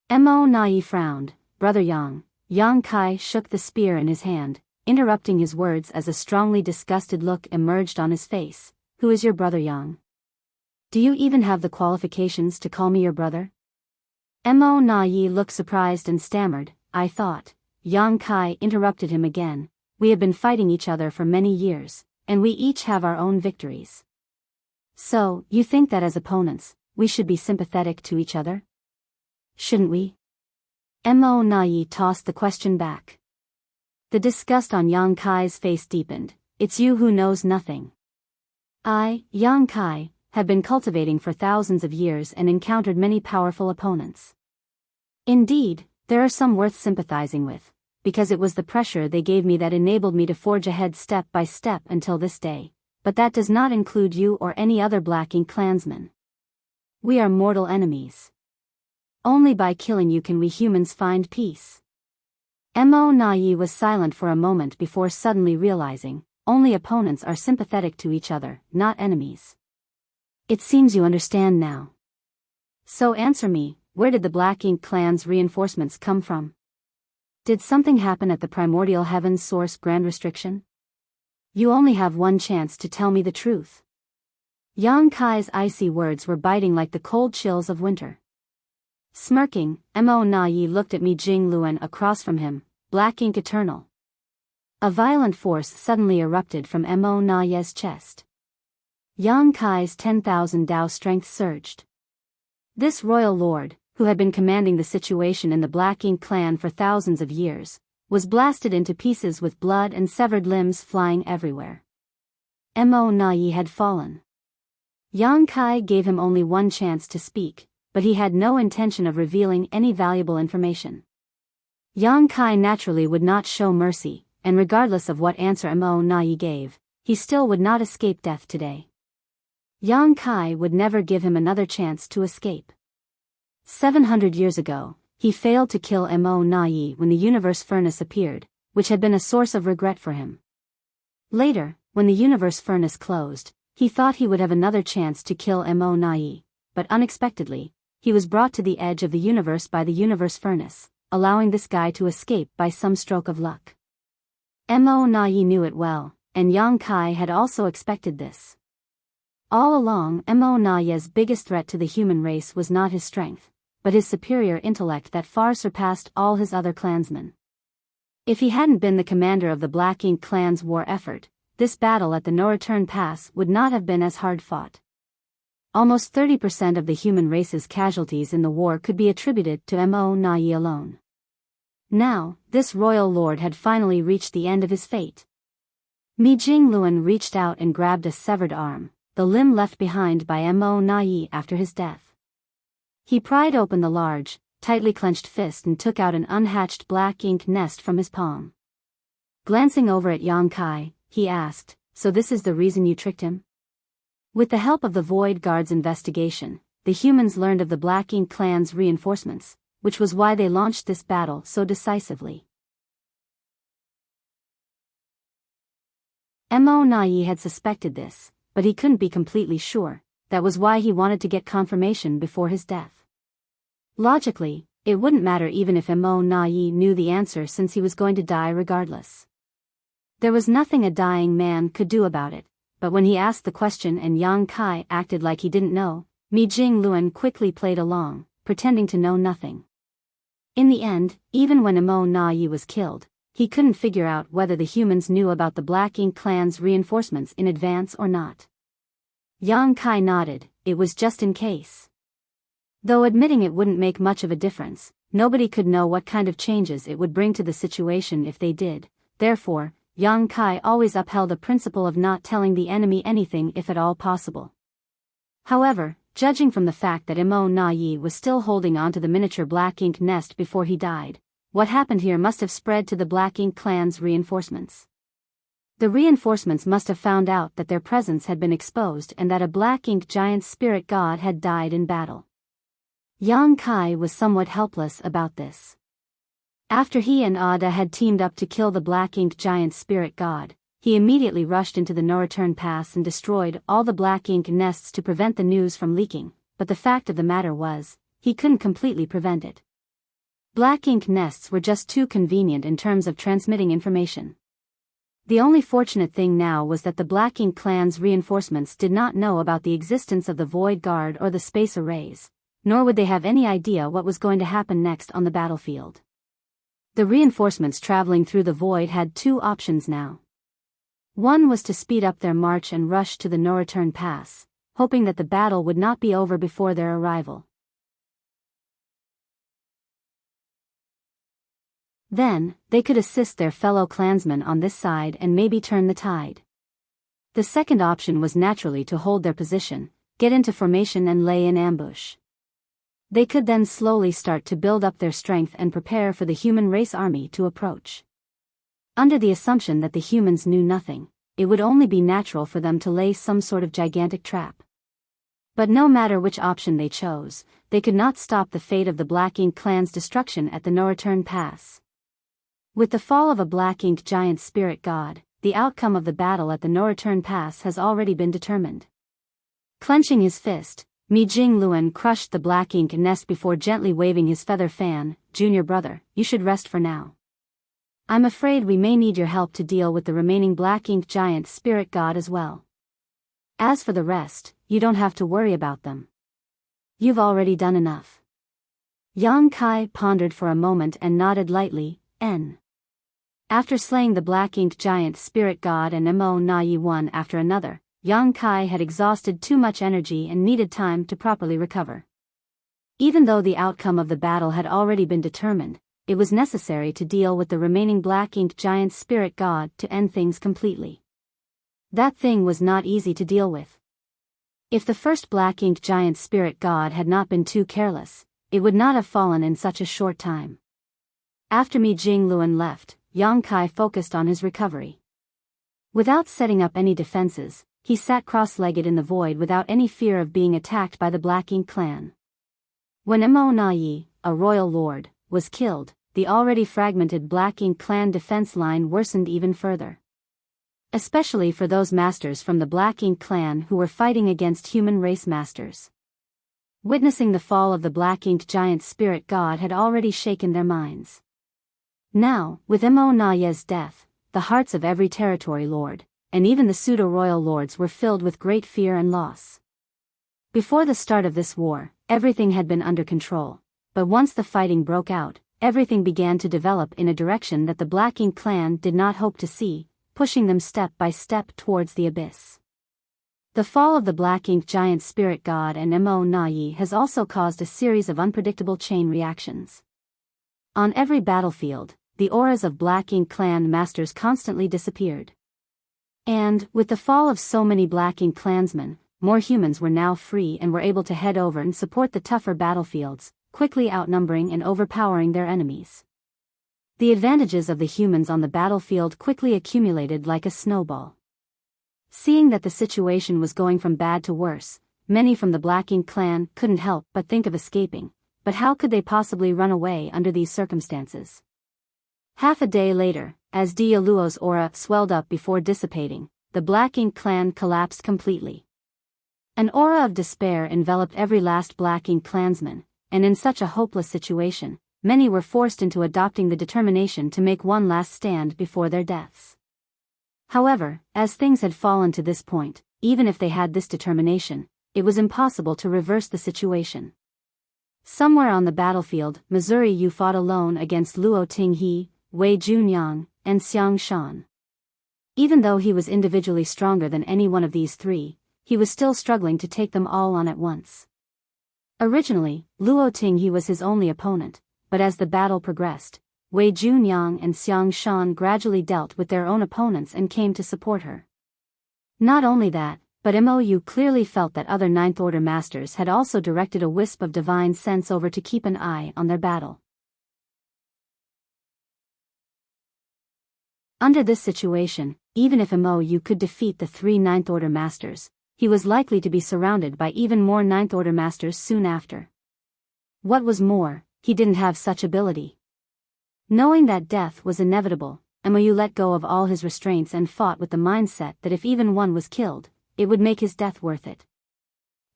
Speaker 1: Mo Nai frowned. "Brother Yang." Yang Kai shook the spear in his hand, interrupting his words as a strongly disgusted look emerged on his face. "Who is your brother, Yang? Do you even have the qualifications to call me your brother?" Mo Nai looked surprised and stammered, "I thought." Yang Kai interrupted him again, "We have been fighting each other for many years, and we each have our own victories. So, you think that as opponents, we should be sympathetic to each other? Shouldn't we?" Mo Nai tossed the question back. The disgust on Yang Kai's face deepened. "It's you who knows nothing. I, Yang Kai, have been cultivating for thousands of years and encountered many powerful opponents. Indeed, there are some worth sympathizing with, because it was the pressure they gave me that enabled me to forge ahead step by step until this day, but that does not include you or any other Black Ink clansman. We are mortal enemies. Only by killing you can we humans find peace." Mo Nai was silent for a moment before suddenly realizing, only opponents are sympathetic to each other, not enemies. "It seems you understand now. So answer me, where did the Black Ink clan's reinforcements come from? Did something happen at the primordial heaven's source grand restriction? You only have one chance to tell me the truth." Yang Kai's icy words were biting like the cold chills of winter. Smirking, Mo Nai looked at Mi Jingluan across from him, "Black Ink Eternal." A violent force suddenly erupted from Mo Nai's chest. Yang Kai's 10,000 Dao strength surged. This royal lord, who had been commanding the situation in the Black Ink clan for thousands of years, was blasted into pieces with blood and severed limbs flying everywhere. Mo Nai had fallen. Yang Kai gave him only one chance to speak, but he had no intention of revealing any valuable information. Yang Kai naturally would not show mercy, and regardless of what answer Mo Nai gave, he still would not escape death today. Yang Kai would never give him another chance to escape. 700 years ago, he failed to kill Mo Nai when the universe furnace appeared, which had been a source of regret for him. Later, when the universe furnace closed, he thought he would have another chance to kill Mo Nai, but unexpectedly, he was brought to the edge of the universe by the universe furnace, allowing this guy to escape by some stroke of luck. Mo Nai knew it well, and Yang Kai had also expected this. All along, Mo Nai's biggest threat to the human race was not his strength, but his superior intellect that far surpassed all his other clansmen. If he hadn't been the commander of the Black Ink clan's war effort, this battle at the No Return Pass would not have been as hard fought. Almost 30% of the human race's casualties in the war could be attributed to Mo Nai alone. Now, this royal lord had finally reached the end of his fate. Mi Jingluan reached out and grabbed a severed arm, the limb left behind by Mo Nai after his death. He pried open the large, tightly clenched fist and took out an unhatched black ink nest from his palm. Glancing over at Yang Kai, he asked, "So this is the reason you tricked him?" With the help of the Void Guard's investigation, the humans learned of the Black Ink clan's reinforcements, which was why they launched this battle so decisively. Mo Nai had suspected this, but he couldn't be completely sure. That was why he wanted to get confirmation before his death. Logically, it wouldn't matter even if Mo Nai knew the answer since he was going to die regardless. There was nothing a dying man could do about it, but when he asked the question and Yang Kai acted like he didn't know, Mi Jingluan quickly played along, pretending to know nothing. In the end, even when Mo Nai was killed, he couldn't figure out whether the humans knew about the Black Ink clan's reinforcements in advance or not. Yang Kai nodded, it was just in case. Though admitting it wouldn't make much of a difference, nobody could know what kind of changes it would bring to the situation if they did. Therefore, Yang Kai always upheld the principle of not telling the enemy anything if at all possible. However, judging from the fact that Mo Nai was still holding onto the miniature Black Ink nest before he died, what happened here must have spread to the Black Ink clan's reinforcements. The reinforcements must have found out that their presence had been exposed and that a Black Ink giant spirit god had died in battle. Yang Kai was somewhat helpless about this. After he and Ada had teamed up to kill the black-inked giant spirit god, he immediately rushed into the no-return pass and destroyed all the black ink nests to prevent the news from leaking, but the fact of the matter was, he couldn't completely prevent it. Black ink nests were just too convenient in terms of transmitting information. The only fortunate thing now was that the Black Ink clan's reinforcements did not know about the existence of the Void Guard or the space arrays, nor would they have any idea what was going to happen next on the battlefield. The reinforcements traveling through the void had two options now. One was to speed up their march and rush to the no-return pass, hoping that the battle would not be over before their arrival. Then, they could assist their fellow clansmen on this side and maybe turn the tide. The second option was naturally to hold their position, get into formation and lay in ambush. They could then slowly start to build up their strength and prepare for the human race army to approach. Under the assumption that the humans knew nothing, it would only be natural for them to lay some sort of gigantic trap. But no matter which option they chose, they could not stop the fate of the Black Ink clan's destruction at the no-return pass. With the fall of a Black Ink giant spirit god, the outcome of the battle at the no-return pass has already been determined. Clenching his fist, Mi Jingluan crushed the Black Ink nest before gently waving his feather fan. "Junior brother, you should rest for now. I'm afraid we may need your help to deal with the remaining Black Ink giant spirit god as well. As for the rest, you don't have to worry about them. You've already done enough." Yang Kai pondered for a moment and nodded lightly. After slaying the Black Ink giant spirit god and Mo Na Yi one after another, Yang Kai had exhausted too much energy and needed time to properly recover. Even though the outcome of the battle had already been determined, it was necessary to deal with the remaining Black Ink giant spirit god to end things completely. That thing was not easy to deal with. If the first Black Ink giant spirit god had not been too careless, it would not have fallen in such a short time. After Mi Jingluan left, Yang Kai focused on his recovery. Without setting up any defenses, he sat cross-legged in the void without any fear of being attacked by the Black Ink clan. When Mo Na Yi, a royal lord, was killed, the already fragmented Black Ink clan defense line worsened even further. Especially for those masters from the Black Ink clan who were fighting against human race masters. Witnessing the fall of the Black Ink giant spirit god had already shaken their minds. Now, with Mo Na Yi's death, the hearts of every territory lord, and even the pseudo-royal lords were filled with great fear and loss. Before the start of this war, everything had been under control, but once the fighting broke out, everything began to develop in a direction that the Black Ink clan did not hope to see, pushing them step by step towards the abyss. The fall of the Black Ink giant spirit god and Mo Na Yi has also caused a series of unpredictable chain reactions. On every battlefield, the auras of Black Ink clan masters constantly disappeared. And, with the fall of so many Black Ink clansmen, more humans were now free and were able to head over and support the tougher battlefields, quickly outnumbering and overpowering their enemies. The advantages of the humans on the battlefield quickly accumulated like a snowball. Seeing that the situation was going from bad to worse, many from the Black Ink clan couldn't help but think of escaping, but how could they possibly run away under these circumstances? Half a day later, as Dialuo's aura swelled up before dissipating, the Black Ink clan collapsed completely. An aura of despair enveloped every last Black Ink clansman, and in such a hopeless situation, many were forced into adopting the determination to make one last stand before their deaths. However, as things had fallen to this point, even if they had this determination, it was impossible to reverse the situation. Somewhere on the battlefield, Missouri Yu fought alone against Luo Tinghe, Wei Junyang, and Xiang Shan. Even though he was individually stronger than any one of these three, he was still struggling to take them all on at once. Originally, Luo Tinghe was his only opponent, but as the battle progressed, Wei Junyang and Xiang Shan gradually dealt with their own opponents and came to support her. Not only that, but Mou clearly felt that other Ninth Order masters had also directed a wisp of divine sense over to keep an eye on their battle. Under this situation, even if Mou could defeat the three Ninth Order masters, he was likely to be surrounded by even more Ninth Order masters soon after. What was more, he didn't have such ability. Knowing that death was inevitable, Mu let go of all his restraints and fought with the mindset that if even one was killed, it would make his death worth it.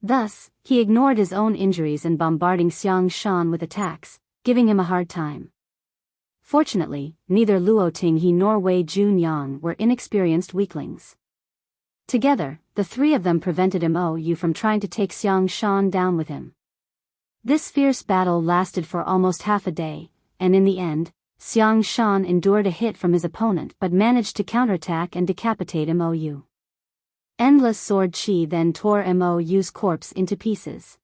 Speaker 1: Thus, he ignored his own injuries and bombarding Xiang Shan with attacks, giving him a hard time. Fortunately, neither Luo Tinghe nor Wei Junyang were inexperienced weaklings. Together, the three of them prevented Mu from trying to take Xiang Shan down with him. This fierce battle lasted for almost half a day, and in the end, Xiang Shan endured a hit from his opponent but managed to counterattack and decapitate Mu. Endless sword chi then tore Mu's corpse into pieces.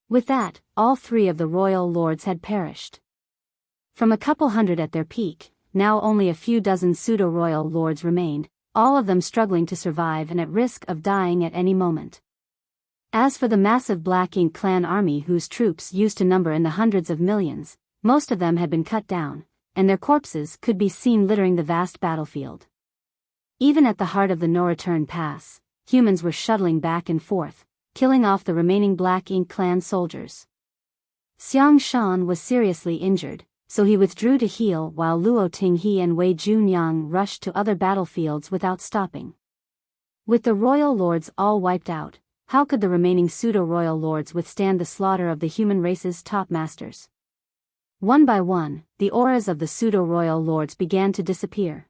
Speaker 1: With that, all three of the royal lords had perished. From a couple hundred at their peak, now only a few dozen pseudo-royal lords remained, all of them struggling to survive and at risk of dying at any moment. As for the massive Black Ink clan army whose troops used to number in the hundreds of millions, most of them had been cut down, and their corpses could be seen littering the vast battlefield. Even at the heart of the no-return pass, humans were shuttling back and forth, killing off the remaining Black Ink clan soldiers. Xiang Shan was seriously injured, so he withdrew to heal while Luo Tinghe and Wei Junyang rushed to other battlefields without stopping. With the royal lords all wiped out, how could the remaining pseudo-royal lords withstand the slaughter of the human race's top masters? One by one, the auras of the pseudo-royal lords began to disappear.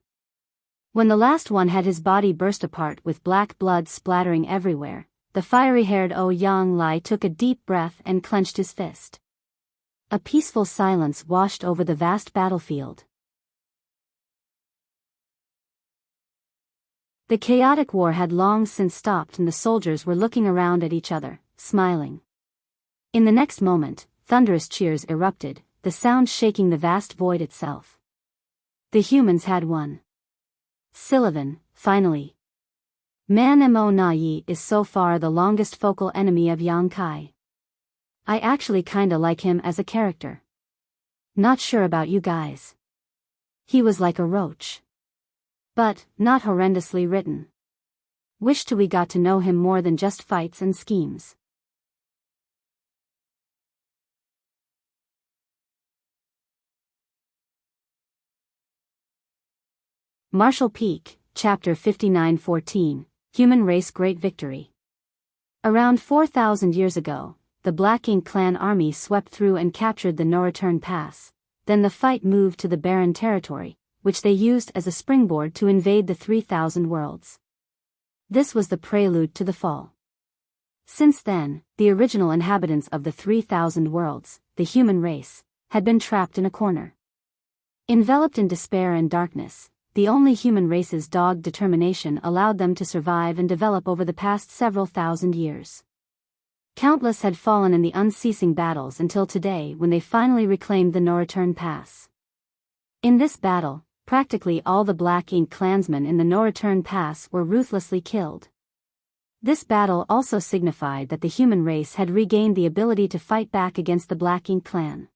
Speaker 1: When the last one had his body burst apart with black blood splattering everywhere, the fiery-haired Ouyang Lai took a deep breath and clenched his fist. A peaceful silence washed over the vast battlefield. The chaotic war had long since stopped and the soldiers were looking around at each other, smiling. In the next moment, thunderous cheers erupted, the sound shaking the vast void itself. The humans had won. Sylvan, finally. Man Mo Na Yi is so far the longest focal enemy of Yang Kai. I actually kinda like him as a character. Not sure about you guys. He was like a roach. But, not horrendously written. Wished we got to know him more than just fights and schemes. Marshall Peak, Chapter 59-14, Human Race Great Victory. Around 4,000 years ago, the Black Ink clan army swept through and captured the No-Return Pass. Then the fight moved to the Barren Territory, which they used as a springboard to invade the 3,000 worlds. This was the prelude to the fall. Since then, the original inhabitants of the 3,000 worlds, the human race, had been trapped in a corner. Enveloped in despair and darkness, the only human race's dogged determination allowed them to survive and develop over the past several thousand years. Countless had fallen in the unceasing battles until today when they finally reclaimed the No-Return Pass. In this battle, practically all the Black Ink clansmen in the No-Return Pass were ruthlessly killed. This battle also signified that the human race had regained the ability to fight back against the Black Ink clan.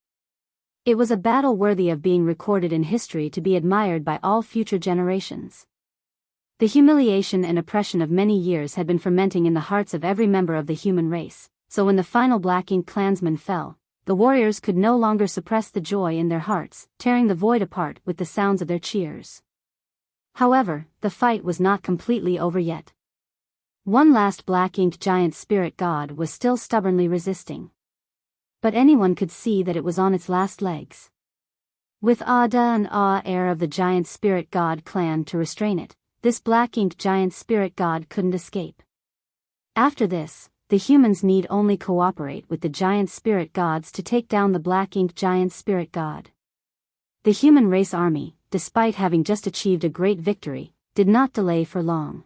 Speaker 1: It was a battle worthy of being recorded in history to be admired by all future generations. The humiliation and oppression of many years had been fermenting in the hearts of every member of the human race, so when the final Black Ink clansman fell, the warriors could no longer suppress the joy in their hearts, tearing the void apart with the sounds of their cheers. However, the fight was not completely over yet. One last Black Ink giant spirit god was still stubbornly resisting. But anyone could see that it was on its last legs. With Ada and air of the giant spirit god clan to restrain it, this Black Ink giant spirit god couldn't escape. After this, the humans need only cooperate with the giant spirit gods to take down the Black Ink giant spirit god. The human race army, despite having just achieved a great victory, did not delay for long.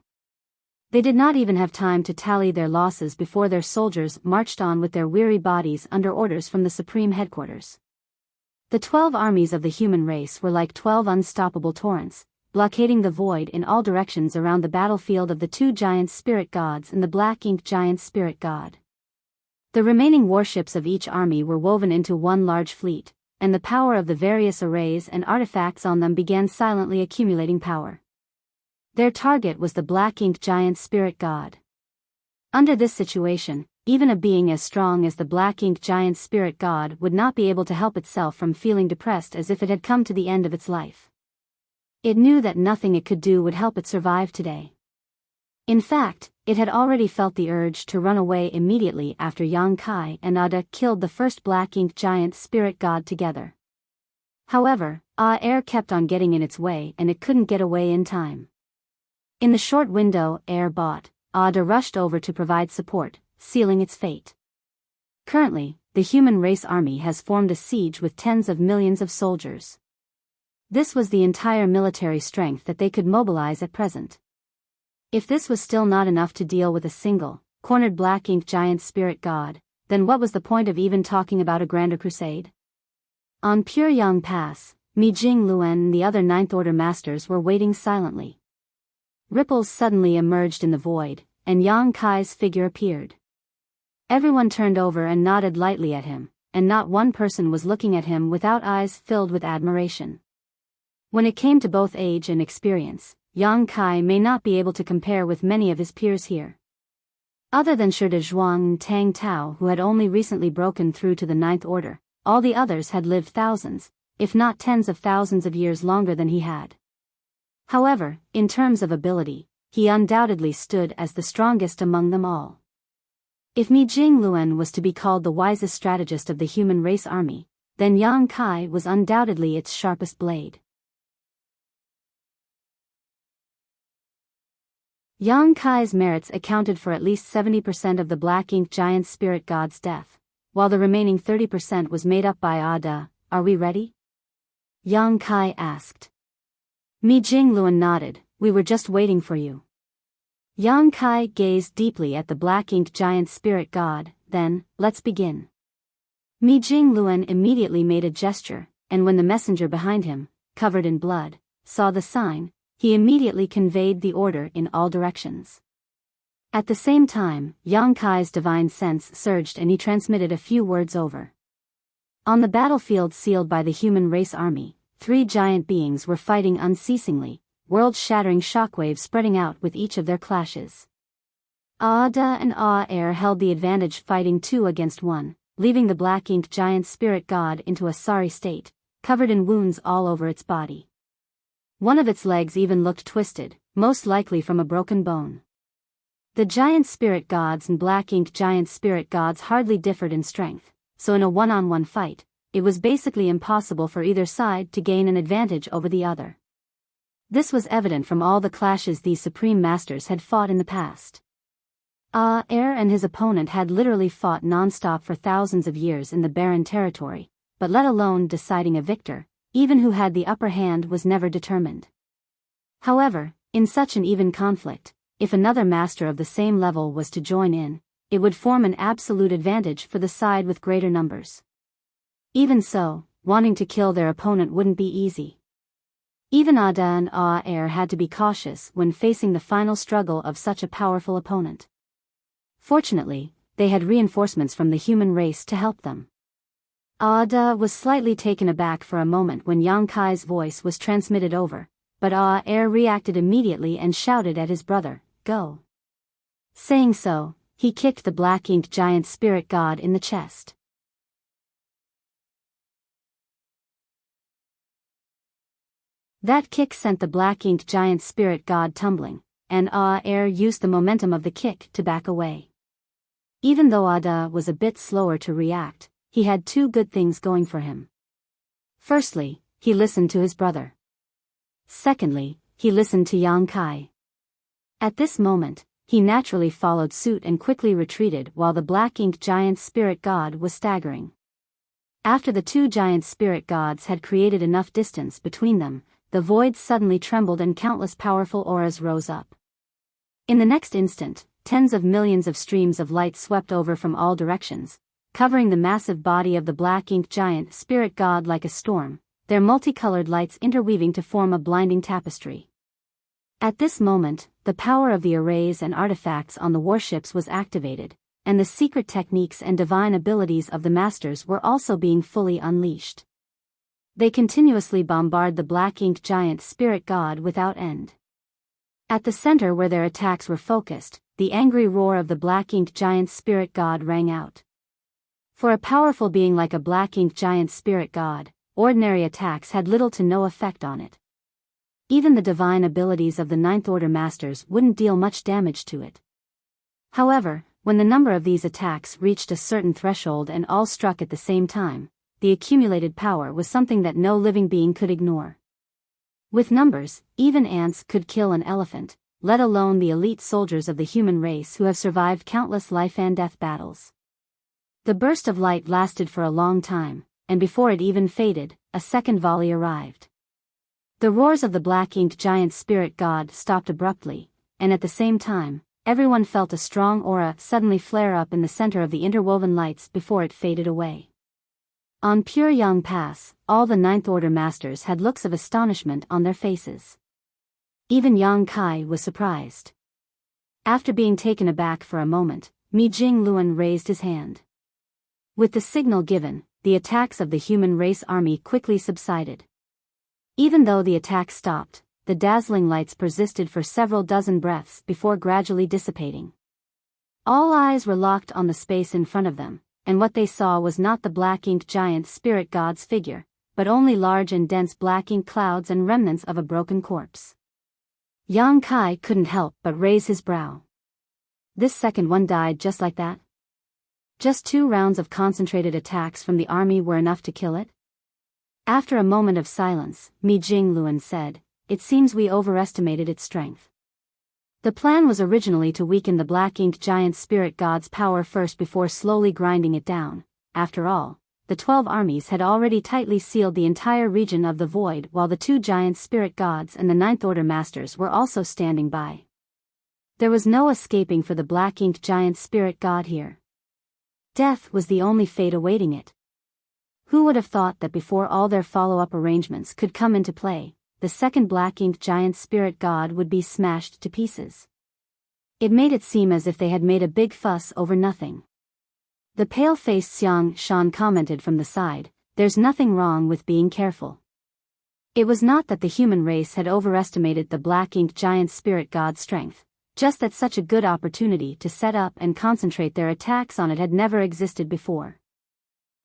Speaker 1: They did not even have time to tally their losses before their soldiers marched on with their weary bodies under orders from the Supreme Headquarters. The 12 armies of the human race were like 12 unstoppable torrents, blockading the void in all directions around the battlefield of the two giant spirit gods and the Black Ink giant spirit god. The remaining warships of each army were woven into one large fleet, and the power of the various arrays and artifacts on them began silently accumulating power. Their target was the Black Ink giant spirit god. Under this situation, even a being as strong as the black ink giant spirit god would not be able to help itself from feeling depressed as if it had come to the end of its life. It knew that nothing it could do would help it survive today. In fact, it had already felt the urge to run away immediately after Yang Kai and Ada killed the first black ink giant spirit god together. However, air kept on getting in its way and it couldn't get away in time. In the short window air bought, Ada rushed over to provide support, sealing its fate. Currently, the human race army has formed a siege with tens of millions of soldiers. This was the entire military strength that they could mobilize at present. If this was still not enough to deal with a single, cornered black ink giant spirit god, then what was the point of even talking about a grander crusade? On Puryang Pass, Mi Jing Luen and the other Ninth Order masters were waiting silently. Ripples suddenly emerged in the void, and Yang Kai's figure appeared. Everyone turned over and nodded lightly at him, and not one person was looking at him without eyes filled with admiration. When it came to both age and experience, Yang Kai may not be able to compare with many of his peers here. Other than Shi Zhuang and Tang Tao, who had only recently broken through to the Ninth Order, all the others had lived thousands, if not tens of thousands of years longer than he had. However, in terms of ability, he undoubtedly stood as the strongest among them all. If Mi Jing Luen was to be called the wisest strategist of the human race army, then Yang Kai was undoubtedly its sharpest blade. Yang Kai's merits accounted for at least 70% of the black ink giant spirit god's death, while the remaining 30% was made up by Ada. Are we ready? Yang Kai asked. Mi Jing Luen nodded. We were just waiting for you. Yang Kai gazed deeply at the black ink giant spirit god. Then, let's begin. Mi Jing Luen immediately made a gesture, and when the messenger behind him, covered in blood, saw the sign, he immediately conveyed the order in all directions. At the same time, Yang Kai's divine sense surged and he transmitted a few words over. On the battlefield sealed by the human race army, 3 giant beings were fighting unceasingly, world-shattering shockwaves spreading out with each of their clashes. Ada and air held the advantage, fighting 2 against 1, leaving the black ink giant spirit god into a sorry state, covered in wounds all over its body. One of its legs even looked twisted, most likely from a broken bone. The giant spirit gods and black ink giant spirit gods hardly differed in strength, so in a one-on-one fight, it was basically impossible for either side to gain an advantage over the other. This was evident from all the clashes these supreme masters had fought in the past. Air and his opponent had literally fought non-stop for thousands of years in the barren territory, but let alone deciding a victor, even who had the upper hand was never determined. However, in such an even conflict, if another master of the same level was to join in, it would form an absolute advantage for the side with greater numbers. Even so, wanting to kill their opponent wouldn't be easy. Even Ada and air had to be cautious when facing the final struggle of such a powerful opponent. Fortunately, they had reinforcements from the human race to help them. Ada was slightly taken aback for a moment when Yang Kai's voice was transmitted over, but air reacted immediately and shouted at his brother, "Go." Saying so, he kicked the black ink giant spirit god in the chest. That kick sent the black ink giant spirit god tumbling, and air used the momentum of the kick to back away. Even though Ada was a bit slower to react, he had 2 good things going for him. Firstly, he listened to his brother. Secondly, he listened to Yang Kai. At this moment, he naturally followed suit and quickly retreated while the black ink giant spirit god was staggering. After the 2 giant spirit gods had created enough distance between them, the void suddenly trembled and countless powerful auras rose up. In the next instant, tens of millions of streams of light swept over from all directions, covering the massive body of the black ink giant spirit god like a storm, their multicolored lights interweaving to form a blinding tapestry. At this moment, the power of the arrays and artifacts on the warships was activated, and the secret techniques and divine abilities of the masters were also being fully unleashed. They continuously bombard the black ink giant spirit god without end. At the center where their attacks were focused, the angry roar of the black-inked giant spirit god rang out. For a powerful being like a black-inked giant spirit god, ordinary attacks had little to no effect on it. Even the divine abilities of the Ninth Order Masters wouldn't deal much damage to it. However, when the number of these attacks reached a certain threshold and all struck at the same time, the accumulated power was something that no living being could ignore. With numbers, even ants could kill an elephant, let alone the elite soldiers of the human race who have survived countless life and death battles. The burst of light lasted for a long time, and before it even faded, a second volley arrived. The roars of the black-inked giant spirit god stopped abruptly, and at the same time, everyone felt a strong aura suddenly flare up in the center of the interwoven lights before it faded away. On Pure Yang Pass, all the Ninth Order Masters had looks of astonishment on their faces. Even Yang Kai was surprised. After being taken aback for a moment, Mi Jingluan raised his hand. With the signal given, the attacks of the human race army quickly subsided. Even though the attacks stopped, the dazzling lights persisted for several dozen breaths before gradually dissipating. All eyes were locked on the space in front of them, and what they saw was not the black-inked giant spirit god's figure, but only large and dense black ink clouds and remnants of a broken corpse. Yang Kai couldn't help but raise his brow. This second one died just like that? Just 2 rounds of concentrated attacks from the army were enough to kill it? After a moment of silence, Mi Jingluan said, "It seems we overestimated its strength. The plan was originally to weaken the black-inked giant spirit god's power first before slowly grinding it down. After all, the 12 armies had already tightly sealed the entire region of the void while the 2 giant spirit gods and the Ninth Order Masters were also standing by. There was no escaping for the black-inked giant spirit god here. Death was the only fate awaiting it. Who would have thought that before all their follow-up arrangements could come into play, the second black-inked giant spirit god would be smashed to pieces? It made it seem as if they had made a big fuss over nothing. The pale-faced Xiang Shan commented from the side, "There's nothing wrong with being careful." It was not that the human race had overestimated the black-inked giant spirit god's strength, just that such a good opportunity to set up and concentrate their attacks on it had never existed before.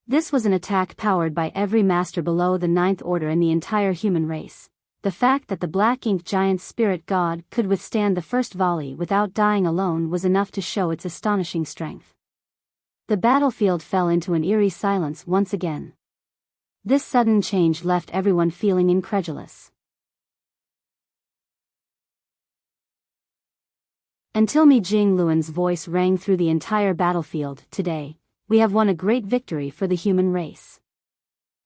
Speaker 1: This was an attack powered by every master below the Ninth Order in the entire human race. The fact that the black-inked giant spirit god could withstand the first volley without dying alone was enough to show its astonishing strength. The battlefield fell into an eerie silence once again. This sudden change left everyone feeling incredulous. Until Mi Jingluan's voice rang through the entire battlefield, "Today, we have won a great victory for the human race."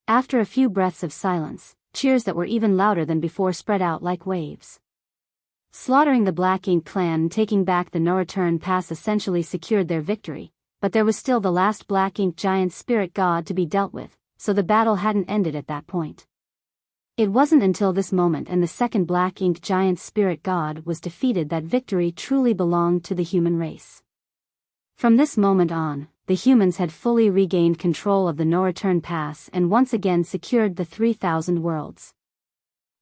Speaker 1: After a few breaths of silence, cheers that were even louder than before spread out like waves. Slaughtering the Black Ink clan and taking back the No Return Pass essentially secured their victory, but there was still the last Black Ink giant spirit god to be dealt with, so the battle hadn't ended at that point. It wasn't until this moment and the second Black Ink giant spirit god was defeated that victory truly belonged to the human race. From this moment on, the humans had fully regained control of the No Return Pass and once again secured the 3,000 worlds.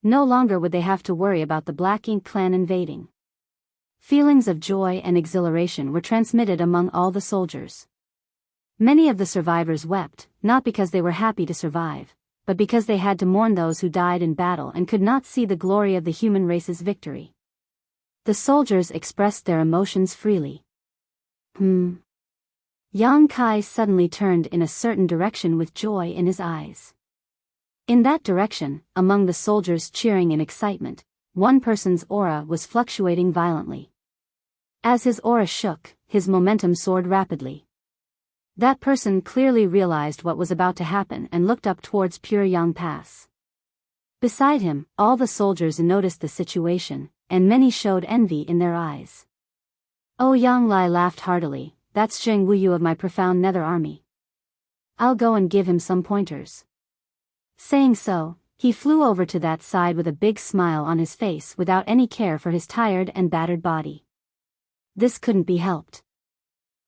Speaker 1: No longer would they have to worry about the Black Ink clan invading. Feelings of joy and exhilaration were transmitted among all the soldiers. Many of the survivors wept, not because they were happy to survive, but because they had to mourn those who died in battle and could not see the glory of the human race's victory. The soldiers expressed their emotions freely. Yang Kai suddenly turned in a certain direction with joy in his eyes. In that direction, among the soldiers cheering in excitement, one person's aura was fluctuating violently. As his aura shook, his momentum soared rapidly. That person clearly realized what was about to happen and looked up towards Pure Yang Pass. Beside him, all the soldiers noticed the situation, and many showed envy in their eyes. Oh, Yang Lai laughed heartily, "That's Zheng Wuyu of my profound nether army. I'll go and give him some pointers." Saying so, he flew over to that side with a big smile on his face without any care for his tired and battered body. This couldn't be helped.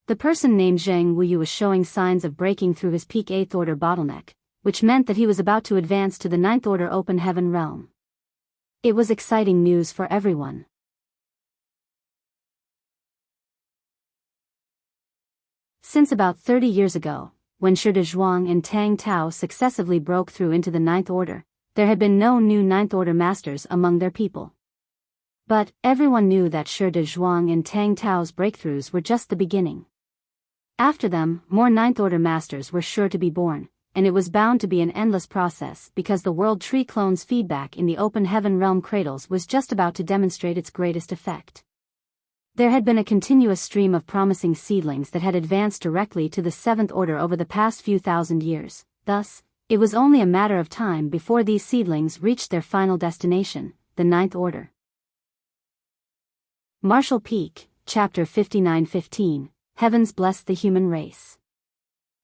Speaker 1: The person named Zheng Wuyu was showing signs of breaking through his peak 8th Order bottleneck, which meant that he was about to advance to the 9th Order Open Heaven realm. It was exciting news for everyone. Since about 30 years ago, when Shi Zhuang and Tang Tao successively broke through into the Ninth Order, there had been no new Ninth Order masters among their people. But everyone knew that Shi Zhuang and Tang Tao's breakthroughs were just the beginning. After them, more Ninth Order masters were sure to be born, and it was bound to be an endless process because the World Tree clone's feedback in the open heaven realm cradles was just about to demonstrate its greatest effect. There had been a continuous stream of promising seedlings that had advanced directly to the Seventh Order over the past few thousand years. Thus, it was only a matter of time before these seedlings reached their final destination, the Ninth Order. Martial Peak, Chapter 59-15, Heavens Bless the Human Race.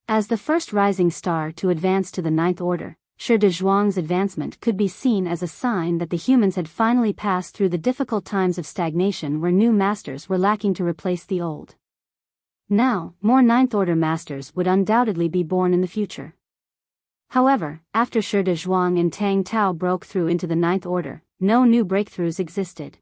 Speaker 1: As the first rising star to advance to the Ninth Order, Shi Zhuang's advancement could be seen as a sign that the humans had finally passed through the difficult times of stagnation where new masters were lacking to replace the old. Now, more Ninth Order masters would undoubtedly be born in the future. However, after Shi Zhuang and Tang Tao broke through into the Ninth Order, no new breakthroughs existed.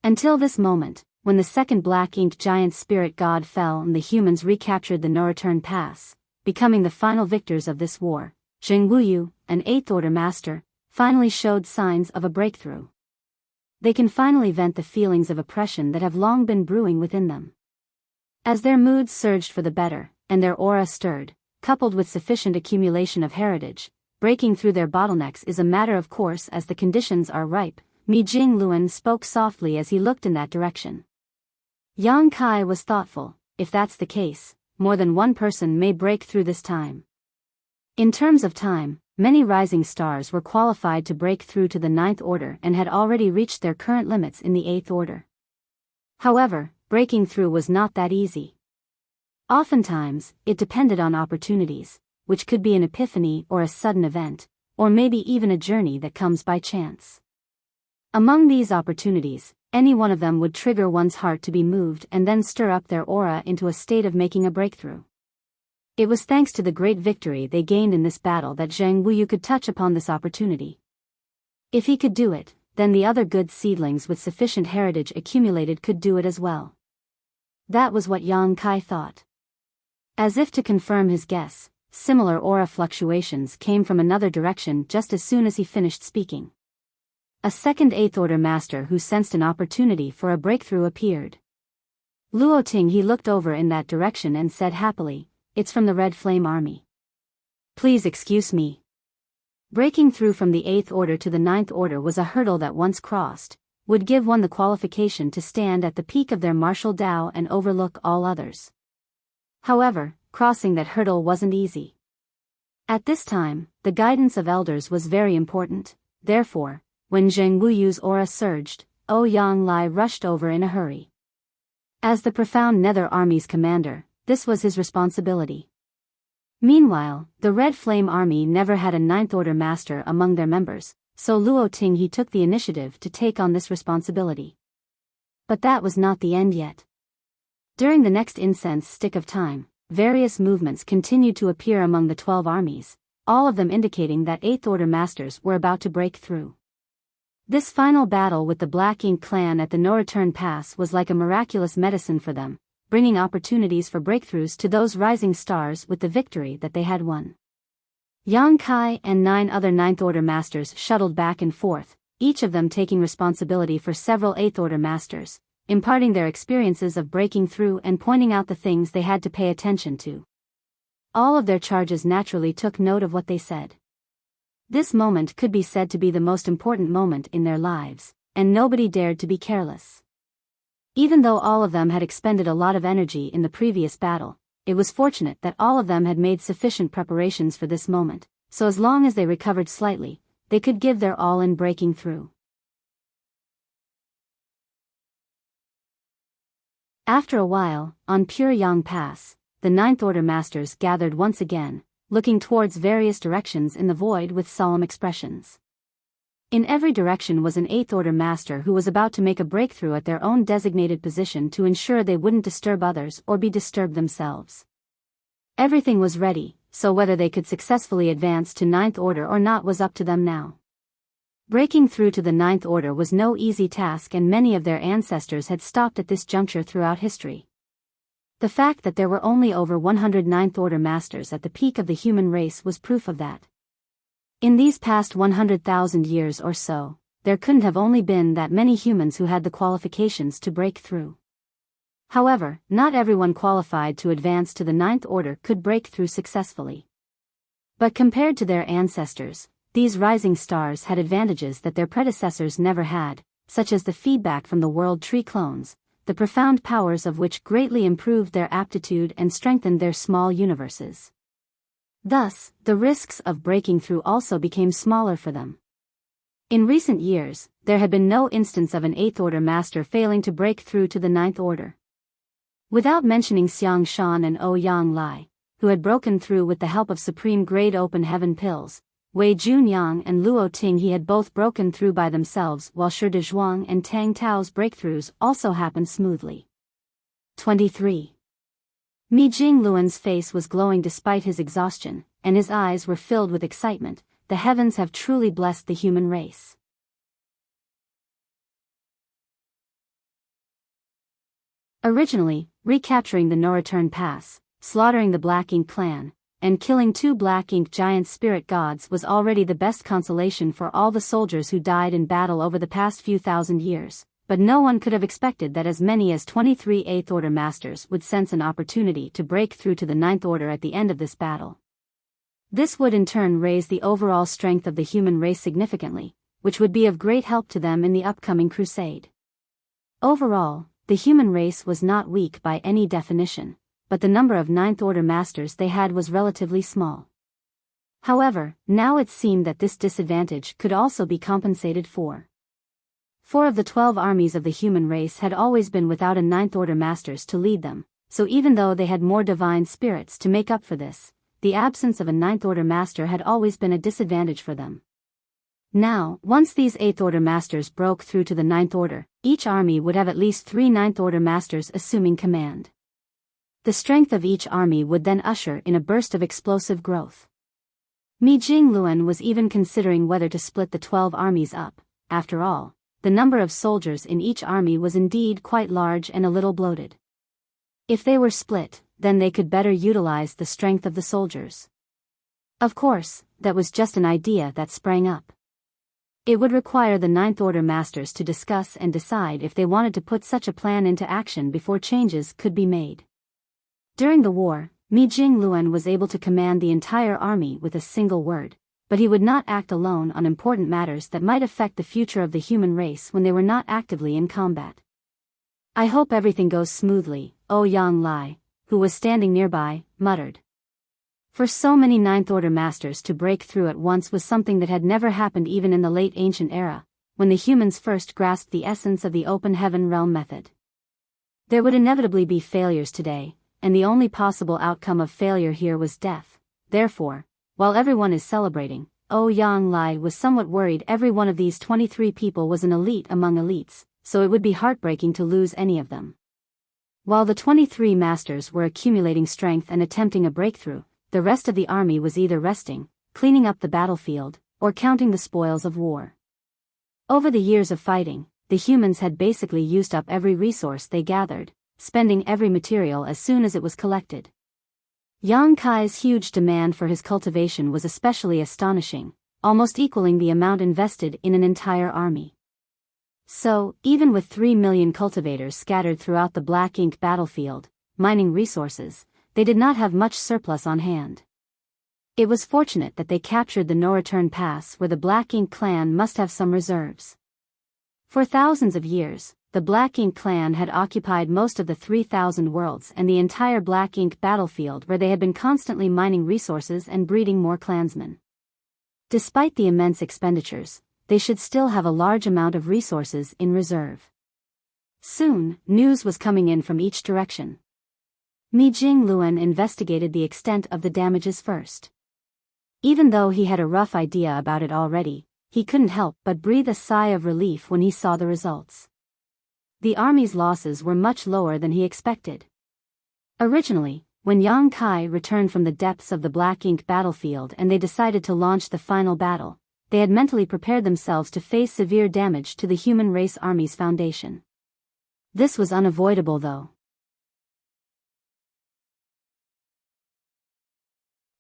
Speaker 1: Until this moment, when the second black-inked giant spirit god fell and the humans recaptured the no-return pass, becoming the final victors of this war, Zheng Wuyu, an Eighth Order master, finally showed signs of a breakthrough. They can finally vent the feelings of oppression that have long been brewing within them. As their moods surged for the better, and their aura stirred, coupled with sufficient accumulation of heritage, breaking through their bottlenecks is a matter of course as the conditions are ripe. Mi Jingluan spoke softly as he looked in that direction. Yang Kai was thoughtful. If that's the case, more than one person may break through this time. In terms of time, many rising stars were qualified to break through to the Ninth Order and had already reached their current limits in the Eighth Order. However, breaking through was not that easy. Oftentimes, it depended on opportunities, which could be an epiphany or a sudden event, or maybe even a journey that comes by chance. Among these opportunities, any one of them would trigger one's heart to be moved and then stir up their aura into a state of making a breakthrough. It was thanks to the great victory they gained in this battle that Zheng Wuyu could touch upon this opportunity. If he could do it, then the other good seedlings with sufficient heritage accumulated could do it as well. That was what Yang Kai thought. As if to confirm his guess, similar aura fluctuations came from another direction just as soon as he finished speaking. A second Eighth Order master who sensed an opportunity for a breakthrough appeared. Luoting he looked over in that direction and said happily, "It's from the Red Flame Army. Please excuse me." Breaking through from the Eighth Order to the Ninth Order was a hurdle that once crossed, would give one the qualification to stand at the peak of their martial Tao and overlook all others. However, crossing that hurdle wasn't easy. At this time, the guidance of elders was very important, therefore, when Zheng Wuyu's aura surged, Ouyang Lai rushed over in a hurry. As the profound Nether Army's commander, this was his responsibility. Meanwhile, the Red Flame Army never had a Ninth Order master among their members, so Luoting he took the initiative to take on this responsibility. But that was not the end yet. During the next incense stick of time, various movements continued to appear among the 12 armies, all of them indicating that Eighth Order masters were about to break through. This final battle with the Black Ink clan at the No-Return Pass was like a miraculous medicine for them, bringing opportunities for breakthroughs to those rising stars with the victory that they had won. Yang Kai and 9 other Ninth Order masters shuttled back and forth, each of them taking responsibility for several Eighth Order masters, imparting their experiences of breaking through and pointing out the things they had to pay attention to. All of their charges naturally took note of what they said. This moment could be said to be the most important moment in their lives, and nobody dared to be careless. Even though all of them had expended a lot of energy in the previous battle, it was fortunate that all of them had made sufficient preparations for this moment, so as long as they recovered slightly, they could give their all in breaking through. After a while, on Pure Yang Pass, the Ninth Order masters gathered once again, looking towards various directions in the void with solemn expressions. In every direction was an Eighth Order master who was about to make a breakthrough at their own designated position to ensure they wouldn't disturb others or be disturbed themselves. Everything was ready, so whether they could successfully advance to Ninth Order or not was up to them now. Breaking through to the Ninth Order was no easy task, and many of their ancestors had stopped at this juncture throughout history. The fact that there were only over 100 Ninth Order Masters at the peak of the human race was proof of that. In these past 100,000 years or so, there couldn't have only been that many humans who had the qualifications to break through. However, not everyone qualified to advance to the Ninth Order could break through successfully. But compared to their ancestors, these rising stars had advantages that their predecessors never had, such as the feedback from the World Tree clones, the profound powers of which greatly improved their aptitude and strengthened their small universes. Thus, the risks of breaking through also became smaller for them. In recent years, there had been no instance of an Eighth Order Master failing to break through to the Ninth Order. Without mentioning Xiang Shan and Ouyang Lai, who had broken through with the help of Supreme Grade Open Heaven pills, Wei Junyang and Luo Ting he had both broken through by themselves, while Shi Dezhuang and Tang Tao's breakthroughs also happened smoothly. 23. Mi Jingluan's face was glowing despite his exhaustion, and his eyes were filled with excitement. The heavens have truly blessed the human race. Originally, recapturing the No-Return Pass, slaughtering the Black Ink clan, and killing 2 Black Ink giant spirit gods was already the best consolation for all the soldiers who died in battle over the past few thousand years, but no one could have expected that as many as 23 Eighth Order Masters would sense an opportunity to break through to the Ninth Order at the end of this battle. This would in turn raise the overall strength of the human race significantly, which would be of great help to them in the upcoming crusade. Overall, the human race was not weak by any definition, but the number of Ninth Order Masters they had was relatively small. However, now it seemed that this disadvantage could also be compensated for. 4 of the 12 armies of the human race had always been without a Ninth Order Masters to lead them, so even though they had more divine spirits to make up for this, the absence of a Ninth Order Master had always been a disadvantage for them. Now, once these Eighth Order Masters broke through to the Ninth Order, each army would have at least 3 Ninth Order Masters assuming command. The strength of each army would then usher in a burst of explosive growth. Mi Jingluan was even considering whether to split the 12 armies up. After all, the number of soldiers in each army was indeed quite large and a little bloated. If they were split, then they could better utilize the strength of the soldiers. Of course, that was just an idea that sprang up. It would require the Ninth Order Masters to discuss and decide if they wanted to put such a plan into action before changes could be made. During the war, Mi Jingluan was able to command the entire army with a single word, but he would not act alone on important matters that might affect the future of the human race when they were not actively in combat. "I hope everything goes smoothly," Ouyang Lai, who was standing nearby, muttered. For so many Ninth Order Masters to break through at once was something that had never happened even in the late ancient era, when the humans first grasped the essence of the Open Heaven Realm method. There would inevitably be failures today, and the only possible outcome of failure here was death. Therefore, while everyone is celebrating, Ouyang Lai was somewhat worried. Every one of these 23 people was an elite among elites, so it would be heartbreaking to lose any of them. While the 23 masters were accumulating strength and attempting a breakthrough, the rest of the army was either resting, cleaning up the battlefield, or counting the spoils of war. Over the years of fighting, the humans had basically used up every resource they gathered, spending every material as soon as it was collected. Yang Kai's huge demand for his cultivation was especially astonishing, almost equaling the amount invested in an entire army. So, even with 3 million cultivators scattered throughout the Black Ink battlefield, mining resources, they did not have much surplus on hand. It was fortunate that they captured the No-Return Pass, where the Black Ink clan must have some reserves. For thousands of years, the Black Ink clan had occupied most of the 3,000 worlds and the entire Black Ink battlefield, where they had been constantly mining resources and breeding more clansmen. Despite the immense expenditures, they should still have a large amount of resources in reserve. Soon, news was coming in from each direction. Mi Jingluan investigated the extent of the damages first. Even though he had a rough idea about it already, he couldn't help but breathe a sigh of relief when he saw the results. The army's losses were much lower than he expected. Originally, when Yang Kai returned from the depths of the Black Ink battlefield and they decided to launch the final battle, they had mentally prepared themselves to face severe damage to the human race army's foundation. This was unavoidable though.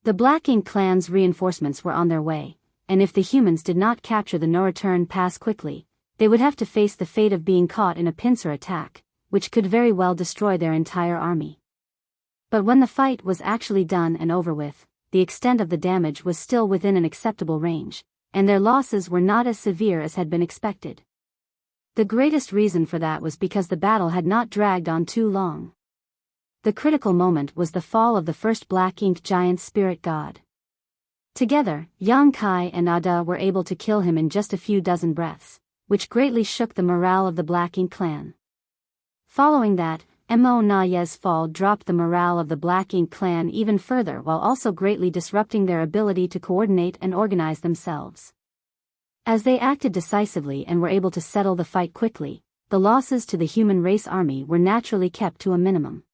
Speaker 1: The Black Ink clan's reinforcements were on their way, and if the humans did not capture the no-return pass quickly, they would have to face the fate of being caught in a pincer attack, which could very well destroy their entire army. But when the fight was actually done and over with, the extent of the damage was still within an acceptable range, and their losses were not as severe as had been expected. The greatest reason for that was because the battle had not dragged on too long. The critical moment was the fall of the first Black Ink giant spirit god. Together, Yang Kai and Ada were able to kill him in just a few dozen breaths, which greatly shook the morale of the Black Ink clan. Following that, Mo Naye's fall dropped the morale of the Black Ink clan even further while also greatly disrupting their ability to coordinate and organize themselves. As they acted decisively and were able to settle the fight quickly, the losses to the human race army were naturally kept to a minimum.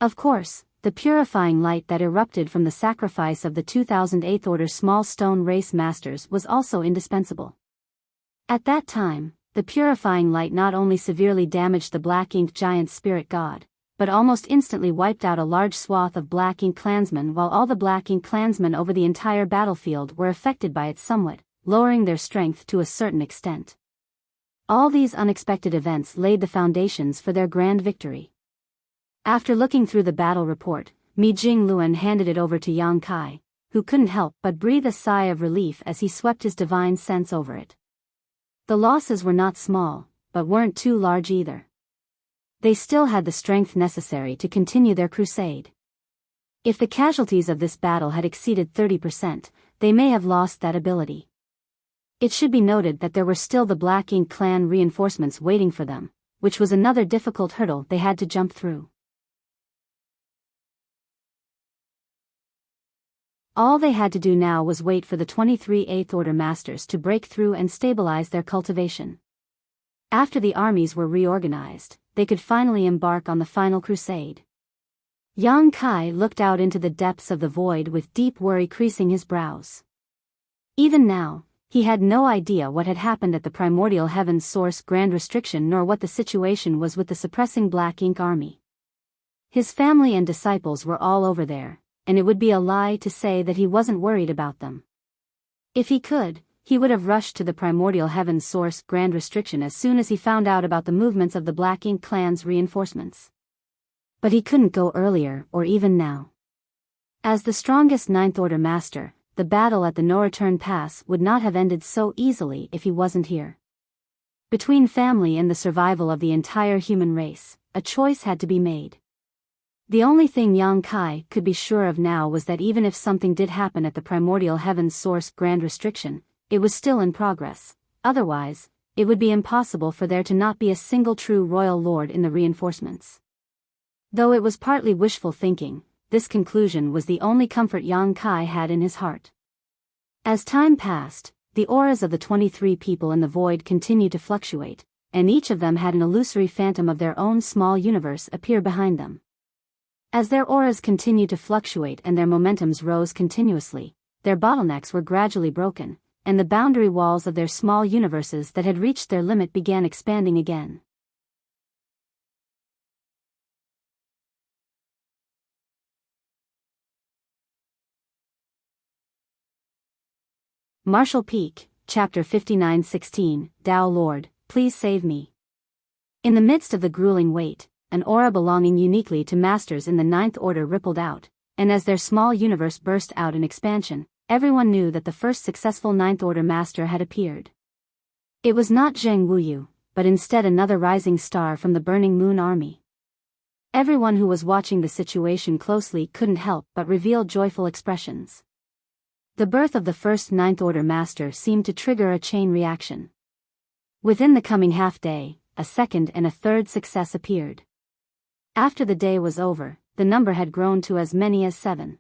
Speaker 1: Of course, the purifying light that erupted from the sacrifice of the 2008th Order small stone race masters was also indispensable. At that time, the purifying light not only severely damaged the Black Ink giant spirit god, but almost instantly wiped out a large swath of Black Ink clansmen, while all the Black Ink clansmen over the entire battlefield were affected by it somewhat, lowering their strength to a certain extent. All these unexpected events laid the foundations for their grand victory. After looking through the battle report, Mi Jingluan handed it over to Yang Kai, who couldn't help but breathe a sigh of relief as he swept his divine sense over it. The losses were not small, but weren't too large either. They still had the strength necessary to continue their crusade. If the casualties of this battle had exceeded 30%, they may have lost that ability. It should be noted that there were still the Black Ink clan reinforcements waiting for them, which was another difficult hurdle they had to jump through. All they had to do now was wait for the 23 8th Order Masters to break through and stabilize their cultivation. After the armies were reorganized, they could finally embark on the final crusade. Yang Kai looked out into the depths of the void with deep worry creasing his brows. Even now, he had no idea what had happened at the Primordial Heaven's Source Grand Restriction nor what the situation was with the suppressing Black Ink army. His family and disciples were all over there, and it would be a lie to say that he wasn't worried about them. If he could, he would have rushed to the Primordial Heaven's Source Grand Restriction as soon as he found out about the movements of the Black Ink clan's reinforcements. But he couldn't go earlier or even now. As the strongest Ninth Order Master, the battle at the No-Return Pass would not have ended so easily if he wasn't here. Between family and the survival of the entire human race, a choice had to be made. The only thing Yang Kai could be sure of now was that even if something did happen at the Primordial Heaven's Source Grand Restriction, it was still in progress. Otherwise, it would be impossible for there to not be a single true royal lord in the reinforcements. Though it was partly wishful thinking, this conclusion was the only comfort Yang Kai had in his heart. As time passed, the auras of the 23 people in the void continued to fluctuate, and each of them had an illusory phantom of their own small universe appear behind them. As their auras continued to fluctuate and their momentums rose continuously, their bottlenecks were gradually broken, and the boundary walls of their small universes that had reached their limit began expanding again. Martial Peak, Chapter 59-16, Tao Lord, please save me. In the midst of the grueling wait, an aura belonging uniquely to masters in the Ninth Order rippled out, and as their small universe burst out in expansion, everyone knew that the first successful Ninth Order master had appeared. It was not Zheng Wuyu, but instead another rising star from the Burning Moon Army. Everyone who was watching the situation closely couldn't help but reveal joyful expressions. The birth of the first Ninth Order master seemed to trigger a chain reaction. Within the coming half-day, a second and a third success appeared. After the day was over, the number had grown to as many as 7.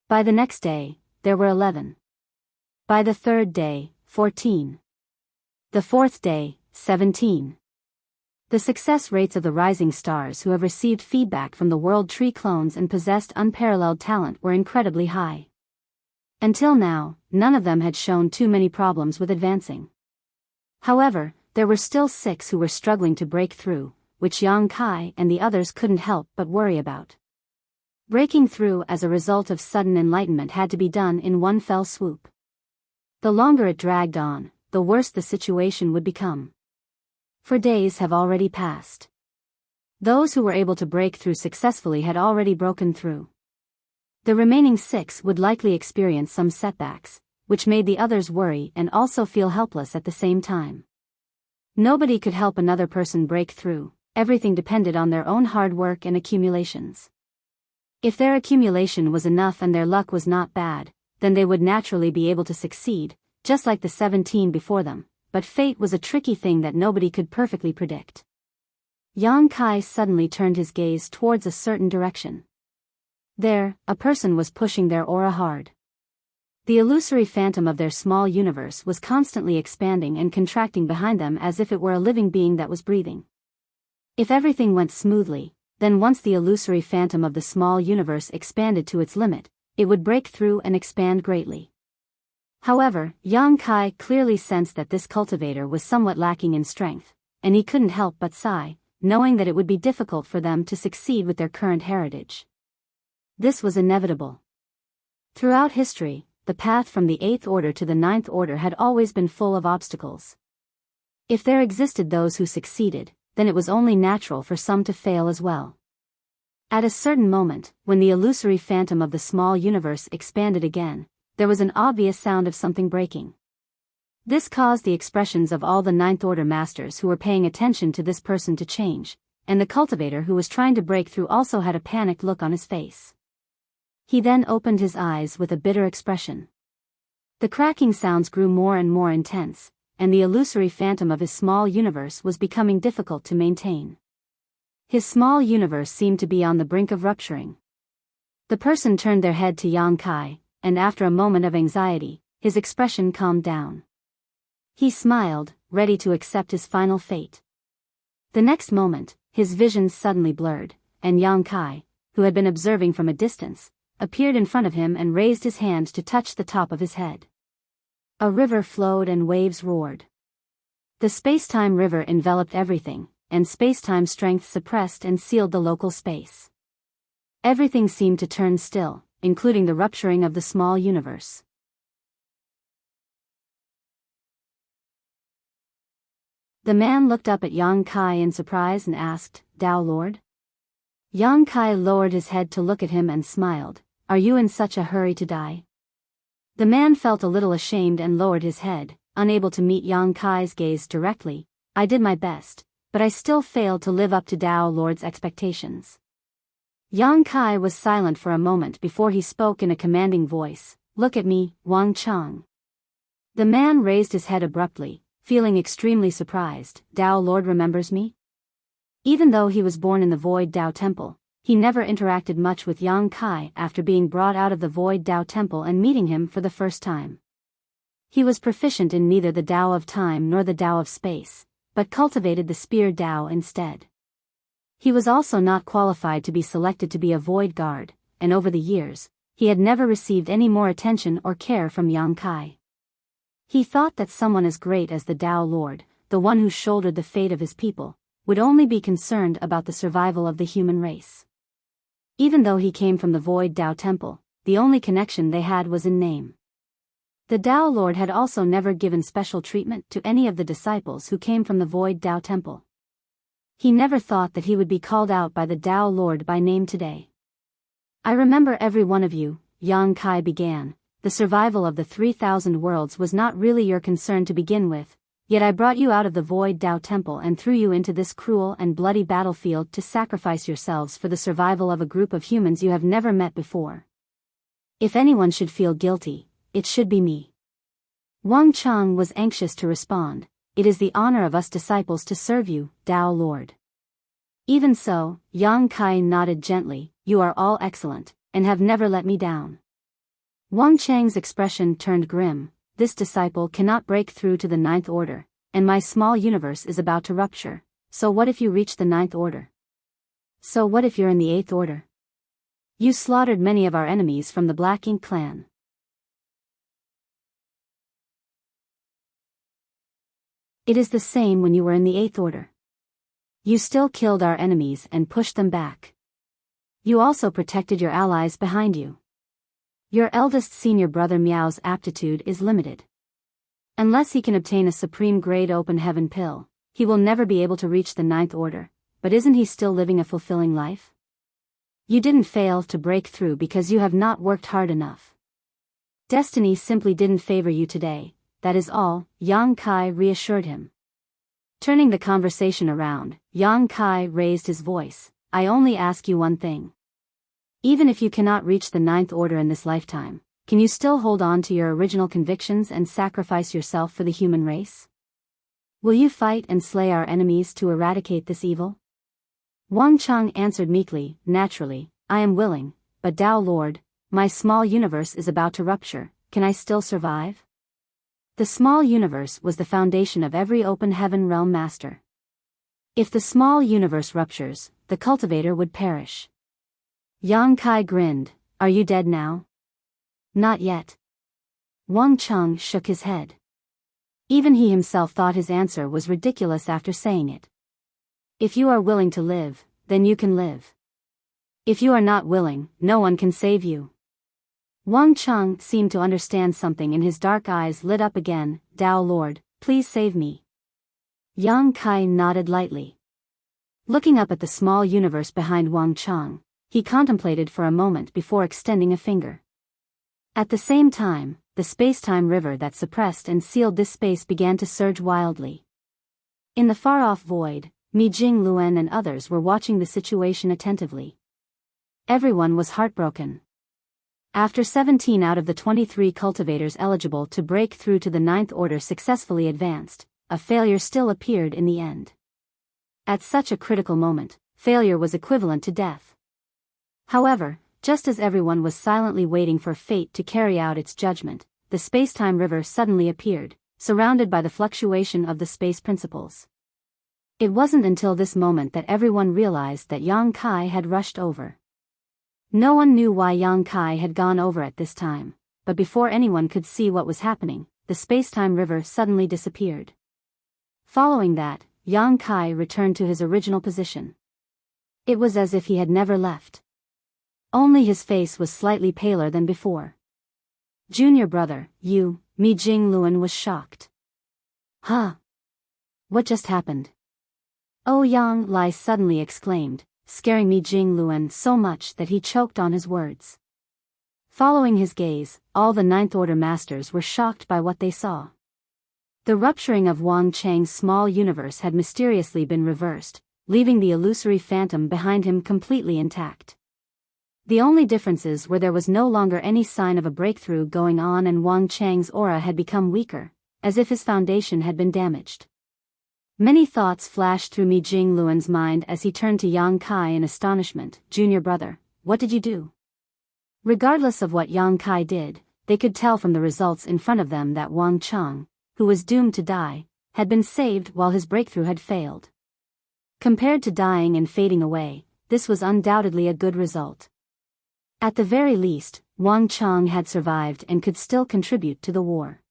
Speaker 1: By the next day, there were 11. By the third day, 14. The fourth day, 17. The success rates of the rising stars who have received feedback from the World Tree clones and possessed unparalleled talent were incredibly high. Until now, none of them had shown too many problems with advancing. However, there were still 6 who were struggling to break through, which Yang Kai and the others couldn't help but worry about. Breaking through as a result of sudden enlightenment had to be done in one fell swoop. The longer it dragged on, the worse the situation would become. For days have already passed. Those who were able to break through successfully had already broken through. The remaining 6 would likely experience some setbacks, which made the others worry and also feel helpless at the same time. Nobody could help another person break through, everything depended on their own hard work and accumulations. If their accumulation was enough and their luck was not bad, then they would naturally be able to succeed, just like the 17 before them, but fate was a tricky thing that nobody could perfectly predict. Yang Kai suddenly turned his gaze towards a certain direction. There, a person was pushing their aura hard. The illusory phantom of their small universe was constantly expanding and contracting behind them as if it were a living being that was breathing. If everything went smoothly, then once the illusory phantom of the small universe expanded to its limit, it would break through and expand greatly. However, Yang Kai clearly sensed that this cultivator was somewhat lacking in strength, and he couldn't help but sigh, knowing that it would be difficult for them to succeed with their current heritage. This was inevitable. Throughout history, the path from the 8th order to the 9th order had always been full of obstacles. If there existed those who succeeded, then it was only natural for some to fail as well. At a certain moment, when the illusory phantom of the small universe expanded again, there was an obvious sound of something breaking. This caused the expressions of all the 9th order masters who were paying attention to this person to change, and the cultivator who was trying to break through also had a panicked look on his face. He then opened his eyes with a bitter expression. The cracking sounds grew more and more intense, and the illusory phantom of his small universe was becoming difficult to maintain. His small universe seemed to be on the brink of rupturing. The person turned their head to Yang Kai, and after a moment of anxiety, his expression calmed down. He smiled, ready to accept his final fate. The next moment, his vision suddenly blurred, and Yang Kai, who had been observing from a distance, appeared in front of him and raised his hand to touch the top of his head. A river flowed and waves roared. The space-time river enveloped everything, and space-time strength suppressed and sealed the local space. Everything seemed to turn still, including the rupturing of the small universe. The man looked up at Yang Kai in surprise and asked, "Tao Lord?" Yang Kai lowered his head to look at him and smiled, "Are you in such a hurry to die?" The man felt a little ashamed and lowered his head, unable to meet Yang Kai's gaze directly. "I did my best, but I still failed to live up to Tao Lord's expectations." Yang Kai was silent for a moment before he spoke in a commanding voice, "Look at me, Wang Chang." The man raised his head abruptly, feeling extremely surprised. "Tao Lord remembers me?" Even though he was born in the Void Tao Temple, he never interacted much with Yang Kai after being brought out of the Void Tao Temple and meeting him for the first time. He was proficient in neither the Tao of time nor the Tao of space, but cultivated the Spear Tao instead. He was also not qualified to be selected to be a Void Guard, and over the years, he had never received any more attention or care from Yang Kai. He thought that someone as great as the Tao Lord, the one who shouldered the fate of his people, would only be concerned about the survival of the human race. Even though he came from the Void Tao Temple, the only connection they had was in name. The Tao Lord had also never given special treatment to any of the disciples who came from the Void Tao Temple. He never thought that he would be called out by the Tao Lord by name today. "I remember every one of you," Yang Kai began. "The survival of the 3,000 worlds was not really your concern to begin with, yet I brought you out of the Void Tao Temple and threw you into this cruel and bloody battlefield to sacrifice yourselves for the survival of a group of humans you have never met before. If anyone should feel guilty, it should be me." Wang Chang was anxious to respond, "It is the honor of us disciples to serve you, Tao Lord." Even so, Yang Kai nodded gently, "You are all excellent, and have never let me down." Wang Chang's expression turned grim. "This disciple cannot break through to the 9th order, and my small universe is about to rupture, so what if you reach the 9th order? So what if you're in the 8th order? You slaughtered many of our enemies from the Black Ink clan. It is the same when you were in the 8th order. You still killed our enemies and pushed them back. You also protected your allies behind you. Your eldest senior brother Miao's aptitude is limited. Unless he can obtain a supreme grade open heaven pill, he will never be able to reach the ninth order, but isn't he still living a fulfilling life? You didn't fail to break through because you have not worked hard enough. Destiny simply didn't favor you today, that is all, Yang Kai reassured him. Turning the conversation around, Yang Kai raised his voice. I only ask you one thing. Even if you cannot reach the ninth order in this lifetime, can you still hold on to your original convictions and sacrifice yourself for the human race? Will you fight and slay our enemies to eradicate this evil? Wang Cheng answered meekly, naturally, I am willing, but Tao Lord, my small universe is about to rupture, can I still survive? The small universe was the foundation of every open heaven realm master. If the small universe ruptures, the cultivator would perish. Yang Kai grinned, are you dead now? Not yet. Wang Cheng shook his head. Even he himself thought his answer was ridiculous after saying it. If you are willing to live, then you can live. If you are not willing, no one can save you. Wang Cheng seemed to understand something and his dark eyes lit up again. Tao Lord, please save me. Yang Kai nodded lightly. Looking up at the small universe behind Wang Cheng, he contemplated for a moment before extending a finger. At the same time, the space-time river that suppressed and sealed this space began to surge wildly. In the far-off void, Mi Jing Luen and others were watching the situation attentively. Everyone was heartbroken. After 17 out of the 23 cultivators eligible to break through to the ninth order successfully advanced, a failure still appeared in the end. At such a critical moment, failure was equivalent to death. However, just as everyone was silently waiting for fate to carry out its judgment, the space-time river suddenly appeared, surrounded by the fluctuation of the space principles. It wasn't until this moment that everyone realized that Yang Kai had rushed over. No one knew why Yang Kai had gone over at this time, but before anyone could see what was happening, the space-time river suddenly disappeared. Following that, Yang Kai returned to his original position. It was as if he had never left. Only his face was slightly paler than before. Junior brother, you, Mi Jing Luen was shocked. Huh? What just happened? Oh, Yang Lai suddenly exclaimed, scaring Mi Jing Luen so much that he choked on his words. Following his gaze, all the ninth order masters were shocked by what they saw. The rupturing of Wang Cheng's small universe had mysteriously been reversed, leaving the illusory phantom behind him completely intact. The only differences were there was no longer any sign of a breakthrough going on and Wang Cheng's aura had become weaker, as if his foundation had been damaged. Many thoughts flashed through Mi Jing Luen's mind as he turned to Yang Kai in astonishment. Junior brother, what did you do? Regardless of what Yang Kai did, they could tell from the results in front of them that Wang Cheng, who was doomed to die, had been saved while his breakthrough had failed. Compared to dying and fading away, this was undoubtedly a good result. At the very least, Wang Cheng had survived and could still contribute to the war.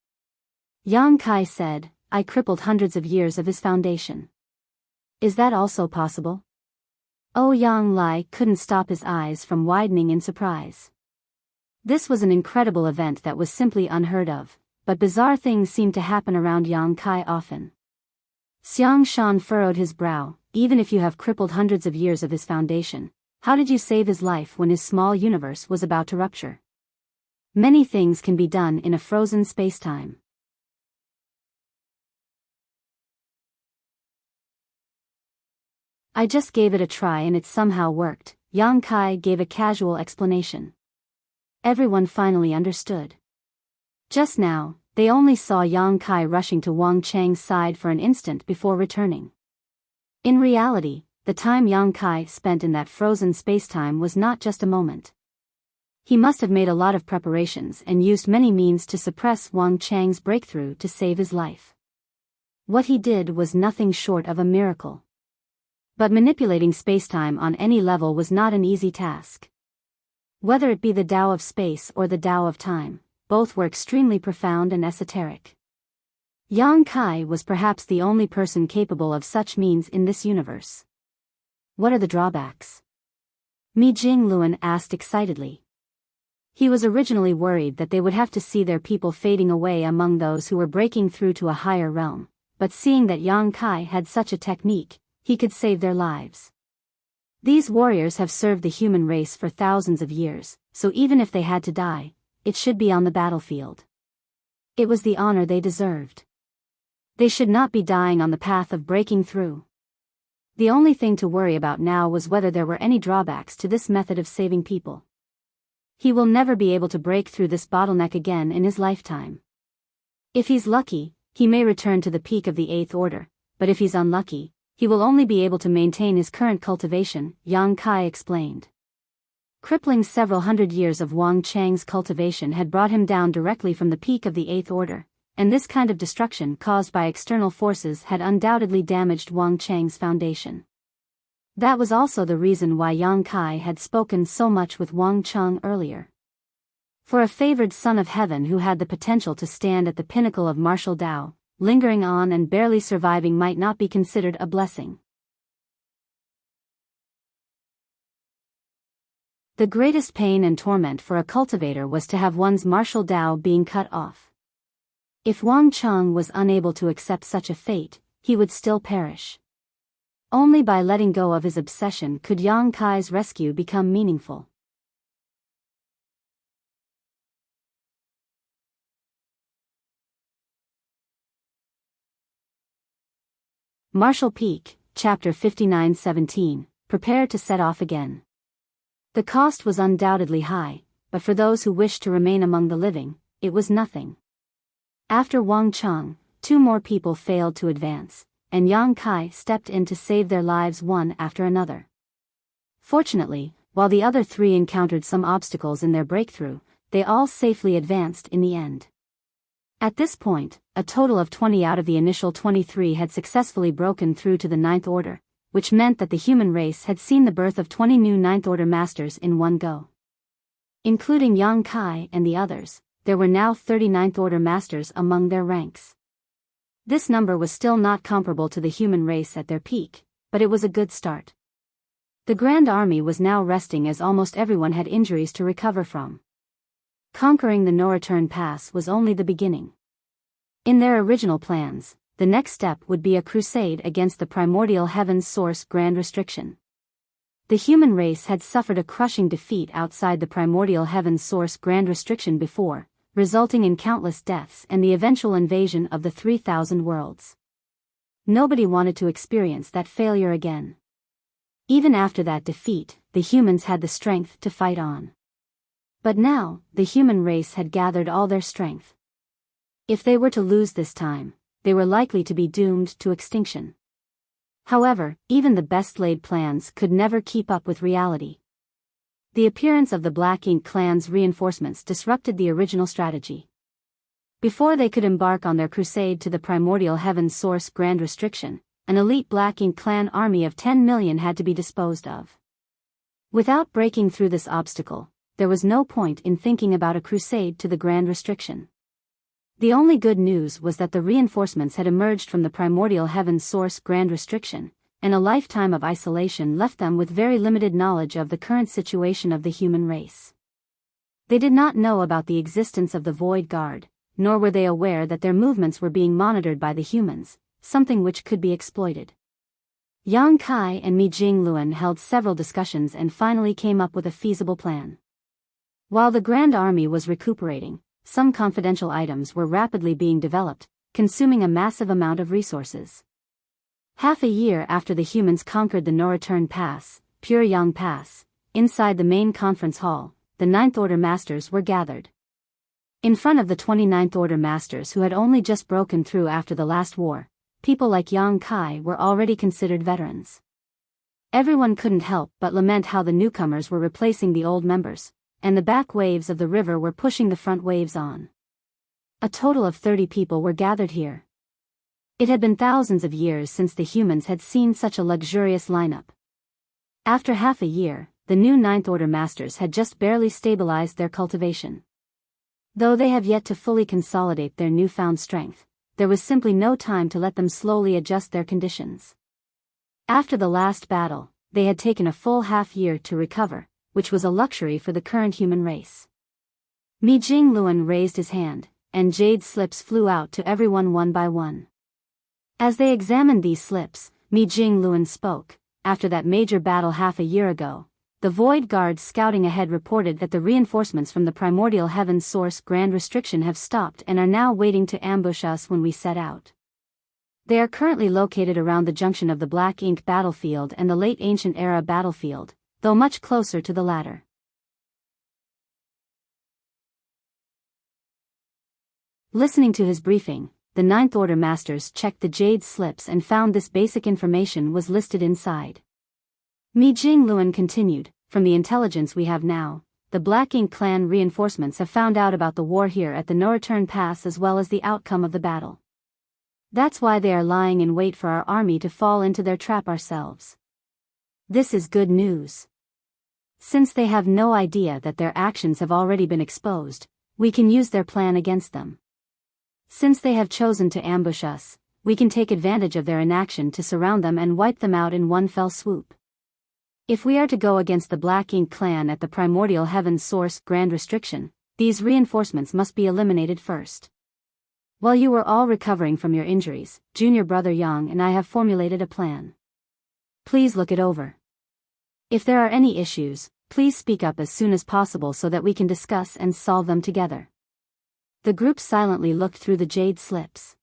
Speaker 1: Yang Kai said, I crippled hundreds of years of his foundation. Is that also possible? Oh, Yang Lai couldn't stop his eyes from widening in surprise. This was an incredible event that was simply unheard of, but bizarre things seemed to happen around Yang Kai often. Xiang Shan furrowed his brow. Even if you have crippled hundreds of years of his foundation, how did you save his life when his small universe was about to rupture? Many things can be done in a frozen space-time. I just gave it a try and it somehow worked, Yang Kai gave a casual explanation. Everyone finally understood. Just now, they only saw Yang Kai rushing to Wang Cheng's side for an instant before returning. In reality, the time Yang Kai spent in that frozen space-time was not just a moment. He must have made a lot of preparations and used many means to suppress Wang Cheng's breakthrough to save his life. What he did was nothing short of a miracle. But manipulating space-time on any level was not an easy task. Whether it be the Tao of space or the Tao of time, both were extremely profound and esoteric. Yang Kai was perhaps the only person capable of such means in this universe. What are the drawbacks? Mi Jingluan asked excitedly. He was originally worried that they would have to see their people fading away among those who were breaking through to a higher realm, but seeing that Yang Kai had such a technique, he could save their lives. These warriors have served the human race for thousands of years, so even if they had to die, it should be on the battlefield. It was the honor they deserved. They should not be dying on the path of breaking through. The only thing to worry about now was whether there were any drawbacks to this method of saving people. He will never be able to break through this bottleneck again in his lifetime. If he's lucky, he may return to the peak of the 8th order, but if he's unlucky, he will only be able to maintain his current cultivation, Yang Kai explained. Crippling several hundred years of Wang Chang's cultivation had brought him down directly from the peak of the 8th order, and this kind of destruction caused by external forces had undoubtedly damaged Wang Chang's foundation. That was also the reason why Yang Kai had spoken so much with Wang Cheng earlier. For a favored son of heaven who had the potential to stand at the pinnacle of martial Tao, lingering on and barely surviving might not be considered a blessing. The greatest pain and torment for a cultivator was to have one's martial Tao being cut off. If Wang Cheng was unable to accept such a fate, he would still perish. Only by letting go of his obsession could Yang Kai's rescue become meaningful. Martial Peak, Chapter 59-17, Prepare to set off again. The cost was undoubtedly high, but for those who wished to remain among the living, it was nothing. After Wang Cheng, 2 more people failed to advance, and Yang Kai stepped in to save their lives one after another. Fortunately, while the other 3 encountered some obstacles in their breakthrough, they all safely advanced in the end. At this point, a total of 20 out of the initial 23 had successfully broken through to the 9th order, which meant that the human race had seen the birth of 20 new 9th order masters in one go. Including Yang Kai and the others, there were now 30 9th order masters among their ranks. This number was still not comparable to the human race at their peak, but it was a good start. The Grand Army was now resting as almost everyone had injuries to recover from. Conquering the no-return pass was only the beginning. In their original plans, the next step would be a crusade against the primordial heaven's source Grand Restriction. The human race had suffered a crushing defeat outside the primordial heaven's source Grand Restriction before, resulting in countless deaths and the eventual invasion of the 3,000 worlds. Nobody wanted to experience that failure again. Even after that defeat, the humans had the strength to fight on. But now, the human race had gathered all their strength. If they were to lose this time, they were likely to be doomed to extinction. However, even the best-laid plans could never keep up with reality. The appearance of the Black Ink clan's reinforcements disrupted the original strategy. Before they could embark on their crusade to the primordial heaven's source Grand Restriction, an elite Black Ink clan army of 10 million had to be disposed of. Without breaking through this obstacle, there was no point in thinking about a crusade to the Grand Restriction. The only good news was that the reinforcements had emerged from the primordial heaven's source Grand Restriction, and a lifetime of isolation left them with very limited knowledge of the current situation of the human race. They did not know about the existence of the Void Guard, nor were they aware that their movements were being monitored by the humans, something which could be exploited. Yang Kai and Mi Jingluan held several discussions and finally came up with a feasible plan. While the Grand Army was recuperating, some confidential items were rapidly being developed, consuming a massive amount of resources. Half a year after the humans conquered the no-return pass, Pure Yang Pass, inside the main conference hall, the 9th Order Masters were gathered. In front of the 29th Order Masters who had only just broken through after the last war, people like Yang Kai were already considered veterans. Everyone couldn't help but lament how the newcomers were replacing the old members, and the back waves of the river were pushing the front waves on. A total of 30 people were gathered here. It had been thousands of years since the humans had seen such a luxurious lineup. After half a year, the new 9th Order Masters had just barely stabilized their cultivation. Though they have yet to fully consolidate their newfound strength, there was simply no time to let them slowly adjust their conditions. After the last battle, they had taken a full half-year to recover, which was a luxury for the current human race. Mi Jingluan raised his hand, and jade slips flew out to everyone one by one. As they examined these slips, Mi Jingluan spoke. After that major battle half a year ago, the Void Guards scouting ahead reported that the reinforcements from the primordial heaven's source Grand Restriction have stopped and are now waiting to ambush us when we set out. They are currently located around the junction of the Black Ink battlefield and the late Ancient Era battlefield, though much closer to the latter. Listening to his briefing, the Ninth Order Masters checked the jade slips and found this basic information was listed inside. Mi Jingluan continued, from the intelligence we have now, the Black Ink clan reinforcements have found out about the war here at the No Return Pass as well as the outcome of the battle. That's why they are lying in wait for our army to fall into their trap ourselves. This is good news. Since they have no idea that their actions have already been exposed, we can use their plan against them. Since they have chosen to ambush us, we can take advantage of their inaction to surround them and wipe them out in one fell swoop. If we are to go against the Black Ink clan at the primordial heaven's source Grand Restriction, these reinforcements must be eliminated first. While you were all recovering from your injuries, Junior Brother Yang and I have formulated a plan. Please look it over. If there are any issues, please speak up as soon as possible so that we can discuss and solve them together. The group silently looked through the jade slips.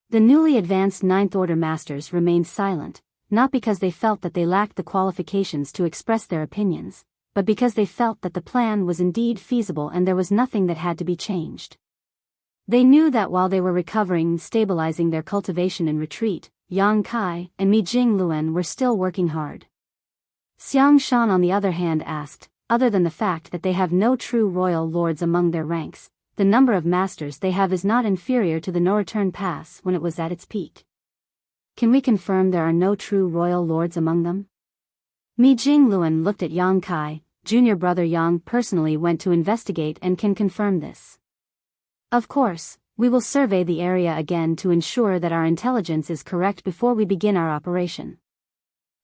Speaker 1: The newly advanced Ninth Order Masters remained silent, not because they felt that they lacked the qualifications to express their opinions, but because they felt that the plan was indeed feasible and there was nothing that had to be changed. They knew that while they were recovering and stabilizing their cultivation and retreat, Yang Kai and Mi Jingluan were still working hard. Xiang Shan on the other hand asked, other than the fact that they have no true royal lords among their ranks, the number of masters they have is not inferior to the No Return Pass when it was at its peak. Can we confirm there are no true royal lords among them? Mi Jingluan looked at Yang Kai. Junior Brother Yang personally went to investigate and can confirm this. Of course, we will survey the area again to ensure that our intelligence is correct before we begin our operation.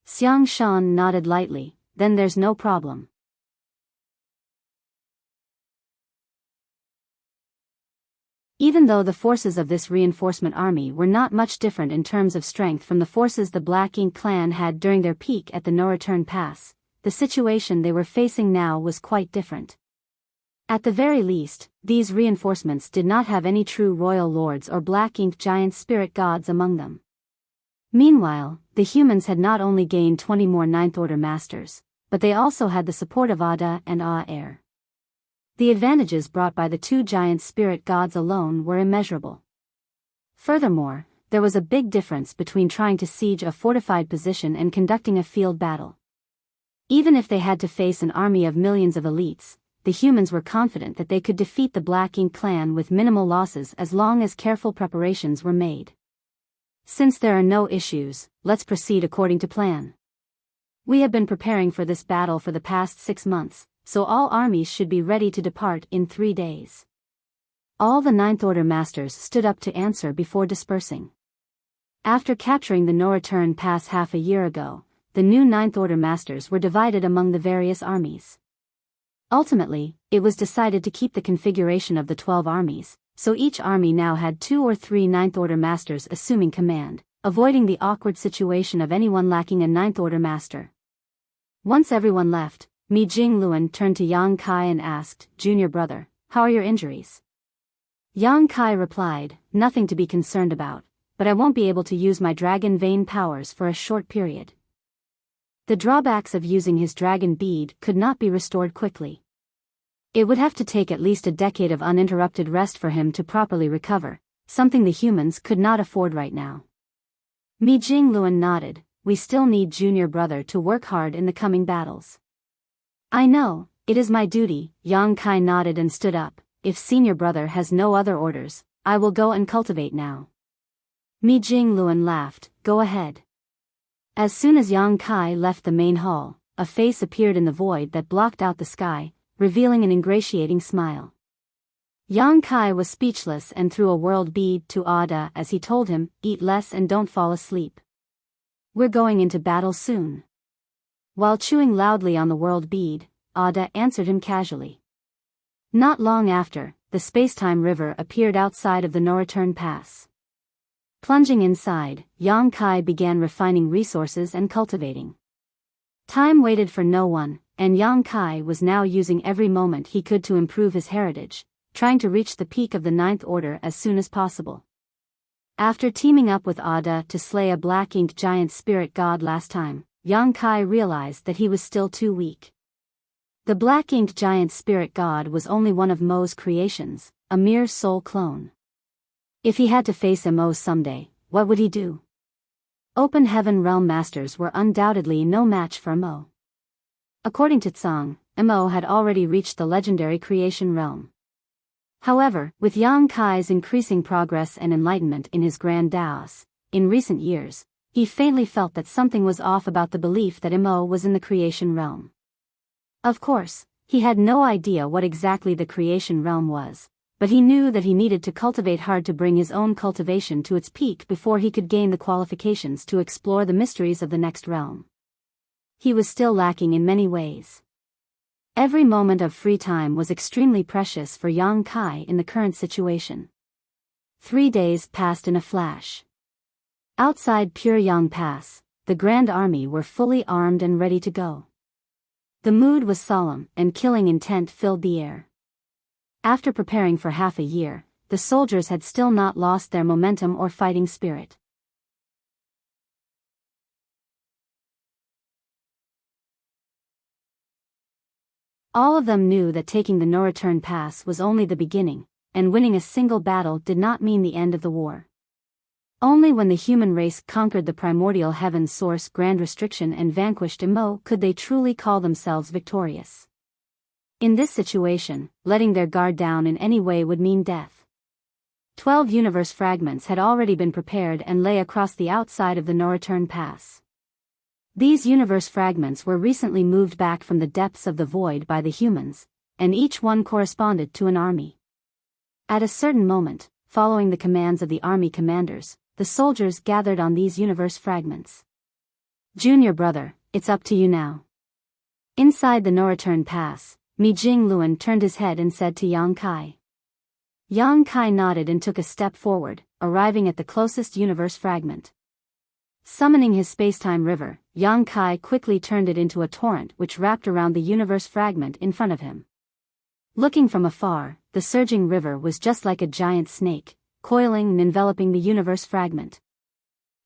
Speaker 1: Xiang Shan nodded lightly, then there's no problem. Even though the forces of this reinforcement army were not much different in terms of strength from the forces the Black Ink clan had during their peak at the No Return Pass, the situation they were facing now was quite different. At the very least, these reinforcements did not have any true royal lords or Black Ink giant spirit gods among them. Meanwhile, the humans had not only gained 20 more Ninth Order Masters, but they also had the support of Ada and Air. The advantages brought by the two giant spirit gods alone were immeasurable. Furthermore, there was a big difference between trying to siege a fortified position and conducting a field battle. Even if they had to face an army of millions of elites, the humans were confident that they could defeat the Black Ink clan with minimal losses as long as careful preparations were made. Since there are no issues, let's proceed according to plan. We have been preparing for this battle for the past 6 months, so all armies should be ready to depart in 3 days. All the Ninth Order Masters stood up to answer before dispersing. After capturing the No Return Pass half a year ago, the new Ninth Order Masters were divided among the various armies. Ultimately, it was decided to keep the configuration of the 12 armies, so each army now had 2 or 3 Ninth Order Masters assuming command, avoiding the awkward situation of anyone lacking a Ninth Order Master. Once everyone left, Mi Jingluan turned to Yang Kai and asked, Junior Brother, how are your injuries? Yang Kai replied, nothing to be concerned about, but I won't be able to use my dragon vein powers for a short period. The drawbacks of using his dragon bead could not be restored quickly. It would have to take at least a decade of uninterrupted rest for him to properly recover, something the humans could not afford right now. Mi Jingluan nodded, we still need Junior Brother to work hard in the coming battles. I know, it is my duty. Yang Kai nodded and stood up. If Senior Brother has no other orders, I will go and cultivate now. Mi Jingluan laughed, go ahead. As soon as Yang Kai left the main hall, a face appeared in the void that blocked out the sky, revealing an ingratiating smile. Yang Kai was speechless and threw a world bead to Ada as he told him, eat less and don't fall asleep. We're going into battle soon. While chewing loudly on the world bead, Ada answered him casually. Not long after, the space-time river appeared outside of the no-return pass. Plunging inside, Yang Kai began refining resources and cultivating. Time waited for no one, and Yang Kai was now using every moment he could to improve his heritage, trying to reach the peak of the Ninth Order as soon as possible. After teaming up with Ada to slay a black-inked giant spirit god last time, Yang Kai realized that he was still too weak. The black-inked giant spirit god was only one of Mo's creations, a mere soul clone. If he had to face Mo someday, what would he do? Open Heaven Realm Masters were undoubtedly no match for Mo. According to Tsang, Mo had already reached the legendary creation realm. However, with Yang Kai's increasing progress and enlightenment in his grand Daos, in recent years, he faintly felt that something was off about the belief that Mo was in the creation realm. Of course, he had no idea what exactly the creation realm was, but he knew that he needed to cultivate hard to bring his own cultivation to its peak before he could gain the qualifications to explore the mysteries of the next realm. He was still lacking in many ways. Every moment of free time was extremely precious for Yang Kai in the current situation. 3 days passed in a flash. Outside Pyongyang Pass, the Grand Army were fully armed and ready to go. The mood was solemn, and killing intent filled the air. After preparing for half a year, the soldiers had still not lost their momentum or fighting spirit. All of them knew that taking the no-return pass was only the beginning, and winning a single battle did not mean the end of the war. Only when the human race conquered the primordial heaven source Grand Restriction and vanquished Mo could they truly call themselves victorious. In this situation, letting their guard down in any way would mean death. 12 universe fragments had already been prepared and lay across the outside of the no-return pass. These universe fragments were recently moved back from the depths of the void by the humans, and each one corresponded to an army. At a certain moment, following the commands of the army commanders, the soldiers gathered on these universe fragments. Junior brother, it's up to you now. Inside the no-return pass, Mi Jingluan turned his head and said to Yang Kai. Yang Kai nodded and took a step forward, arriving at the closest universe fragment. Summoning his space-time river, Yang Kai quickly turned it into a torrent which wrapped around the universe fragment in front of him. Looking from afar, the surging river was just like a giant snake, coiling and enveloping the universe fragment.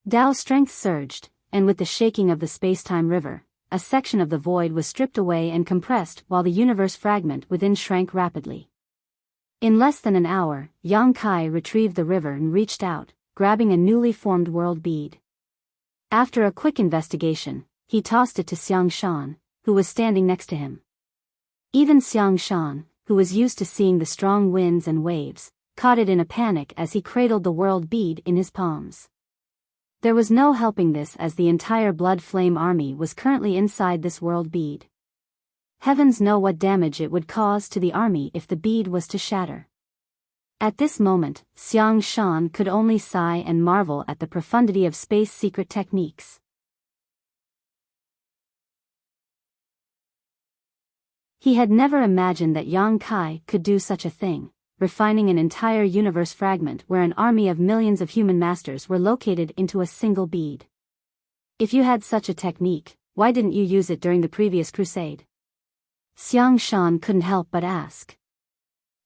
Speaker 1: Dao's strength surged, and with the shaking of the space-time river, a section of the void was stripped away and compressed while the universe fragment within shrank rapidly. In less than an hour, Yang Kai retrieved the river and reached out, grabbing a newly formed world bead. After a quick investigation, he tossed it to Xiang Shan, who was standing next to him. Even Xiang Shan, who was used to seeing the strong winds and waves, caught it in a panic as he cradled the world bead in his palms. There was no helping this as the entire Blood Flame army was currently inside this world bead. Heavens know what damage it would cause to the army if the bead was to shatter. At this moment, Xiang Shan could only sigh and marvel at the profundity of space secret techniques. He had never imagined that Yang Kai could do such a thing, refining an entire universe fragment where an army of millions of human masters were located into a single bead. If you had such a technique, why didn't you use it during the previous crusade? Xiang Shan couldn't help but ask.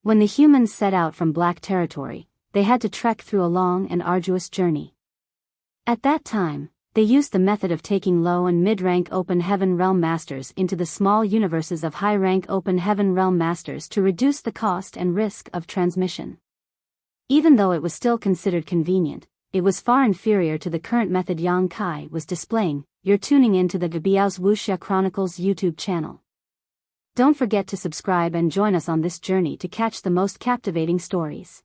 Speaker 1: When the humans set out from Black Territory, they had to trek through a long and arduous journey. At that time, they used the method of taking low and mid-rank Open Heaven Realm Masters into the small universes of high-rank Open Heaven Realm Masters to reduce the cost and risk of transmission. Even though it was still considered convenient, it was far inferior to the current method Yang Kai was displaying. You're tuning into the Biyao's Wuxia Chronicles YouTube channel. Don't forget to subscribe and join us on this journey to catch the most captivating stories.